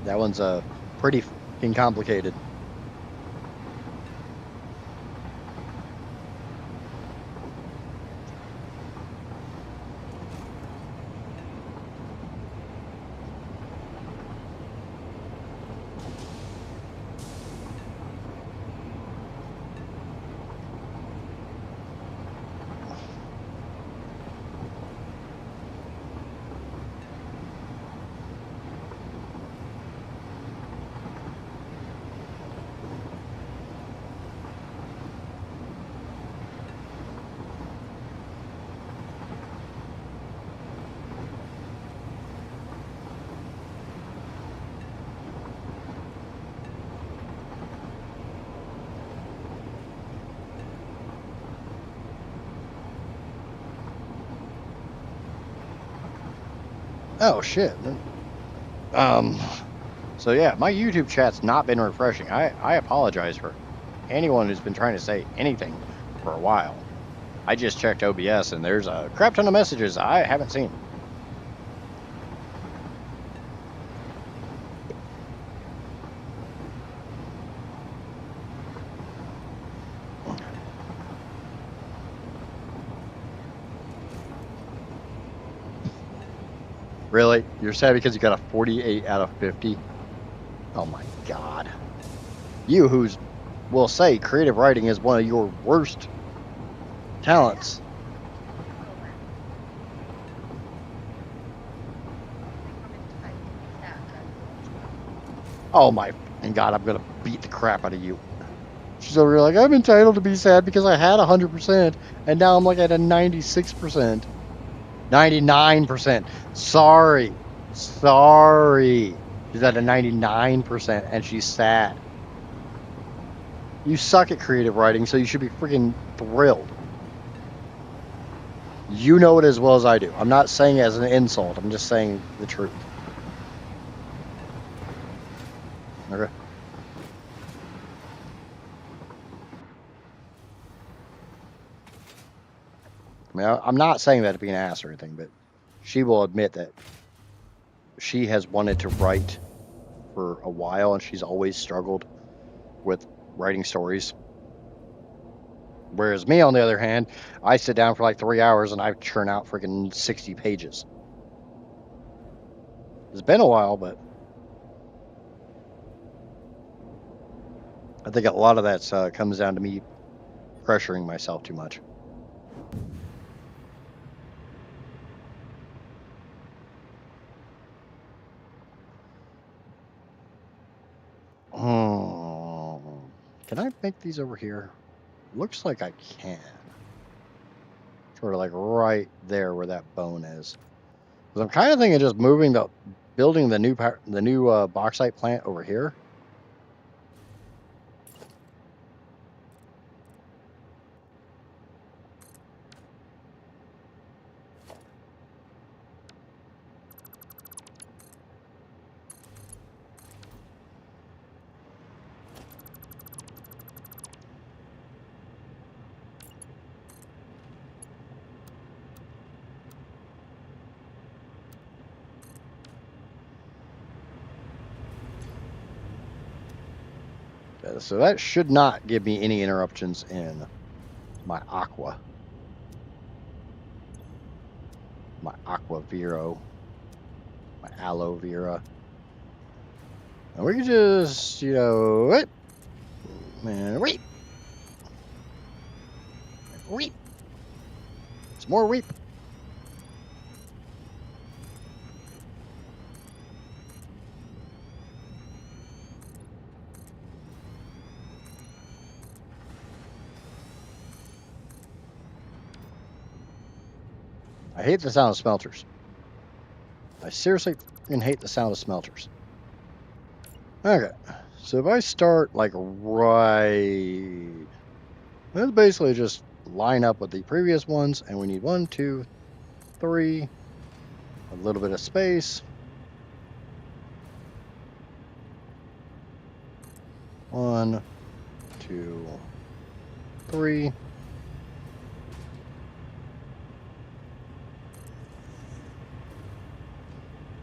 That one's pretty fucking complicated. Oh shit. So yeah, my YouTube chat's not been refreshing. I apologize for anyone who's been trying to say anything for a while. I just checked OBS and there's a crap ton of messages I haven't seen. Really? You're sad because you got a 48 out of 50? Oh my god. You who's will say creative writing is one of your worst talents. Oh my god, I'm gonna beat the crap out of you. She's over here like, I'm entitled to be sad because I had 100%, and now I'm like at a 96%. 99%. Sorry. She's at a 99% and she's sad. You suck at creative writing, so you should be freaking thrilled. You know it as well as I do. I'm not saying it as an insult. I'm just saying the truth. Okay. I mean, I'm not saying that to be an ass or anything, but she will admit that she has wanted to write for a while and she's always struggled with writing stories. Whereas me, on the other hand, I sit down for like 3 hours and I churn out freaking 60 pages. It's been a while, but I think a lot of that comes down to me pressuring myself too much. Can I make these over here? Looks like I can. Sort of like right there where that bone is. Because I'm kind of thinking just building the new bauxite plant over here. So that should not give me any interruptions in my aqua. My aqua vero. My aloe vera. And we can just, wait. Man, wait. Weep. Some more weep. I hate the sound of smelters. I seriously fucking hate the sound of smelters. Okay, so if I start like right, let's basically just line up with the previous ones, and we need 1, 2, 3, a little bit of space. 1, 2, 3.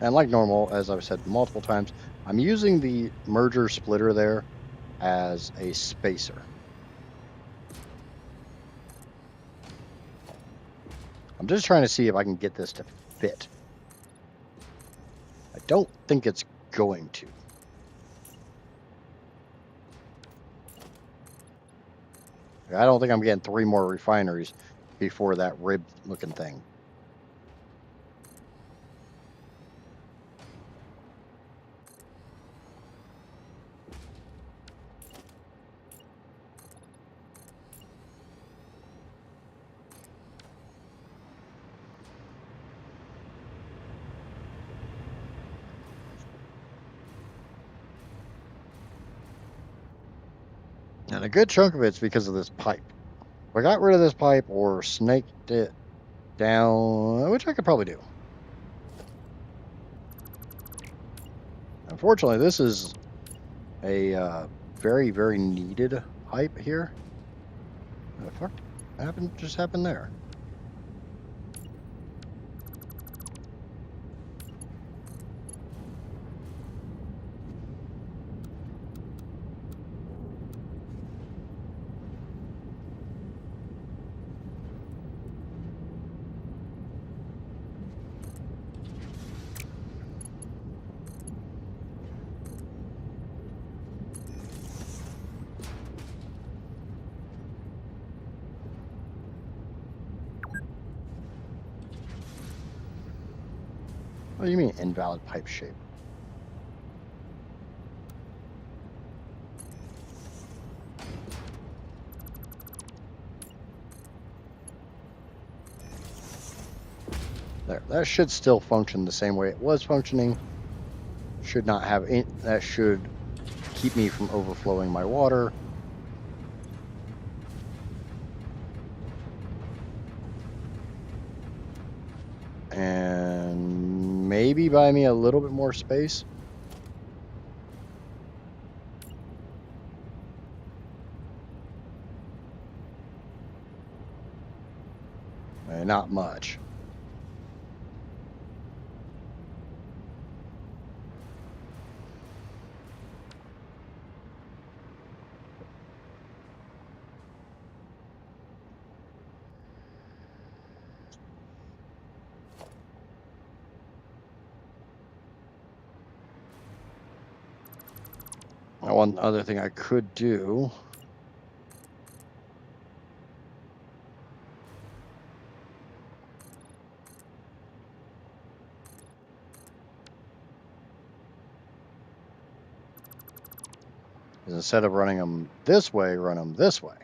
And like normal, as I've said multiple times, I'm using the merger splitter there as a spacer. I'm just trying to see if I can get this to fit. I don't think it's going to. I don't think I'm getting 3 more refineries before that rib-looking thing. And a good chunk of it's because of this pipe. If I got rid of this pipe or snaked it down, which I could probably do. Unfortunately, this is a very, very needed pipe here. What the fuck just happened there? What do you mean invalid pipe shape? There, that should still function the same way it was functioning. Should not have any, that should keep me from overflowing my water. And maybe buy me a little bit more space. Not much. One other thing I could do is instead of running them this way, run them this way.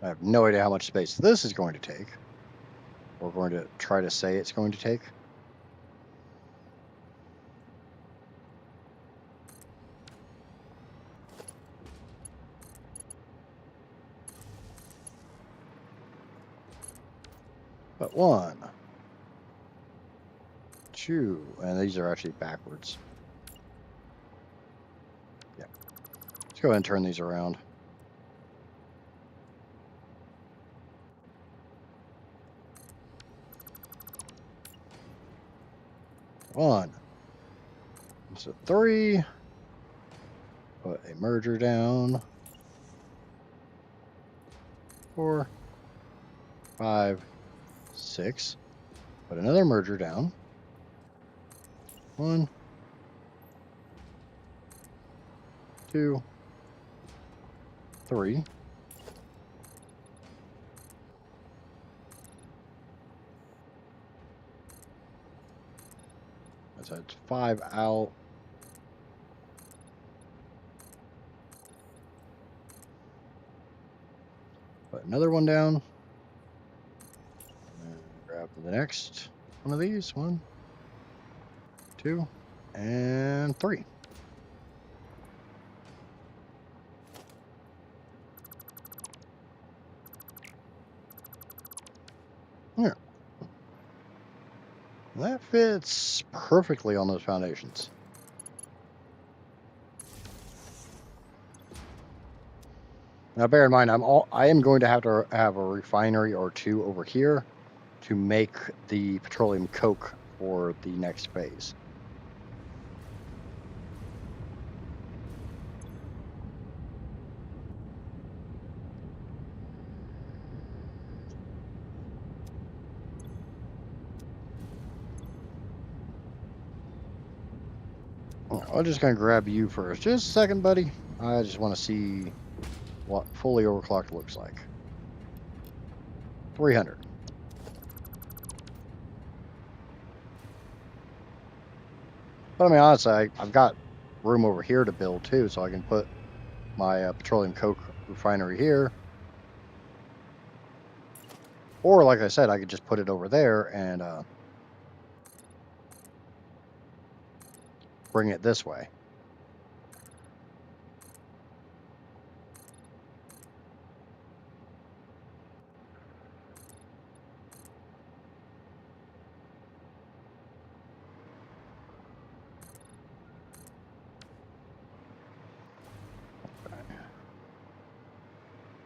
I have no idea how much space this is going to take. We're going to try to say it's going to take. But 1, 2, and these are actually backwards. Yeah. Let's go ahead and turn these around. One. So 3. Put a merger down. 4, 5, 6. Put another merger down. 1, 2, 3. So it's 5 out. Put another one down. And grab the next one of these. 1, 2, and 3. Yeah. That fits perfectly on those foundations. Now, bear in mind, I am going to have a refinery or two over here to make the petroleum coke for the next phase. I'm just going to grab you first. Just a second, buddy. I just want to see what fully overclocked looks like. 300. But I mean, honestly, I've got room over here to build too, so I can put my petroleum coke refinery here. Or, like I said, I could just put it over there and bring it this way.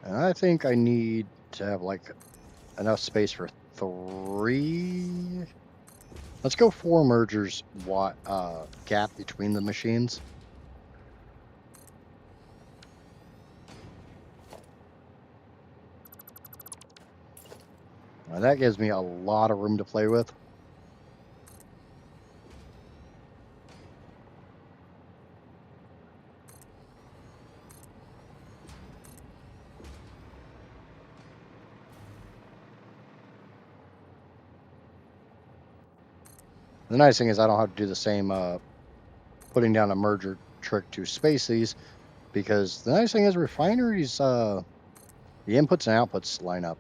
And I think I need to have like enough space for 3. Let's go 4 mergers. What gap between the machines? Now that gives me a lot of room to play with. The nice thing is I don't have to do the same putting down a merger trick to space these, because the nice thing is refineries, the inputs and outputs line up.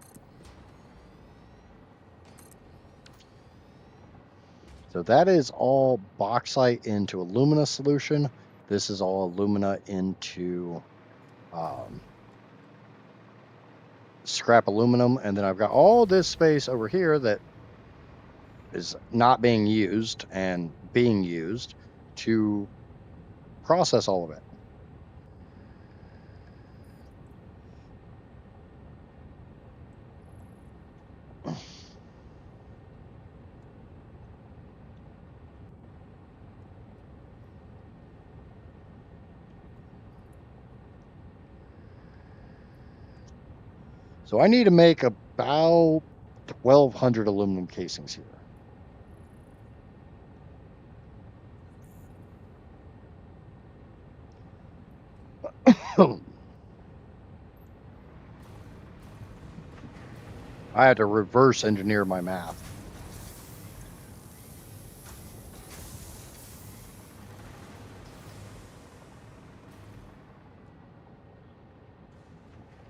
So that is all bauxite into alumina solution. This is all alumina into scrap aluminum. And then I've got all this space over here that is not being used and being used to process all of it. So I need to make about 1,200 aluminum casings here. I had to reverse engineer my math.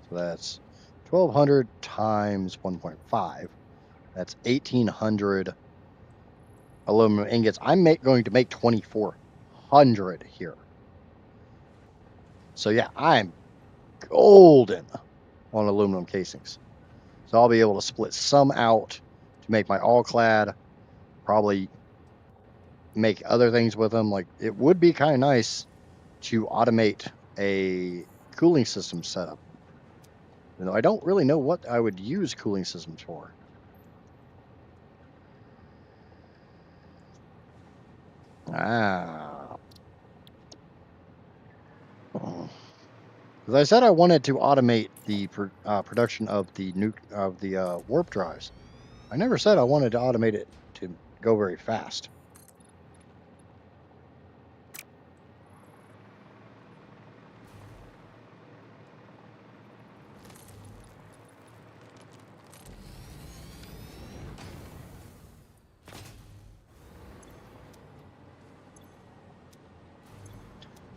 So that's 1,200 times 1.5. That's 1,800 aluminum ingots. I'm going to make 2,400 here. So yeah, I'm golden on aluminum casings. So I'll be able to split some out to make my all-clad, probably make other things with them. Like, it would be kind of nice to automate a cooling system setup. You know, I don't really know what I would use cooling systems for. As I said, I wanted to automate the production of the warp drives. I never said I wanted to automate it to go very fast.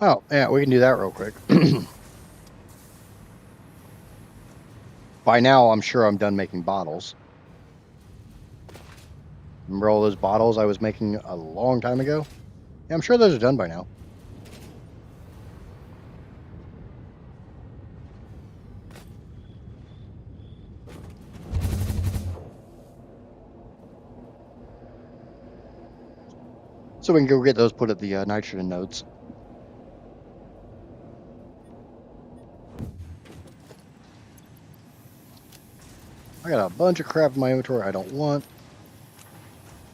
Oh, yeah, we can do that real quick. By now, I'm sure I'm done making bottles. Remember all those bottles I was making a long time ago? Yeah, I'm sure those are done by now. So we can go get those put at the nitrogen nodes. I got a bunch of crap in my inventory I don't want.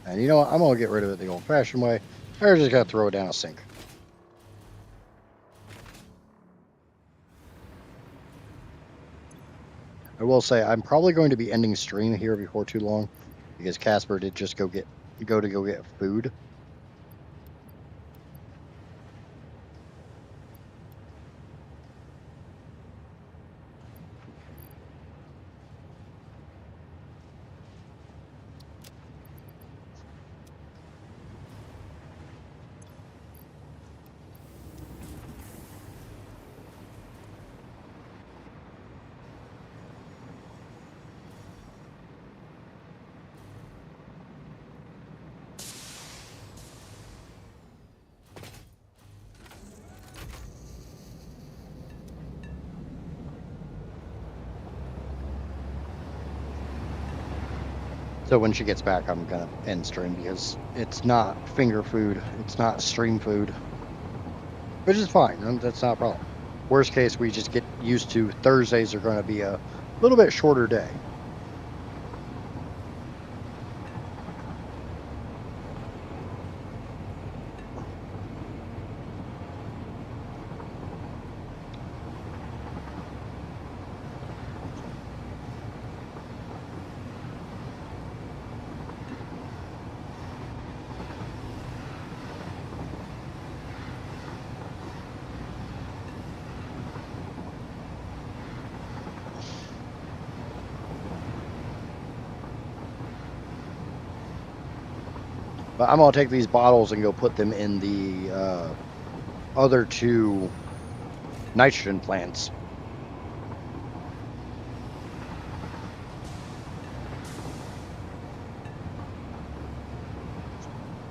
And you know what? I'm going to get rid of it the old-fashioned way. I'm just going to throw it down a sink. I will say I'm probably going to be ending stream here before too long because Casper did just go get food. So when she gets back, I'm going to end stream because it's not finger food. It's not stream food. Which is fine. That's not a problem. Worst case, we just get used to Thursdays are going to be a little bit shorter day. But I'm going to take these bottles and go put them in the other two nitrogen plants.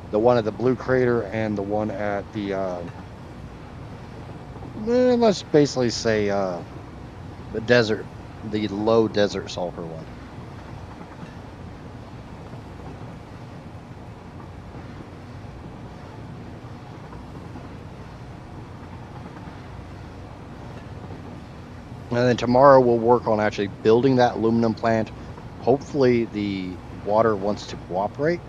The one at the Blue Crater and the one at the, let's basically say the desert, the low desert sulfur one. And then tomorrow we'll work on actually building that aluminum plant. Hopefully the water wants to cooperate.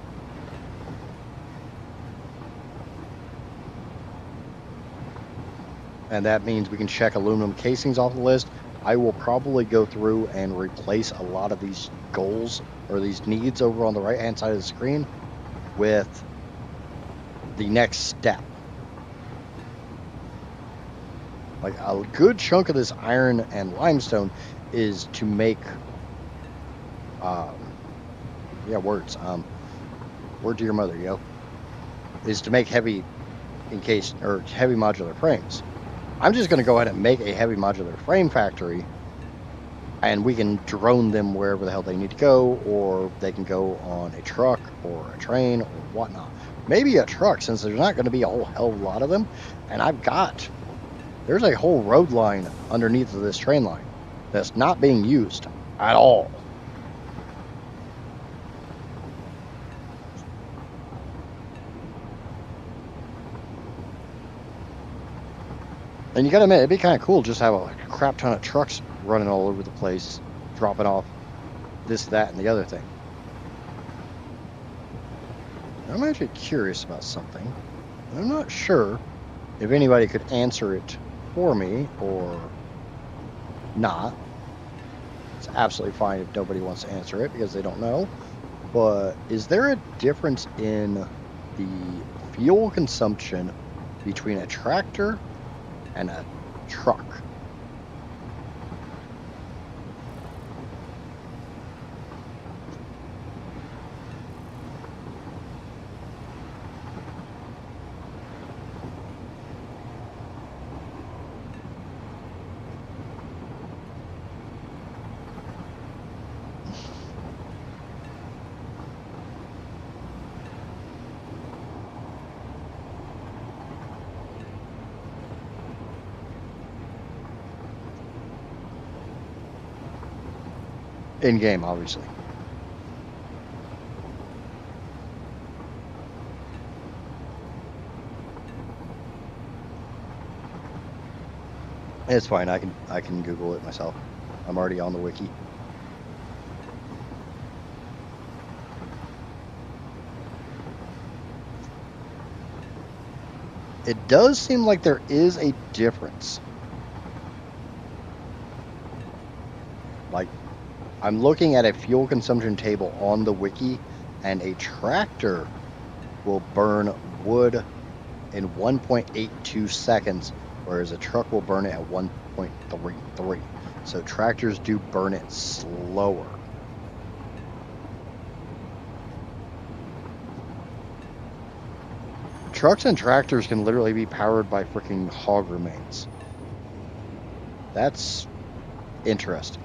And that means we can check aluminum casings off the list. I will probably go through and replace a lot of these goals or these needs over on the right hand side of the screen with the next step. Like a good chunk of this iron and limestone is to make word to your mother, yo, is to make heavy modular frames. I'm just going to go ahead and make a heavy modular frame factory, and we can drone them wherever the hell they need to go, or they can go on a truck or a train or whatnot. Maybe a truck, since there's not going to be a whole hell of a lot of them, and there's a whole road line underneath of this train line that's not being used at all. And you gotta admit, it'd be kind of cool just to have a crap ton of trucks running all over the place, dropping off this, that, and the other thing. I'm actually curious about something. I'm not sure if anybody could answer it for me or not. It's absolutely fine if nobody wants to answer it because they don't know. But is there a difference in the fuel consumption between a tractor and a truck? In game, obviously. It's fine. I can Google it myself. I'm already on the wiki. It does seem like there is a difference. Like, I'm looking at a fuel consumption table on the wiki, and a tractor will burn wood in 1.82 seconds, whereas a truck will burn it at 1.33. So tractors do burn it slower. Trucks and tractors can literally be powered by freaking hog remains. That's interesting.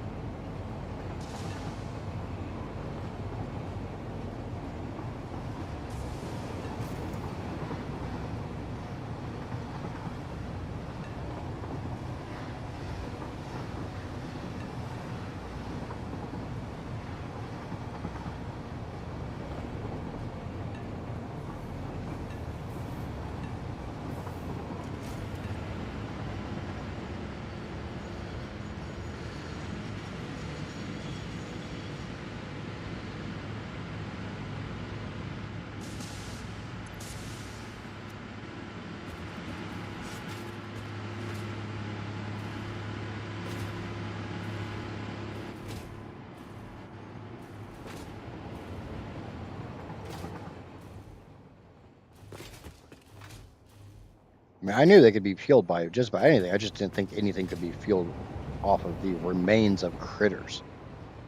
I mean, I knew they could be fueled by just about anything. I just didn't think anything could be fueled off of the remains of critters,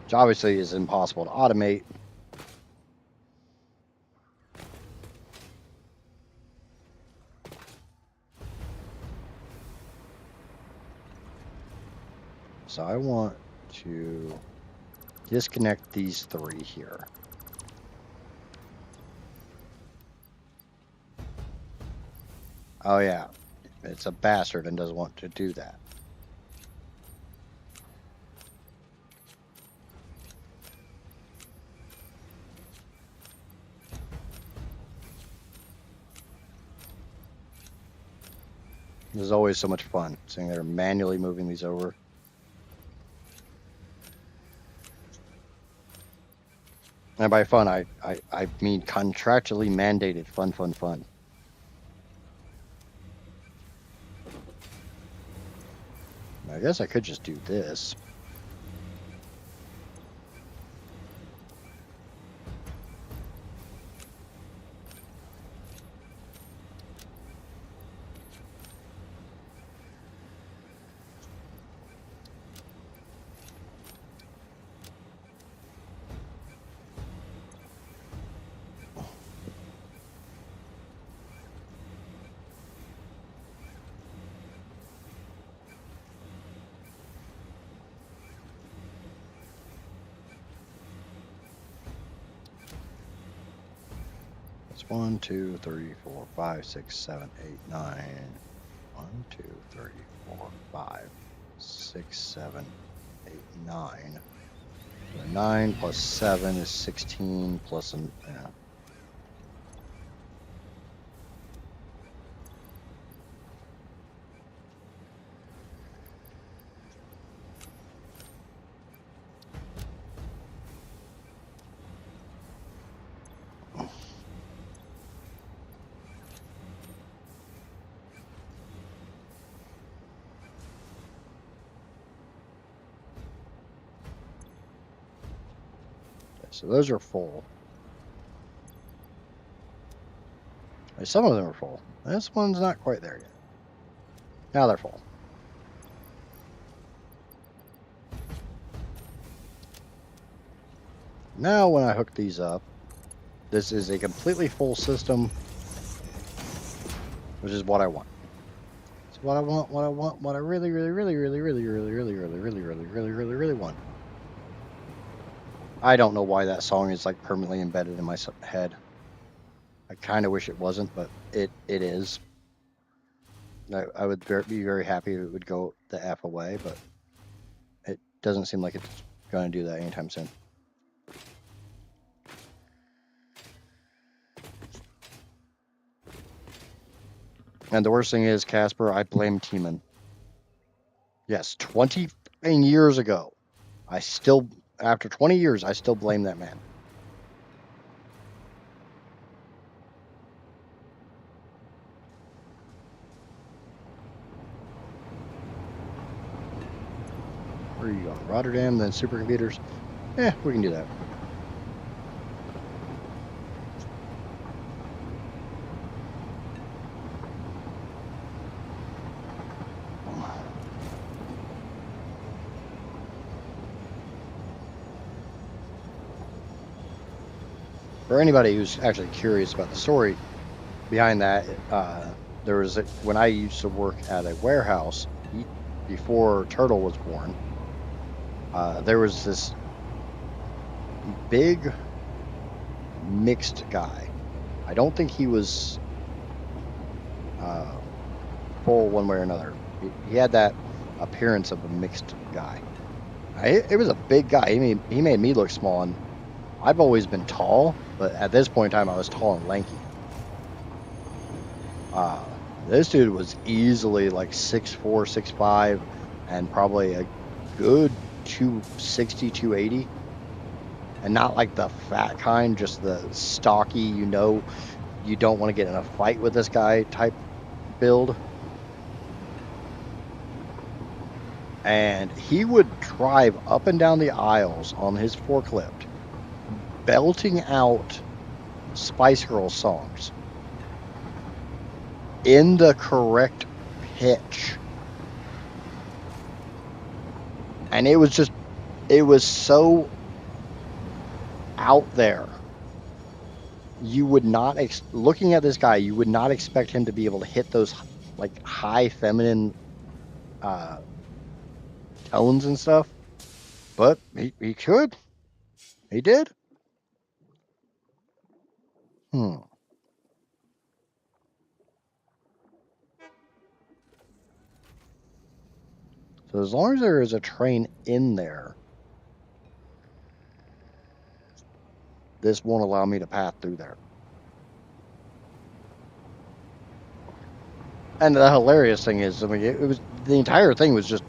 which obviously is impossible to automate. So I want to disconnect these three here. Oh yeah, it's a bastard and doesn't want to do that. There's always so much fun seeing they're manually moving these over. And by fun, I mean contractually mandated fun. I guess I could just do this. It's 1, 2, 3, 4, 5, 6, 7, 8, 9. 1, 2, 3, 4, 5, 6, 7, 8, 9. 9 plus 7 is 16 plus an. Yeah. So those are full. Some of them are full. This one's not quite there yet. Now they're full. Now when I hook these up, this is a completely full system, which is what I want. It's what I want, what I really want. I don't know why that song is like permanently embedded in my head. I kind of wish it wasn't, but it is. I would be very happy if it would go the F away, but it doesn't seem like it's going to do that anytime soon. And the worst thing is, Casper, I blame Teeman. Yes, 20 years ago. I still, after 20 years, I still blame that man. Where are you going? Rotterdam, then supercomputers? We can do that. For anybody who's actually curious about the story behind that, there was when I used to work at a warehouse before Turtle was born. There was this big mixed guy. I don't think he was full one way or another. He had that appearance of a mixed guy. It was a big guy. He made me look small, and I've always been tall, but at this point in time, I was tall and lanky. This dude was easily like 6'4", 6'5", and probably a good 260, 280. And not like the fat kind, just the stocky, you don't want to get in a fight with this guy type build. And he would drive up and down the aisles on his forklift, belting out Spice Girls songs in the correct pitch. And it was so out there. You would not, looking at this guy, you would not expect him to be able to hit those like high feminine tones and stuff. But he could. He did. So as long as there is a train in there, this won't allow me to pass through there. And the hilarious thing is, I mean, it was the entire thing was just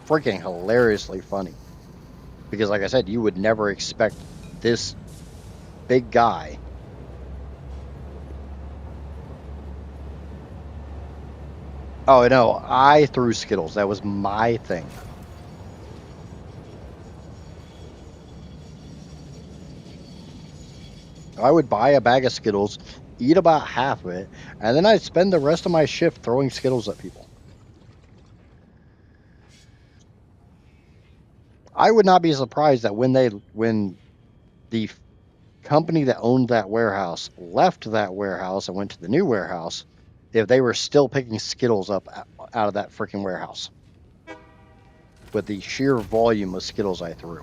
freaking hilariously funny. Because like I said, you would never expect this big guy. Oh no, I threw Skittles. That was my thing. I would buy a bag of Skittles, eat about half of it, and then I'd spend the rest of my shift throwing Skittles at people. I would not be surprised that when the company that owned that warehouse left that warehouse and went to the new warehouse, if they were still picking Skittles up out of that freaking warehouse with the sheer volume of Skittles I threw.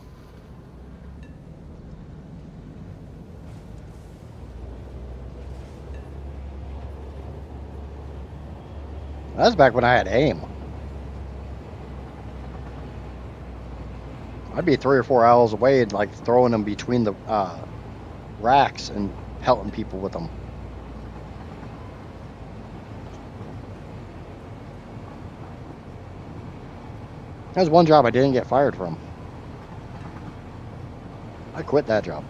That was back when I had aim. I'd be 3 or 4 hours away and like throwing them between the racks and pelting people with them. That was one job I didn't get fired from. I quit that job.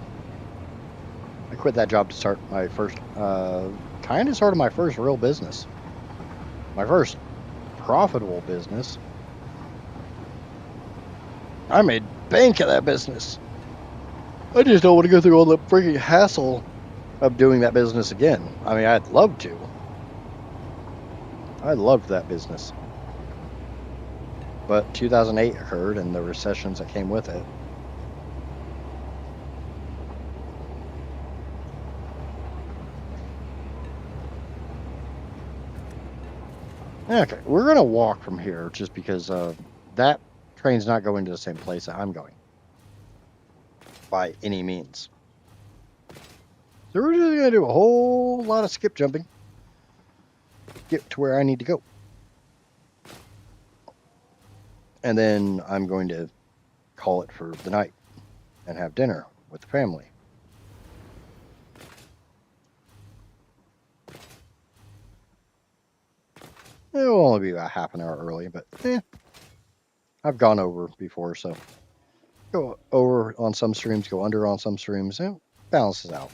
I quit that job to start my first, kind of sort of my first real business. My first profitable business. I made bank of that business. I just don't want to go through all the freaking hassle of doing that business again. I mean, I'd love to. I loved that business. But 2008 occurred and the recessions that came with it. Okay, we're going to walk from here just because that train's not going to the same place that I'm going. By any means. So we're just going to do a whole lot of skip jumping. Get to where I need to go. And then I'm going to call it for the night and have dinner with the family. It will only be about half an hour early, but I've gone over before, so go over on some streams, go under on some streams, and it balances out.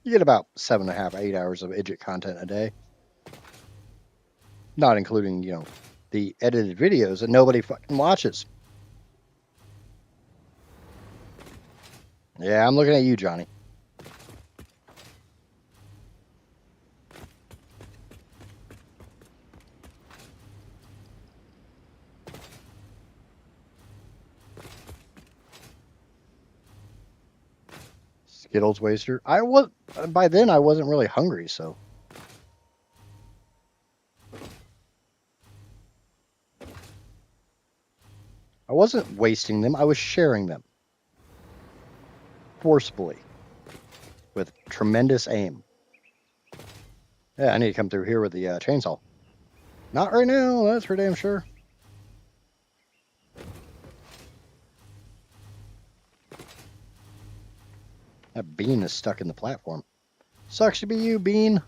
You get about 7.5, 8 hours of idjit content a day. Not including, the edited videos that nobody fucking watches. Yeah, I'm looking at you, Johnny. Skittles waster. By then I wasn't really hungry, so. I wasn't wasting them, I was sharing them. Forcefully. With tremendous aim. Yeah, I need to come through here with the chainsaw. Not right now, that's for damn sure. That bean is stuck in the platform. Sucks to be you, bean.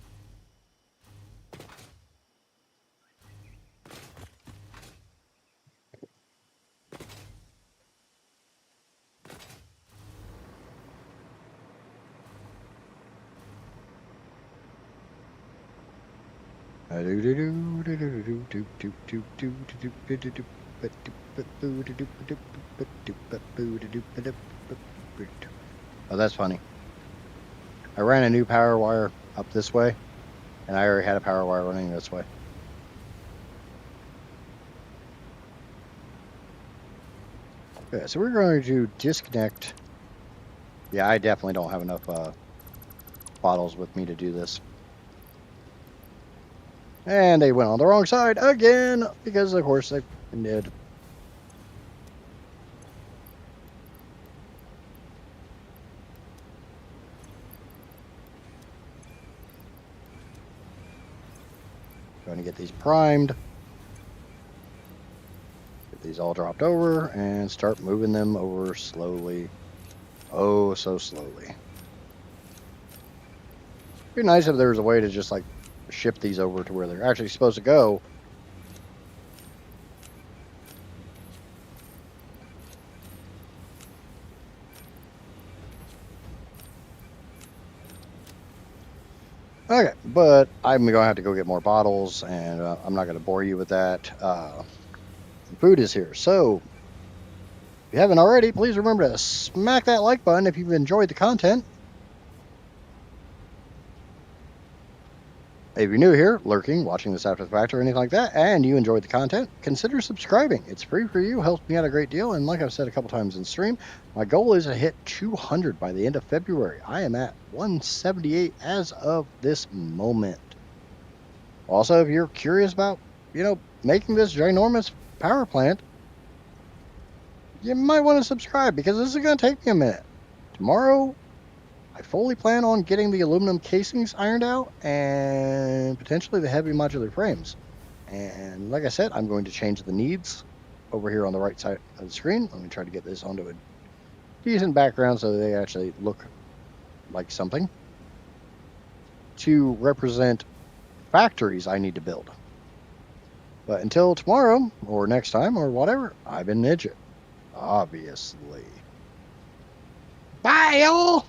Oh, that's funny. I ran a new power wire up this way, and I already had a power wire running this way. Okay, so we're going to disconnect. Yeah, I definitely don't have enough bottles with me to do this. And they went on the wrong side again, because of course they did. Going to get these primed. Get these all dropped over and start moving them over slowly. Oh, so slowly. It'd be nice if there was a way to just like ship these over to where they're actually supposed to go. Okay, but I'm going to have to go get more bottles, and I'm not going to bore you with that. Food is here, so if you haven't already, please remember to smack that like button if you've enjoyed the content. If you're new here, lurking, watching this after the fact or anything like that, and you enjoyed the content, consider subscribing. It's free for you, helps me out a great deal, and like I've said a couple times in stream, my goal is to hit 200 by the end of February. I am at 178 as of this moment. Also, if you're curious about, making this ginormous power plant, you might want to subscribe, because this is going to take me a minute. Tomorrow, I fully plan on getting the aluminum casings ironed out and potentially the heavy modular frames. And like I said, I'm going to change the needs over here on the right side of the screen. Let me try to get this onto a decent background so they actually look like something to represent factories I need to build. But until tomorrow or next time or whatever, I've been Idjit, obviously. Bye, y'all!